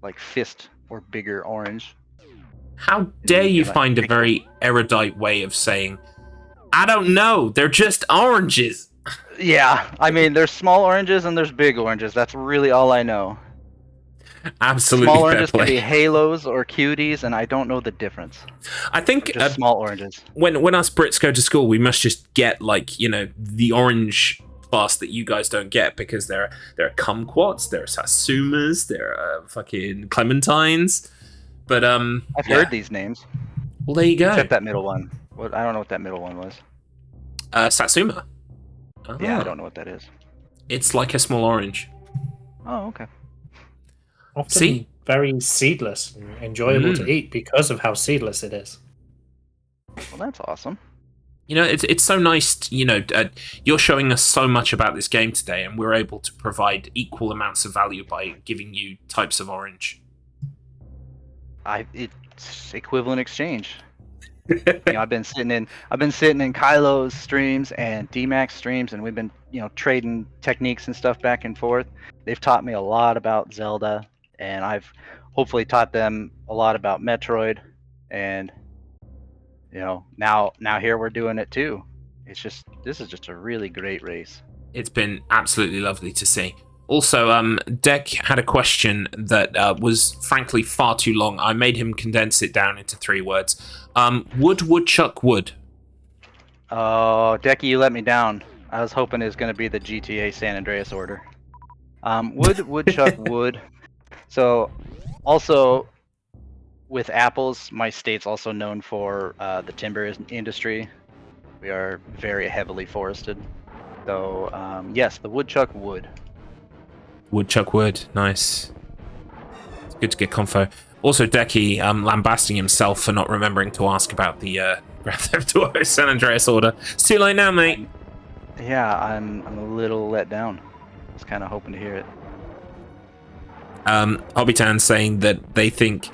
Speaker 5: like fist or bigger orange.
Speaker 1: How dare you find a very erudite way of saying, I don't know, they're just oranges.
Speaker 5: Yeah, I mean, there's small oranges and there's big oranges. That's really all I know.
Speaker 1: Absolutely
Speaker 5: Small
Speaker 1: fair
Speaker 5: oranges can
Speaker 1: play.
Speaker 5: be halos or cuties, and I don't know the difference.
Speaker 1: I think
Speaker 5: Just small oranges.
Speaker 1: when us Brits go to school, we must just get the orange class that you guys don't get because there are kumquats, there are satsumas, there are fucking clementines. But
Speaker 5: I've heard these names.
Speaker 1: Well, there you go.
Speaker 5: Except that middle one. I don't know what that middle one was.
Speaker 1: Satsuma.
Speaker 5: Yeah, I don't know what that is.
Speaker 1: It's like a small orange.
Speaker 5: Oh, okay.
Speaker 2: Often
Speaker 1: See?
Speaker 2: very seedless and enjoyable to eat because of how seedless it is.
Speaker 5: Well, that's awesome.
Speaker 1: You know, it's so nice. You're showing us so much about this game today, and we're able to provide equal amounts of value by giving you types of orange.
Speaker 5: It's equivalent exchange. I've been sitting in Kylo's streams and DMAC streams, and we've been trading techniques and stuff back and forth. They've taught me a lot about Zelda, and I've hopefully taught them a lot about Metroid, and now here we're doing it too. This is just a really great race.
Speaker 1: It's been absolutely lovely to see. Also, Deck had a question that was frankly far too long. I made him condense it down into 3 words. Woodchuck wood.
Speaker 5: Oh, Decky, you let me down. I was hoping it was going to be the GTA San Andreas order. Woodchuck wood. So, also, with apples, my state's also known for the timber industry. We are very heavily forested. So, yes, the woodchuck wood.
Speaker 1: Woodchuck wood, nice. It's good to get confo. Also, Decky lambasting himself for not remembering to ask about the Grand Theft Auto San Andreas order. It's too late now, mate.
Speaker 5: Yeah, I'm a little let down. I was kind of hoping to hear it.
Speaker 1: Hobbitan saying that they think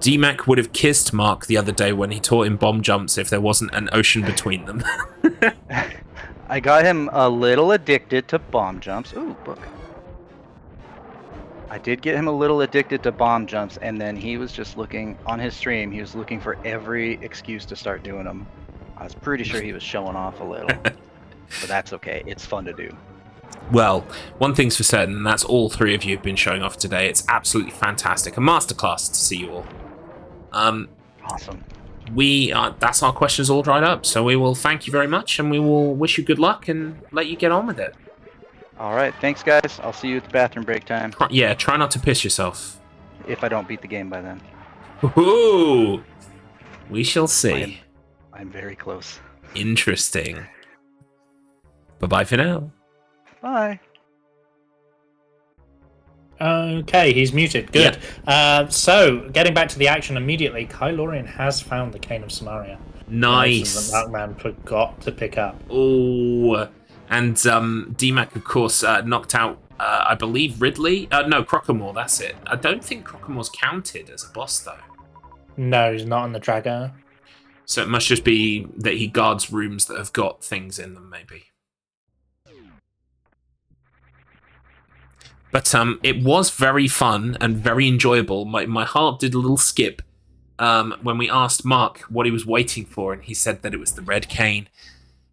Speaker 1: DMAC would have kissed Marc the other day when he taught him bomb jumps if there wasn't an ocean between them.
Speaker 5: I got him a little addicted to bomb jumps. Ooh, book. I did get him a little addicted to bomb jumps, and then he was just looking on his stream. He was looking for every excuse to start doing them. I was pretty sure he was showing off a little, but that's okay. It's fun to do.
Speaker 1: Well, one thing's for certain, and that's all 3 of you have been showing off today. It's absolutely fantastic. A masterclass to see you all.
Speaker 5: Awesome.
Speaker 1: That's our questions all dried up, so we will thank you very much, and we will wish you good luck and let you get on with it.
Speaker 5: All right, thanks, guys. I'll see you at the bathroom break time.
Speaker 1: Yeah, try not to piss yourself.
Speaker 5: If I don't beat the game by then.
Speaker 1: Ooh, we shall see.
Speaker 5: I'm very close.
Speaker 1: Interesting. Bye-bye for now.
Speaker 5: Bye.
Speaker 2: Okay, he's muted. Good.
Speaker 1: Yeah.
Speaker 2: So, getting back to the action immediately, Kylo has found the Cane of Samaria.
Speaker 1: Nice.
Speaker 2: That man forgot to pick up.
Speaker 1: Oh, and DMAC, of course, knocked out, I believe, Ridley. No, Crocomore, that's it. I don't think Crocomore's counted as a boss, though.
Speaker 2: No, he's not on the Drago.
Speaker 1: So it must just be that he guards rooms that have got things in them, maybe. But it was very fun and very enjoyable. My heart did a little skip when we asked Marc what he was waiting for, and he said that it was the red cane.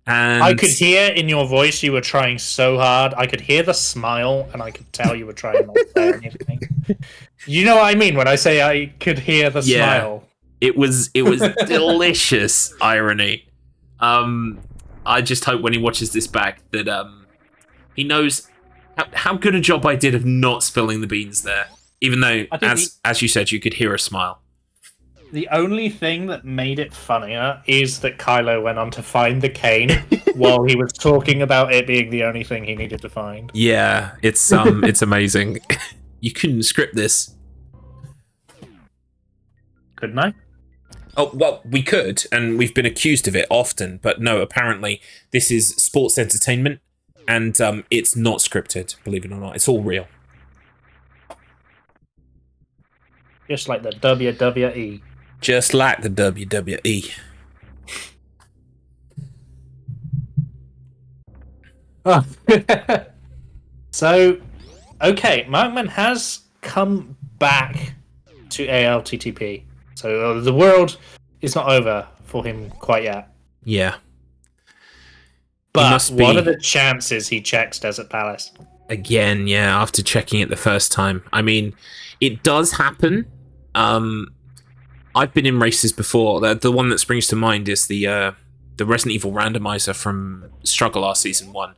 Speaker 1: And
Speaker 2: I could hear in your voice you were trying so hard. I could hear the smile, and I could tell you were trying not to say anything. You know what I mean when I say I could hear the smile.
Speaker 1: It was delicious irony. I just hope when he watches this back that he knows how good a job I did of not spilling the beans there. Even though, as you said, you could hear a smile.
Speaker 2: The only thing that made it funnier is that Kylo went on to find the cane while he was talking about it being the only thing he needed to find.
Speaker 1: Yeah, it's amazing. You couldn't script this.
Speaker 2: Couldn't I?
Speaker 1: Oh, well, we could, and we've been accused of it often, but no, apparently this is sports entertainment, and it's not scripted, believe it or not. It's all real.
Speaker 2: Just like the WWE.
Speaker 1: Just like the WWE.
Speaker 2: Oh. So, okay, Markman has come back to ALTTP. So the world is not over for him quite yet.
Speaker 1: Yeah.
Speaker 2: But what are the chances he checks Desert Palace?
Speaker 1: Again, yeah, after checking it the first time. I mean, it does happen. I've been in races before. The one that springs to mind is the Resident Evil randomizer from StruggleR Season 1.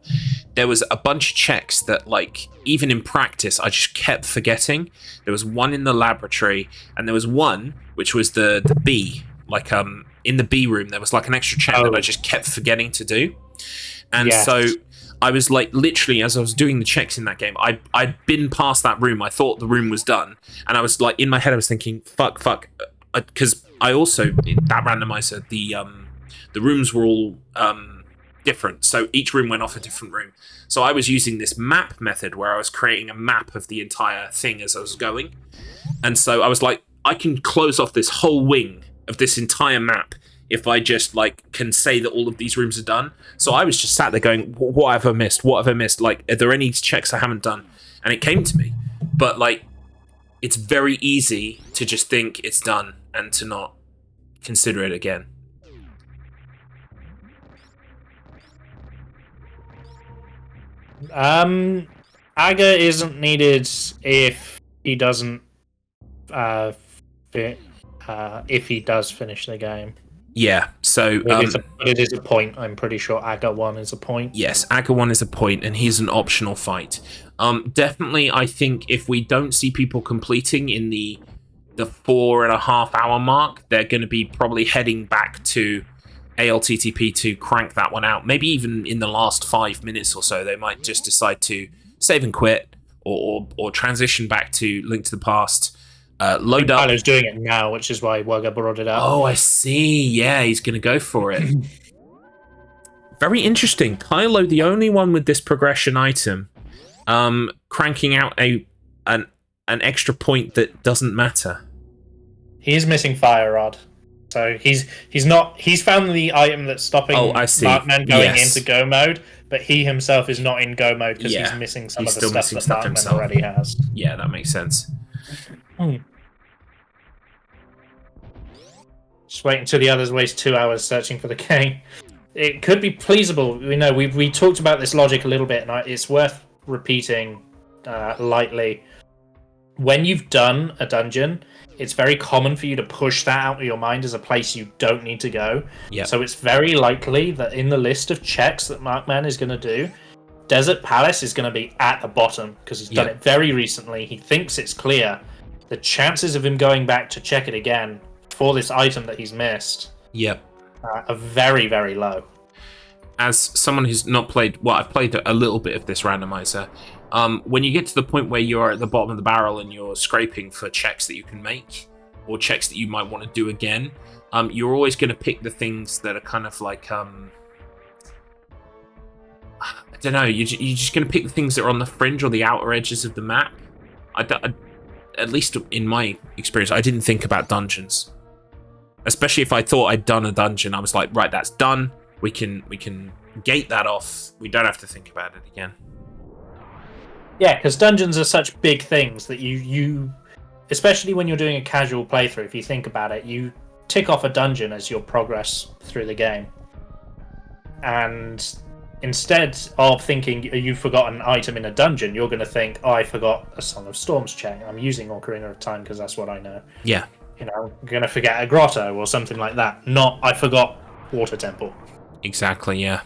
Speaker 1: There was a bunch of checks that, like, even in practice, I just kept forgetting. There was one in the laboratory, and there was one, which was the B. Like, in the B room, there was, like, an extra check that I just kept forgetting to do. And so I was like, literally, as I was doing the checks in that game, I'd been past that room. I thought the room was done. And I was like, in my head, I was thinking, fuck. Because I also, that randomizer, the rooms were all different. So each room went off a different room. So I was using this map method where I was creating a map of the entire thing as I was going. And so I was like, I can close off this whole wing of this entire map if I just like can say that all of these rooms are done. So I was just sat there going, what have I missed? What have I missed? Like, are there any checks I haven't done? And it came to me. But like, it's very easy to just think it's done and to not consider it again.
Speaker 2: Aga isn't needed if he doesn't if he does finish the game.
Speaker 1: Yeah, so
Speaker 2: it is a point. I'm pretty sure Aga 1 is a point.
Speaker 1: Yes, Aga 1 is a point, and he's an optional fight. Definitely, I think if we don't see people completing in the 4.5 hour mark, they're going to be probably heading back to ALTTP to crank that one out. Maybe even in the last 5 minutes or so, they might just decide to save and quit or transition back to Link to the Past. Load up.
Speaker 2: Kylo's doing it now, which is why Wugga brought it up.
Speaker 1: Oh, I see. Yeah, he's going to go for it. Very interesting. Kylo, the only one with this progression item, cranking out an extra point that doesn't matter.
Speaker 2: He's missing Fire Rod. So he's found the item that's stopping Markman going into go mode, but he himself is not in go mode because he's missing some of the stuff that Markman already has.
Speaker 1: Yeah, that makes sense.
Speaker 2: Just wait until the others waste 2 hours searching for the game. It could be pleasable. We know we talked about this logic a little bit, and it's worth repeating lightly. When you've done a dungeon, it's very common for you to push that out of your mind as a place you don't need to go.
Speaker 1: Yep.
Speaker 2: So it's very likely that in the list of checks that Markman is going to do, Desert Palace is going to be at the bottom because he's done it very recently. He thinks it's clear. The chances of him going back to check it again for this item that he's missed are very, very low.
Speaker 1: As someone who's not played, well, I've played a little bit of this randomizer. When you get to the point where you're at the bottom of the barrel and you're scraping for checks that you can make or checks that you might want to do again, you're always going to pick the things that are kind of like, I don't know, you're just going to pick the things that are on the fringe or the outer edges of the map. At least in my experience, I didn't think about dungeons. Especially if I thought I'd done a dungeon, I was like, right, that's done. We can gate that off. We don't have to think about it again.
Speaker 2: Yeah, because dungeons are such big things that you, especially when you're doing a casual playthrough, if you think about it, you tick off a dungeon as your progress through the game. And instead of thinking you forgot an item in a dungeon, you're going to think, oh, I forgot a Song of Storms check. I'm using Ocarina of Time because that's what I know.
Speaker 1: Yeah.
Speaker 2: You know, I'm going to forget a grotto or something like that. Not, I forgot Water Temple.
Speaker 1: Exactly, yeah.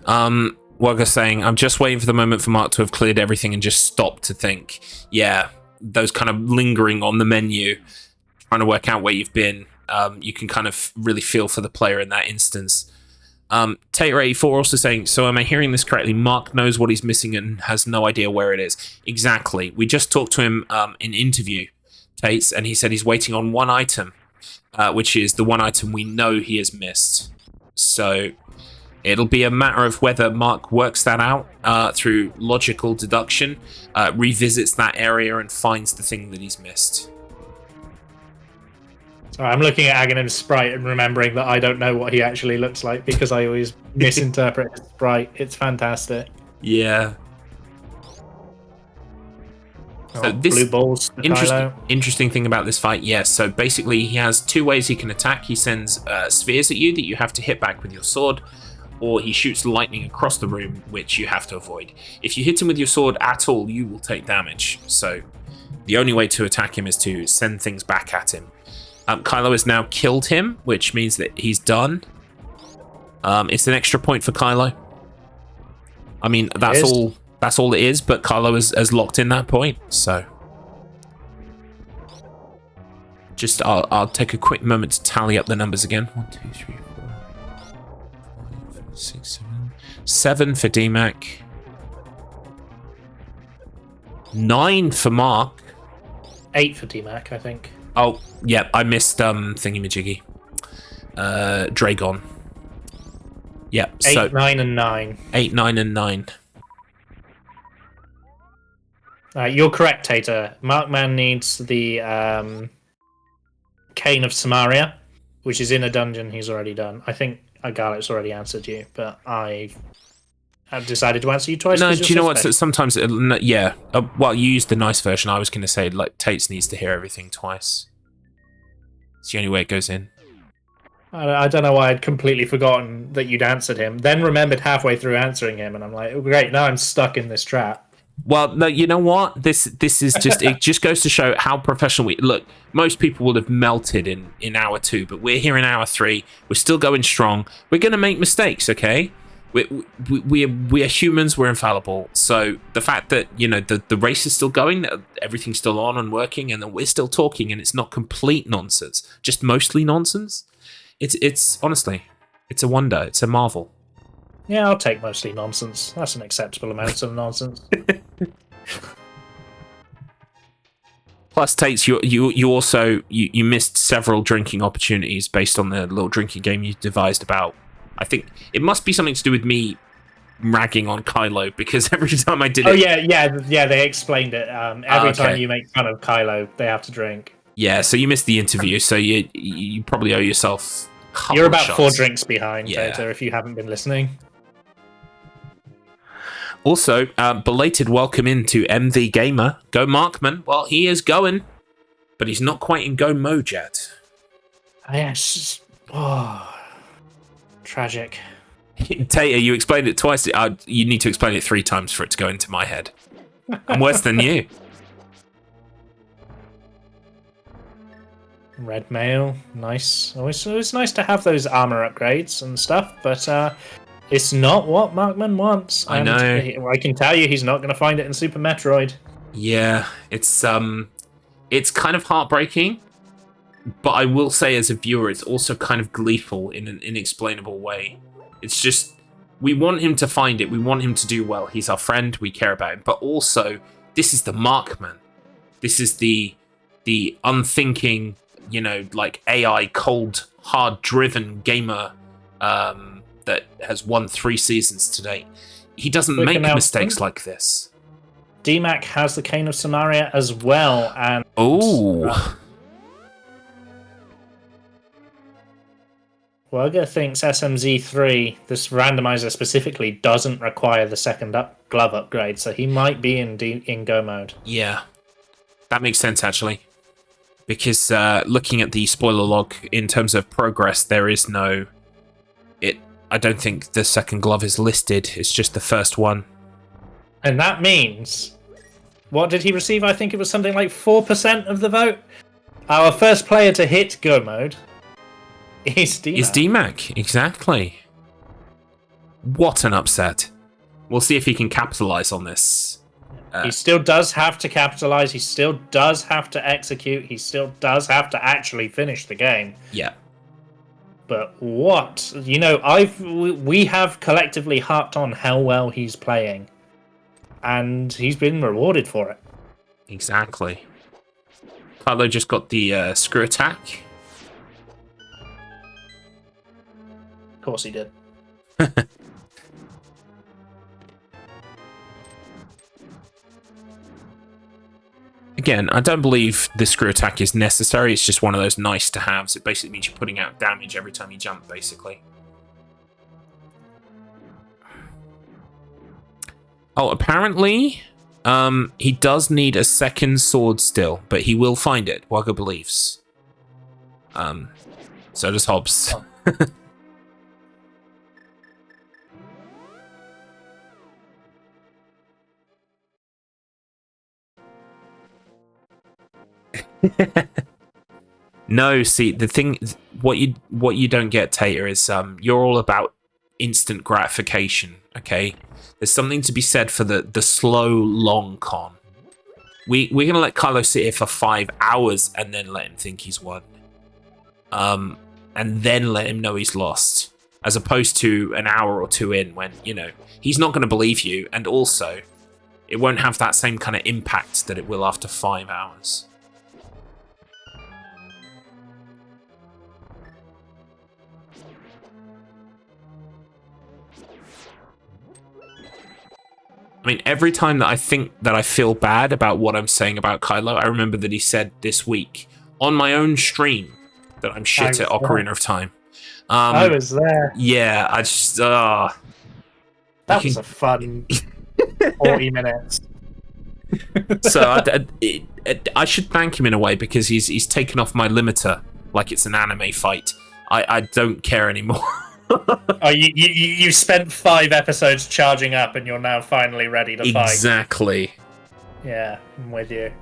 Speaker 1: Wugga's saying, I'm just waiting for the moment for Marc to have cleared everything and just stopped to think. Yeah, those kind of lingering on the menu, trying to work out where you've been. You can kind of really feel for the player in that instance. Tater84 also saying, so am I hearing this correctly? Marc knows what he's missing and has no idea where it is. Exactly. We just talked to him in interview, Tates, and he said he's waiting on one item, which is the one item we know he has missed. So it'll be a matter of whether Marc works that out through logical deduction, revisits that area and finds the thing that he's missed.
Speaker 2: Sorry, I'm looking at Aghanim's sprite and remembering that I don't know what he actually looks like because I always misinterpret his sprite. It's fantastic.
Speaker 1: Yeah. So this
Speaker 2: blue balls.
Speaker 1: Interesting thing about this fight, yes. So basically, he has two ways he can attack. He sends spheres at you that you have to hit back with your sword, or he shoots lightning across the room, which you have to avoid. If you hit him with your sword at all, you will take damage. So the only way to attack him is to send things back at him. Kylo has now killed him, which means that he's done. It's an extra point for Kylo. I mean, that's all it is, but Kylo has locked in that point, so just I'll take a quick moment to tally up the numbers again. 1, 2, 3, 4, 5, 6, 7, 7 for DMAC. 9 for Marc.
Speaker 2: 8 for DMAC, I think.
Speaker 1: Oh, yeah, I missed thingy-majiggy. Dragon. Yeah,
Speaker 2: 8, 9, and 9.
Speaker 1: 8, 9, and 9.
Speaker 2: You're correct, Tater. Markman needs the Cane of Samaria, which is in a dungeon he's already done. I think Garlick's already answered you, but I have decided to answer you twice.
Speaker 1: No, do you know what? Sometimes, yeah. Well, you used the nice version. I was going to say, like, Tates needs to hear everything twice. It's the only way it goes in.
Speaker 2: I don't know why I'd completely forgotten that you'd answered him, then remembered halfway through answering him, and I'm like, oh, great, now I'm stuck in this trap.
Speaker 1: Well, no, you know what? This is just, it just goes to show how professional we... Look, most people would have melted in hour 2, but we're here in hour 3. We're still going strong. We're going to make mistakes, okay? We are humans, we're infallible. So the fact that, you know, the race is still going, everything's still on and working, and that we're still talking, and it's not complete nonsense, just mostly nonsense, it's honestly, it's a wonder, it's a marvel.
Speaker 2: Yeah, I'll take mostly nonsense. That's an acceptable amount of nonsense.
Speaker 1: Plus, Tates, you also you missed several drinking opportunities based on the little drinking game you devised about. I think it must be something to do with me ragging on Kylo, because every time I did it...
Speaker 2: Oh, yeah, they explained it. Every time you make fun of Kylo, they have to drink.
Speaker 1: Yeah, so you missed the interview, so you probably owe yourself a couple
Speaker 2: You're about
Speaker 1: shots.
Speaker 2: 4 drinks behind,
Speaker 1: Yeah.
Speaker 2: Tater, if you haven't been listening.
Speaker 1: Also, belated welcome into MV Gamer. Go Markman. Well, he is going, but he's not quite in go mode yet.
Speaker 2: Yes. Oh... Tragic.
Speaker 1: Tater, you explained it twice. You need to explain it 3 times for it to go into my head. I'm worse than you.
Speaker 2: Red mail, nice. Always nice to have those armor upgrades and stuff, but it's not what Markman wants.
Speaker 1: I know.
Speaker 2: I can tell you, he's not going to find it in Super Metroid.
Speaker 1: Yeah, it's kind of heartbreaking. But I will say, as a viewer, it's also kind of gleeful in an inexplainable way. It's just, we want him to find it. We want him to do well. He's our friend. We care about him. But also, this is the Markman. This is the unthinking, you know, like AI, cold, hard-driven gamer that has won 3 seasons to date. He doesn't make mistakes like this.
Speaker 2: DMAC has the Cane of Samaria as well, and...
Speaker 1: Oh...
Speaker 2: Wugger thinks SMZ3, this randomizer specifically, doesn't require the second glove upgrade, so he might be in go mode.
Speaker 1: Yeah, that makes sense, actually. Because looking at the spoiler log, in terms of progress, there is no... I don't think the second glove is listed, it's just the first one.
Speaker 2: And that means... What did he receive? I think it was something like 4% of the vote. Our first player to hit go mode... Is
Speaker 1: DMAC, exactly. What an upset. We'll see if he can capitalize on this.
Speaker 2: He still does have to capitalize, he still does have to execute, he still does have to actually finish the game.
Speaker 1: Yeah.
Speaker 2: But what? You know, we have collectively harped on how well he's playing. And he's been rewarded for it.
Speaker 1: Exactly. Kylo just got the screw attack.
Speaker 2: Of course he did.
Speaker 1: Again, I don't believe the screw attack is necessary. It's just one of those nice to haves. It basically means you're putting out damage every time you jump, basically. Oh, apparently, he does need a second sword still, but he will find it, Wugger believes. So does Hobbs. No, see, the thing, what you don't get, Tater, is you're all about instant gratification. Okay, there's something to be said for the slow, long con. We're gonna let Kylo sit here for 5 hours and then let him think he's won, and then let him know he's lost. as opposed to an hour or two in when, you know, he's not going to believe you, and also it won't have that same kind of impact that it will after 5 hours. I mean, every time that I think that I feel bad about what I'm saying about Kylo, I remember that he said this week on my own stream that I'm shit at Ocarina of Time.
Speaker 2: I was there.
Speaker 1: Yeah, I just...
Speaker 2: that was a fun 40 minutes.
Speaker 1: So I should thank him in a way, because he's taken off my limiter like it's an anime fight. I don't care anymore.
Speaker 2: Oh, you spent 5 episodes charging up, and you're now finally ready to fight.
Speaker 1: Exactly.
Speaker 2: Yeah, I'm with you.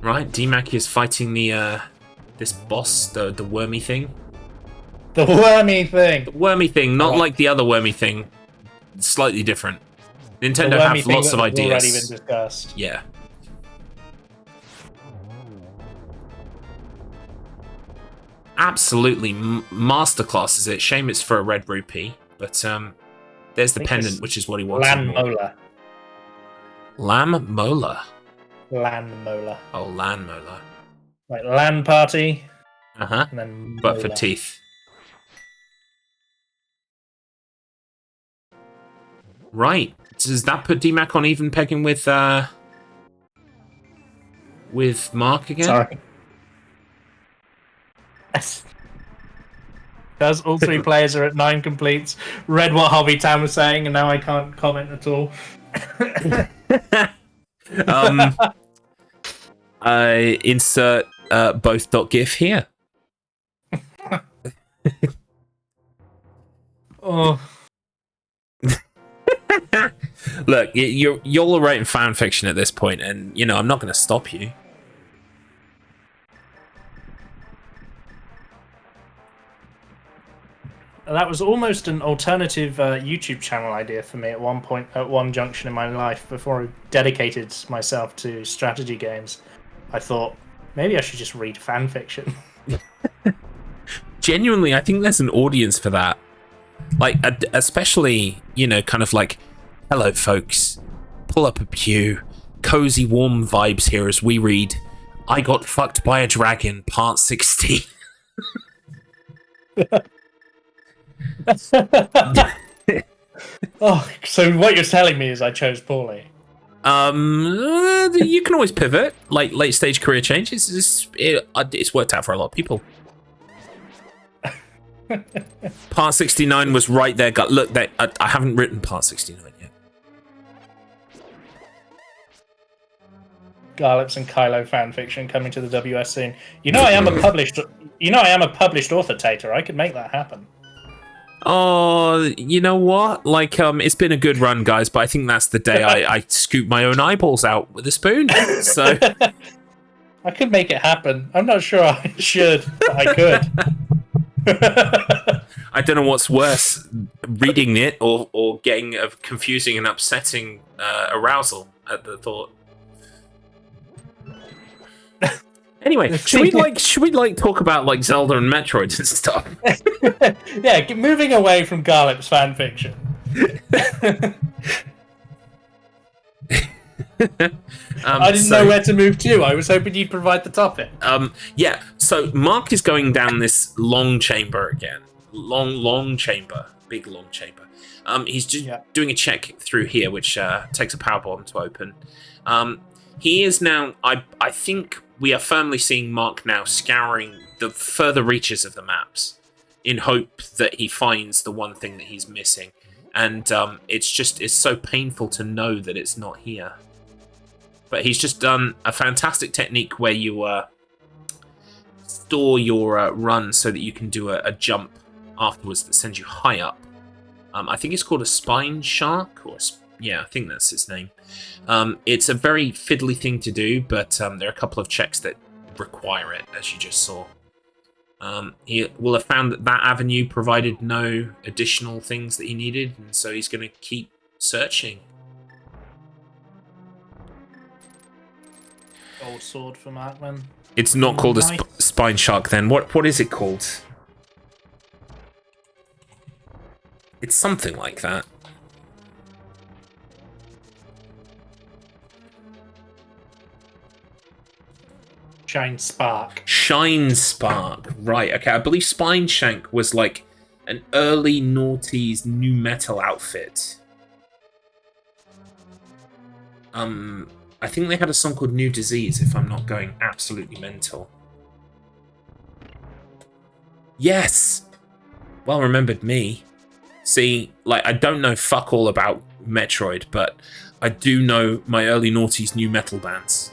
Speaker 1: Right, DMAC is fighting the this boss, the wormy thing.
Speaker 2: The wormy thing.
Speaker 1: The wormy thing, not like the other wormy thing. Slightly different. Nintendo have lots of ideas.
Speaker 2: Already been discussed.
Speaker 1: Yeah. Absolutely masterclass is it. Shame it's for a red rupee, but there's the pendant, which is what he wants.
Speaker 2: Lan Mola.
Speaker 1: Lamb Mola.
Speaker 2: Lan Mola.
Speaker 1: Oh, Lan Mola.
Speaker 2: Like LAN party.
Speaker 1: Uh-huh.
Speaker 2: And then
Speaker 1: But for
Speaker 2: Mola.
Speaker 1: teeth. Right. Does that put DMAC on even pegging with Marc again?
Speaker 2: Sorry. Because all 3 players are at 9 completes. Read what Hobby Tam was saying, and now I can't comment at all.
Speaker 1: I insert both.gif here.
Speaker 2: Oh.
Speaker 1: Look, you're all writing fan fiction at this point, and you know I'm not going to stop you.
Speaker 2: That was almost an alternative YouTube channel idea for me at one point, at one junction in my life, before I dedicated myself to strategy games. I thought, maybe I should just read fan fiction.
Speaker 1: Genuinely, I think there's an audience for that. Like, especially, you know, kind of like, hello, folks. Pull up a pew. Cozy, warm vibes here as we read I Got Fucked by a Dragon, Part 16.
Speaker 2: Oh, so what you're telling me is I chose poorly.
Speaker 1: You can always pivot, like late stage career changes. It's worked out for a lot of people. Part 69 was right there. Look, I haven't written Part 69 yet.
Speaker 2: Garlips and Kylo fanfiction coming to the WS soon. You know I am a published. You know I am a published author, Tater. I could make that happen.
Speaker 1: Oh, you know what? Like, it's been a good run, guys, but I think that's the day I scoop my own eyeballs out with a spoon. So
Speaker 2: I could make it happen. I'm not sure I should, but I could.
Speaker 1: I don't know what's worse, reading it or getting a confusing and upsetting arousal at the thought. Anyway, should we talk about like Zelda and Metroid and stuff?
Speaker 2: Yeah, moving away from Garlips fanfiction. I didn't know where to move to. I was hoping you'd provide the topic.
Speaker 1: Yeah, so Marc is going down this long chamber again. Long chamber. Big long chamber. He's just doing a check through here, which takes a power bomb to open. He is now, I think we are firmly seeing Marc now scouring the further reaches of the maps in hope that he finds the one thing that he's missing. And it's so painful to know that it's not here. But he's just done a fantastic technique where you store your run so that you can do a jump afterwards that sends you high up. I think it's called a spine shark, yeah, I think that's its name. It's a very fiddly thing to do, but there are a couple of checks that require it, as you just saw. He will have found that avenue provided no additional things that he needed, and so he's going to keep searching.
Speaker 2: Old sword for Marc, then.
Speaker 1: It's not called a
Speaker 2: Nice.
Speaker 1: spine shark then. What is it called? It's something like that.
Speaker 2: Shine Spark.
Speaker 1: Shine Spark. Right, okay. I believe Spine Shank was like an early noughties new metal outfit. I think they had a song called New Disease, if I'm not going absolutely mental. Yes! Well remembered me. See, like, I don't know fuck all about Metroid, but I do know my early noughties new metal bands.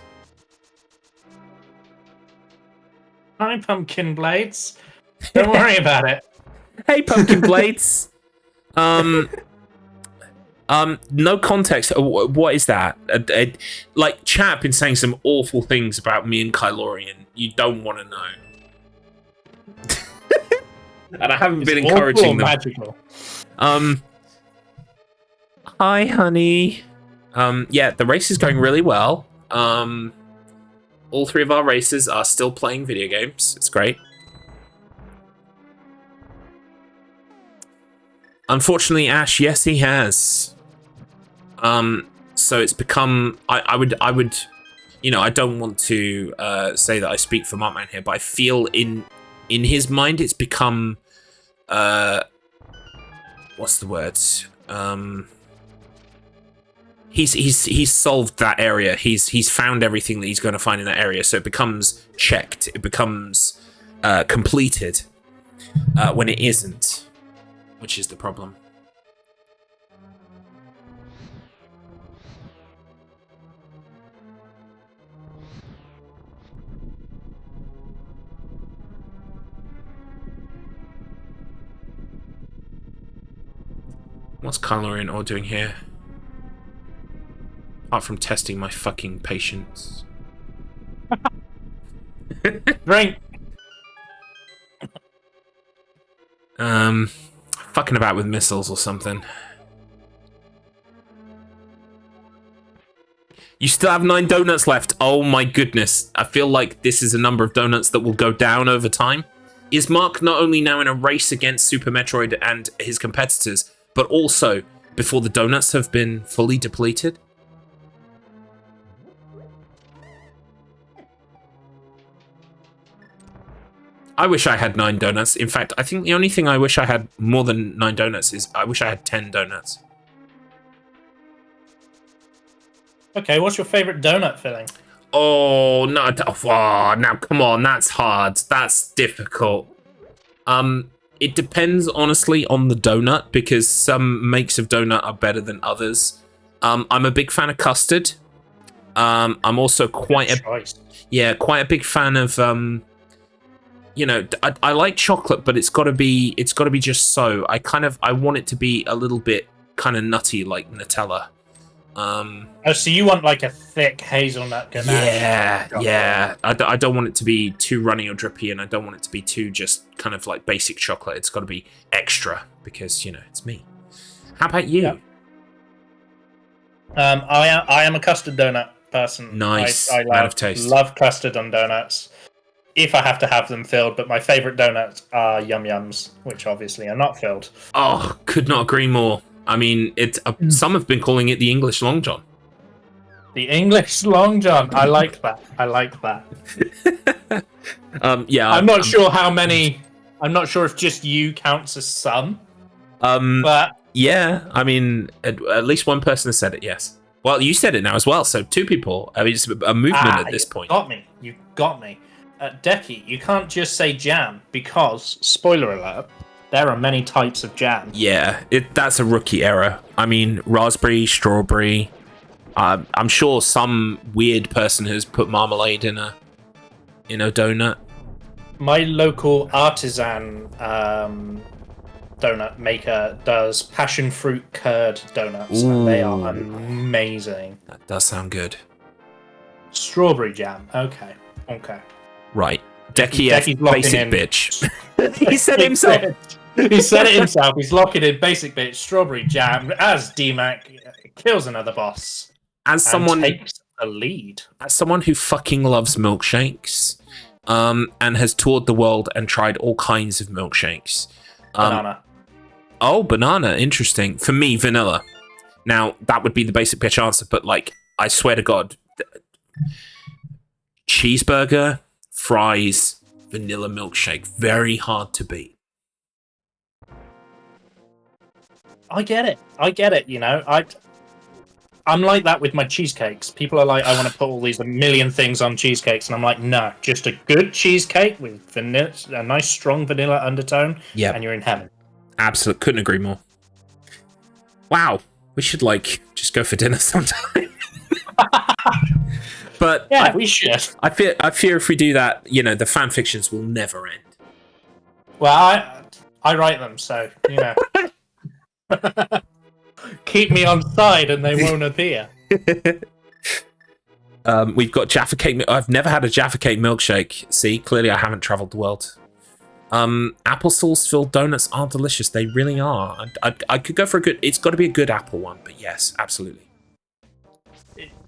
Speaker 2: Hi, Pumpkin Blades. Don't worry about it.
Speaker 1: Hey, Pumpkin Blades! No context. What is that? Like, chat been saying some awful things about me and Kylorian. You don't want to know. And I haven't been encouraging them.
Speaker 2: Magical.
Speaker 1: Hi, honey. Yeah, the race is going really well. All three of our racers are still playing video games. It's great. Unfortunately, Ash, yes, he has. So it's become. I would, you know, I don't want to say that I speak for Markman here, but I feel in his mind it's become. What's the word? He's solved that area. He's found everything that he's going to find in that area. So it becomes checked. It becomes completed when it isn't, which is the problem. What's Kylo all doing here? Apart from testing my fucking patience.
Speaker 2: Drink.
Speaker 1: Fucking about with missiles or something. You still have 9 donuts left. Oh my goodness. I feel like this is a number of donuts that will go down over time. Is Marc not only now in a race against Super Metroid and his competitors, but also before the donuts have been fully depleted? I wish I had 9 donuts. In fact, I think the only thing I wish I had more than 9 donuts is I wish I had 10 donuts.
Speaker 2: Okay, what's your favorite donut filling?
Speaker 1: Oh, no. Oh, now, come on. That's hard. That's difficult. It depends, honestly, on the donut, because some makes of donut are better than others. I'm a big fan of custard. I'm also quite a big fan of you know, I like chocolate, but it's got to be just so. I want it to be a little bit kind of nutty, like Nutella.
Speaker 2: Oh, so you want like a thick hazelnut ganache?
Speaker 1: Yeah. I don't want it to be too runny or drippy, and I don't want it to be too just kind of like basic chocolate. It's got to be extra because, you know, it's me. How about you?
Speaker 2: Yep. I am a custard donut person.
Speaker 1: Nice.
Speaker 2: I
Speaker 1: out of taste.
Speaker 2: Love custard on donuts. If I have to have them filled, but my favorite donuts are Yum Yums, which obviously are not filled.
Speaker 1: Oh, could not agree more. I mean, some have been calling it the English Long John.
Speaker 2: The English Long John. I like that.
Speaker 1: Yeah.
Speaker 2: I'm not sure how many. I'm not sure if just you counts as some. But
Speaker 1: yeah, I mean, at least one person has said it. Yes. Well, you said it now as well. So 2 people. I mean, it's a movement at this point.
Speaker 2: You got me. Decky, you can't just say jam because, spoiler alert, there are many types of jam.
Speaker 1: Yeah, that's a rookie error. I mean, raspberry, strawberry. I'm sure some weird person has put marmalade in a donut.
Speaker 2: My local artisan donut maker does passion fruit curd donuts, and they are amazing.
Speaker 1: That does sound good.
Speaker 2: Strawberry jam. Okay.
Speaker 1: Right. Decky basic bitch. He said it himself.
Speaker 2: He said it himself. He's locking in basic bitch. Strawberry jam as DMAC kills another boss.
Speaker 1: As someone
Speaker 2: takes a lead.
Speaker 1: As someone who fucking loves milkshakes, and has toured the world and tried all kinds of milkshakes.
Speaker 2: Banana.
Speaker 1: Oh, banana. Interesting. For me, vanilla. Now, that would be the basic bitch answer, but, like, I swear to God, cheeseburger, fries, vanilla milkshake. Very hard to beat.
Speaker 2: I get it, you know. I'm like that with my cheesecakes. People are like, I want to put all these a million things on cheesecakes, and I'm like, no, just a good cheesecake with vanilla, a nice strong vanilla undertone, and you're in heaven.
Speaker 1: Absolutely, couldn't agree more. Wow, we should like just go for dinner sometime. But
Speaker 2: yeah, we should.
Speaker 1: I fear if we do that, you know, the fan fictions will never end.
Speaker 2: Well, I write them, so you know. Keep me on side and they won't appear.
Speaker 1: We've got Jaffa Cake. I've never had a Jaffa Cake milkshake. See, clearly I haven't traveled the world. Apple sauce filled donuts are delicious. They really are. I could go for a good... It's got to be a good apple one, but yes, absolutely.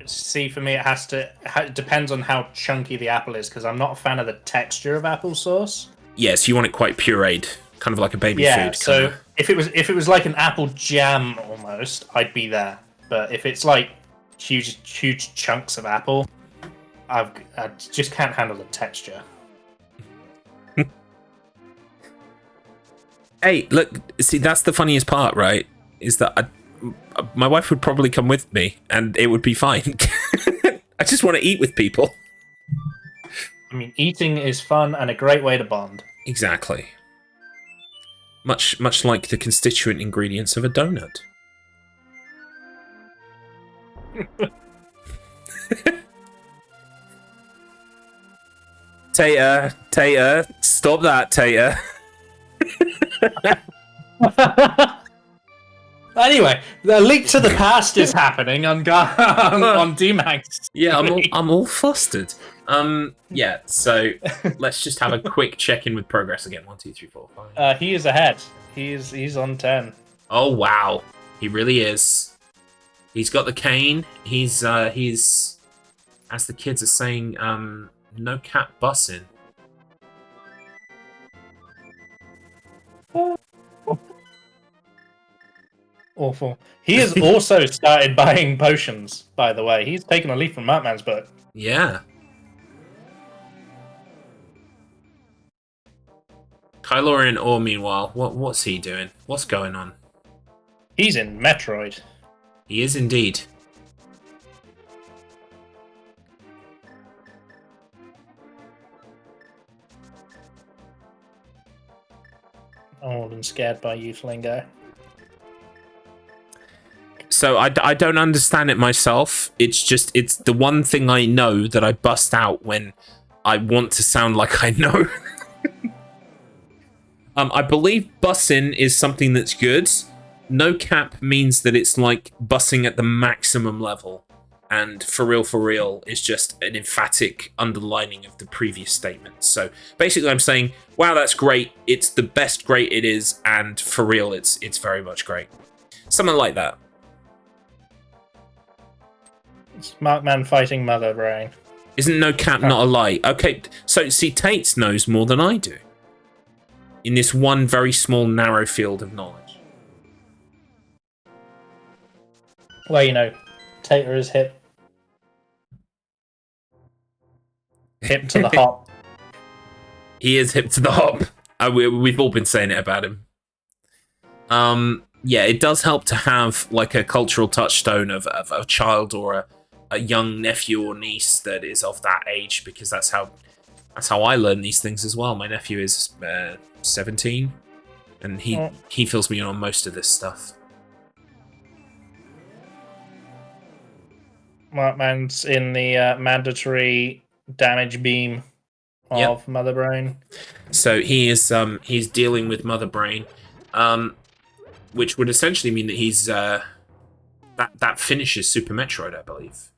Speaker 2: See, for me, it depends on how chunky the apple is, because I'm not a fan of the texture of applesauce.
Speaker 1: Yes, you want it quite pureed, kind of like a baby
Speaker 2: yeah,
Speaker 1: food.
Speaker 2: so
Speaker 1: kinda.
Speaker 2: if it was like an apple jam almost, I'd be there. But if it's like huge chunks of apple, I just can't handle the texture.
Speaker 1: Hey, look, see, that's the funniest part, right? Is that my wife would probably come with me, and it would be fine. I just want to eat with people.
Speaker 2: I mean, eating is fun and a great way to bond.
Speaker 1: Exactly. Much like the constituent ingredients of a donut. Tater, stop that, Tater.
Speaker 2: Anyway, the Link to the Past is happening on DMAC.
Speaker 1: Yeah, I'm all flustered. Yeah, so let's just have a quick check-in with progress again. 1, 2, 3, 4, 5.
Speaker 2: He is ahead. He's on 10.
Speaker 1: Oh wow, he really is. He's got the cane. He's as the kids are saying, no cap bussin'.
Speaker 2: Awful. He has also started buying potions, by the way. He's taken a leaf from Markman's book.
Speaker 1: Yeah. Kylo in Ore, meanwhile, what's he doing? What's going on?
Speaker 2: He's in Metroid.
Speaker 1: He is indeed.
Speaker 2: Old and scared by youth lingo.
Speaker 1: So I don't understand it myself. It's the one thing I know that I bust out when I want to sound like I know. I believe bussin' is something that's good. No cap means that it's like bussing at the maximum level. And for real is just an emphatic underlining of the previous statement. So basically I'm saying, wow, that's great. It's the best great it is. And for real, it's very much great. Something like that.
Speaker 2: It's Markman fighting Mother Brain.
Speaker 1: Isn't no cap not a lie? Okay, so see, Tates knows more than I do. In this one very small, narrow field of knowledge.
Speaker 2: Well, you know, Tater is hip to the hop.
Speaker 1: He is hip to the hop. We've all been saying it about him. Yeah, it does help to have like a cultural touchstone of a child or a young nephew or niece that is of that age, because that's how I learn these things as well. My nephew is 17, and he fills me in on most of this stuff.
Speaker 2: Markman's in the mandatory damage beam of Mother Brain.
Speaker 1: So he is he's dealing with Mother Brain, which would essentially mean that he's that finishes Super Metroid, I believe.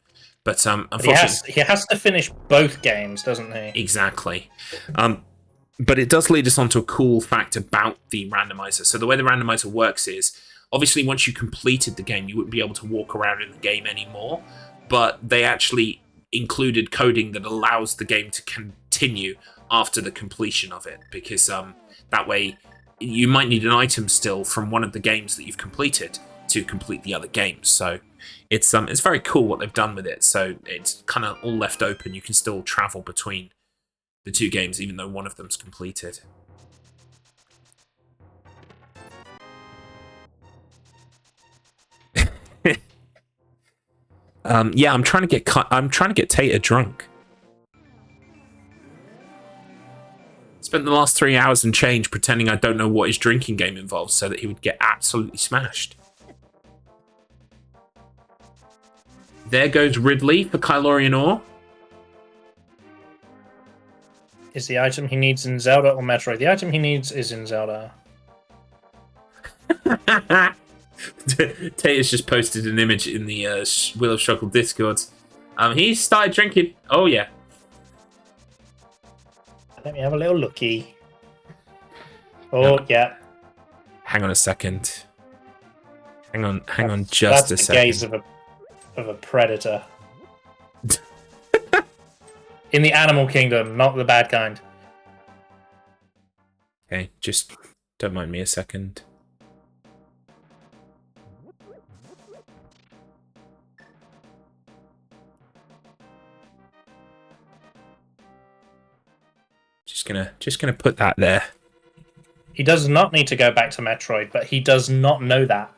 Speaker 1: But unfortunately,
Speaker 2: he has to finish both games, doesn't he?
Speaker 1: Exactly. But it does lead us on to a cool fact about the randomizer. So the way the randomizer works is, obviously once you completed the game, you wouldn't be able to walk around in the game anymore. but they actually included coding that allows the game to continue after the completion of it, because that way you might need an item still from one of the games that you've completed to complete the other games. So it's very cool what they've done with it. So it's kind of all left open. You can still travel between the two games even though one of them's completed. Yeah, I'm trying to get Tater drunk. Spent the last 3 hours and change pretending I don't know what his drinking game involves so that he would get absolutely smashed. There goes Ridley for Kylorian ore.
Speaker 2: Is the item he needs in Zelda or Metroid? The item he needs is in Zelda.
Speaker 1: Tater's just posted an image in the Wheel of Struggle Discord. He started drinking. Oh yeah.
Speaker 2: Let me have a little looky. Oh yeah.
Speaker 1: Hang on a second. Hang on just a second. That's the
Speaker 2: gaze of a predator. In the animal kingdom, not the bad kind.
Speaker 1: Okay, just don't mind me a second. Just gonna put that there.
Speaker 2: He does not need to go back to Metroid, but he does not know that.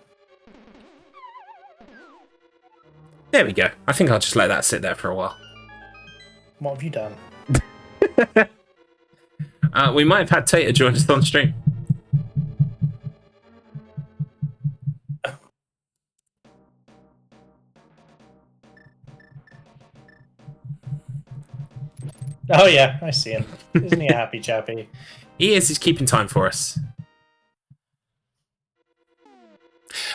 Speaker 1: There we go. I think I'll just let that sit there for a while.
Speaker 2: What have you done?
Speaker 1: We might have had Tater join us on stream.
Speaker 2: Oh yeah, I see him. Isn't he a happy chappy?
Speaker 1: He is. He's keeping time for us.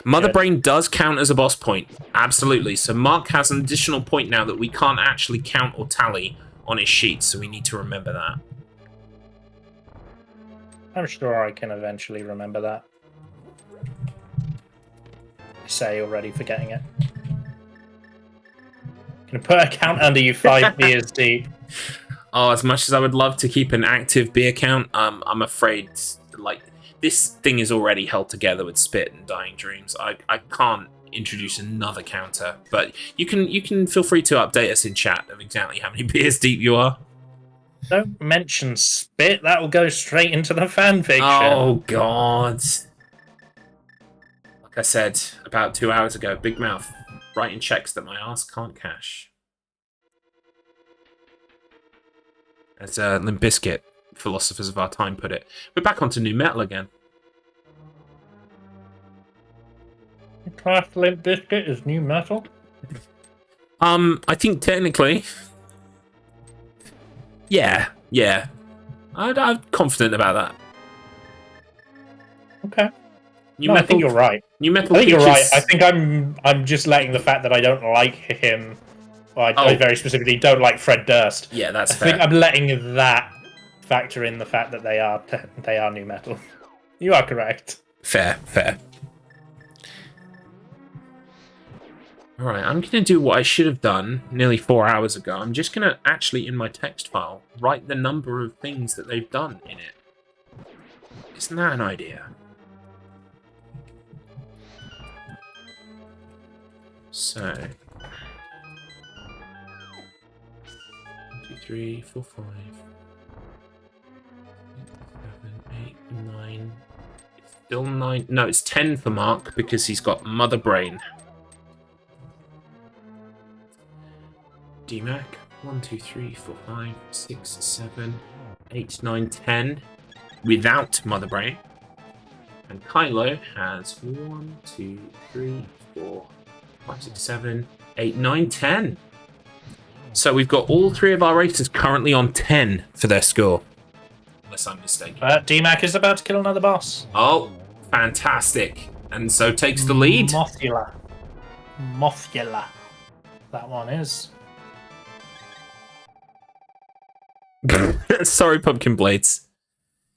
Speaker 1: Mother Brain does count as a boss point. Absolutely. So Marc has an additional point now that we can't actually count or tally on his sheet, so we need to remember that.
Speaker 2: I'm sure I can eventually remember that. I say already forgetting it. Gonna put a count under you 5 beers deep.
Speaker 1: Oh, as much as I would love to keep an active beer count, I'm afraid, like, this thing is already held together with Spit and Dying Dreams. I can't introduce another counter, but you can feel free to update us in chat of exactly how many beers deep you are.
Speaker 2: Don't mention Spit, that will go straight into the fanfiction.
Speaker 1: Oh, God. Like I said about 2 hours ago, Big Mouth writing checks that my ass can't cash. As Limp Bizkit, philosophers of our time, put it. We're back onto new metal again.
Speaker 2: Class Limp Bizkit is new metal?
Speaker 1: I think technically... Yeah. I'm confident about that.
Speaker 2: Okay.
Speaker 1: New metal,
Speaker 2: I think you're right.
Speaker 1: New metal.
Speaker 2: I think you're right. I think I'm just letting the fact that I don't like him. Well, I very specifically don't like Fred Durst.
Speaker 1: Yeah, that's
Speaker 2: fair. I think I'm letting that factor in the fact that they are new metal. You are correct.
Speaker 1: Fair. Alright, I'm going to do what I should have done nearly 4 hours ago. I'm just going to actually, in my text file, write the number of things that they've done in it. Isn't that an idea? So... 1, 2, 3, 4, 5... 7, 8, 9... It's still 9... No, it's 10 for Marc, because he's got Mother Brain. DMAC, 1, 2, 3, 4, 5, 6, 7, 8, 9, 10 without Mother Brain. And Kylo has 1, 2, 3, 4, 5, 6, 7, 8, 9, 10. So we've got all three of our racers currently on 10 for their score. Unless I'm mistaken.
Speaker 2: DMAC is about to kill another boss.
Speaker 1: Oh, fantastic. And so takes the lead.
Speaker 2: Mothula. That one is.
Speaker 1: Sorry, Pumpkin Blades.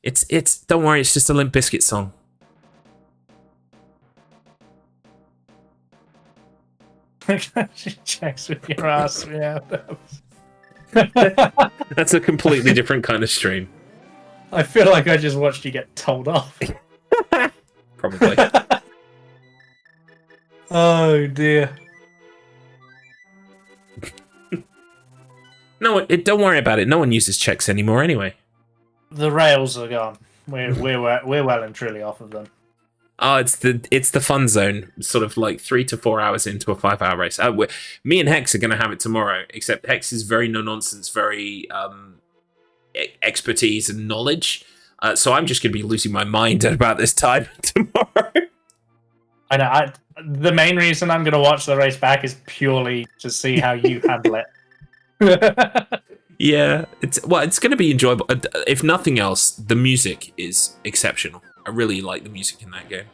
Speaker 1: It's don't worry, it's just a Limp Bizkit song.
Speaker 2: She checks with your ass. Yeah.
Speaker 1: That's a completely different kind of stream.
Speaker 2: I feel like I just watched you get told off.
Speaker 1: Probably.
Speaker 2: Oh dear.
Speaker 1: No, don't worry about it. No one uses checks anymore anyway.
Speaker 2: The rails are gone. We're well and truly off of them.
Speaker 1: Oh, it's the fun zone. Sort of like 3 to 4 hours into a 5-hour race. Me and Hex are going to have it tomorrow. Except Hex is very no nonsense, very expertise and knowledge. So I'm just going to be losing my mind at about this time tomorrow.
Speaker 2: I know. The main reason I'm going to watch the race back is purely to see how you handle it.
Speaker 1: Yeah, it's going to be enjoyable. If nothing else, the music is exceptional. I really like the music in that game.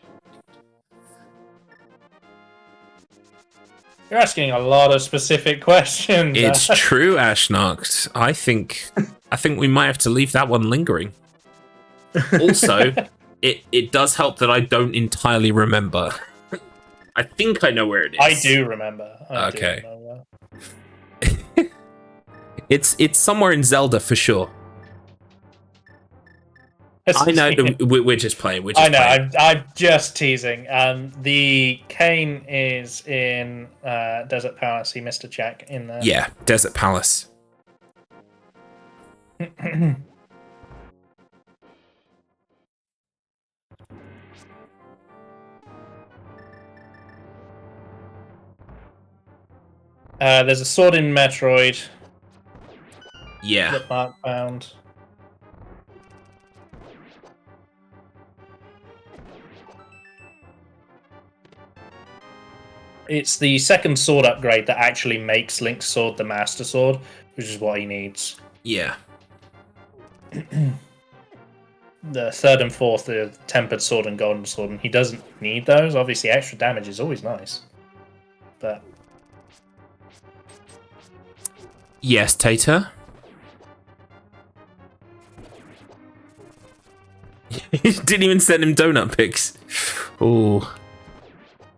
Speaker 2: You're asking a lot of specific questions.
Speaker 1: It's true, Ashnox. I think we might have to leave that one lingering. Also, it does help that I don't entirely remember. I think I know where it is.
Speaker 2: I do remember.
Speaker 1: Okay. It's somewhere in Zelda for sure. I know. We're just playing.
Speaker 2: I know. I'm just teasing. The cane is in Desert Palace. He missed a check in there.
Speaker 1: Yeah, Desert Palace.
Speaker 2: There's a sword in Metroid.
Speaker 1: Yeah.
Speaker 2: That Marc found. It's the second sword upgrade that actually makes Link's sword the Master Sword, which is what he needs.
Speaker 1: Yeah.
Speaker 2: The third and fourth, the Tempered Sword and Golden Sword, and he doesn't need those. Obviously, extra damage is always nice. But...
Speaker 1: Yes, Tater? You didn't even send him donut pics. Oh.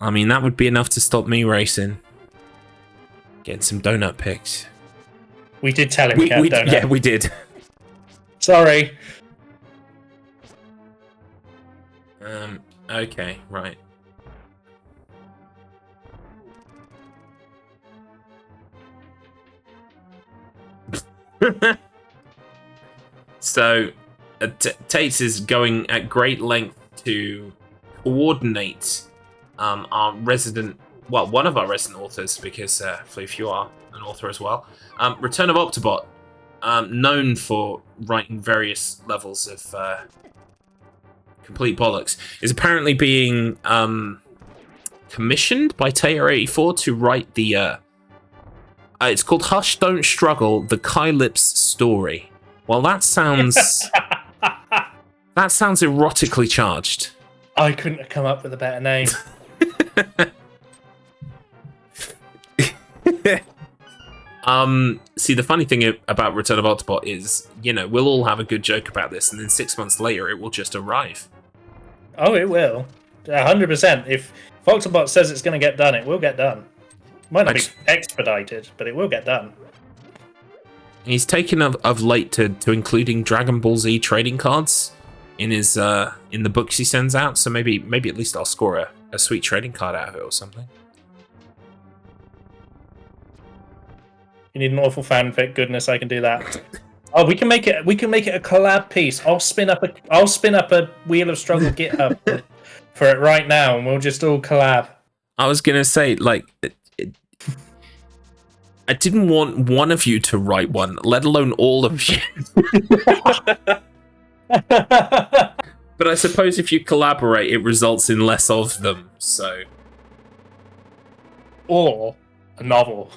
Speaker 1: I mean, that would be enough to stop me racing. Getting some donut pics.
Speaker 2: We did tell him we can't donut.
Speaker 1: Yeah, we did.
Speaker 2: Sorry.
Speaker 1: Okay, right. So, Tate is going at great length to coordinate our resident, well, one of our resident authors, because if you are an author as well, Return of Octobot, known for writing various levels of complete bollocks, is apparently being commissioned by Tater84 to write the it's called Hush Don't Struggle, the Kylo's story. Well, that sounds that sounds erotically charged.
Speaker 2: I couldn't have come up with a better name.
Speaker 1: See, the funny thing about Return of Octobot is, you know, we'll all have a good joke about this, and then 6 months later, it will just arrive.
Speaker 2: Oh, it will. 100%. If Octobot says it's going to get done, it will get done. Might not be expedited, but it will get done.
Speaker 1: He's taken of late to including Dragon Ball Z trading cards in his in the books he sends out. So maybe at least I'll score a sweet trading card out of it or something.
Speaker 2: You need an awful fanfic. Goodness, I can do that. Oh, we can make it. We can make it a collab piece. I'll spin up a Wheel of Struggle GitHub for it right now, and we'll just all collab.
Speaker 1: I was gonna say, like, I didn't want one of you to write one, let alone all of you. But I suppose if you collaborate, it results in less of them. So,
Speaker 2: or a novel.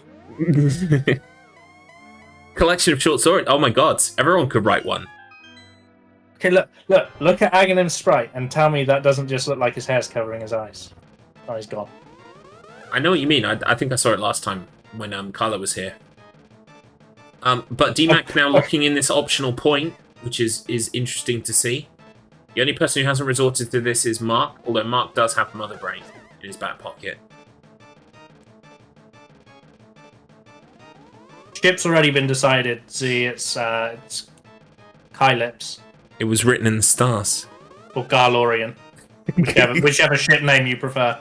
Speaker 1: Collection of short stories. Oh my god, everyone could write one.
Speaker 2: Okay, look at Aghanim's sprite and tell me that doesn't just look like his hair's covering his eyes. Oh, he's gone.
Speaker 1: I know what you mean. I think I saw it last time when Kylo was here. But DMAC now looking in this optional point, which is interesting to see. The only person who hasn't resorted to this is Marc, although Marc does have Mother Brain in his back pocket.
Speaker 2: ship's already been decided. Z, it's Kylips
Speaker 1: It was written in the stars.
Speaker 2: or Garlorian, whichever ship name you prefer.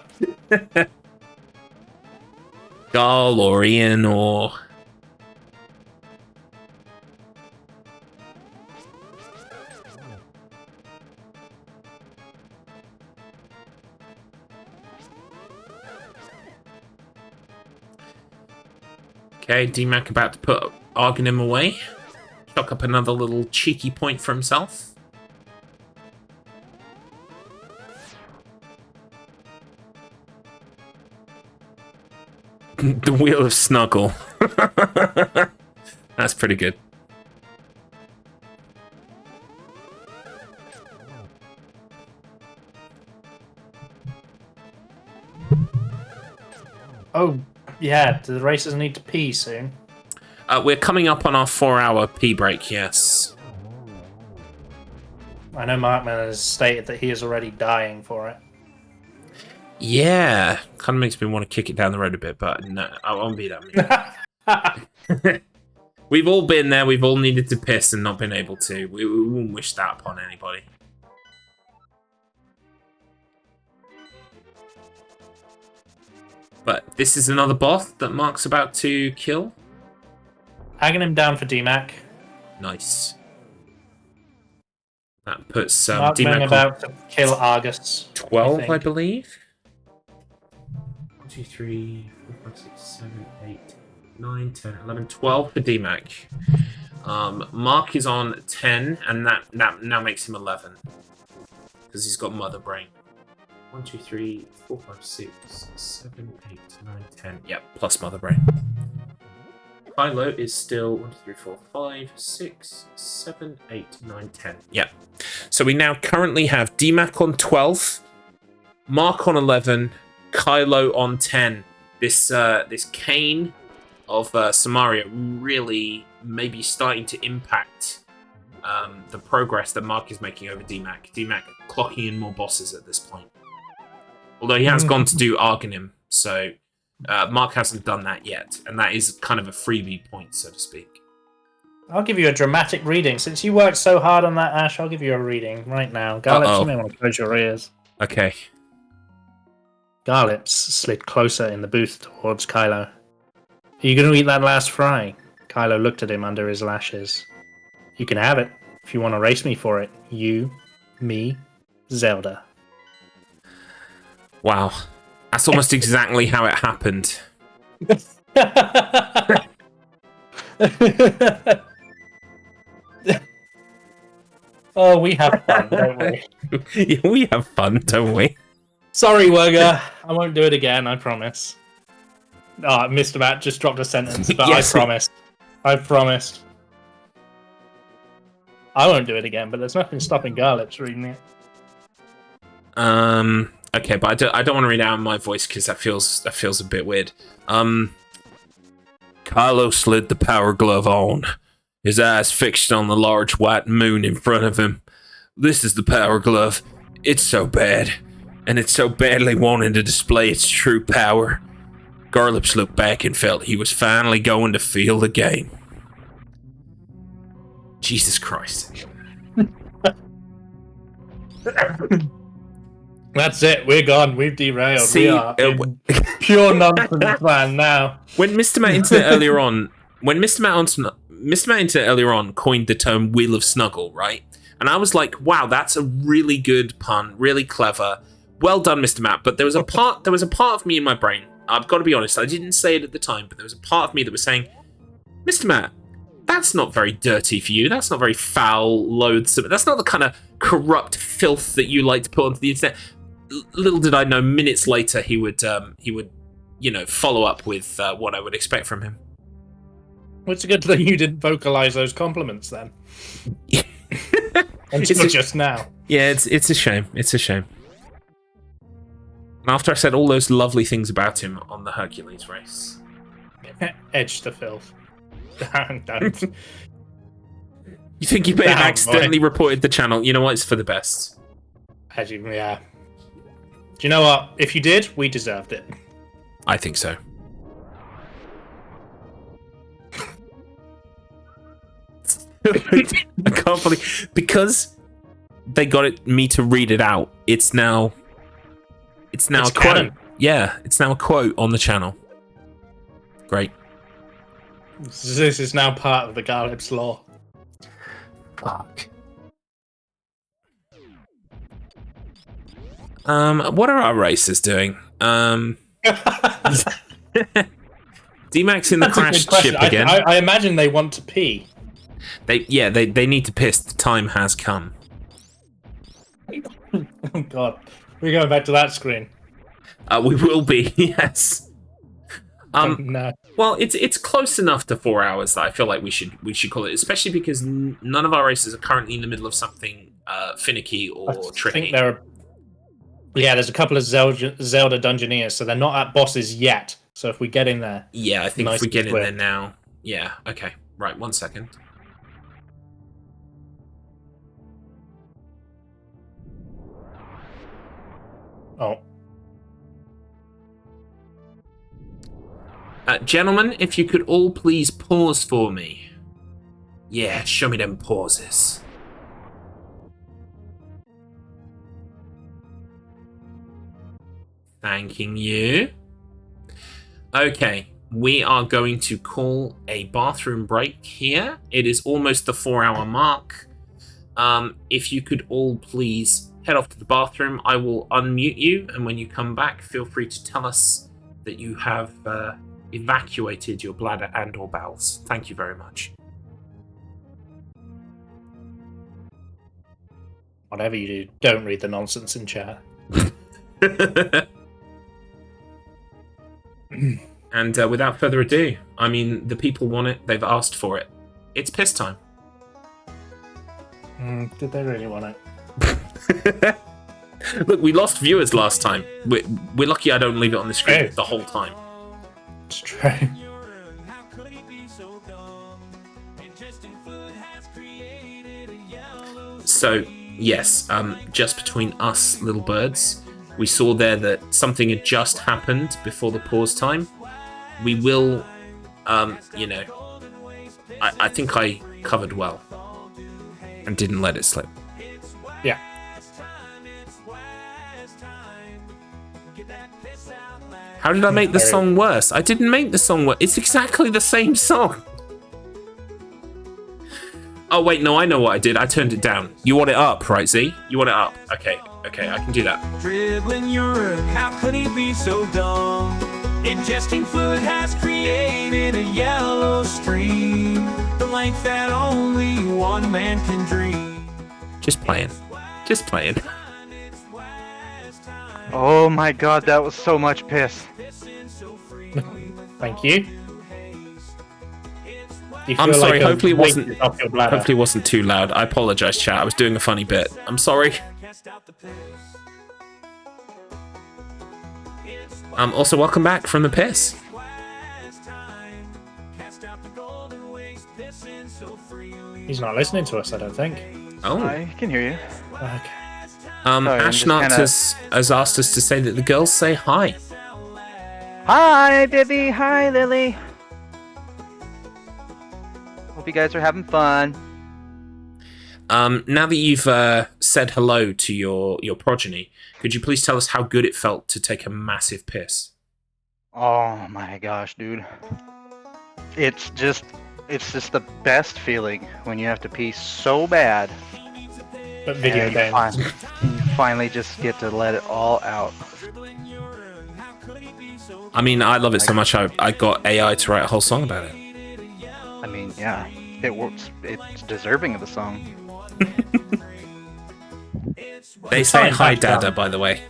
Speaker 1: Galorian or... Okay, DMAC about to put Argonym away. Chuck up another little cheeky point for himself. The Wheel of Snuggle. That's pretty good.
Speaker 2: Oh, yeah, do the racers need to pee soon?
Speaker 1: We're coming up on our 4-hour pee break, yes.
Speaker 2: I know Markman has stated that he is already dying for it.
Speaker 1: Yeah, kind of makes me want to kick it down the road a bit, but no, I won't be that mean. We've all been there, we've all needed to piss and not been able to. We wouldn't wish that upon anybody. But this is another boss that Mark's about to kill.
Speaker 2: Hagging him down for DMAC.
Speaker 1: Nice. That puts
Speaker 2: Markman
Speaker 1: DMAC
Speaker 2: about to kill Argus.
Speaker 1: 12,
Speaker 2: I
Speaker 1: I
Speaker 2: think.
Speaker 1: believe. 1, 2, 3, 4, 5, 6, 7, 8, 9, 10, 11, 12 for DMAC. Mark is on 10, and that now makes him 11. Because he's got Mother Brain. 1, 2, 3, 4, 5, 6, 7, 8, 9, 10. Yep, plus Mother Brain. Kylo is still 1, 2, 3, 4, 5, 6, 7, 8, 9, 10. Yep. So we now currently have DMAC on 12, Mark on 11, Kylo on 10. This cane of Samaria really maybe starting to impact the progress that Mark is making over DMAC. DMAC clocking in more bosses at this point. Although he has gone to do Argonym, so Mark hasn't done that yet, and that is kind of a freebie point, so to speak.
Speaker 2: I'll give you a dramatic reading. Since you worked so hard on that, Ash, I'll give you a reading right now. Garlips, you may want to close your ears.
Speaker 1: Okay.
Speaker 2: Garlips slid closer in the booth towards Kylo. Are you going to eat that last fry? Kylo looked at him under his lashes. You can have it, if you want to race me for it. You, me, Zelda.
Speaker 1: Wow. That's almost exactly how it happened.
Speaker 2: Oh, we have fun, don't we?
Speaker 1: Yeah, we have fun, don't we?
Speaker 2: Sorry, Wurga. I won't do it again, I promise. Oh, Mr. Matt just dropped a sentence, but
Speaker 1: Yes.
Speaker 2: I promised. I promised. I won't do it again, but there's nothing stopping Garlips reading it.
Speaker 1: Okay, but I don't want to read out in my voice because that feels a bit weird. Kylo slid the power glove on, his eyes fixed on the large white moon in front of him. This is the power glove. It's so bad, and it's so badly wanting to display its true power. Garlips looked back and felt he was finally going to feel the game. Jesus Christ.
Speaker 2: That's it. We're gone. We've derailed.
Speaker 1: See,
Speaker 2: we are in pure nonsense land now.
Speaker 1: When Mr. Matt Internet earlier on, coined the term Wheel of Snuggle, right? And I was like, wow, that's a really good pun, really clever. Well done, Mr. Matt. But there was a part of me in my brain. I've got to be honest, I didn't say it at the time, but there was a part of me that was saying, Mr. Matt, that's not very dirty for you. That's not very foul, loathsome. That's not the kind of corrupt filth that you like to put onto the internet. Little did I know, minutes later he would, follow up with what I would expect from him.
Speaker 2: Well, it's a good thing you didn't vocalize those compliments then. Until just now.
Speaker 1: Yeah, it's a shame. It's a shame. And after I said all those lovely things about him on the Hercules race.
Speaker 2: Edge to filth. Don't.
Speaker 1: You think you may have
Speaker 2: Damn,
Speaker 1: accidentally reported the channel? You know what? It's for the best.
Speaker 2: Yeah. Do you know what? If you did, we deserved it.
Speaker 1: I think so. I can't believe because they got me to read it out. It's now a quote.
Speaker 2: Canon.
Speaker 1: Yeah, it's now a quote on the channel. Great.
Speaker 2: This is now part of the Galib's law.
Speaker 1: Fuck. What are our racers doing? DMAC's in the crashed ship again.
Speaker 2: I imagine they want to pee.
Speaker 1: They need to piss. The time has come.
Speaker 2: Oh god, we're going back to that screen.
Speaker 1: We will be, yes.
Speaker 2: No.
Speaker 1: Well, it's close enough to 4 hours that I feel like we should call it, especially because none of our races are currently in the middle of something finicky or tricky.
Speaker 2: I think there's a couple of Zelda Dungeoneers, so they're not at bosses yet. So if we get in there,
Speaker 1: yeah, I think
Speaker 2: nice
Speaker 1: if we get in
Speaker 2: quick.
Speaker 1: there now, yeah, okay, right, 1 second.
Speaker 2: Oh,
Speaker 1: Gentlemen, if you could all please pause for me. Yeah, show me them pauses. Thanking you. Okay, we are going to call a bathroom break here. It is almost the 4-hour mark. If you could all please head off to the bathroom, I will unmute you, and when you come back, feel free to tell us that you have evacuated your bladder and or bowels. Thank you very much.
Speaker 2: whatever you do, don't read the nonsense in chat.
Speaker 1: And without further ado, I mean, the people want it. They've asked for it. It's piss time.
Speaker 2: Did they really want it?
Speaker 1: Look, we lost viewers last time. We're lucky I don't leave it on the screen the whole time.
Speaker 2: It's true.
Speaker 1: So, yes, just between us little birds, we saw there that something had just happened before the pause time. We will, you know, I think I covered well and didn't let it slip.
Speaker 2: Yeah.
Speaker 1: How did I make the song worse? I didn't make the song worse. It's exactly the same song. Oh, wait, no, I know what I did. I turned it down. You want it up, right, Z? You want it up. Okay, I can do that.
Speaker 6: Dribbling Europe, how could he be so dumb? Ingesting food has created a yellow stream, the length that only one man can dream.
Speaker 1: Just playing. Just playing.
Speaker 5: Oh my god, that was so much piss.
Speaker 2: Thank you.
Speaker 1: I'm sorry, hopefully it
Speaker 2: Hopefully
Speaker 1: wasn't too loud. I apologize, chat. I was doing a funny bit. I'm sorry. Also, welcome back from the piss.
Speaker 2: He's not listening to us, I don't think.
Speaker 1: Oh.
Speaker 5: I can hear you.
Speaker 2: Okay.
Speaker 1: Ashnart has asked us to say that the girls say hi.
Speaker 5: Hi, Bibby. Hi, Lily. Hope you guys are having fun.
Speaker 1: Now that you've said hello to your progeny, could you please tell us how good it felt to take a massive piss?
Speaker 5: Oh my gosh, dude. It's just the best feeling when you have to pee so bad.
Speaker 2: But video games.
Speaker 5: You finally just get to let it all out.
Speaker 1: I mean, I love it so much I got AI to write a whole song about it.
Speaker 5: I mean, yeah, it works. It's deserving of a song.
Speaker 1: They say hi, Dada, by the way.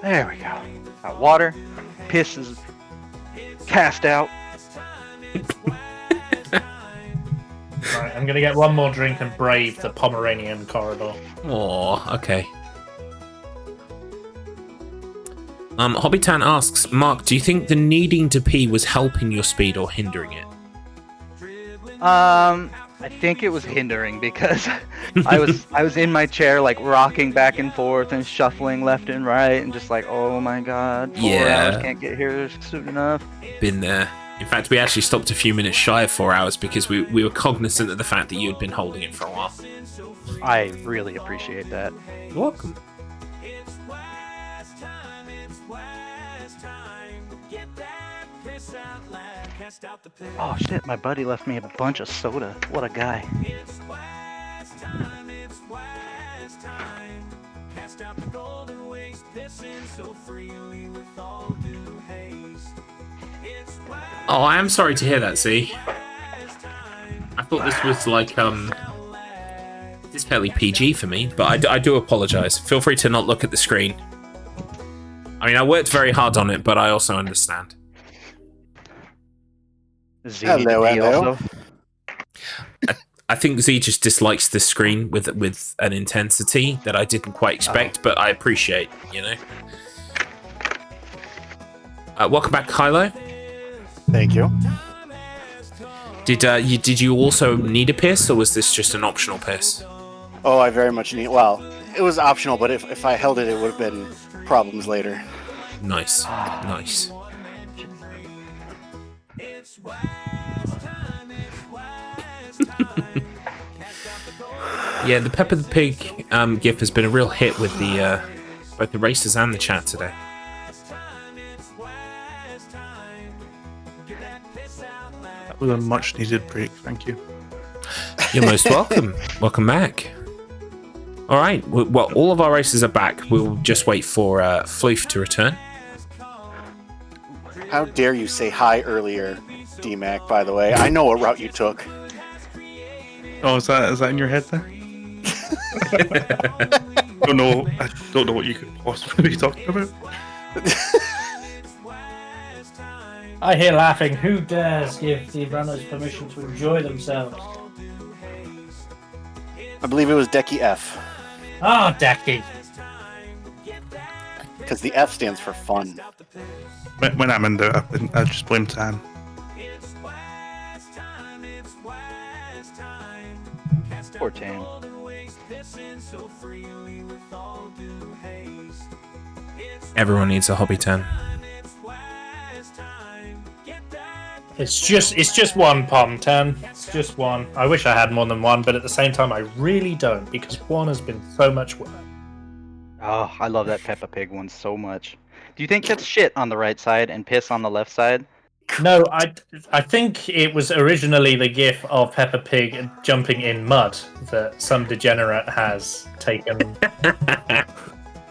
Speaker 5: There we go. Got water. Piss is cast out.
Speaker 2: Right, I'm gonna get one more drink and brave the Pomeranian corridor.
Speaker 1: Aw, okay. Hobbytan asks, Mark, do you think the needing to pee was helping your speed or hindering it?
Speaker 5: I think it was hindering because I was in my chair like rocking back and forth and shuffling left and right and just like, oh my god, 4 hours can't get here soon enough.
Speaker 1: Been there. In fact, we actually stopped a few minutes shy of 4 hours because we were cognizant of the fact that you had been holding it for a while.
Speaker 5: I really appreciate that.
Speaker 1: You're welcome.
Speaker 5: Oh shit, my buddy left me a bunch of soda. What a guy.
Speaker 1: Oh, I am sorry to hear that, Z. I thought this was like, it's fairly PG for me, but I do apologize. Feel free to not look at the screen. I mean, I worked very hard on it, but I also understand.
Speaker 5: Z,
Speaker 3: Hello,
Speaker 5: did he
Speaker 3: hello.
Speaker 5: also?
Speaker 1: I think Z just dislikes the screen with an intensity that I didn't quite expect, but I appreciate, you know. Welcome back, Kylo.
Speaker 3: Thank you.
Speaker 1: Did you also need a piss, or was this just an optional piss?
Speaker 3: Oh, I very much need. Well, it was optional, but if I held it, it would have been problems later.
Speaker 1: Nice, nice. Yeah, the Peppa the Pig GIF has been a real hit with the both the racers and the chat today.
Speaker 4: That was a much needed break, thank you.
Speaker 1: You're most welcome. Welcome back. All right, well, all of our racers are back. We'll just wait for Floof to return.
Speaker 3: How dare you say hi earlier, DMAC, by the way. I know what route you took.
Speaker 4: Oh, is that in your head there? I don't know what you could possibly be talking about.
Speaker 2: I hear laughing. Who dares give the runners permission to enjoy themselves?
Speaker 3: I believe it was Decky F.
Speaker 2: Ah, Decky.
Speaker 3: Because the F stands for fun.
Speaker 4: When I'm in doubt, I just blame Tan.
Speaker 5: Poor Tan.
Speaker 1: Everyone needs a hobby 10.
Speaker 2: It's just one Pom 10. It's just one. I wish I had more than one, but at the same time, I really don't, because one has been so much work.
Speaker 5: Oh, I love that Peppa Pig one so much. Do you think that's shit on the right side and piss on the left side?
Speaker 2: No, I think it was originally the gif of Peppa Pig jumping in mud that some degenerate has taken.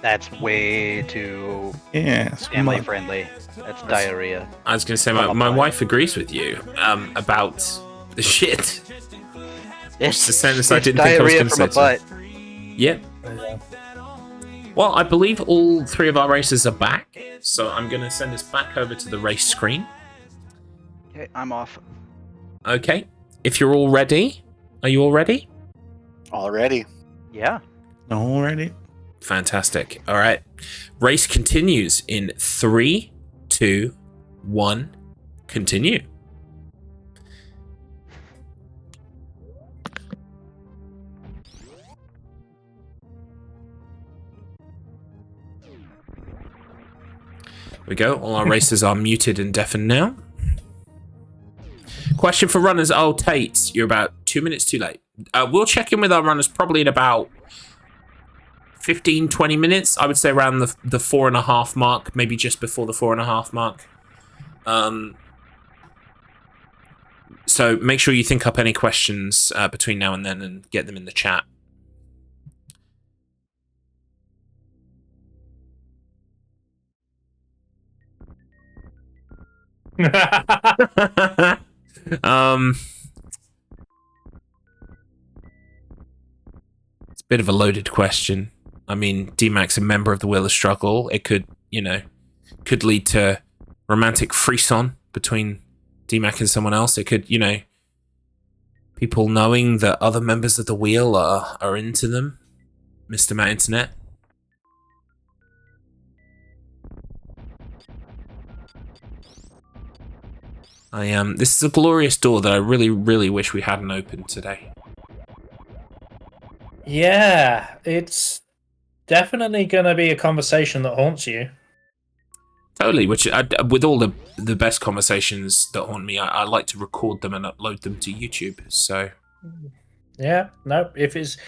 Speaker 5: That's way too
Speaker 4: Yes,
Speaker 5: family friendly. That's diarrhea.
Speaker 1: I was going to say, my wife agrees with you about the shit.
Speaker 5: It's
Speaker 1: a sentence I didn't think I was
Speaker 5: diarrhea
Speaker 1: gonna
Speaker 5: from a
Speaker 1: say
Speaker 5: butt.
Speaker 1: Yep. Well, I believe all three of our racers are back, so I'm going to send us back over to the race screen.
Speaker 5: Okay, I'm off.
Speaker 1: Okay. If you're all ready, are you all ready?
Speaker 3: Already.
Speaker 5: Yeah.
Speaker 4: already.
Speaker 1: Fantastic. All right. Race continues in 3, 2, 1. Continue. There we go. All our racers are muted and deafened now. Question for runners. Oh, Tate, you're about 2 minutes too late. We'll check in with our runners probably in about 15, 20 minutes. I would say around the 4.5 mark, maybe just before the 4.5 mark. So make sure you think up any questions between now and then and get them in the chat. It's a bit of a loaded question. I mean, DMAC's a member of the Wheel of Struggle. It could, could lead to romantic frisson between DMAC and someone else. It could, people knowing that other members of the Wheel are into them. Mr. Matt Internet. This is a glorious door that I really, really wish we hadn't opened today.
Speaker 2: Yeah, it's definitely going to be a conversation that haunts you.
Speaker 1: Totally. Which with all the best conversations that haunt me, I like to record them and upload them to YouTube. So
Speaker 2: Yeah, no. If it's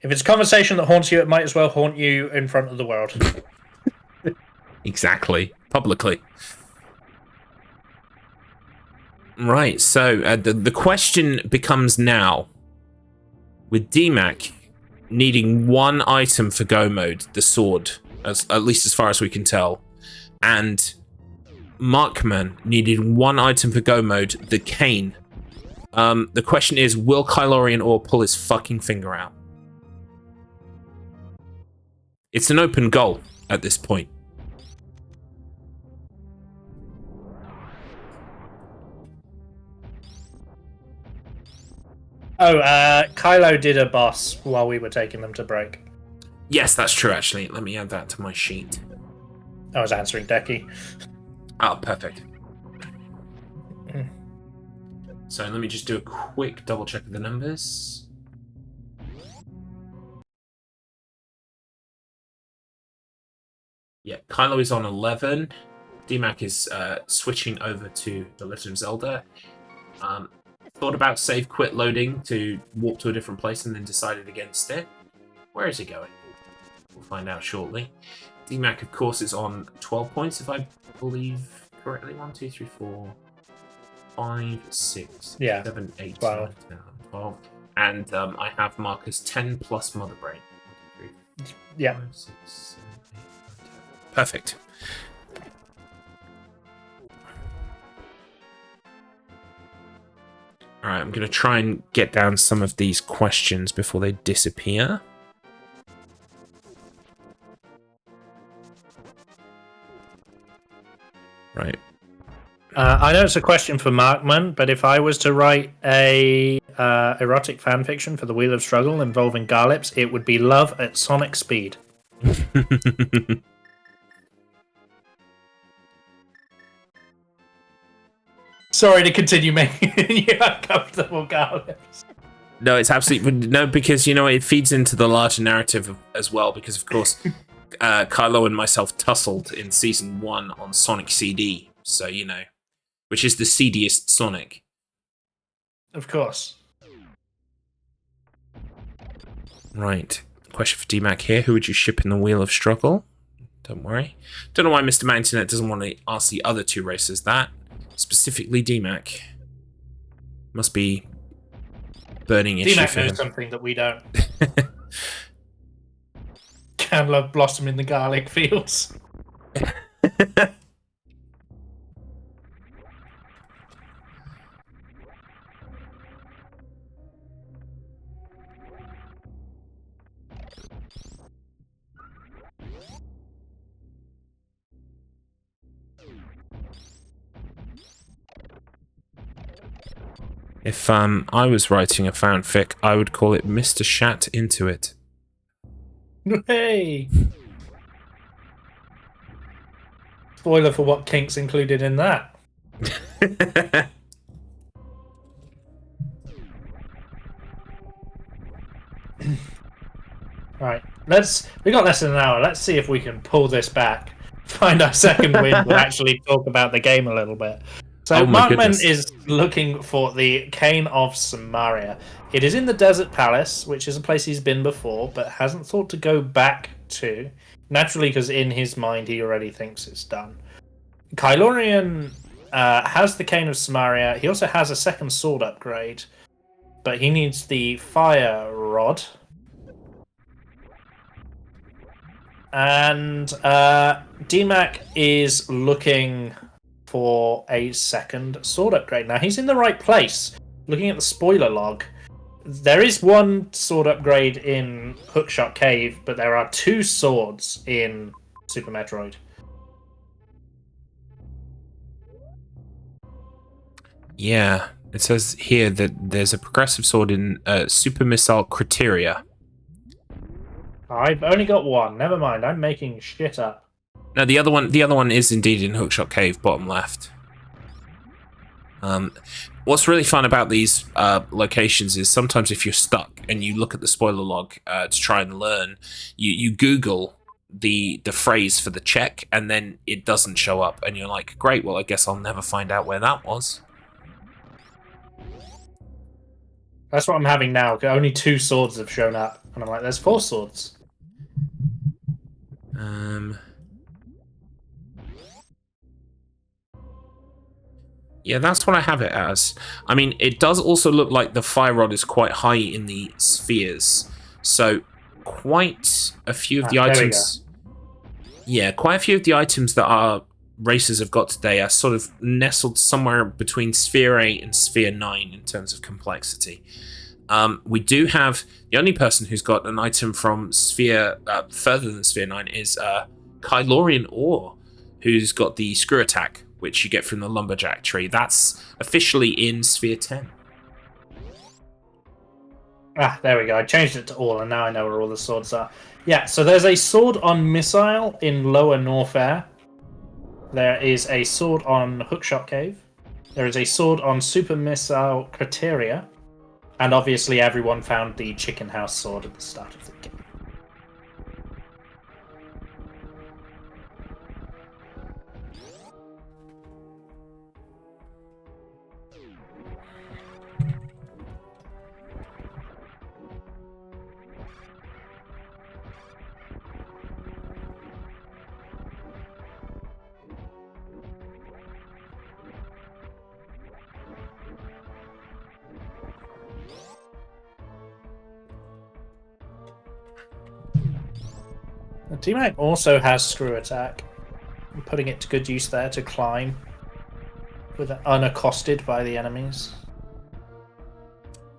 Speaker 2: a conversation that haunts you, it might as well haunt you in front of the world.
Speaker 1: exactly, publicly. Right. So the question becomes now, with DMAC needing one item for go mode, the sword, at least as far as we can tell, and Markman needed one item for go mode, the cane. The question is, will Kylorian Orr pull his fucking finger out? It's an open goal at this point.
Speaker 2: Oh, Kylo did a boss while we were taking them to break.
Speaker 1: Yes, that's true, actually. Let me add that to my sheet.
Speaker 2: I was answering Decky.
Speaker 1: Oh, perfect. So let me just do a quick double check of the numbers. Yeah, Kylo is on 11. DMAC is switching over to The Legend of Zelda. Thought about save quit loading to warp to a different place and then decided against it. Where is he going? We'll find out shortly. DMAC, of course, is on 12 points, if I believe correctly. 1, 2, 3, 4, 5, 6,
Speaker 2: Yeah,
Speaker 1: 7, 8,
Speaker 2: 12.
Speaker 1: 9, 10, 12. And I have Marcus 10 plus Mother Brain. 1, 2, 3,
Speaker 2: Yeah.
Speaker 1: 5, 6, 7, 8, 9, 10. Perfect. Alright, I'm going to try and get down some of these questions before they disappear. Right.
Speaker 2: I know it's a question for Markman, but if I was to write a erotic fan fiction for the Wheel of Struggle involving Garlips, it would be love at sonic speed. Sorry to continue making you uncomfortable, Garlips.
Speaker 1: No, it's absolutely no, because you know it feeds into the larger narrative as well. Because of course, Kylo and myself tussled in season 1 on Sonic CD, so you know, which is the seediest Sonic.
Speaker 2: Of course.
Speaker 1: Right. Question for DMAC here: who would you ship in the Wheel of Struggle? Don't worry. Don't know why Mr. Mountainette doesn't want to ask the other 2 racers that. Specifically, DMAC must be burning issue
Speaker 2: DMAC
Speaker 1: for
Speaker 2: knows
Speaker 1: him.
Speaker 2: something that we don't. Can love blossom in the garlic fields.
Speaker 1: If I was writing a fanfic, I would call it Mr. Shat Into It.
Speaker 2: Hey! Spoiler for what kink's included in that. Right, we got less than an hour. Let's see if we can pull this back, find our second win, and actually talk about the game a little bit. So
Speaker 1: Oh my
Speaker 2: Markman
Speaker 1: goodness.
Speaker 2: is looking for the Cane of Samaria. It is in the Desert Palace, which is a place he's been before, but hasn't thought to go back to. Naturally, because in his mind he already thinks it's done. Kylorian has the Cane of Samaria. He also has a second sword upgrade, but he needs the Fire Rod. And DMAC is looking for a second sword upgrade. Now, he's in the right place. Looking at the spoiler log, there is one sword upgrade in Hookshot Cave, but there are 2 swords in Super Metroid.
Speaker 1: Yeah, it says here that there's a progressive sword in Super Missile Criteria.
Speaker 2: I've only got 1. Never mind, I'm making shit up.
Speaker 1: No, the other one is indeed in Hookshot Cave, bottom left. What's really fun about these locations is sometimes if you're stuck and you look at the spoiler log to try and learn, you Google the phrase for the check, and then it doesn't show up, and you're like, great, well, I guess I'll never find out where that was.
Speaker 2: That's what I'm having now. Only 2 swords have shown up, and I'm like, there's 4 swords.
Speaker 1: Yeah, that's what I have it as. I mean, it does also look like the fire rod is quite high in the spheres, so quite a few of the items. Yeah, quite a few of the items that our racers have got today are sort of nestled somewhere between Sphere 8 and Sphere 9 in terms of complexity. We do have the only person who's got an item from Sphere further than Sphere 9 is Kylorian Ore, who's got the screw attack, which you get from the lumberjack tree. That's officially in Sphere 10.
Speaker 2: Ah, there we go. I changed it to all, and now I know where all the swords are. Yeah, so there's a sword on Missile in Lower North Air. There is a sword on Hookshot Cave. There is a sword on Super Missile Crateria. And obviously everyone found the Chicken House sword at the start of the game. DMAC also has screw attack. I'm putting it to good use there to climb with unaccosted by the enemies.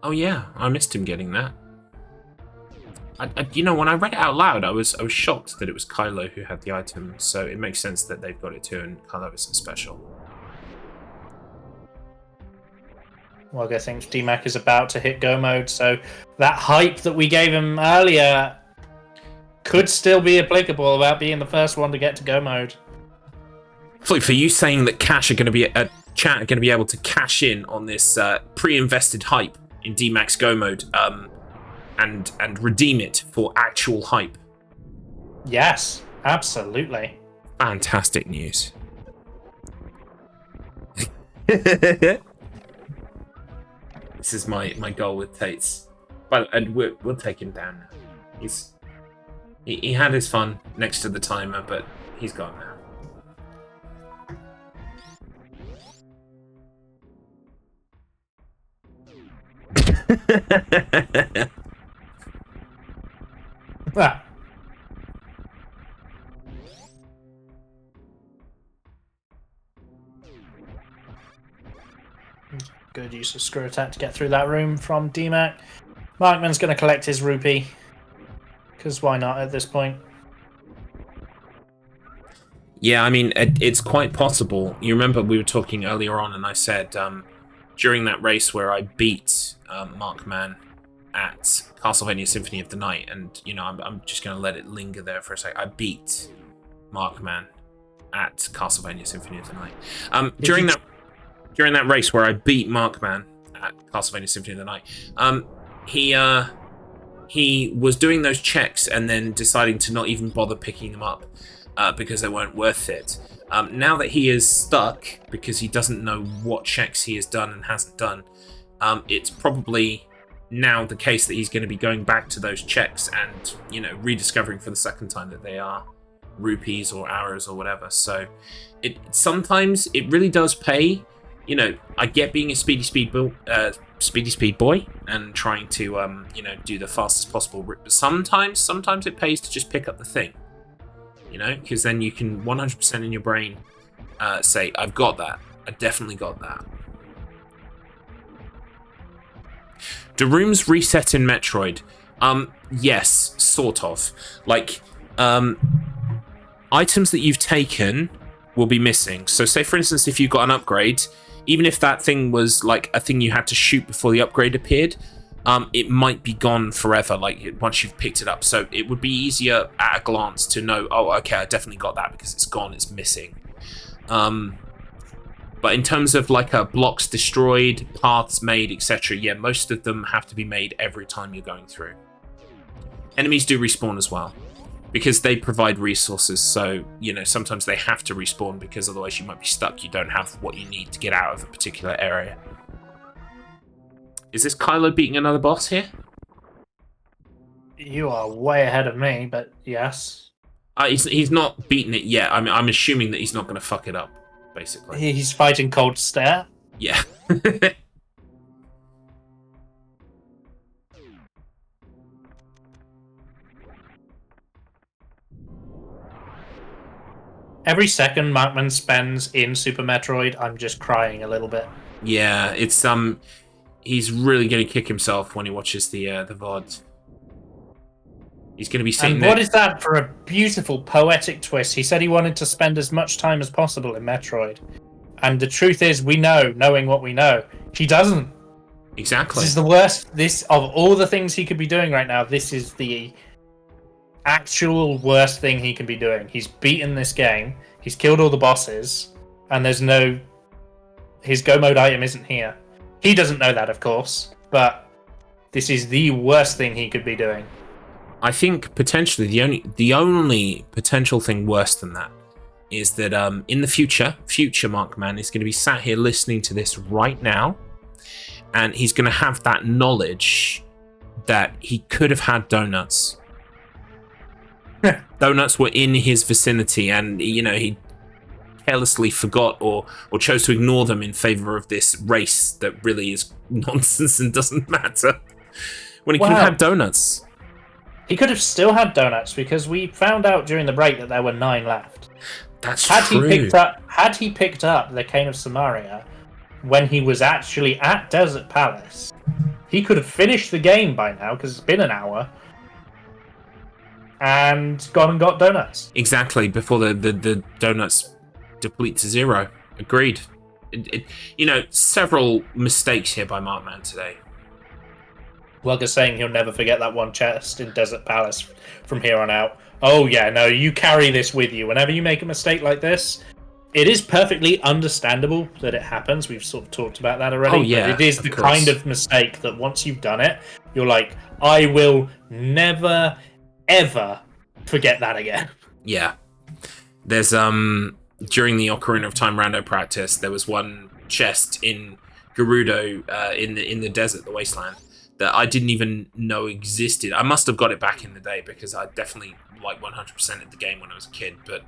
Speaker 1: Oh yeah, I missed him getting that. You know, when I read it out loud, I was shocked that it was Kylo who had the item, so it makes sense that they've got it too, and Kylo isn't special.
Speaker 2: Well, I think DMAC is about to hit go mode, so that hype that we gave him earlier could still be applicable about being the first one to get to go mode.
Speaker 1: For you saying that chat are going to be able to cash in on this pre-invested hype in DMAX go mode, and redeem it for actual hype.
Speaker 2: Yes, absolutely.
Speaker 1: Fantastic news. This is my goal with Tates, and we'll take him down now. He had his fun next to the timer, but he's gone now.
Speaker 2: Ah. Good use of screw attack to get through that room from DMAC. Markman's going to collect his rupee. Because why not at this point?
Speaker 1: Yeah, I mean, it's quite possible. You remember we were talking earlier on, and I said during that race where I beat Markman at Castlevania Symphony of the Night, and you know, I'm just going to let it linger there for a sec. I beat Markman at Castlevania Symphony of the Night. During that race where I beat Markman at Castlevania Symphony of the Night, he was doing those checks and then deciding to not even bother picking them up because they weren't worth it. Now that he is stuck because he doesn't know what checks he has done and hasn't done, it's probably now the case that he's going to be going back to those checks and, you know, rediscovering for the second time that they are rupees or arrows or whatever. So sometimes it really does pay. You know, I get being a speedy speed boy and trying to you know, do the fastest possible route, but sometimes it pays to just pick up the thing, you know, because then you can 100% in your brain say, I've got that, I definitely got that. Do rooms reset in Metroid? Yes, sort of. Like items that you've taken will be missing. So say for instance, if you got an upgrade, even if that thing was like a thing you had to shoot before the upgrade appeared, it might be gone forever, like once you've picked it up. So it would be easier at a glance to know, oh, okay, I definitely got that because it's gone, it's missing. But in terms of like blocks destroyed, paths made, etc., yeah, most of them have to be made every time you're going through. Enemies do respawn as well. because they provide resources. So, you know, sometimes they have to respawn because otherwise you might be stuck. You don't have what you need to get out of a particular area. Is this Kylo beating another boss here?
Speaker 2: You are way ahead of me, but yes.
Speaker 1: He's not beaten it yet. I'm assuming that he's not going to fuck it up, basically.
Speaker 2: He's fighting Cold Stare.
Speaker 1: Yeah.
Speaker 2: Every second Markman spends in Super Metroid, I'm just crying a little bit.
Speaker 1: Yeah, it's he's really going to kick himself when he watches the VOD. He's going to be sitting
Speaker 2: And
Speaker 1: there.
Speaker 2: what is that for a beautiful poetic twist? He said he wanted to spend as much time as possible in Metroid. And the truth is, we know, knowing what we know, he doesn't.
Speaker 1: Exactly.
Speaker 2: This is the worst. This, of all the things he could be doing right now, this is the actual worst thing he can be doing. He's beaten this game, he's killed all the bosses, and there's no... his go mode item isn't here. He doesn't know that, of course, but this is the worst thing he could be doing.
Speaker 1: I think potentially the only potential thing worse than that is that in the future Markman is going to be sat here listening to this right now, and he's going to have that knowledge that he could have had donuts. Donuts were in his vicinity, and you know, he carelessly forgot or chose to ignore them in favor of this race that really is nonsense and doesn't matter. When he could have had donuts.
Speaker 2: He could have still had donuts, because we found out during the break that there were 9 left.
Speaker 1: That's
Speaker 2: Had
Speaker 1: true.
Speaker 2: he picked up the Cane of Samaria when he was actually at Desert Palace, he could have finished the game by now, because it's been an hour, and gone and got donuts.
Speaker 1: Exactly, before the donuts deplete to 0. Agreed. You know, several mistakes here by Markman today.
Speaker 2: Wugger's saying he'll never forget that one chest in Desert Palace from here on out. Oh yeah, no, you carry this with you. Whenever you make a mistake like this, it is perfectly understandable that it happens. We've sort of talked about that already.
Speaker 1: Oh, yeah,
Speaker 2: but it is the kind of mistake that once you've done it, you're like, I will never, ever forget that again.
Speaker 1: Yeah. There's, during the Ocarina of Time Rando practice, there was one chest in Gerudo, in the desert, the wasteland, that I didn't even know existed. I must have got it back in the day, because I definitely like 100% of the game when I was a kid, but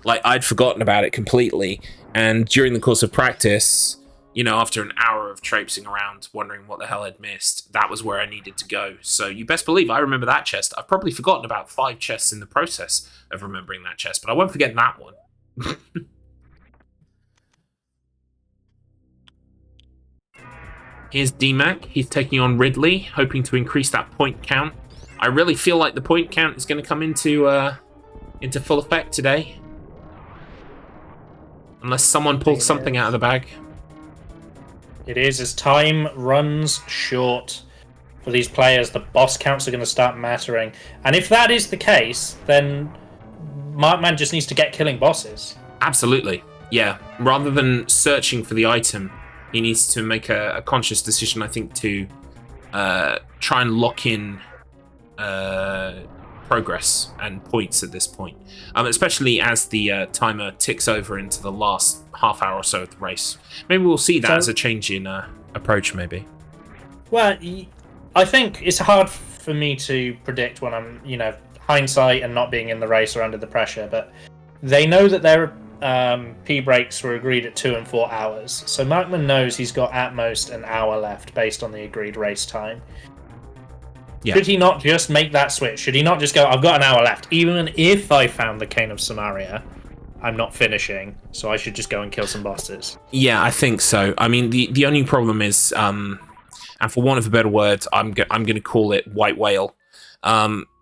Speaker 1: like I'd forgotten about it completely. And during the course of practice, you know, after an hour of traipsing around wondering what the hell I'd missed, that was where I needed to go. So you best believe I remember that chest. I've probably forgotten about 5 chests in the process of remembering that chest, but I won't forget that one. Here's DMAC. He's taking on Ridley, hoping to increase that point count. I really feel like the point count is going to come into full effect today. Unless someone pulls something out of the bag.
Speaker 2: It is, as time runs short for these players, the boss counts are going to start mattering. And if that is the case, then Markman just needs to get killing bosses.
Speaker 1: Absolutely, yeah. Rather than searching for the item, he needs to make a conscious decision, I think, to try and lock in progress and points at this point. Especially as the timer ticks over into the last half hour or so of the race. Maybe we'll see that as a change in approach, maybe.
Speaker 2: Well, I think it's hard for me to predict when I'm, you know, hindsight and not being in the race or under the pressure, but they know that their P breaks were agreed at 2 and 4 hours. So Markman knows he's got at most an hour left based on the agreed race time. Yeah. Should he not just make that switch? Should he not just go, I've got an hour left. Even if I found the Cane of Samaria, I'm not finishing, so I should just go and kill some bosses.
Speaker 1: Yeah, I think so. I mean, the only problem is, and for want of a better word, I'm going to call it white whale.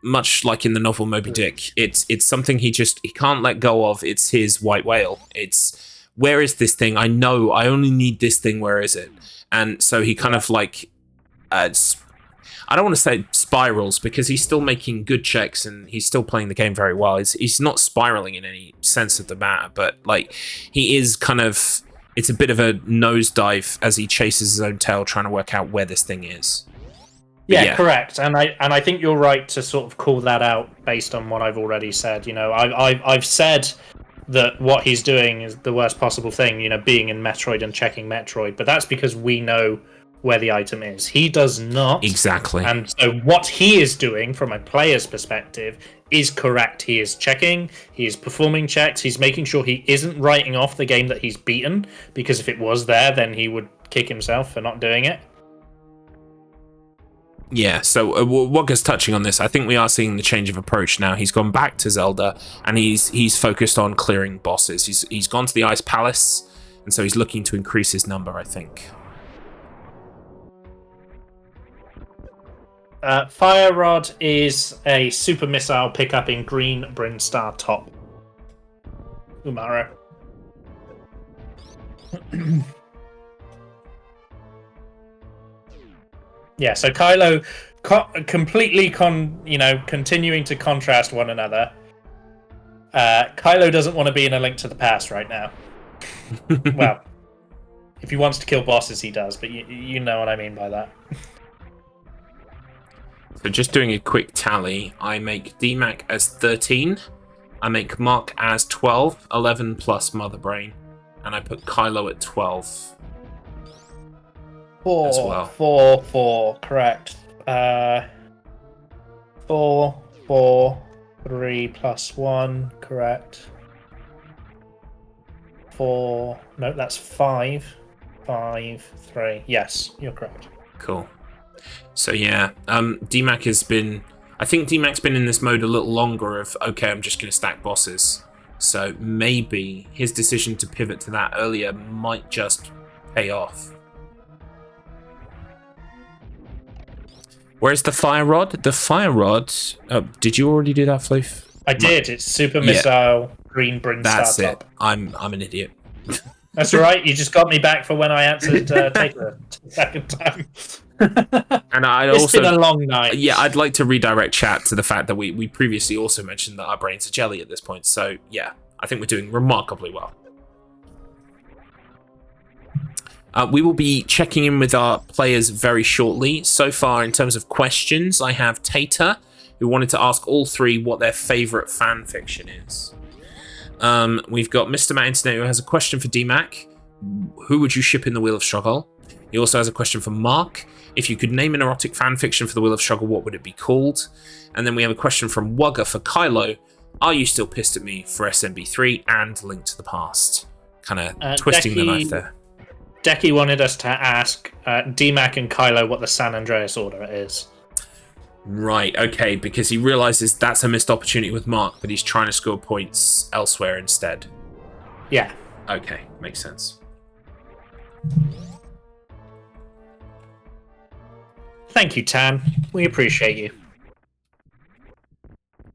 Speaker 1: Much like in the novel Moby Dick, it's something he can't let go of. It's his white whale. It's, where is this thing? I know I only need this thing. Where is it? And so he kind of like, I don't want to say spirals, because he's still making good checks and he's still playing the game very well. He's not spiraling in any sense of the matter, but like he is kind of, it's a bit of a nosedive as he chases his own tail trying to work out where this thing is.
Speaker 2: Yeah, correct. And I think you're right to sort of call that out based on what I've already said. You know, I've said that what he's doing is the worst possible thing, you know, being in Metroid and checking Metroid, but that's because we know where the item is. He does not.
Speaker 1: Exactly.
Speaker 2: And so what he is doing from a player's perspective is correct. He is checking, he is performing checks, he's making sure he isn't writing off the game that he's beaten, because if it was there, then he would kick himself for not doing it.
Speaker 1: Yeah, so Wogger's touching on this. I think we are seeing the change of approach now. He's gone back to Zelda, and he's focused on clearing bosses. He's gone to the Ice Palace, and so he's looking to increase his number, I think.
Speaker 2: Fire Rod is a super missile pickup in green Brinstar top. Umaro. Yeah, so Kylo completely continuing to contrast one another. Kylo doesn't want to be in A Link to the Past right now. Well, if he wants to kill bosses, he does, but you know what I mean by that.
Speaker 1: So just doing a quick tally, I make DMAC as 13, I make Marc as 12, 11 plus Mother Brain, and I put Kylo at 12.
Speaker 2: 4,
Speaker 1: as well.
Speaker 2: 4, correct. 4, 3 plus 1, correct. 4, no, that's 5, 3. Yes, you're correct.
Speaker 1: Cool. So yeah, DMAC has been... I think DMAC's been in this mode a little longer of, okay, I'm just going to stack bosses. So maybe his decision to pivot to that earlier might just pay off. Where's the Fire Rod? The Fire Rod... Oh, did you already do that, Floof?
Speaker 2: I did. It's Super Missile, Green Brinstar
Speaker 1: That's
Speaker 2: top.
Speaker 1: it. I'm an idiot.
Speaker 2: That's all right. You just got me back for when I answered Taker the second time.
Speaker 1: And
Speaker 2: It's been a long night.
Speaker 1: Yeah, I'd like to redirect chat to the fact that we previously also mentioned that our brains are jelly at this point. So yeah, I think we're doing remarkably well. We will be checking in with our players very shortly. So far, in terms of questions, I have Tater, who wanted to ask all three what their favourite fan fiction is. We've got Mr. Matt Internet, who has a question for DMAC. Who would you ship in the Wheel of Struggle? He also has a question for Marc. If you could name an erotic fan fiction for the Wheel of Struggle, what would it be called? And then we have a question from Wugger for Kylo. Are you still pissed at me for SMZ3 and Link to the Past? Kind of twisting the knife there.
Speaker 2: Decky wanted us to ask DMAC and Kylo what the San Andreas order is.
Speaker 1: Right, okay, because he realises that's a missed opportunity with Marc, but he's trying to score points elsewhere instead.
Speaker 2: Yeah.
Speaker 1: Okay, makes sense.
Speaker 2: Thank you, Tan. We appreciate you.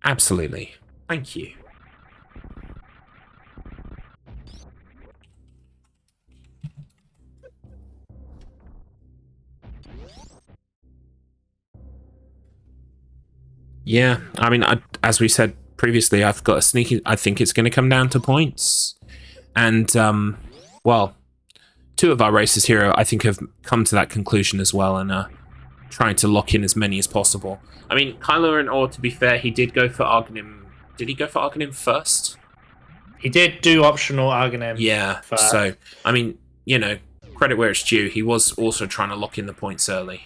Speaker 1: Absolutely. Thank you. Yeah, I mean, as we said previously, I've got a sneaky... I think it's going to come down to points. And, well, two of our races here, I think, have come to that conclusion as well and are trying to lock in as many as possible. I mean, Kylo and Or, to be fair, he did go for Argonym. Did he go for Argonym first?
Speaker 2: He did do optional Argonym.
Speaker 1: Yeah,
Speaker 2: first.
Speaker 1: So, I mean, you know, credit where it's due. He was also trying to lock in the points early.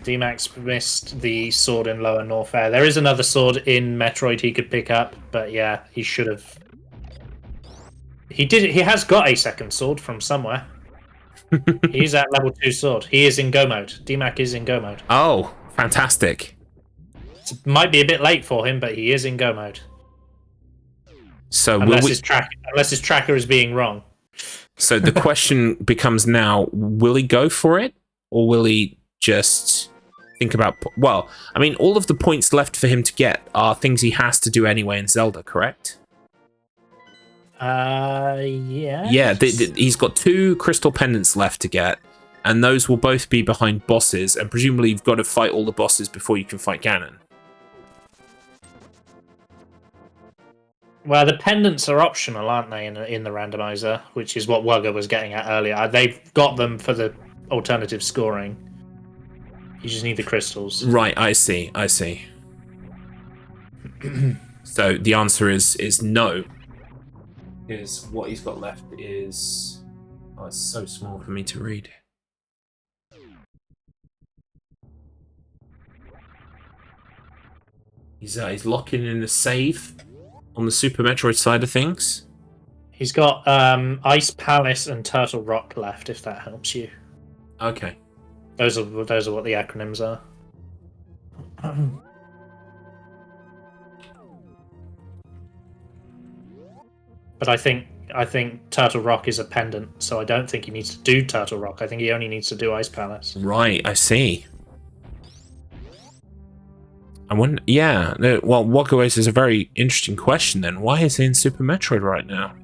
Speaker 2: DMAX missed the sword in Lower North Air. There is another sword in Metroid he could pick up, but yeah, he should have. He did. He has got a second sword from somewhere. He's at level 2 sword. He is in go mode. DMAC is in go mode.
Speaker 1: Oh, fantastic.
Speaker 2: It might be a bit late for him, but he is in go mode.
Speaker 1: So
Speaker 2: unless his tracker is being wrong.
Speaker 1: So the question becomes now: will he go for it, or will he just think about... Well, I mean, all of the points left for him to get are things he has to do anyway in Zelda, correct?
Speaker 2: Yeah.
Speaker 1: Yeah, he's got 2 crystal pendants left to get, and those will both be behind bosses, and presumably you've got to fight all the bosses before you can fight Ganon.
Speaker 2: Well, the pendants are optional, aren't they, in the randomizer, which is what Wugger was getting at earlier. They've got them for the alternative scoring. You just need the crystals.
Speaker 1: Right, I see. So the answer is no. Because what he's got left is... Oh, it's so small for me to read. He's locking in a save on the Super Metroid side of things.
Speaker 2: He's got Ice Palace and Turtle Rock left, if that helps you.
Speaker 1: Okay.
Speaker 2: Those are what the acronyms are. But I think Turtle Rock is a pendant, so I don't think he needs to do Turtle Rock. I think he only needs to do Ice Palace.
Speaker 1: Right, I see. I wonder. Yeah. Well, Walkaways is a very interesting question. Then why is he in Super Metroid right now?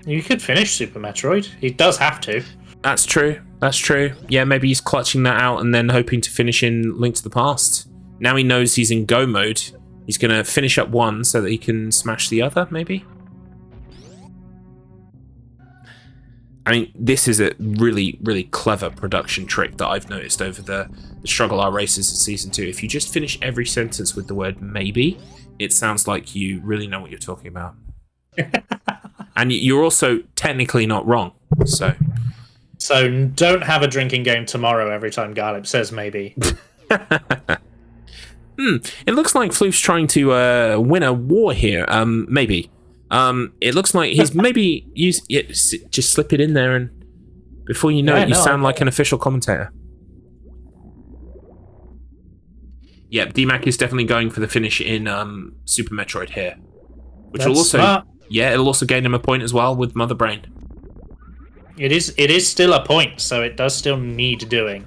Speaker 2: You could finish Super Metroid. He does have to.
Speaker 1: That's true. Yeah, maybe he's clutching that out and then hoping to finish in Link to the Past. Now he knows he's in Go mode. He's going to finish up one so that he can smash the other, maybe? I mean, this is a really, really clever production trick that I've noticed over the StruggleR races in Season 2. If you just finish every sentence with the word maybe, it sounds like you really know what you're talking about. And you're also technically not wrong, so...
Speaker 2: So don't have a drinking game tomorrow every time Garlip says maybe.
Speaker 1: It looks like Floof's trying to win a war here. Maybe. It looks like he's maybe just slip it in there, and before you know it, you sound like an official commentator. Yep, DMAC is definitely going for the finish in Super Metroid here, which will also smart. Yeah, it'll also gain him a point as well with Mother Brain.
Speaker 2: It is still a point, so it does still need doing.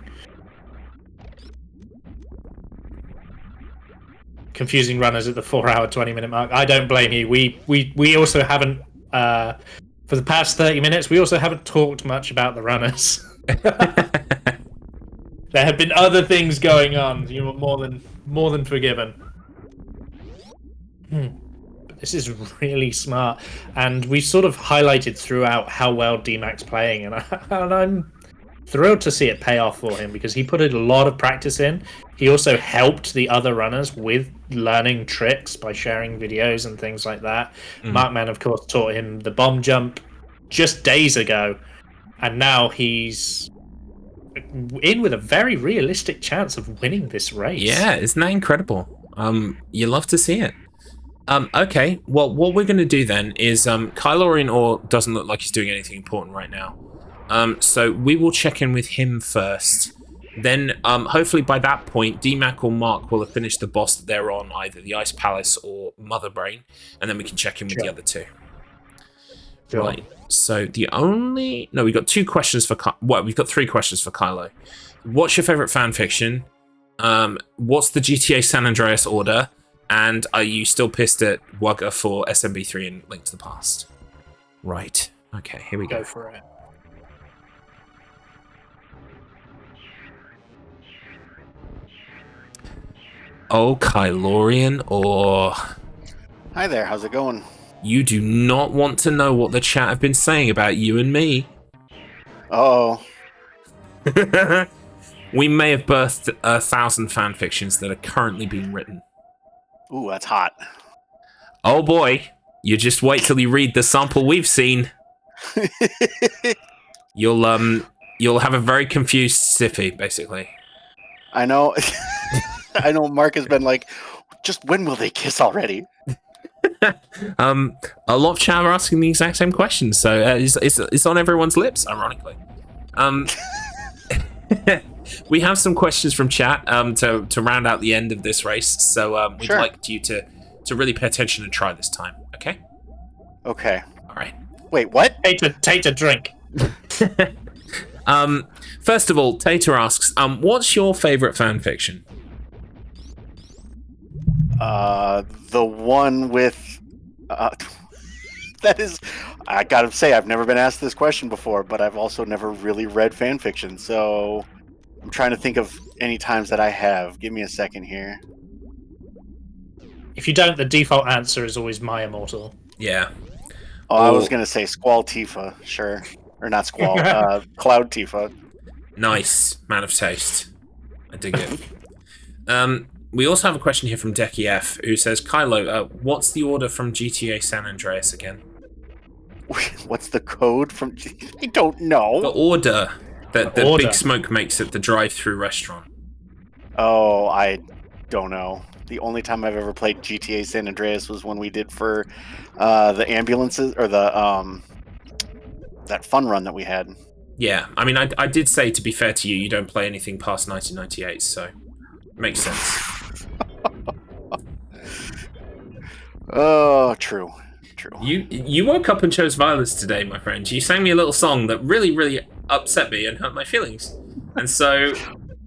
Speaker 2: Confusing runners at the 4-hour 20-minute mark. I don't blame you. We also haven't for the past 30 minutes. We also haven't talked much about the runners. There have been other things going on. You were more than forgiven. But this is really smart, and we sort of highlighted throughout how well DMAC's playing, and I'm thrilled to see it pay off for him because he put a lot of practice in. He also helped the other runners with learning tricks by sharing videos and things like that. Markman, of course, taught him the bomb jump just days ago, and now he's in with a very realistic chance of winning this race.
Speaker 1: Yeah, isn't that incredible? You love to see it. Okay, well, what we're going to do then is Kylo in or doesn't look like he's doing anything important right now. So we will check in with him first. Then, hopefully by that point, DMAC or Marc will have finished the boss that they're on, either the Ice Palace or Mother Brain, and then we can check in with the other two. Sure. Right. So we've got 2 questions for we've got 3 questions for Kylo. What's your favorite fan fiction? What's the GTA San Andreas order? And are you still pissed at Wugger for SMZ3 and Link to the Past? Right. Okay, here we go.
Speaker 2: Go for it.
Speaker 1: Oh, Kylorian, or...
Speaker 3: Hi there, how's it going?
Speaker 1: You do not want to know what the chat have been saying about you and me.
Speaker 3: Uh-oh.
Speaker 1: We may have birthed 1,000 fanfictions that are currently being written.
Speaker 3: Ooh, that's hot.
Speaker 1: Oh boy, you just wait till you read the sample we've seen. You'll have a very confused Siffy, basically.
Speaker 3: I know. I know Marc has been like, just when will they kiss already?
Speaker 1: A lot of chat are asking the exact same question, so it's on everyone's lips, ironically. We have some questions from chat to round out the end of this race, so we'd like you to really pay attention and try this time, okay?
Speaker 3: Okay.
Speaker 1: All right.
Speaker 3: Wait, what?
Speaker 2: Take a drink.
Speaker 1: First of all, Tater asks, what's your favorite fanfiction?
Speaker 3: The one with... that is... I gotta say, I've never been asked this question before, but I've also never really read fanfiction, so... I'm trying to think of any times that I have. Give me a second here.
Speaker 2: If you don't, the default answer is always My Immortal.
Speaker 1: Yeah.
Speaker 3: Oh, I was gonna say Squall Tifa, sure, or not Squall, Cloud Tifa.
Speaker 1: Nice, man of taste. I dig it. We also have a question here from Decky F, who says, Kylo, what's the order from GTA San Andreas again?
Speaker 3: What's the code from? I don't know.
Speaker 1: The order that the
Speaker 2: order.
Speaker 1: Big Smoke makes at the drive-through restaurant.
Speaker 3: Oh, I don't know. The only time I've ever played GTA San Andreas was when we did for the ambulances or the that fun run that we had.
Speaker 1: Yeah, I mean, I did say, to be fair to you, you don't play anything past 1998, so makes sense.
Speaker 3: Oh, true.
Speaker 1: You woke up and chose violence today, my friend. You sang me a little song that really, really upset me and hurt my feelings. And so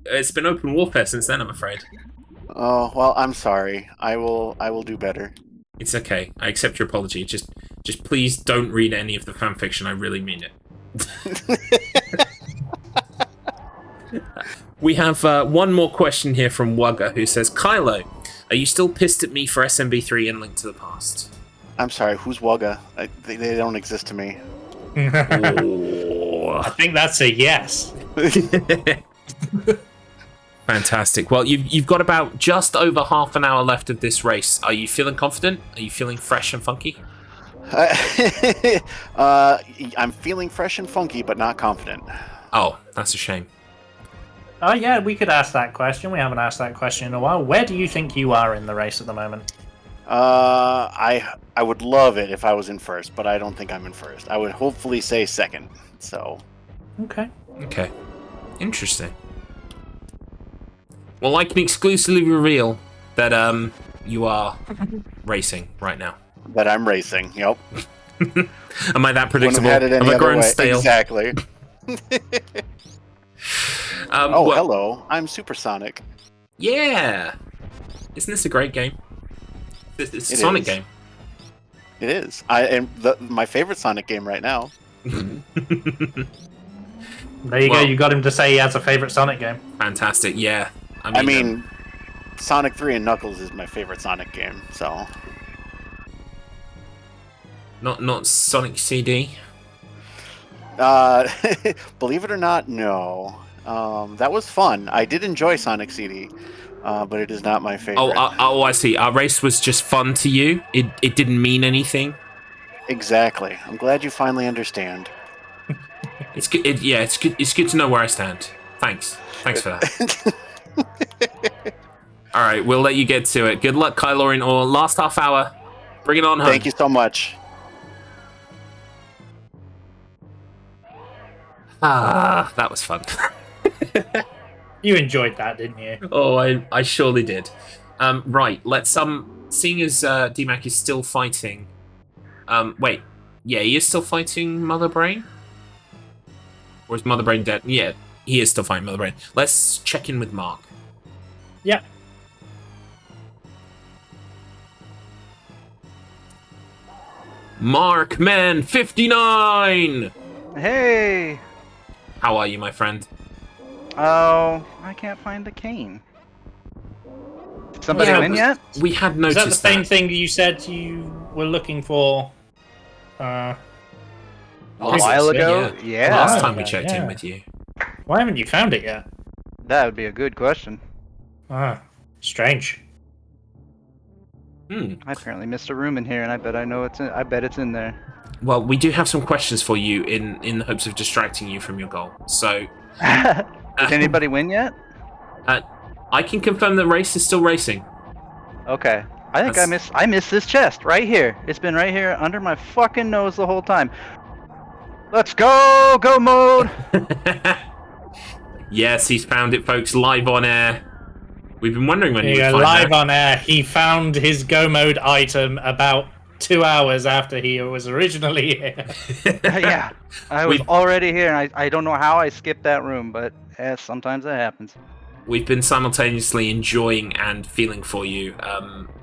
Speaker 1: it's been open warfare since then, I'm afraid.
Speaker 3: Oh, well, I'm sorry. I will do better.
Speaker 1: It's okay. I accept your apology. Just please don't read any of the fan fiction. I really mean it. We have one more question here from Wugger, who says, Kylo, are you still pissed at me for SMB3 and Link to the Past?
Speaker 3: I'm sorry, who's Wugga? They don't exist to me.
Speaker 2: I think that's a yes.
Speaker 1: Fantastic. Well, you've got about just over half an hour left of this race. Are you feeling confident? Are you feeling fresh and funky?
Speaker 3: I'm feeling fresh and funky, but not confident.
Speaker 1: Oh, that's a shame.
Speaker 2: Oh yeah, we could ask that question. We haven't asked that question in a while. Where do you think you are in the race at the moment?
Speaker 3: I would love it if I was in first, but I don't think I'm in first. I would hopefully say second. So.
Speaker 2: Okay.
Speaker 1: Okay. Interesting. Well, I can exclusively reveal that you are racing right now.
Speaker 3: That I'm racing. Yep.
Speaker 1: Am I that predictable?
Speaker 3: Wouldn't have had it any
Speaker 1: Have I
Speaker 3: other
Speaker 1: grown
Speaker 3: way.
Speaker 1: stale?
Speaker 3: Exactly.
Speaker 1: Well,
Speaker 3: hello. I'm Supersonic.
Speaker 1: Yeah. Isn't this a great game? It's a
Speaker 3: It
Speaker 1: Sonic
Speaker 3: is.
Speaker 1: game.
Speaker 3: It is. My favorite Sonic game right now.
Speaker 2: There you go. You got him to say he has a favorite Sonic game.
Speaker 1: Fantastic. Yeah.
Speaker 3: I mean, Sonic 3 and Knuckles is my favorite Sonic game. So.
Speaker 1: Not Sonic CD.
Speaker 3: Believe it or not, no. That was fun. I did enjoy Sonic CD, but it is not my favorite.
Speaker 1: I see. Our race was just fun to you. It didn't mean anything.
Speaker 3: Exactly. I'm glad you finally understand.
Speaker 1: It's good. It's good. It's good to know where I stand. Thanks for that. All right, we'll let you get to it. Good luck, Kylo, in our last half hour. Bring it on home.
Speaker 3: Thank you so much.
Speaker 1: That was fun.
Speaker 2: You enjoyed that, didn't you?
Speaker 1: Oh, I surely did. Right, let's seeing as DMAC is still fighting. Wait, yeah, he is still fighting Mother Brain? Or is Mother Brain dead? Yeah, he is still fighting Mother Brain. Let's check in with Marc.
Speaker 2: Yeah.
Speaker 1: Marc, man, 59!
Speaker 5: Hey!
Speaker 1: How are you, my friend?
Speaker 5: Oh, I can't find the cane. Did somebody
Speaker 1: Yeah,
Speaker 5: win yet?
Speaker 1: We had
Speaker 2: Is
Speaker 1: noticed
Speaker 2: that the same thing you said you were looking for?
Speaker 5: A
Speaker 1: Was it?
Speaker 5: while ago?
Speaker 1: Yeah.
Speaker 5: Yeah.
Speaker 1: Last time we
Speaker 2: Yeah,
Speaker 1: checked in
Speaker 2: yeah.
Speaker 1: with you.
Speaker 2: Why haven't you found it yet?
Speaker 5: That would be a good question.
Speaker 2: Strange.
Speaker 5: I apparently missed a room in here, and I bet it's in there.
Speaker 1: Well, we do have some questions for you in the hopes of distracting you from your goal. So,
Speaker 5: Did anybody win yet?
Speaker 1: I can confirm the race is still racing.
Speaker 5: Okay. I think I missed this chest right here. It's been right here under my fucking nose the whole time. Let's go! Go mode!
Speaker 1: Yes, he's found it, folks, live on air. We've been wondering when he would
Speaker 2: Yeah,
Speaker 1: find
Speaker 2: live
Speaker 1: that.
Speaker 2: on air. He found his Go Mode item about 2 hours after he was originally here.
Speaker 5: Yeah. I was already here, and I don't know how I skipped that room, but sometimes that happens.
Speaker 1: We've been simultaneously enjoying and feeling for you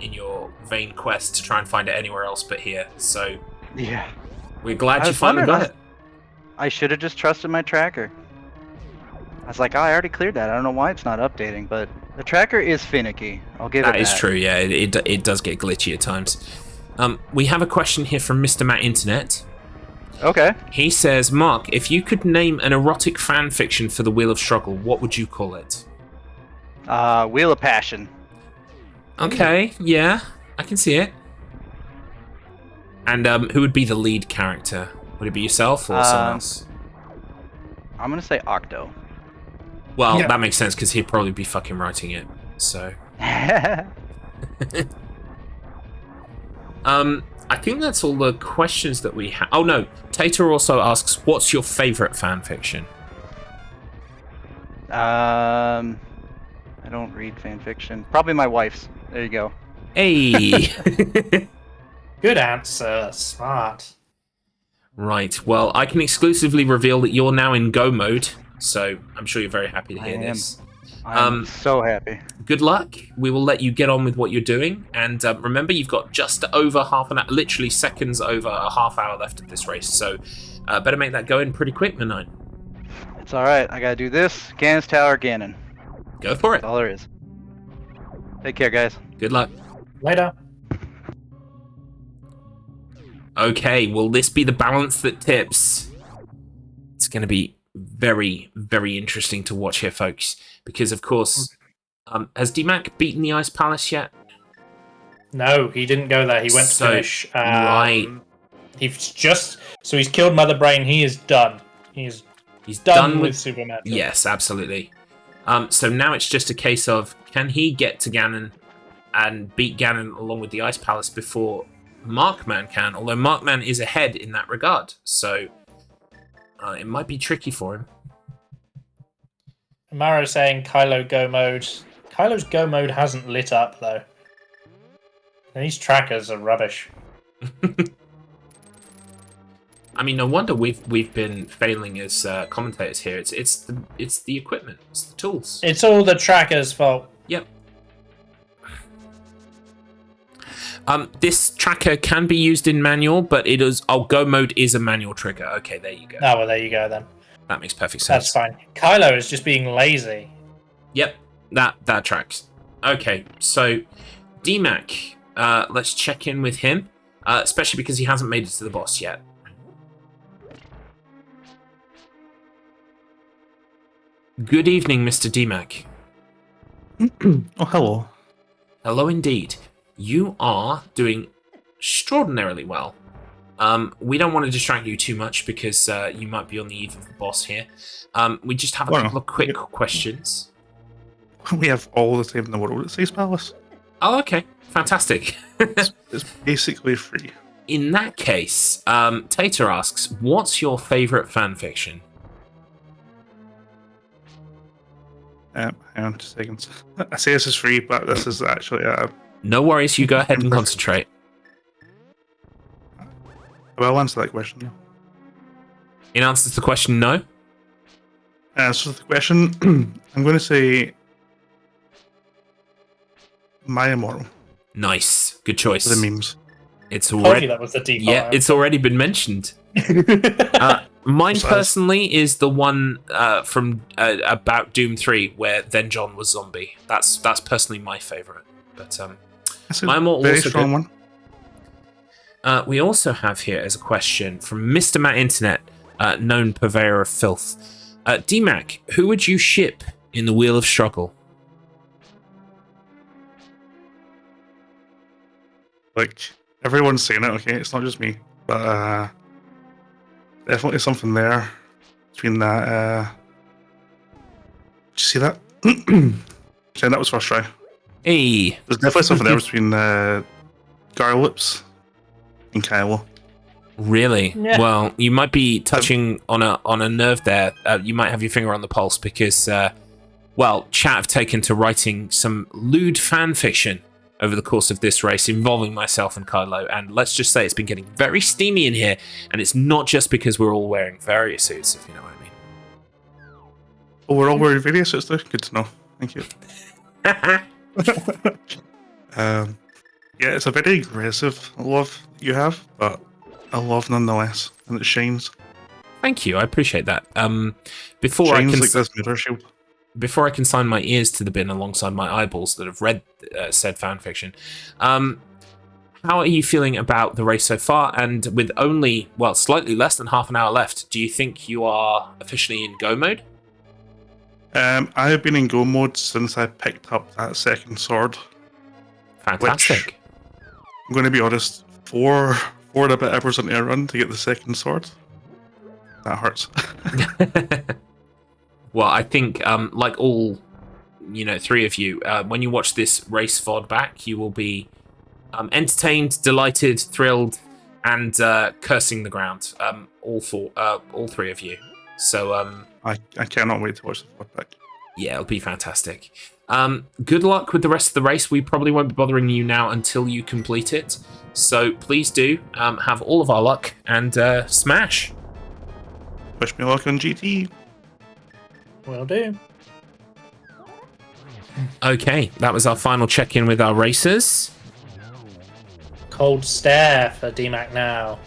Speaker 1: in your vain quest to try and find it anywhere else but here. So
Speaker 5: Yeah.
Speaker 1: we're glad
Speaker 5: I
Speaker 1: you
Speaker 5: was
Speaker 1: finally
Speaker 5: wondering,
Speaker 1: got it.
Speaker 5: I should have just trusted my tracker. I was like, oh, I already cleared that. I don't know why it's not updating, but the tracker is finicky. I'll give it that.
Speaker 1: That is true, yeah. It does get glitchy at times. We have a question here from Mr. Matt Internet.
Speaker 5: Okay.
Speaker 1: He says, Mark, if you could name an erotic fan fiction for the Wheel of Struggle, what would you call it?
Speaker 5: Wheel of Passion.
Speaker 1: Okay, yeah, I can see it. And who would be the lead character? Would it be yourself or someone else?
Speaker 5: I'm gonna say Octo.
Speaker 1: Well, that makes sense because he'd probably be fucking writing it. So. I think that's all the questions that we have. Oh no, Tater also asks, "What's your favorite fan fiction?"
Speaker 5: I don't read fan fiction. Probably my wife's. There you go.
Speaker 1: Hey.
Speaker 2: Good answer. Smart.
Speaker 1: Right. Well, I can exclusively reveal that you're now in go mode, so I'm sure you're very happy to hear this.
Speaker 5: I'm so happy.
Speaker 1: Good luck. We will let you get on with what you're doing, and remember, you've got just over half an hour, literally seconds over a half hour left of this race, so better make that go in pretty quick, Manine.
Speaker 5: It's all right. I gotta do this. Gannon's Tower, Gannon.
Speaker 1: Go for it.
Speaker 5: That's all there is. Take care, guys.
Speaker 1: Good luck.
Speaker 2: Later.
Speaker 1: Okay, will this be the balance that tips? It's going to be very, very interesting to watch here, folks, because, of course, has DMAC beaten the Ice Palace yet?
Speaker 2: No, he didn't go there. He went to finish.
Speaker 1: Right.
Speaker 2: He's killed Mother Brain. He is done. He's done with Supernatural.
Speaker 1: Yes, absolutely. So now it's just a case of, can he get to Ganon and beat Ganon along with the Ice Palace before Markman can? Although Markman is ahead in that regard, so it might be tricky for him.
Speaker 2: Amaro saying Kylo go mode. Kylo's go mode hasn't lit up though. And these trackers are rubbish.
Speaker 1: I mean, no wonder we've been failing as commentators here. It's the equipment, it's the tools.
Speaker 2: It's all the trackers' fault.
Speaker 1: Yep. This tracker can be used in manual, but it is. Oh, go mode is a manual trigger. Okay, there you go.
Speaker 2: Oh well, there you go then.
Speaker 1: That makes perfect sense.
Speaker 2: That's fine. Kylo is just being lazy.
Speaker 1: Yep, that tracks. Okay, so DMAC, let's check in with him, especially because he hasn't made it to the boss yet. Good evening, Mr. DMAC.
Speaker 4: Oh, hello.
Speaker 1: Hello indeed. You are doing extraordinarily well. We don't want to distract you too much because you might be on the eve of the boss here. We just have a couple of quick questions.
Speaker 4: We have all the time in the world at Ice Palace.
Speaker 1: Oh, okay. Fantastic.
Speaker 4: It's basically free.
Speaker 1: In that case, Tater asks, what's your favourite fanfiction?
Speaker 4: Hang on 2 seconds. I say this is free, but this is actually
Speaker 1: No worries, you go ahead and concentrate.
Speaker 4: I'll answer that question now.
Speaker 1: In answer to the question, no?
Speaker 4: So the question, I'm going to say My Immortal.
Speaker 1: Nice. Good choice.
Speaker 4: For the memes.
Speaker 1: It's
Speaker 2: Told
Speaker 1: already
Speaker 2: you that was the default.
Speaker 1: Yeah, it's already been mentioned. Mine personally is the one from about Doom 3 where Then John was zombie. That's personally my favourite. But
Speaker 4: That's a
Speaker 1: my more
Speaker 4: very
Speaker 1: also
Speaker 4: strong
Speaker 1: good.
Speaker 4: one.
Speaker 1: We also have here as a question from Mr. Matt Internet, known purveyor of filth. DMAC, who would you ship in the Wheel of Struggle?
Speaker 4: Like, everyone's saying it, okay? It's not just me. But definitely something there between that. Did you see that? Saying that was first try.
Speaker 1: Hey.
Speaker 4: There's definitely something there between Garlips and Kylo.
Speaker 1: Really?
Speaker 2: Yeah.
Speaker 1: Well, you might be touching on a nerve there. You might have your finger on the pulse because, chat have taken to writing some lewd fan fiction over the course of this race involving myself and Kylo, and let's just say it's been getting very steamy in here, and it's not just because we're all wearing various suits, if you know what I mean.
Speaker 4: Oh, we're all wearing video suits though? Good to know. Thank you. Yeah, it's a very aggressive love you have, but a love nonetheless, and it shines.
Speaker 1: Thank you, I appreciate that. Before
Speaker 4: Shines
Speaker 1: I can
Speaker 4: like this mirror shield.
Speaker 1: Before I consign my ears to the bin alongside my eyeballs that have read said fanfiction, how are you feeling about the race so far? And with only, well, slightly less than half an hour left, do you think you are officially in go mode?
Speaker 4: I have been in go mode since I picked up that second sword.
Speaker 1: Fantastic.
Speaker 4: I'm going to be honest, four and a bit hours into a run to get the second sword. That hurts.
Speaker 1: Well, I think, like all, three of you, when you watch this race VOD back, you will be entertained, delighted, thrilled, and cursing the ground. All three of you. So
Speaker 4: I cannot wait to watch the VOD back.
Speaker 1: yeah, it'll be fantastic. Good luck with the rest of the race. We probably won't be bothering you now until you complete it. So please do have all of our luck and smash.
Speaker 4: Wish me luck on GT.
Speaker 2: Will do.
Speaker 1: Okay, that was our final check-in with our racers.
Speaker 2: Cold stare for DMAC now.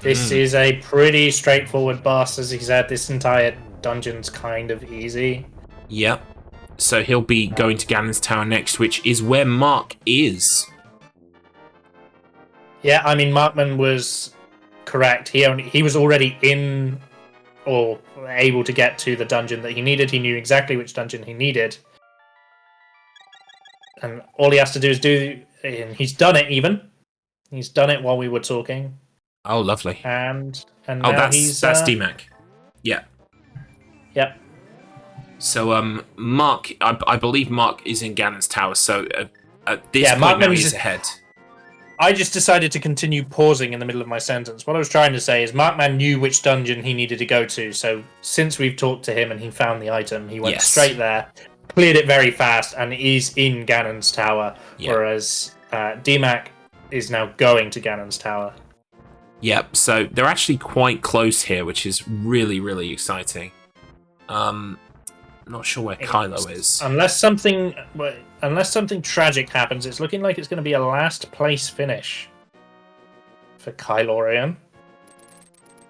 Speaker 2: This is a pretty straightforward boss, as he said. This entire dungeon's kind of easy.
Speaker 1: Yep. So he'll be going to Ganon's Tower next, which is where Marc is.
Speaker 2: Yeah, I mean, Markman was correct. He was already in or able to get to the dungeon that he needed. He knew exactly which dungeon he needed. And all he has to do is and he's done it even. He's done it while we were talking.
Speaker 1: Oh, lovely.
Speaker 2: And now
Speaker 1: that's DMAC. Yeah.
Speaker 2: Yep.
Speaker 1: So, Marc, I believe Marc is in Ganon's Tower, so at this point now he's ahead.
Speaker 2: I just decided to continue pausing in the middle of my sentence. What I was trying to say is Markman knew which dungeon he needed to go to, so since we've talked to him and he found the item, he went straight there, cleared it very fast, and is in Ganon's Tower, whereas DMAC is now going to Ganon's Tower.
Speaker 1: Yep, so they're actually quite close here, which is really, really exciting. Not sure where Kylo is. Unless
Speaker 2: something tragic happens, it's looking like it's going to be a last place finish for Kylo.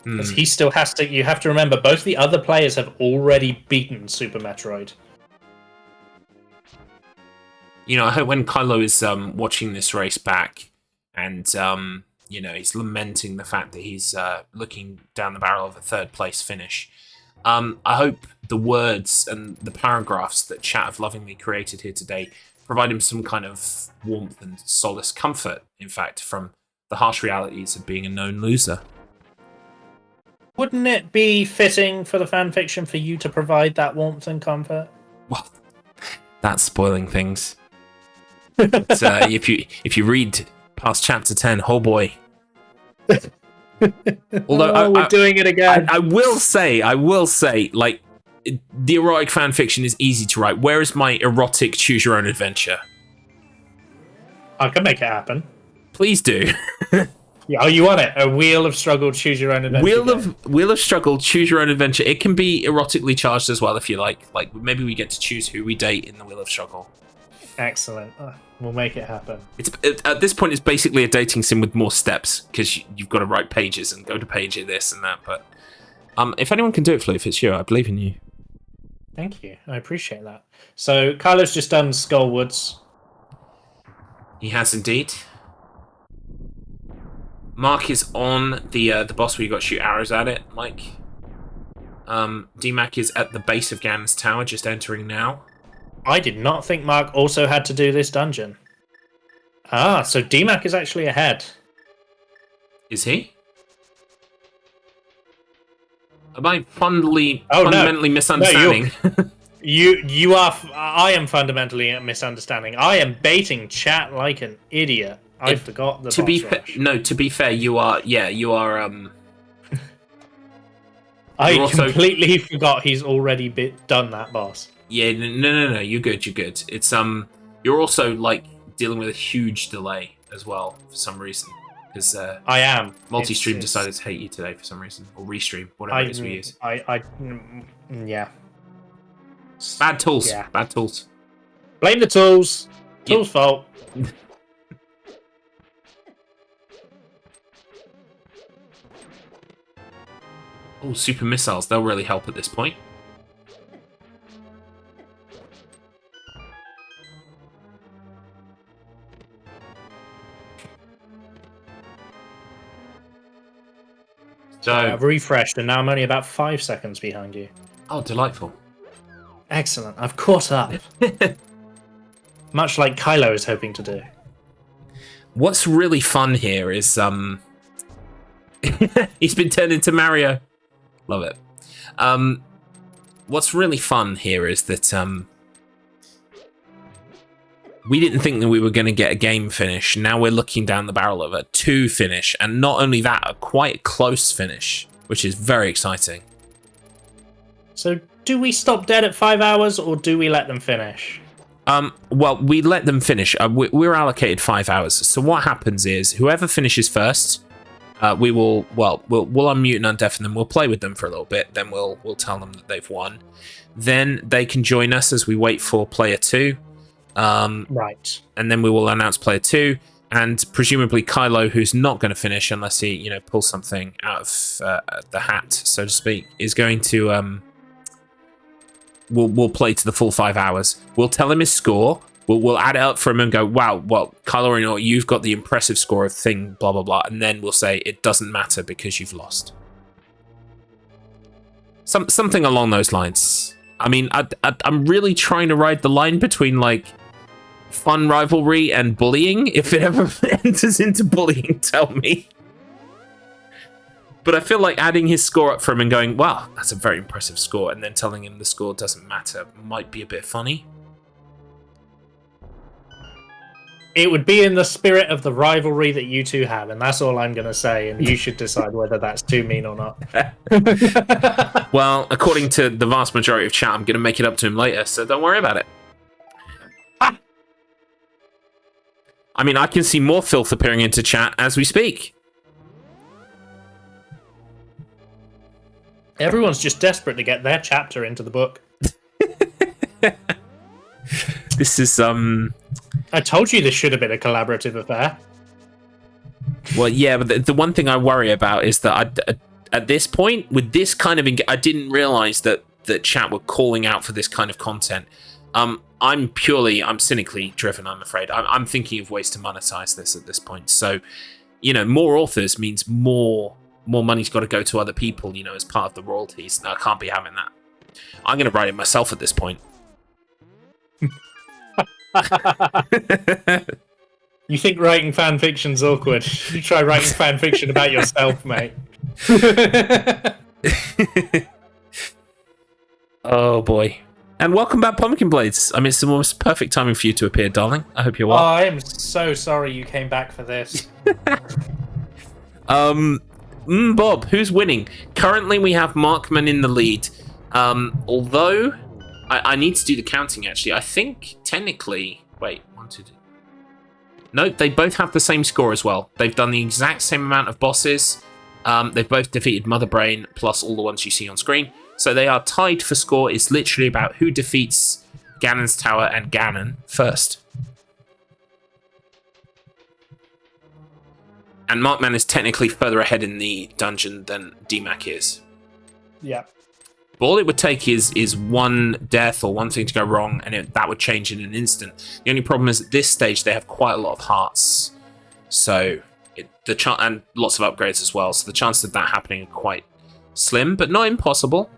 Speaker 2: Because he still has to. You have to remember, both the other players have already beaten Super Metroid.
Speaker 1: I hope when Kylo is watching this race back, and he's lamenting the fact that he's looking down the barrel of a third place finish. I hope the words and the paragraphs that chat have lovingly created here today provide him some kind of warmth and solace, comfort, in fact, from the harsh realities of being a known loser.
Speaker 2: Wouldn't it be fitting for the fanfiction for you to provide that warmth and comfort?
Speaker 1: Well, that's spoiling things. But, if you read past chapter 10, oh boy. Although
Speaker 2: we're doing it again.
Speaker 1: I will say, like, the erotic fanfiction is easy to write. Where is my erotic choose your own adventure?
Speaker 2: I can make it happen.
Speaker 1: Please do.
Speaker 2: Yeah, you want it? A Wheel of Struggle, choose your own adventure.
Speaker 1: Wheel of Struggle, choose your own adventure. It can be erotically charged as well if you like. Like maybe we get to choose who we date in the Wheel of Struggle.
Speaker 2: Excellent. We'll make it happen.
Speaker 1: At this point, it's basically a dating sim with more steps because you've got to write pages and go to page this and that. But if anyone can do it, Floof, it's you. I believe in you.
Speaker 2: Thank you. I appreciate that. So Kylo's just done Skull Woods.
Speaker 1: He has indeed. Marc is on the boss where you got to shoot arrows at it, Mike. DMAC is at the base of Ganon's Tower, just entering now.
Speaker 2: I did not think Marc also had to do this dungeon. Ah, so DMAC is actually ahead.
Speaker 1: Is he? Am I fundamentally misunderstanding?
Speaker 2: No, you are. I am fundamentally misunderstanding. I am baiting chat like an idiot. I forgot the.
Speaker 1: To be fair, you are. Yeah, you are.
Speaker 2: I completely forgot he's already done that boss.
Speaker 1: Yeah, no. You're good. It's You're also like dealing with a huge delay as well for some reason. Because
Speaker 2: I am.
Speaker 1: Multi-stream decided to hate you today for some reason, or restream, whatever it is we use.
Speaker 2: Yeah.
Speaker 1: Bad tools.
Speaker 2: Yeah.
Speaker 1: Bad tools.
Speaker 2: Blame the tools. Tools' fault.
Speaker 1: Oh, super missiles. They'll really help at this point. So,
Speaker 2: I've refreshed, and now I'm only about 5 seconds behind you.
Speaker 1: oh, delightful.
Speaker 2: Excellent. I've caught up. Much like Kylo is hoping to do.
Speaker 1: What's really fun here is he's been turned into Mario. Love it. What's really fun here is that we didn't think that we were going to get a game finish. Now we're looking down the barrel of a 2 finish, and not only that, a quite close finish, which is very exciting.
Speaker 2: So, do we stop dead at 5 hours, or do we let them finish?
Speaker 1: Well, we let them finish. We're allocated 5 hours. So what happens is, whoever finishes first, we'll unmute and undeafen them. We'll play with them for a little bit. Then we'll tell them that they've won. Then they can join us as we wait for player 2.
Speaker 2: Right.
Speaker 1: And then we will announce player 2. And presumably Kylo, who's not going to finish unless he, pulls something out of the hat, so to speak, is going to we'll play to the full 5 hours. We'll tell him his score. We'll add it up for him and go, wow, well, Kylo, you've got the impressive score of thing, blah, blah, blah. And then we'll say it doesn't matter because you've lost. Something along those lines. I mean, I'm really trying to ride the line between, like, fun rivalry and bullying. If it ever enters into bullying, tell me. But I feel like adding his score up for him and going, wow, that's a very impressive score, and then telling him the score doesn't matter might be a bit funny.
Speaker 2: It would be in the spirit of the rivalry that you two have, and that's all I'm going to say, and you should decide whether that's too mean or not.
Speaker 1: Well, according to the vast majority of chat, I'm going to make it up to him later, so don't worry about it. I mean, I can see more filth appearing into chat as we speak.
Speaker 2: Everyone's just desperate to get their chapter into the book.
Speaker 1: This is,
Speaker 2: I told you this should have been a collaborative affair.
Speaker 1: Well, yeah, but the one thing I worry about is that at this point, with this kind of... I didn't realise that chat were calling out for this kind of content. I'm cynically driven, I'm afraid. I'm thinking of ways to monetize this at this point. So, more authors means more money's got to go to other people, as part of the royalties. I can't be having that. I'm going to write it myself at this point.
Speaker 2: You think writing fan fiction's awkward? You try writing fan fiction about yourself, mate.
Speaker 1: Oh boy. And welcome back, Pumpkin Blades. I mean, it's the most perfect timing for you to appear, darling. I hope you're well.
Speaker 2: Oh, I am so sorry you came back for this.
Speaker 1: Bob, who's winning? Currently, we have Markman in the lead. Although, I need to do the counting, actually. I think, technically... Wait, 1, 2, 3... No, they both have the same score as well. They've done the exact same amount of bosses. They've both defeated Mother Brain, plus all the ones you see on screen. So they are tied for score. It's literally about who defeats Ganon's Tower and Ganon first. And Markman is technically further ahead in the dungeon than DMAC is.
Speaker 2: Yeah.
Speaker 1: But all it would take is one death or one thing to go wrong, and that would change in an instant. The only problem is at this stage they have quite a lot of hearts, so and lots of upgrades as well. So the chances of that happening are quite slim, but not impossible.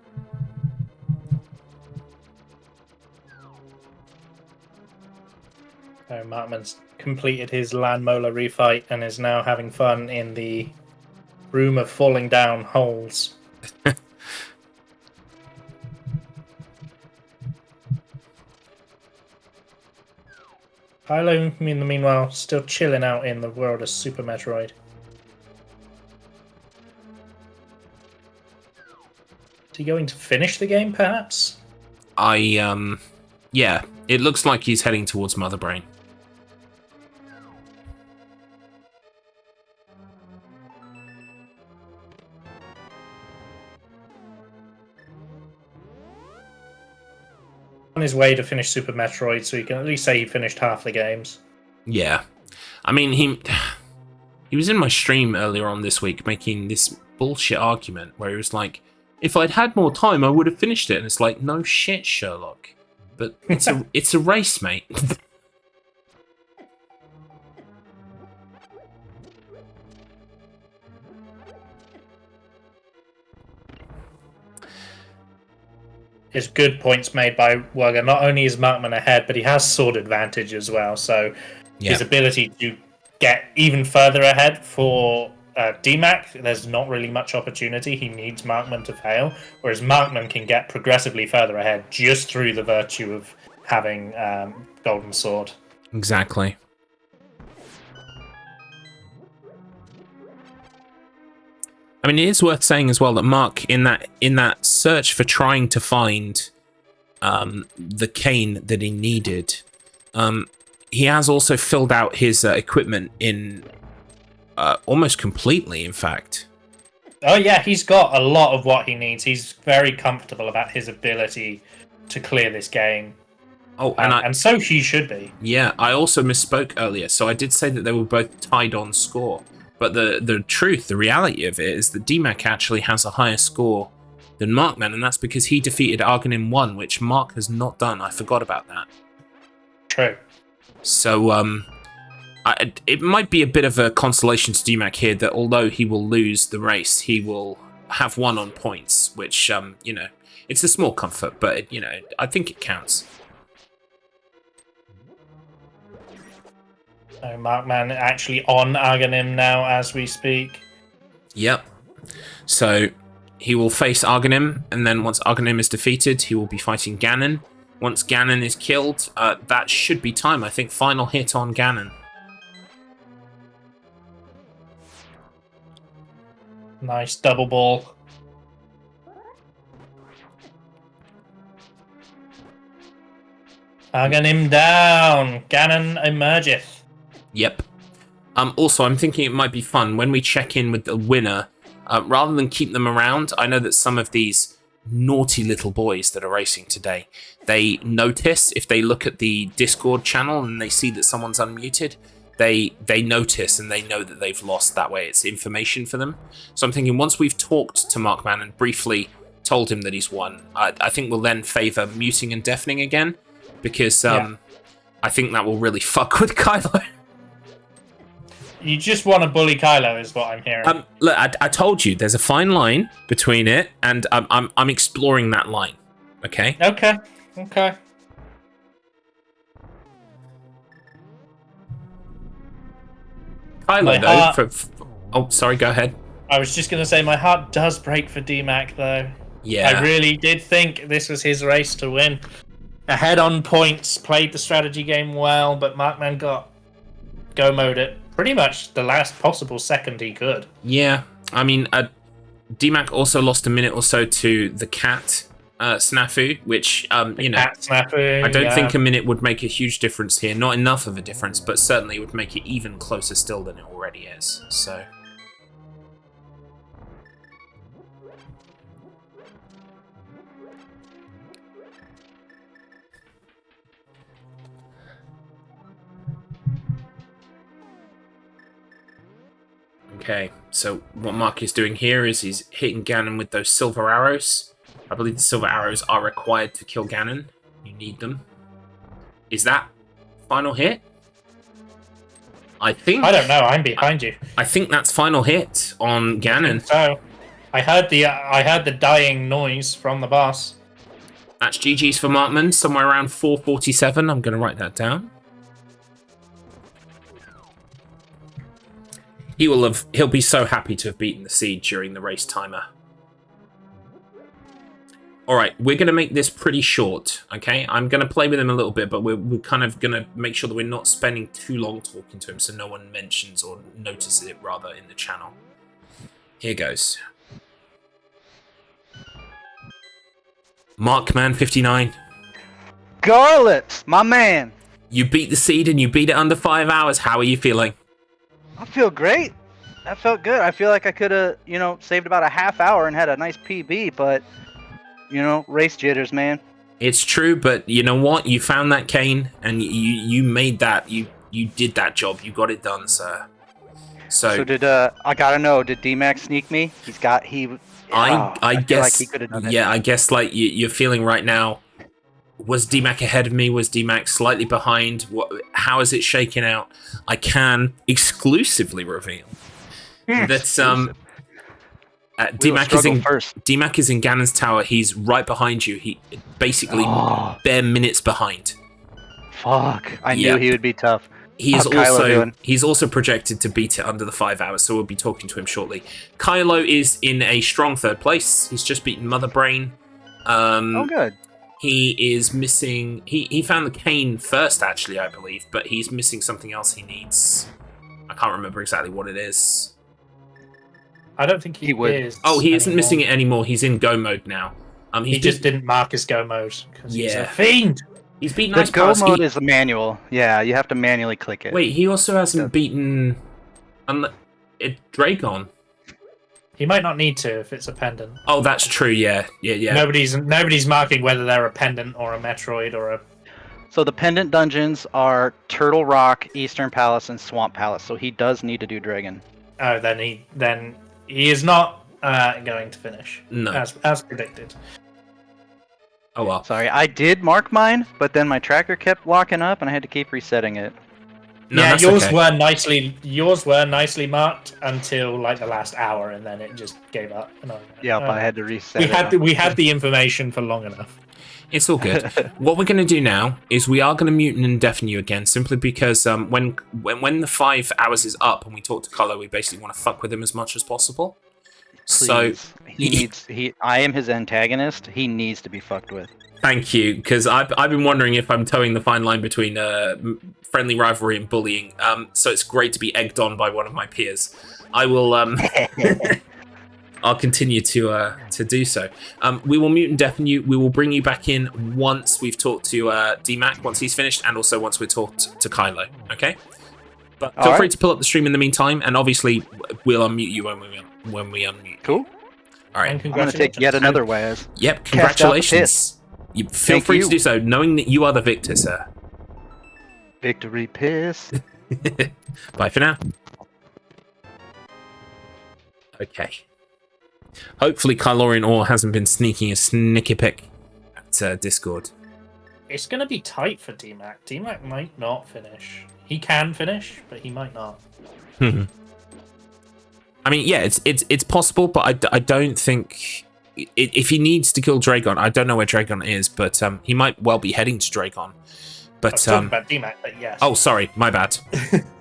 Speaker 2: Markman's completed his land molar refight and is now having fun in the room of falling down holes. Kylo, in the meanwhile, still chilling out in the world of Super Metroid. Is he going to finish the game, perhaps?
Speaker 1: Yeah, it looks like he's heading towards Mother Brain.
Speaker 2: On his way to finish Super Metroid, so he can at least say he finished half the games.
Speaker 1: Yeah. I mean, he was in my stream earlier on this week making this bullshit argument where he was like, if I'd had more time, I would have finished it. And it's like, no shit, Sherlock. But it's a race, mate.
Speaker 2: is good points made by Wugger. Not only is Markman ahead, but he has sword advantage as well. So his ability to get even further ahead for DMAC, there's not really much opportunity. He needs Markman to fail, whereas Markman can get progressively further ahead just through the virtue of having Golden Sword.
Speaker 1: Exactly. I mean, it is worth saying as well that Marc, in that search for trying to find the cane that he needed, he has also filled out his equipment in almost completely, in fact.
Speaker 2: Oh yeah, he's got a lot of what he needs. He's very comfortable about his ability to clear this game.
Speaker 1: Oh,
Speaker 2: and so he should be.
Speaker 1: Yeah, I also misspoke earlier. So I did say that they were both tied on score. But the reality of it is that DMAC actually has a higher score than Markman, and that's because he defeated Argonim 1, which Marc has not done. I forgot about that.
Speaker 2: True.
Speaker 1: So, it might be a bit of a consolation to DMAC here that although he will lose the race, he will have won on points, which, you know, it's a small comfort, but, you know, I think it counts.
Speaker 2: So Markman actually on Argonim now as we speak.
Speaker 1: Yep. So he will face Argonim, and then once Argonim is defeated, he will be fighting Ganon. Once Ganon is killed, that should be time. I think final hit on Ganon.
Speaker 2: Nice double ball. Argonim down. Ganon emergeth.
Speaker 1: Yep. Also, I'm thinking it might be fun when we check in with the winner, rather than keep them around. I know that some of these naughty little boys that are racing today, they notice if they look at the Discord channel and they see that someone's unmuted, they notice and they know that they've lost. That way it's information for them. So I'm thinking once we've talked to Markman and briefly told him that he's won, I think we'll then favour muting and deafening again, because I think that will really fuck with Kylo.
Speaker 2: You just want to bully Kylo, is what I'm hearing.
Speaker 1: Look, I told you there's a fine line between it, and I'm exploring that line. Okay.
Speaker 2: Okay.
Speaker 1: Kylo, oh, sorry. Go ahead.
Speaker 2: I was just gonna say my heart does break for DMAC though.
Speaker 1: Yeah.
Speaker 2: I really did think this was his race to win. Ahead on points, played the strategy game well, but Markman got go mode it pretty much the last possible second he could.
Speaker 1: Yeah, I mean, DMAC also lost a minute or so to the cat snafu, which, you know,
Speaker 2: cat snafu,
Speaker 1: I don't think a minute would make a huge difference here. Not enough of a difference, but certainly it would make it even closer still than it already is. So. Okay, so what Marc is doing here is he's hitting Ganon with those silver arrows. I believe the silver arrows are required to kill Ganon. You need them. Is that final hit? I think...
Speaker 2: I don't know, I'm behind you.
Speaker 1: I think that's final hit on Ganon.
Speaker 2: So, I heard the dying noise from the boss.
Speaker 1: That's GG's for Markman, somewhere around 447. I'm going to write that down. He'll be so happy to have beaten the seed during the race timer. Alright, we're going to make this pretty short, okay? I'm going to play with him a little bit, but we're kind of going to make sure that we're not spending too long talking to him so no one mentions or notices it, rather, in the channel. Here goes. Markman59.
Speaker 5: Garlics, my man.
Speaker 1: You beat the seed and you beat it under 5 hours. How are you feeling?
Speaker 5: I feel great. That felt good. I feel like I could have, saved about a half hour and had a nice PB, but, race jitters, man.
Speaker 1: It's true, but you know what? You found that cane, and you made that. You did that job. You got it done, sir. So
Speaker 5: did I gotta know? Did DMAC sneak me? I
Speaker 1: guess
Speaker 5: like he could have done it.
Speaker 1: Yeah, I guess like you're feeling right now. Was DMAC ahead of me? Was DMAC slightly behind? How is it shaking out? I can exclusively reveal that DMAC is in Ganon's tower. He's right behind you. He basically bare minutes behind.
Speaker 5: Fuck! I knew he would be tough.
Speaker 1: He's also projected to beat it under the 5 hours, so we'll be talking to him shortly. Kylo is in a strong 3rd place. He's just beaten Mother Brain.
Speaker 5: Oh, good.
Speaker 1: He is missing. He found the cane first, actually, I believe, but he's missing something else he needs. I can't remember exactly what it is.
Speaker 2: I don't think he is.
Speaker 1: Oh, he isn't missing it anymore. He's in go mode now.
Speaker 2: He just didn't mark his go mode because he's a fiend.
Speaker 1: He's beaten
Speaker 5: the go mode is the manual. Yeah, you have to manually click it.
Speaker 1: Wait, he also hasn't beaten Dragon.
Speaker 2: He might not need to if it's a pendant.
Speaker 1: Oh, that's true. Yeah.
Speaker 2: Nobody's marking whether they're a pendant or a Metroid or a.
Speaker 5: So the pendant dungeons are Turtle Rock, Eastern Palace, and Swamp Palace. So he does need to do Dragon.
Speaker 2: Oh, then he is not going to finish.
Speaker 1: No,
Speaker 2: as predicted.
Speaker 1: Oh well.
Speaker 5: Sorry, I did mark mine, but then my tracker kept locking up, and I had to keep resetting it.
Speaker 1: No,
Speaker 2: yeah, yours were nicely marked until like the last hour, and then it just gave up.
Speaker 5: But I had to reset.
Speaker 2: We had the information for long enough.
Speaker 1: It's all good. What we're going to do now is we are going to mute and deafen you again, simply because when the 5 hours is up and we talk to Kylo, we basically want to fuck with him as much as possible.
Speaker 5: Please. So I am his antagonist. He needs to be fucked with.
Speaker 1: Thank you, because I've been wondering if I'm towing the fine line between friendly rivalry and bullying. So it's great to be egged on by one of my peers. I will. I'll continue to do so. We will mute and deafen you. We will bring you back in once we've talked to DMAC, once he's finished, and also once we've talked to Kylo. Okay. But feel free to pull up the stream in the meantime, and obviously we'll unmute you when we unmute.
Speaker 5: Cool.
Speaker 1: All right.
Speaker 5: I'm going to take yet another Waz.
Speaker 1: Yep. Congratulations. You feel free to do so, knowing that you are the victor, sir.
Speaker 5: Victory piss.
Speaker 1: Bye for now. Okay. Hopefully, Kylorian Orr hasn't been sneaking a snicky pick at Discord.
Speaker 2: It's going to be tight for DMAC. DMAC might not finish. He can finish, but he might not.
Speaker 1: I mean, yeah, it's possible, but I don't think if he needs to kill Dragon, I don't know where Dragon is, but he might well be heading to Dragon. But
Speaker 2: I was talking about DMAC, but yes.
Speaker 1: Oh, sorry, my bad.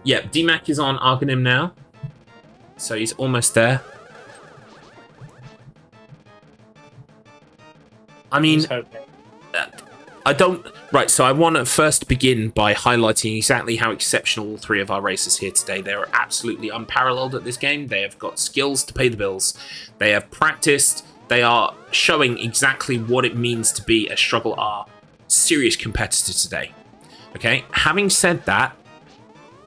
Speaker 1: Yeah, DMAC is on Argonim now, so he's almost there. I mean, I don't. Right, so I want to first begin by highlighting exactly how exceptional all 3 of our racers here today. They are absolutely unparalleled at this game. They have got skills to pay the bills. They have practiced. They are showing exactly what it means to be a StruggleR serious competitor today. Okay, having said that,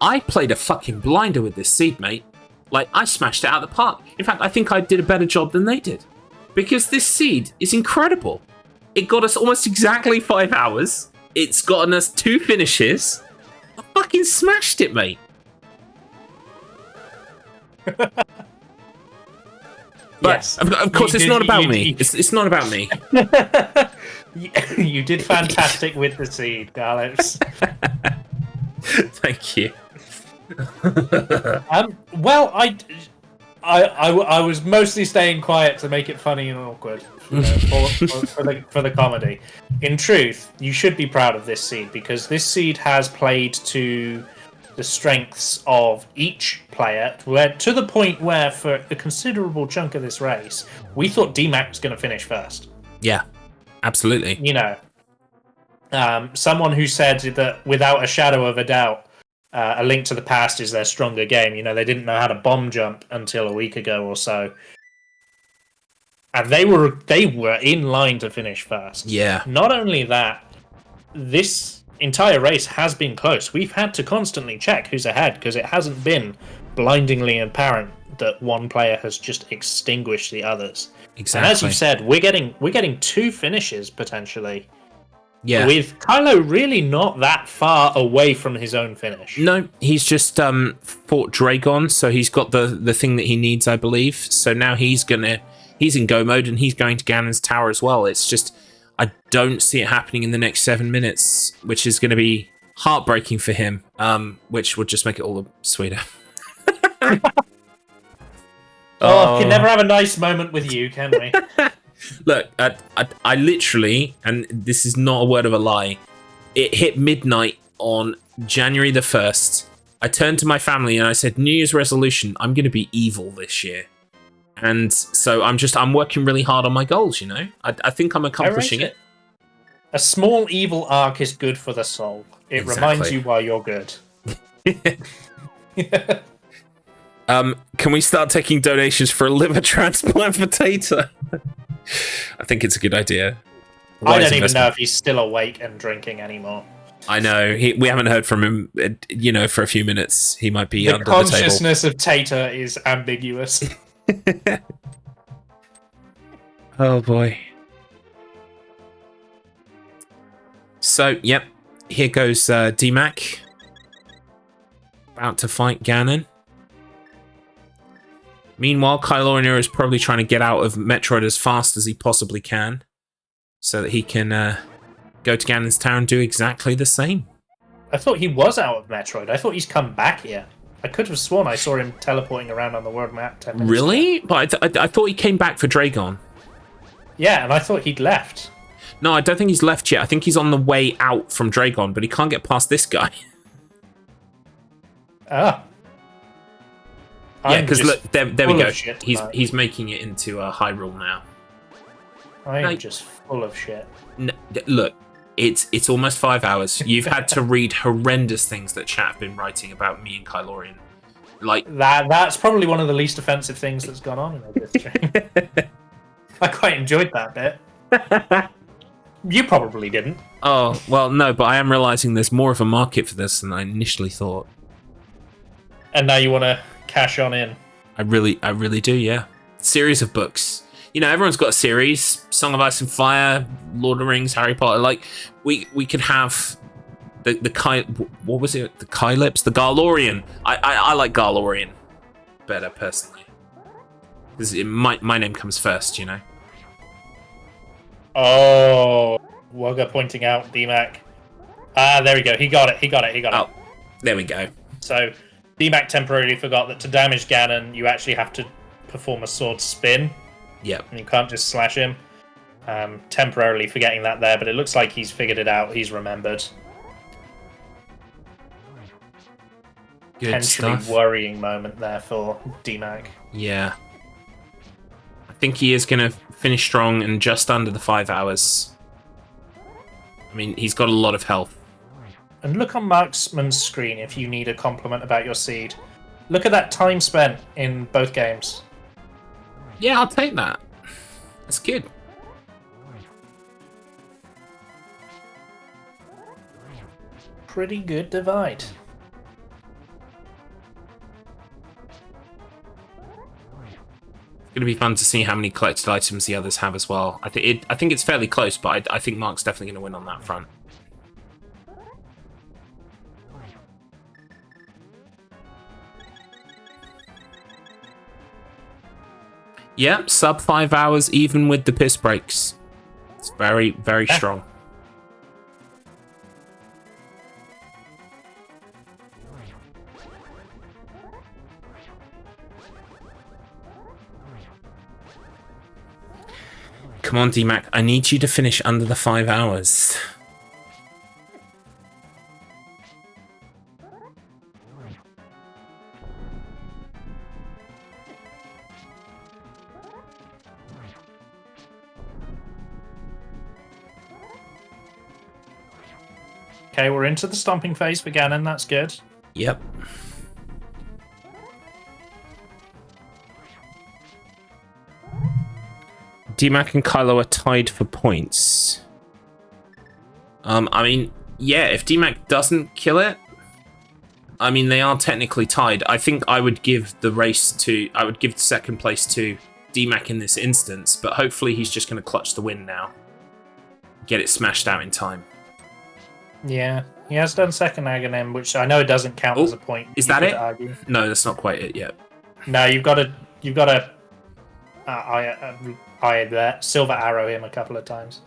Speaker 1: I played a fucking blinder with this seed, mate. Like, I smashed it out of the park. In fact, I think I did a better job than they did. Because this seed is incredible. It got us almost exactly 5 hours. It's gotten us 2 finishes. I fucking smashed it, mate. But,
Speaker 2: yes,
Speaker 1: of course, it's not about me. It's not about me.
Speaker 2: You did fantastic with the seed, Carlos.
Speaker 1: Thank you.
Speaker 2: Well, I was mostly staying quiet to make it funny and awkward for the comedy. In truth, you should be proud of this seed because this seed has played to the strengths of each player, to the point where for a considerable chunk of this race, we thought DMAC was going to finish first.
Speaker 1: Yeah, absolutely.
Speaker 2: You know, someone who said that without a shadow of a doubt, A Link to the Past is their stronger game. You know, they didn't know how to bomb jump until a week ago or so. And they were in line to finish first.
Speaker 1: Yeah.
Speaker 2: Not only that, this entire race has been close. We've had to constantly check who's ahead because it hasn't been blindingly apparent that one player has just extinguished the others.
Speaker 1: Exactly.
Speaker 2: And as you said, we're getting 2 finishes potentially.
Speaker 1: Yeah.
Speaker 2: With Kylo really not that far away from his own finish.
Speaker 1: No, he's just fought Dragon, so he's got the thing that he needs, I believe. So now he's in go mode and he's going to Ganon's tower as well. It's just I don't see it happening in the next 7 minutes, which is going to be heartbreaking for him, which would just make it all the sweeter.
Speaker 2: can never have a nice moment with you, can we?
Speaker 1: Look, I literally, and this is not a word of a lie, it hit midnight on January the 1st. I turned to my family and I said, New Year's resolution, I'm going to be evil this year. And so I'm working really hard on my goals, you know? I think I'm accomplishing it.
Speaker 2: A small evil arc is good for the soul. It reminds you why you're good.
Speaker 1: Can we start taking donations for a liver transplant for Tater? I think it's a good idea.
Speaker 2: I don't even know if he's still awake and drinking anymore.
Speaker 1: I know. We haven't heard from him, you know, for a few minutes. He might be under the table.
Speaker 2: The consciousness of Tater is ambiguous.
Speaker 1: Oh, boy. So, yep. Here goes DMAC. About to fight Ganon. Meanwhile, Kylo is probably trying to get out of Metroid as fast as he possibly can, so that he can go to Ganon's tower and do exactly the same.
Speaker 2: I thought he was out of Metroid. I thought he's come back here. I could have sworn I saw him teleporting around on the world map 10 minutes
Speaker 1: Really?
Speaker 2: ago.
Speaker 1: But I thought he came back for Dragon.
Speaker 2: Yeah, and I thought he'd left.
Speaker 1: No, I don't think he's left yet. I think he's on the way out from Dragon, but he can't get past this guy.
Speaker 2: Ah.
Speaker 1: Yeah, because look, there we go.
Speaker 2: Shit,
Speaker 1: he's making it into Hyrule now.
Speaker 2: I'm just full of shit.
Speaker 1: No, look, it's almost 5 hours. You've had to read horrendous things that chat have been writing about me and Kylorian. Like
Speaker 2: that's probably one of the least offensive things that's gone on in this stream. I quite enjoyed that bit. You probably didn't.
Speaker 1: Oh, well, no, but I am realizing there's more of a market for this than I initially thought.
Speaker 2: And now you want to cash on in.
Speaker 1: I really do, yeah. Series of books. You know, everyone's got a series. Song of Ice and Fire, Lord of the Rings, Harry Potter. Like, we could have what was it? The Kylips? The Garlorian. I like Garlorian better, personally. Because my name comes first, you know?
Speaker 2: Oh, Wugga pointing out DMAC. Ah, there we go. He got it.
Speaker 1: Oh, there we go.
Speaker 2: So, DMAC temporarily forgot that to damage Ganon, you actually have to perform a sword spin.
Speaker 1: Yep.
Speaker 2: And you can't just slash him. Temporarily forgetting that there, but it looks like he's figured it out. He's remembered.
Speaker 1: Good
Speaker 2: Potentially
Speaker 1: stuff.
Speaker 2: worrying moment there for DMAC.
Speaker 1: Yeah. I think he is going to finish strong and just under the 5 hours. I mean, he's got a lot of health.
Speaker 2: And look on Marksman's screen if you need a compliment about your seed. Look at that time spent in both games.
Speaker 1: Yeah, I'll take that. That's good.
Speaker 2: Pretty good divide.
Speaker 1: It's going to be fun to see how many collected items the others have as well. I think it's fairly close, but I think Marc's definitely going to win on that front. Yep, sub 5 hours, even with the piss breaks. It's very, very strong. Come on, DMAC, I need you to finish under the 5 hours.
Speaker 2: Okay, we're into the stomping phase for Ganon, that's good.
Speaker 1: Yep. DMAC and Kylo are tied for points. I mean, yeah, if DMAC doesn't kill it, I mean, they are technically tied. I think I would give the second place to DMAC in this instance, but hopefully he's just going to clutch the win now. Get it smashed out in time.
Speaker 2: Yeah, he has done second Aghanim, which I know it doesn't count as a point.
Speaker 1: Is that it?
Speaker 2: Argue.
Speaker 1: No, that's not quite it yet.
Speaker 2: No, you've got to silver arrow him a couple of times.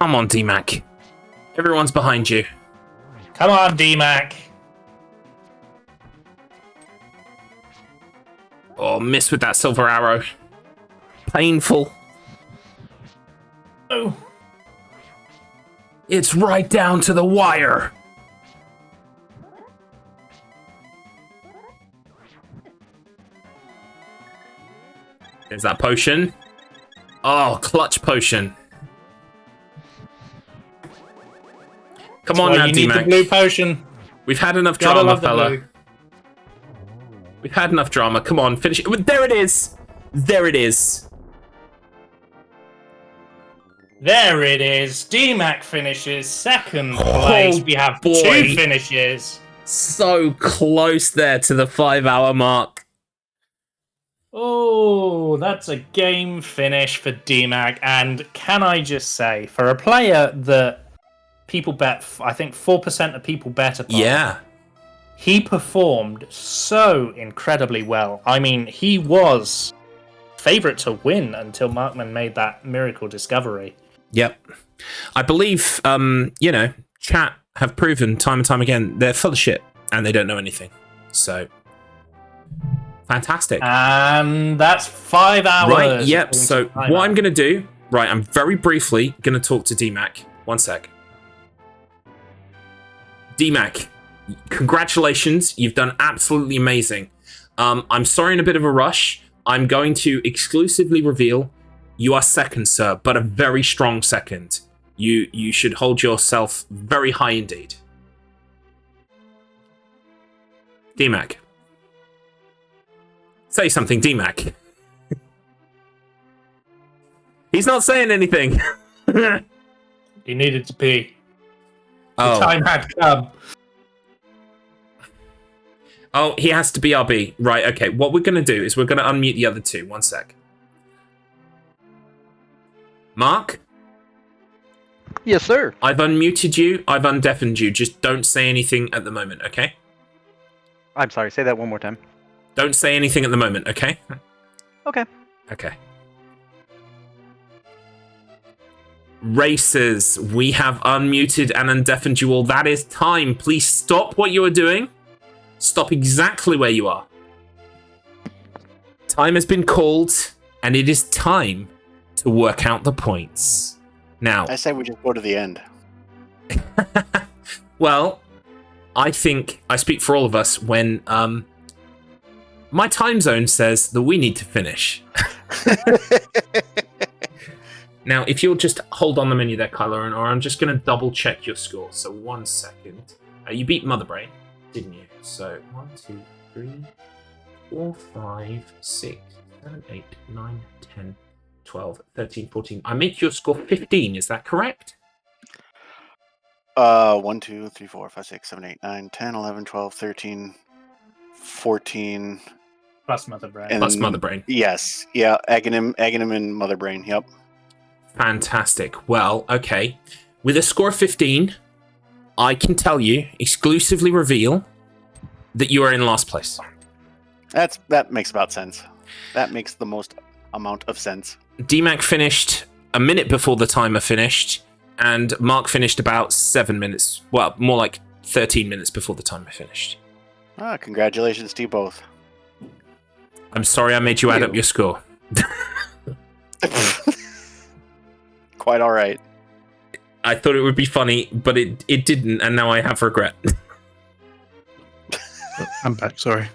Speaker 1: Come on, DMAC. Everyone's behind you.
Speaker 2: Come on, DMAC.
Speaker 1: Oh, miss with that silver arrow. Painful.
Speaker 2: Oh.
Speaker 1: It's right down to the wire. There's that potion. Oh, clutch potion. Come on now,
Speaker 2: you need the
Speaker 1: DMAC.
Speaker 2: blue potion.
Speaker 1: We've had enough
Speaker 2: Gotta
Speaker 1: drama,
Speaker 2: love the
Speaker 1: fella.
Speaker 2: blue.
Speaker 1: We've had enough drama. Come on, finish it. There it is. There it is.
Speaker 2: There it is. DMAC finishes second place. We have
Speaker 1: boy.
Speaker 2: 2 finishes.
Speaker 1: So close there to the 5-hour mark.
Speaker 2: Oh, that's a game finish for DMAC. And can I just say, for a player that people bet, I think 4% of people bet upon.
Speaker 1: Yeah.
Speaker 2: He performed so incredibly well. I mean, he was favorite to win until Markman made that miracle discovery.
Speaker 1: Yep. I believe, chat have proven time and time again they're full of shit and they don't know anything. So, fantastic.
Speaker 2: And that's 5 hours.
Speaker 1: Right, yep. So, what I'm going to do, right, I'm very briefly going to talk to DMAC. One sec. DMAC, congratulations. You've done absolutely amazing. I'm sorry in a bit of a rush. I'm going to exclusively reveal you are second, sir, but a very strong second. You should hold yourself very high indeed. DMAC. Say something, DMAC. He's not saying anything.
Speaker 2: He needed to pee.
Speaker 1: Oh.
Speaker 2: The time had come.
Speaker 1: Oh, he has to be RB. Right, okay. What we're going to do is we're going to unmute the other two. One sec. Marc?
Speaker 5: Yes, sir.
Speaker 1: I've unmuted you. I've undeafened you. Just don't say anything at the moment, okay?
Speaker 5: I'm sorry, say that one more time.
Speaker 1: Don't say anything at the moment, okay?
Speaker 5: Okay.
Speaker 1: Okay. Racers, we have unmuted and undeafened you all. That is time. Please stop what you are doing. Stop exactly where you are. Time has been called, and it is time to work out the points. Now,
Speaker 3: I say we just go to the end.
Speaker 1: well, I think I speak for all of us when my time zone says that we need to finish. Now, if you'll just hold on the menu there, Kylo, or I'm just going to double check your score. So 1 second. You beat Mother Brain, didn't you? So 1, 2, 3, 4, 5, 6, 7, 8, 9, 10, 12, 13, 14. I make your score 15, is that correct?
Speaker 3: 1, 2, 3, 4, 5, 6, 7, 8, 9, 10, 11, 12, 13, 14.
Speaker 2: Plus Mother Brain.
Speaker 1: Plus Mother Brain.
Speaker 3: Yes. Yeah, Aghanim and Mother Brain. Yep.
Speaker 1: Fantastic. Well, okay. With a score of 15, I can tell you, exclusively reveal, that you are in last place.
Speaker 3: That makes about sense. That makes the most amount of sense.
Speaker 1: DMAC finished a minute before the timer finished, and Marc finished about 7 minutes. Well, more like 13 minutes before the timer finished.
Speaker 3: Congratulations to you both.
Speaker 1: I'm sorry I made you add up your score.
Speaker 3: Quite all right.
Speaker 1: I thought it would be funny, but it didn't, and now I have regret.
Speaker 4: I'm back, sorry.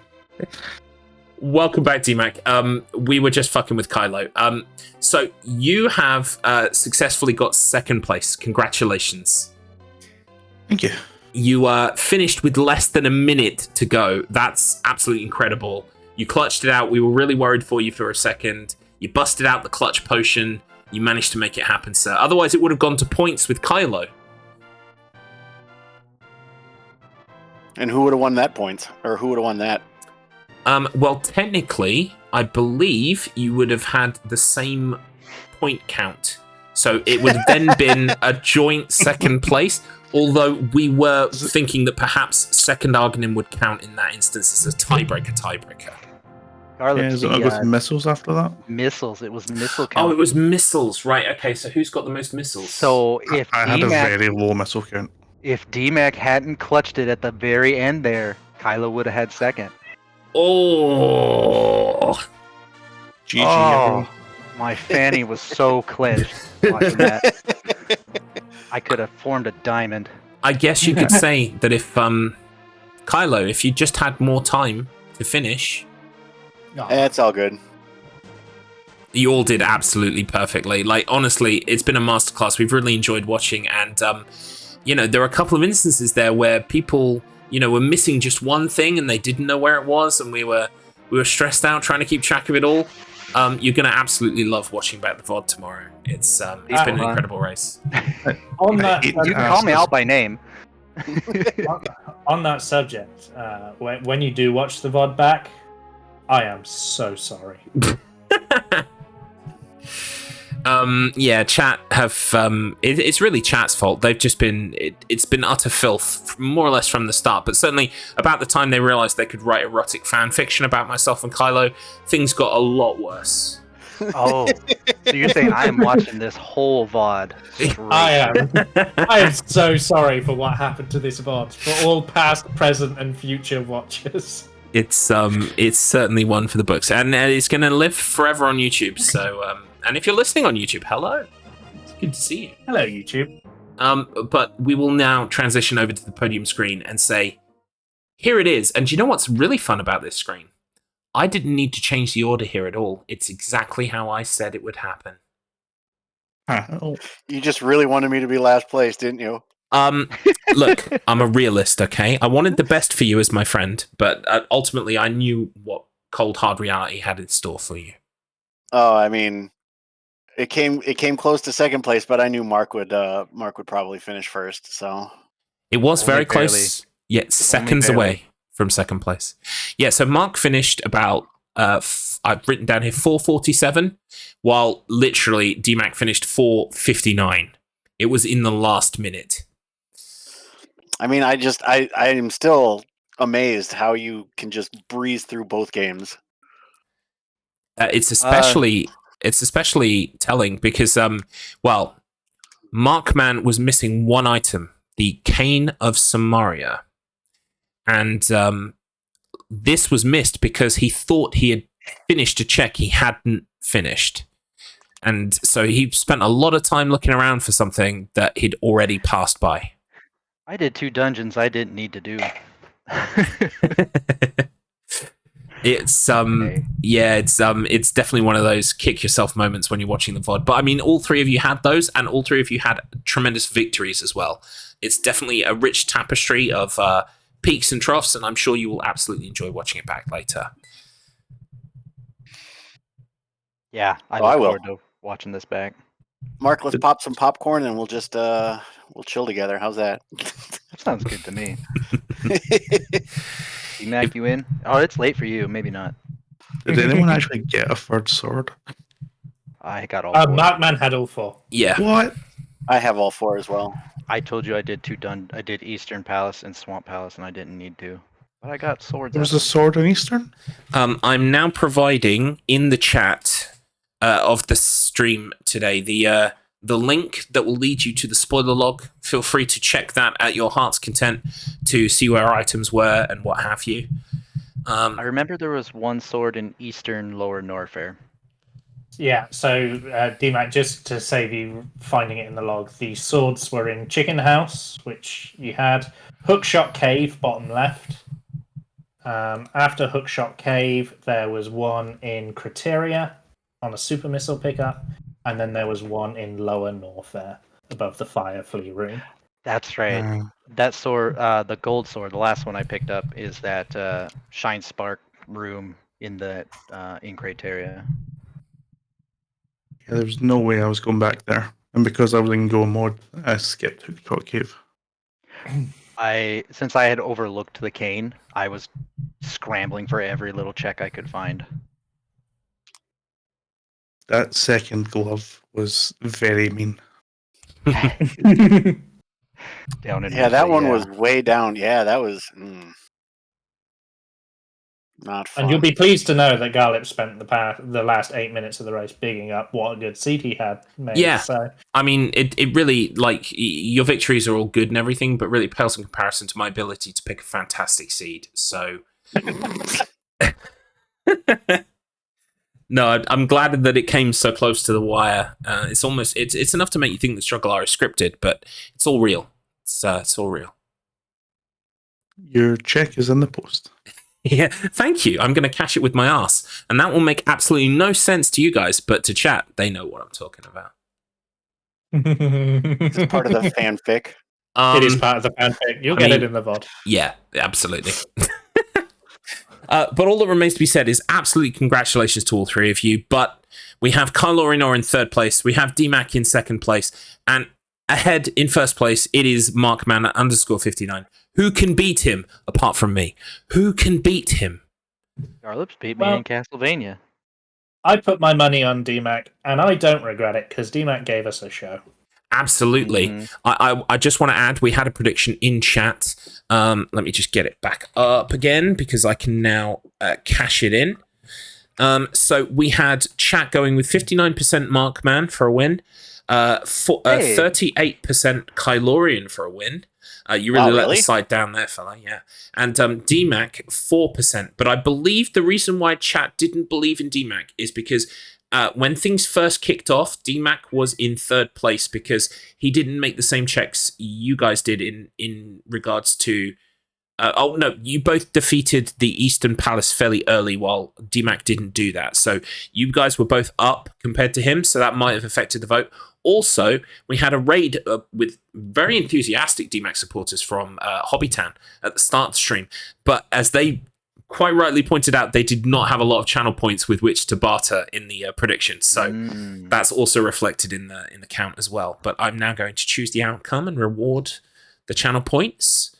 Speaker 1: Welcome back, DMAC. We were just fucking with Kylo. So you have successfully got second place. Congratulations.
Speaker 4: Thank you.
Speaker 1: You finished with less than a minute to go. That's absolutely incredible. You clutched it out. We were really worried for you for a second. You busted out the clutch potion. You managed to make it happen, sir. Otherwise, it would have gone to points with Kylo.
Speaker 3: And who would have won that point? Or who would have won that?
Speaker 1: Well, technically, I believe you would have had the same point count. So it would have then been a joint second place, although we were thinking that perhaps second Arganim would count in that instance as a tiebreaker.
Speaker 5: Garlic,
Speaker 4: is it not go to missiles after that?
Speaker 5: missiles. It was missile count.
Speaker 1: Oh, it was missiles, right? Okay, so who's got the most missiles?
Speaker 5: So if
Speaker 4: I had a
Speaker 5: DMAC,
Speaker 4: very low missile count.
Speaker 5: if DMAC hadn't clutched it at the very end there, Kylo would have had second.
Speaker 1: oh,
Speaker 4: GG,
Speaker 5: Oh, my fanny was so clenched watching that. I could have formed a diamond.
Speaker 1: I guess you could say that if Kylo, if you just had more time to finish,
Speaker 3: It's all good.
Speaker 1: you all did absolutely perfectly. Like, honestly, it's been a masterclass. We've really enjoyed watching, and you know, there are a couple of instances there where people, you know, were missing just one thing and they didn't know where it was, and we were stressed out trying to keep track of it all. You're gonna absolutely love watching back the VOD tomorrow. It's been an incredible race.
Speaker 2: On that,
Speaker 5: You can call me out by name.
Speaker 2: on that subject, when you do watch the VOD back, I am so sorry.
Speaker 1: Yeah, chat have it's really chat's fault. They've just been it's been utter filth more or less from the start, but certainly about the time they realized they could write erotic fan fiction about myself and Kylo, things got a lot worse.
Speaker 5: Oh, so you're saying I am watching this whole VOD? straight
Speaker 2: I am. I am so sorry for what happened to this VOD, for all past, present, and future watchers.
Speaker 1: It's certainly one for the books, and it's going to live forever on YouTube. So, and if you're listening on YouTube, hello, it's good to see you.
Speaker 2: Hello, YouTube.
Speaker 1: But we will now transition over to the podium screen and say, here it is. And do you know what's really fun about this screen? I didn't need to change the order here at all. It's exactly how I said it would happen.
Speaker 3: You just really wanted me to be last place, didn't you?
Speaker 1: Look, I'm a realist, okay? I wanted the best for you as my friend, but ultimately I knew what cold hard reality had in store for you.
Speaker 3: Oh, I mean, it came close to second place, but I knew Marc would probably finish first. So
Speaker 1: it was
Speaker 5: Only
Speaker 1: very
Speaker 5: barely.
Speaker 1: close, yet seconds away from second place. Yeah, so Marc finished about I've written down here 4:47, while literally DMAC finished 4:59. It was in the last minute.
Speaker 3: I mean, I am still amazed how you can just breeze through both games.
Speaker 1: It's especially telling because well, Markman was missing one item, the Cane of Samaria, and this was missed because he thought he had finished a check he hadn't finished, and so he spent a lot of time looking around for something that he'd already passed by.
Speaker 5: I did 2 dungeons I didn't need to do.
Speaker 1: It's it's definitely one of those kick yourself moments when you're watching the VOD. But I mean, all three of you had those, and all three of you had tremendous victories as well. It's definitely a rich tapestry of peaks and troughs, and I'm sure you will absolutely enjoy watching it back later.
Speaker 5: Yeah, I
Speaker 3: Oh,
Speaker 5: look
Speaker 3: I will.
Speaker 5: forward to watching this back.
Speaker 3: Marc, let's pop some popcorn and we'll just we'll chill together. How's that?
Speaker 5: That sounds good to me. DMAC, you in? Oh, it's late for you. Maybe not.
Speaker 4: Did anyone actually get a third sword?
Speaker 5: I got all 4.
Speaker 2: Markman had all 4.
Speaker 1: Yeah.
Speaker 4: What?
Speaker 3: I have all 4 as well.
Speaker 5: I told you I did 2 I did Eastern Palace and Swamp Palace, and I didn't need to. But I got swords.
Speaker 4: There was
Speaker 5: out
Speaker 4: a sword in Eastern?
Speaker 1: I'm now providing in the chat of the stream today the link that will lead you to the spoiler log. Feel free to check that at your heart's content to see where items were and what have you.
Speaker 5: I remember there was 1 sword in Eastern Lower Norfair.
Speaker 2: Yeah, so DMAC, just to save you finding it in the log, the swords were in Chicken House, which you had. Hookshot Cave, bottom left. After Hookshot Cave, there was 1 in Criteria on a super missile pickup, and then there was 1 in Lower Norfair above the Fire Flea room.
Speaker 5: That's right. That sword, the gold sword, the last one I picked up, is that Shine Spark room in the in Criteria.
Speaker 4: Yeah, there was no way I was going back there. And because I was in Go mode, I skipped Hookshot Cave.
Speaker 5: Since I had overlooked the cane, I was scrambling for every little check I could find.
Speaker 4: That second glove was very mean.
Speaker 5: Down in
Speaker 3: Yeah, that one was way down. Yeah, that was. Not fun.
Speaker 2: And you'll be pleased to know that Gallup spent the last 8 minutes of the race bigging up what a good seat he had made.
Speaker 1: Yeah.
Speaker 2: So
Speaker 1: I mean, it really, like, your victories are all good and everything, but really pales in comparison to my ability to pick a fantastic seed. So, no, I'm glad that it came so close to the wire. It's enough to make you think that StruggleR is scripted, but it's all real. It's all real.
Speaker 4: Your check is in the post.
Speaker 1: Yeah, thank you. I'm going to cash it with my ass. And that will make absolutely no sense to you guys, but to chat, they know what I'm talking about.
Speaker 3: It's part of the fanfic.
Speaker 2: it is part of the fanfic. You'll get it in the VOD.
Speaker 1: Yeah, absolutely. But all that remains to be said is absolutely congratulations to all three of you. But we have Kylo in third place. We have DMAC in second place. And ahead in first place, it is Marc Manor _59. Who can beat him apart from me? Who can beat him?
Speaker 5: Garlips beat me in Castlevania.
Speaker 2: I put my money on DMAC, and I don't regret it because DMAC gave us a show.
Speaker 1: Absolutely.
Speaker 5: Mm-hmm.
Speaker 1: I just want to add, we had a prediction in chat. Let me just get it back up again because I can now cash it in. So we had chat going with 59% Marc Man for a win, 38% Kylorian for a win. You really let the side down there, fella, yeah. And DMAC, 4%. But I believe the reason why chat didn't believe in DMAC is because when things first kicked off, DMAC was in third place because he didn't make the same checks you guys did in regards to... you both defeated the Eastern Palace fairly early while DMAC didn't do that. So you guys were both up compared to him, so that might have affected the vote. Also, we had a raid with very enthusiastic DMAC supporters from Hobbytown at the start of the stream. But as they quite rightly pointed out, they did not have a lot of channel points with which to barter in the predictions. So that's also reflected in the count as well. But I'm now going to choose the outcome and reward the channel points.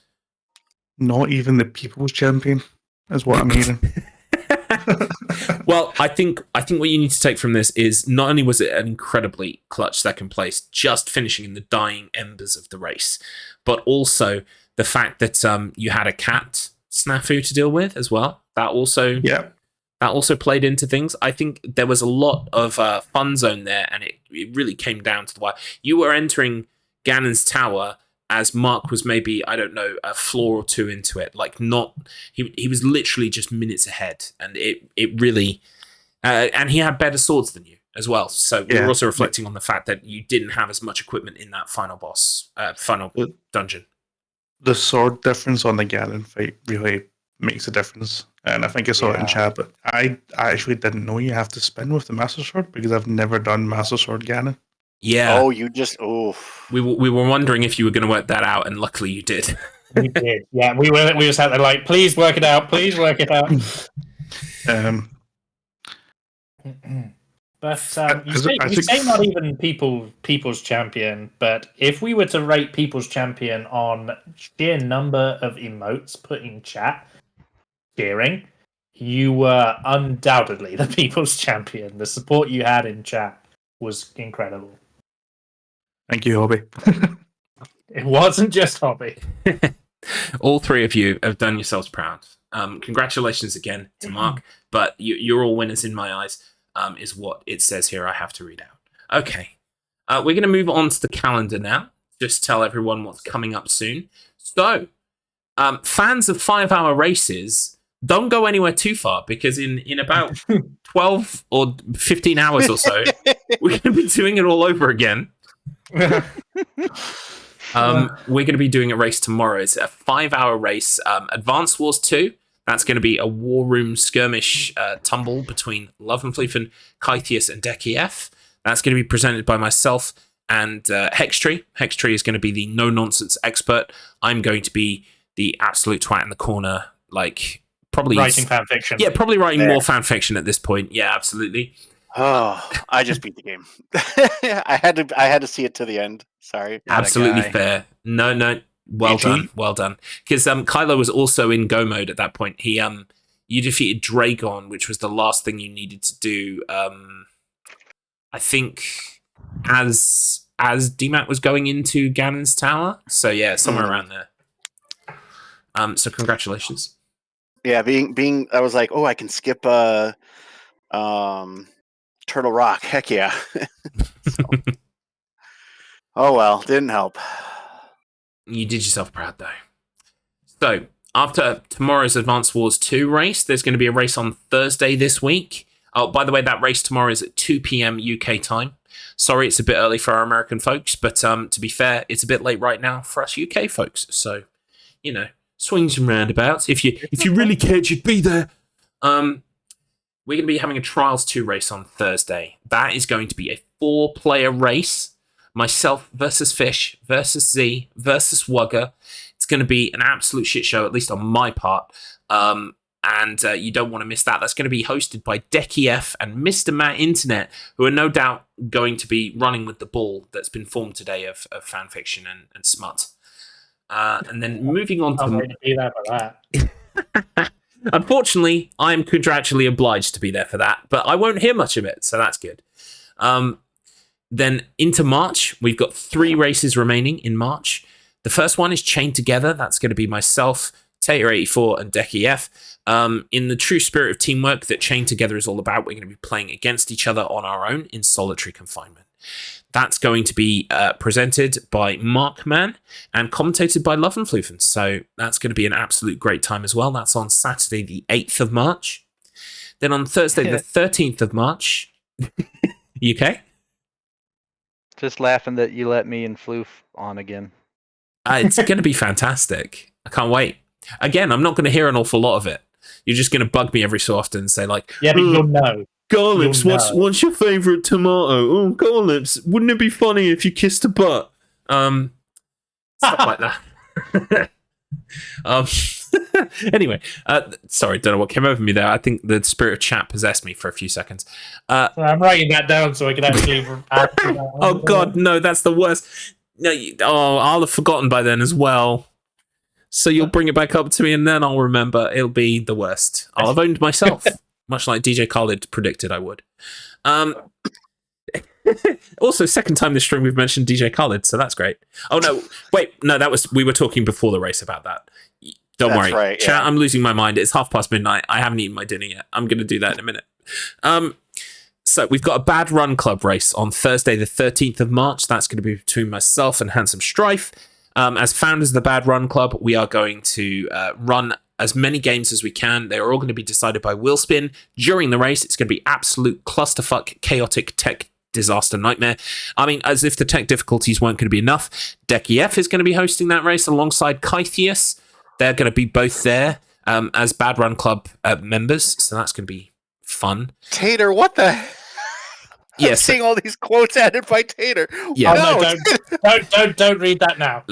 Speaker 4: Not even the People's Champion is what I'm hearing.
Speaker 1: Well, I think what you need to take from this is not only was it an incredibly clutch second place, just finishing in the dying embers of the race, but also the fact that you had a cat snafu to deal with as well. That also played into things. I think there was a lot of fun zone there, and it really came down to the wire. You were entering Ganon's tower as Marc was maybe, I don't know, a floor or two into it. Like, not... He was literally just minutes ahead, and it really... and he had better swords than you as well. So we're also reflecting on the fact that you didn't have as much equipment in that final boss, final dungeon.
Speaker 4: The sword difference on the Ganon fight really makes a difference. And I think I saw it in chat, but I actually didn't know you have to spin with the Master Sword because I've never done Master Sword Ganon.
Speaker 1: Yeah.
Speaker 3: Oh, you just... Oh.
Speaker 1: We were wondering if you were going to work that out, and luckily you did.
Speaker 2: We did. Yeah, we just had to like, please work it out. Please work it out. But you say not even people's champion, but if we were to rate people's champion on sheer number of emotes put in chat, cheering, you were undoubtedly the people's champion. The support you had in chat was incredible.
Speaker 4: Thank you, Hobby.
Speaker 2: It wasn't just Hobby.
Speaker 1: All three of you have done yourselves proud. Congratulations again to Marc, but you're all winners in my eyes, is what it says here I have to read out. Okay, we're going to move on to the calendar now. Just tell everyone what's coming up soon. So, fans of 5-hour races, don't go anywhere too far, because in about 12 or 15 hours or so, we're going to be doing it all over again. We're going to be doing a race tomorrow. It's a 5-hour race. Advanced Wars 2. That's going to be a war room skirmish tumble between Lovenfleet, Kythius, and Dekiev. That's going to be presented by myself and Hextree. Hextree is going to be the no-nonsense expert. I'm going to be the absolute twat in the corner, like probably
Speaker 2: writing fanfiction.
Speaker 1: Yeah, probably writing more fanfiction at this point. Yeah, absolutely.
Speaker 3: Oh, I just beat the game. I had to see it to the end. Sorry.
Speaker 1: Absolutely fair. No. Well done. Because Kylo was also in go mode at that point. He you defeated Dragon, which was the last thing you needed to do. I think as DMAC was going into Ganon's tower. So yeah, somewhere around there. So congratulations.
Speaker 3: Yeah, being I was like, oh, I can skip Turtle Rock. Heck yeah. So, oh well, didn't help.
Speaker 1: You did yourself proud, though. So, after tomorrow's Advanced Wars 2 race, there's going to be a race on Thursday this week. Oh, by the way, that race tomorrow is at 2 p.m. UK time. Sorry, it's a bit early for our American folks, but to be fair, it's a bit late right now for us UK folks. So, swings and roundabouts. If you really cared, you'd be there. We're going to be having a Trials 2 race on Thursday. That is going to be a 4-player race. Myself versus Fish versus Z versus Wugger. It's going to be an absolute shit show, at least on my part. And you don't want to miss that. That's going to be hosted by Decky F and Mr. Matt Internet, who are no doubt going to be running with the ball that's been formed today of fanfiction and smut. And then moving on
Speaker 2: I'm going to be there for
Speaker 1: that. Unfortunately, I am contractually obliged to be there for that, but I won't hear much of it, so that's good. Then into March, we've got 3 races remaining in March. The first one is Chained Together. That's going to be myself, Tater84, and Decky F. In the true spirit of teamwork that Chained Together is all about, we're going to be playing against each other on our own in solitary confinement. That's going to be presented by Marc and commentated by Love and Floofen. So that's going to be an absolute great time as well. That's on Saturday, the 8th of March. Then on Thursday, the 13th of March. You okay?
Speaker 5: Just laughing that you let me and Floof on again.
Speaker 1: It's going to be fantastic. I can't wait. Again, I'm not going to hear an awful lot of it. You're just going to bug me every so often and say, like,
Speaker 2: yeah, but you'll know.
Speaker 1: Garlips, what's your favourite tomato? Oh, Garlips, wouldn't it be funny if you kissed a butt? Stuff like that. Anyway, sorry, don't know what came over me there. I think the spirit of chat possessed me for a few seconds.
Speaker 2: So I'm writing that down so I can actually add to that.
Speaker 1: Oh God, no, that's the worst. No, I'll have forgotten by then as well. So you'll bring it back up to me, and then I'll remember. It'll be the worst. I'll have owned myself, much like DJ Khaled predicted I would. Also, second time this stream we've mentioned DJ Khaled, so that's great. Oh no, wait, no, we were talking before the race about that. Don't worry,
Speaker 3: right,
Speaker 1: chat.
Speaker 3: yeah.
Speaker 1: I'm losing my mind. It's midnight. I haven't eaten my dinner yet. I'm going to do that in a minute. So we've got a Bad Run Club race on Thursday, the 13th of March. That's going to be between myself and Handsome Strife. As founders of the Bad Run Club, we are going to run as many games as we can. They're all going to be decided by Wheelspin during the race. It's going to be absolute clusterfuck, chaotic tech disaster nightmare. I mean, as if the tech difficulties weren't going to be enough, Decky F is going to be hosting that race alongside Kythius. They're going to be both there as Bad Run Club members, so that's going to be fun.
Speaker 3: Tater, what the?
Speaker 1: Yes,
Speaker 3: I'm seeing all these quotes added by Tater.
Speaker 1: Yeah,
Speaker 2: oh, no, don't read that now.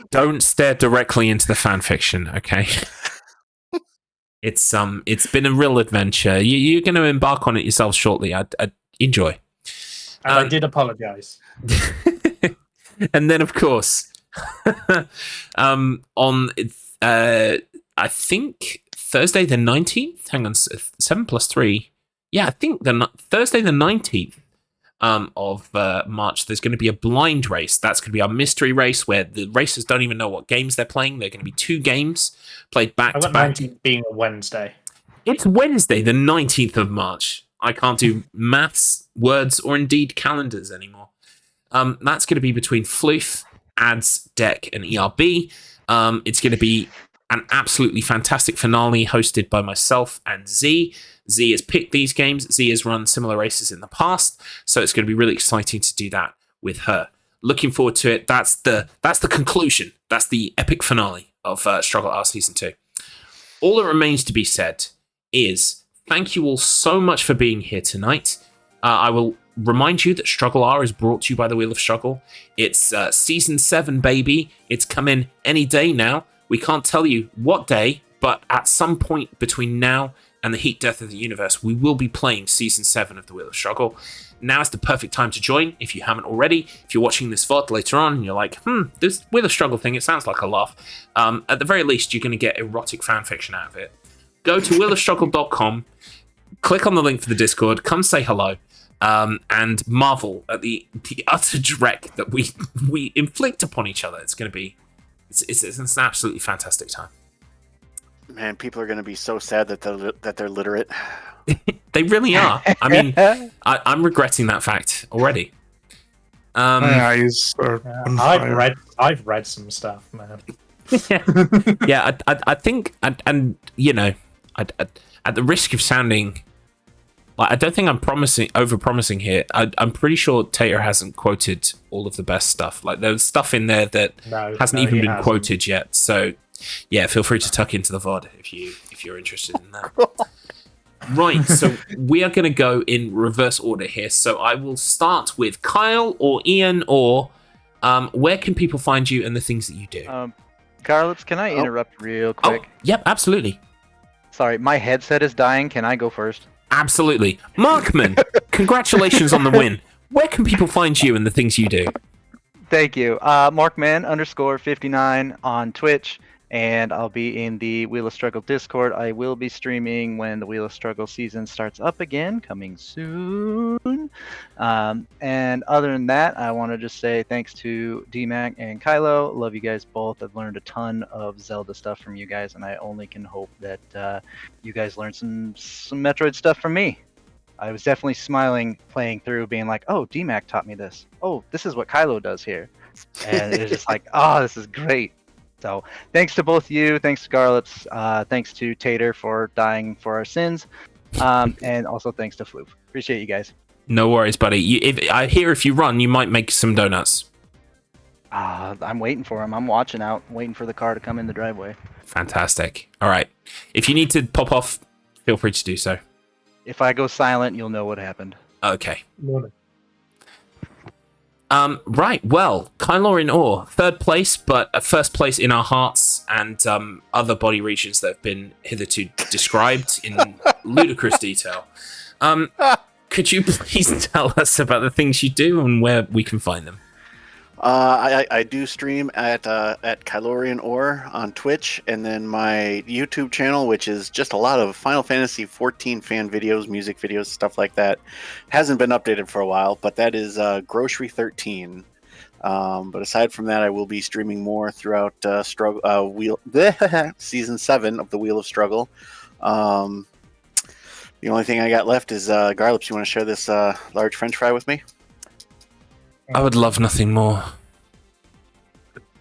Speaker 1: Don't stare directly into the fan fiction, okay? It's been a real adventure. You're going to embark on it yourself shortly. I'd enjoy.
Speaker 2: And I did apologize.
Speaker 1: And then, of course, on I think Thursday the 19th. Hang on, 7 + 3. Yeah, I think Thursday the 19th of March, there's going to be a blind race. That's going to be our mystery race where the racers don't even know what games they're playing. They're going to be 2 games played back to back.
Speaker 2: 19th being a Wednesday.
Speaker 1: It's Wednesday, the 19th of March. I can't do maths, words, or indeed calendars anymore. That's going to be between Floof, Ads, Deck, and ERB. It's going to be an absolutely fantastic finale hosted by myself and Z. Z has picked these games. Z has run similar races in the past, so it's going to be really exciting to do that with her. Looking forward to it. That's the conclusion. That's the epic finale of StruggleR Season 2. All that remains to be said is thank you all so much for being here tonight. I will remind you that StruggleR is brought to you by the Wheel of Struggle. It's Season 7, baby. It's coming any day now. We can't tell you what day, but at some point between now and the heat death of the universe, we will be playing Season 7 of the Wheel of Struggle. Now is the perfect time to join if you haven't already. If you're watching this VOD later on and you're like, this Wheel of Struggle thing, it sounds like a laugh. At the very least, you're going to get erotic fanfiction out of it. Go to wheelofstruggle.com, click on the link for the Discord, come say hello, and marvel at the utter dreck that we inflict upon each other. It's going to be, it's an absolutely fantastic time.
Speaker 3: Man, people are going to be so sad that they're literate.
Speaker 1: They really are. I mean, I'm regretting that fact already.
Speaker 4: My eyes are on fire.
Speaker 2: I've read some stuff, man.
Speaker 1: Yeah, I think, and you know, at the risk of sounding like, I don't think I'm over promising here. I'm pretty sure Tater hasn't quoted all of the best stuff. Like, there's stuff in there that hasn't even been quoted yet. So, yeah, feel free to tuck into the VOD if you're interested in that. Right, so we are going to go in reverse order here. So I will start with Kyle or Ian, or where can people find you and the things that you do?
Speaker 5: Garlitz, can I interrupt real quick?
Speaker 1: Oh, yep, absolutely.
Speaker 5: Sorry, my headset is dying. Can I go first?
Speaker 1: Absolutely. Markman, congratulations on the win. Where can people find you and the things you do?
Speaker 5: Thank you. Markman_59 on Twitch. And I'll be in the Wheel of Struggle Discord. I will be streaming when the Wheel of Struggle season starts up again, coming soon. And other than that, I want to just say thanks to DMAC and Kylo. Love you guys both. I've learned a ton of Zelda stuff from you guys, and I only can hope that you guys learned some Metroid stuff from me. I was definitely smiling playing through, being like, oh, DMAC taught me this. Oh, this is what Kylo does here. And it was just like, oh, this is great. So thanks to both you, thanks to Garlitz, thanks to Tater for dying for our sins, and also thanks to Floof. Appreciate you guys.
Speaker 1: No worries, buddy. If you run, you might make some donuts.
Speaker 5: I'm waiting for him. I'm watching out, waiting for the car to come in the driveway.
Speaker 1: Fantastic. All right. If you need to pop off, feel free to do so.
Speaker 5: If I go silent, you'll know what happened.
Speaker 1: Okay.
Speaker 2: Morning.
Speaker 1: Right, well, Kylo in Ore, third place, but first place in our hearts and other body regions that have been hitherto described in ludicrous detail. Could you please tell us about the things you do and where we can find them?
Speaker 3: I do stream at Kylo Or on Twitch, and then my YouTube channel, which is just a lot of Final Fantasy 14 fan videos, music videos, stuff like that. Hasn't been updated for a while, but that is Grocery 13. But aside from that, I will be streaming more throughout season 7 of the Wheel of Struggle. The only thing I got left is Garlips. You want to share this large French fry with me?
Speaker 1: I would love nothing more.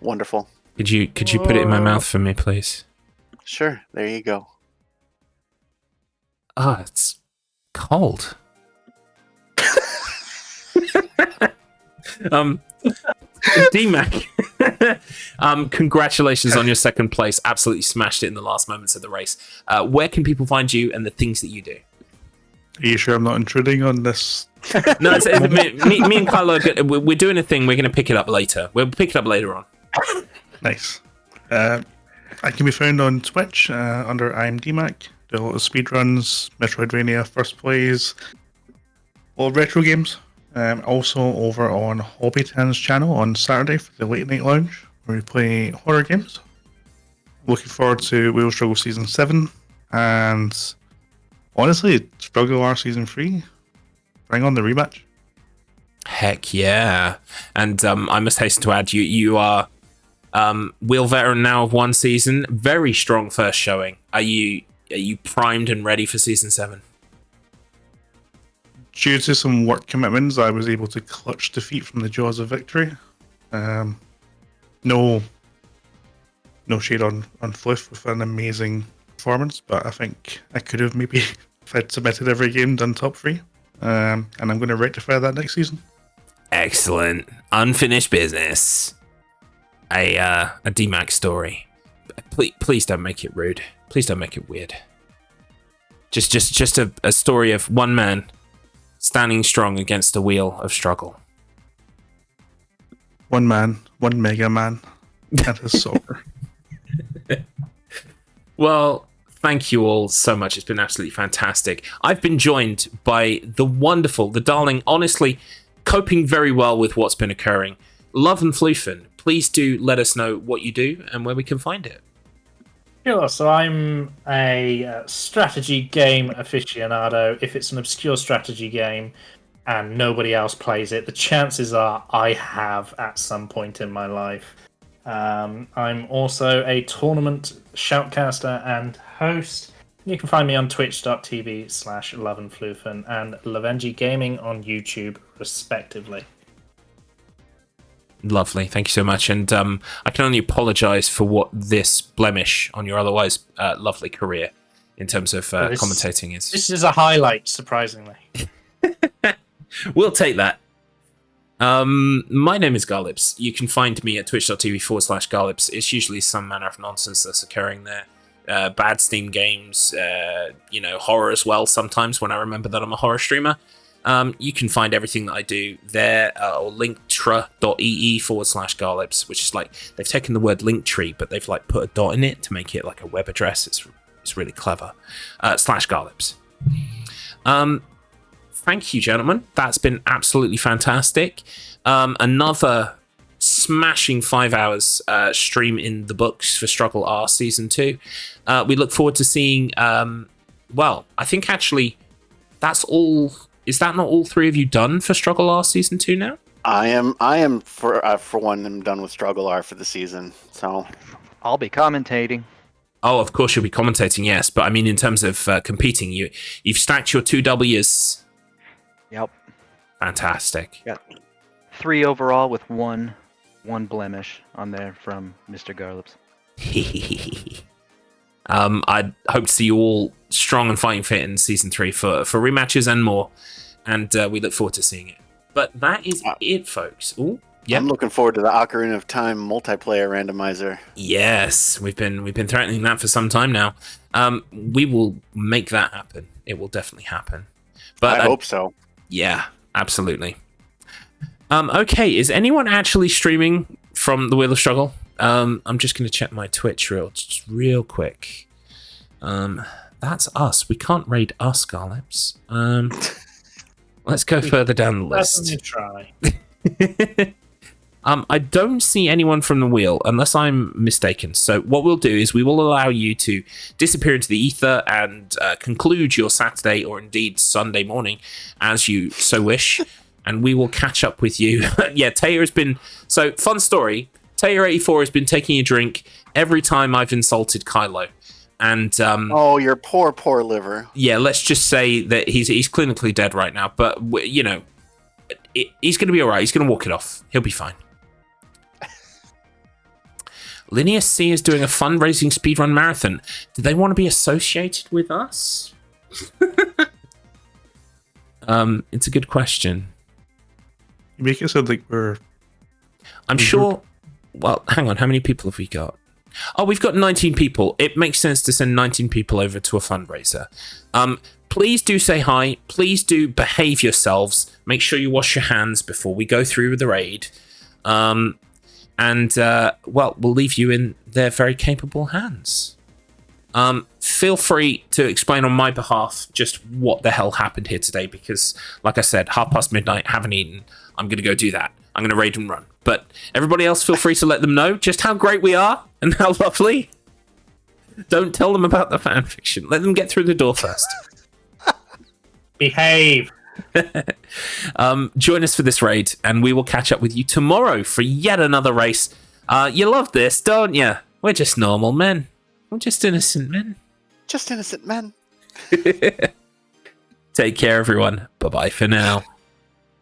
Speaker 3: Wonderful.
Speaker 1: Could you put it in my mouth for me, please?
Speaker 3: Sure. There you go.
Speaker 1: It's cold. DMAC, congratulations on your second place. Absolutely smashed it in the last moments of the race. Where can people find you and the things that you do?
Speaker 4: Are you sure I'm not intruding on this?
Speaker 1: No, me and Kylo, we're doing a thing. We're going to pick it up later. We'll pick it up later on.
Speaker 4: Nice. I can be found on Twitch under I'm DMAC. Do a lot of speedruns, Metroidvania, first plays, all retro games. Also over on Hobbytan's channel on Saturday for the Late Night Lounge, where we play horror games. Looking forward to Wheel Struggle Season 7, and honestly, StruggleR Season 3. Bring on the rematch.
Speaker 1: Heck yeah. And I must hasten to add, you are wheel veteran now of one season. Very strong first showing. Are you primed and ready for Season 7?
Speaker 4: Due to some work commitments, I was able to clutch defeat from the jaws of victory. No shade on Fluff with an amazing performance, but I think I could have maybe, if I'd submitted every game, done top 3. And I'm going to rectify that next season.
Speaker 1: Excellent. Unfinished business. A DMAC story. Please don't make it rude. Please don't make it weird. Just a story of one man standing strong against a wheel of struggle.
Speaker 4: One man, one mega man, and his soccer.
Speaker 1: Well, thank you all so much. It's been absolutely fantastic. I've been joined by the wonderful, the darling, honestly, coping very well with what's been occurring, Love and Floofen. Please do let us know what you do and where we can find it.
Speaker 2: Sure, so I'm a strategy game aficionado. If it's an obscure strategy game and nobody else plays it, the chances are I have at some point in my life. I'm also a tournament shoutcaster and host. You can find me on twitch.tv/loveandflufen and Lavenji Gaming on YouTube, respectively.
Speaker 1: Lovely, thank you so much. And I can only apologise for what this blemish on your otherwise lovely career in terms of commentating is.
Speaker 2: This is a highlight, surprisingly.
Speaker 1: We'll take that. My name is Garlips. You can find me at twitch.tv/Garlips. It's usually some manner of nonsense that's occurring there. Bad Steam games, horror as well sometimes when I remember that I'm a horror streamer. You can find everything that I do there, or linktree.ee/Garlips, which is like, they've taken the word Linktree, but they've like put a dot in it to make it like a web address. It's really clever. /Garlips. Thank you, gentlemen. That's been absolutely fantastic. Another smashing 5 hours stream in the books for StruggleR Season 2. We look forward to seeing... I think actually that's all... Is that not all three of you done for StruggleR Season 2 now?
Speaker 3: I am for one, I'm done with StruggleR for the season, so...
Speaker 5: I'll be commentating.
Speaker 1: Oh, of course you'll be commentating, yes. But I mean, in terms of competing, you've stacked your 2 Ws...
Speaker 5: Yep.
Speaker 1: Fantastic.
Speaker 5: Got 3 overall with one blemish on there from Mr. Garlips.
Speaker 1: I hope to see you all strong and fighting fit in Season 3 for rematches and more. And we look forward to seeing it. But that is it, folks. Ooh, yeah.
Speaker 3: I'm looking forward to the Ocarina of Time multiplayer randomizer.
Speaker 1: Yes, we've been threatening that for some time now. We will make that happen. It will definitely happen. But
Speaker 3: I hope so.
Speaker 1: Yeah, absolutely. Okay, is anyone actually streaming from the Wheel of Struggle? I'm just going to check my Twitch real quick. That's us. We can't raid us, Garlips. Let's go further down the list.
Speaker 2: Let me try.
Speaker 1: I don't see anyone from the wheel, unless I'm mistaken. So what we'll do is we will allow you to disappear into the ether and conclude your Saturday or indeed Sunday morning as you so wish, and we will catch up with you. Yeah, Taya has been... So, fun story. Taya84 has been taking a drink every time I've insulted Kylo. And
Speaker 3: oh, your poor liver.
Speaker 1: Yeah, let's just say that he's clinically dead right now, but he's going to be all right. He's going to walk it off. He'll be fine. Linear C is doing a fundraising speedrun marathon. Do they want to be associated with us? It's a good question.
Speaker 4: You make it sound like we're...
Speaker 1: I'm sure... Well, hang on. How many people have we got? Oh, we've got 19 people. It makes sense to send 19 people over to a fundraiser. Please do say hi. Please do behave yourselves. Make sure you wash your hands before we go through the raid. We'll leave you in their very capable hands. Feel free to explain on my behalf just what the hell happened here today, because, like I said, midnight, haven't eaten. I'm going to go do that. I'm going to raid and run. But everybody else, feel free to let them know just how great we are and how lovely. Don't tell them about the fanfiction. Let them get through the door first.
Speaker 2: Behave.
Speaker 1: Join us for this raid, and we will catch up with you tomorrow for yet another race. You love this, don't you? We're just normal men. We're just innocent men.
Speaker 3: Just innocent men.
Speaker 1: Take care, everyone. Bye-bye for now.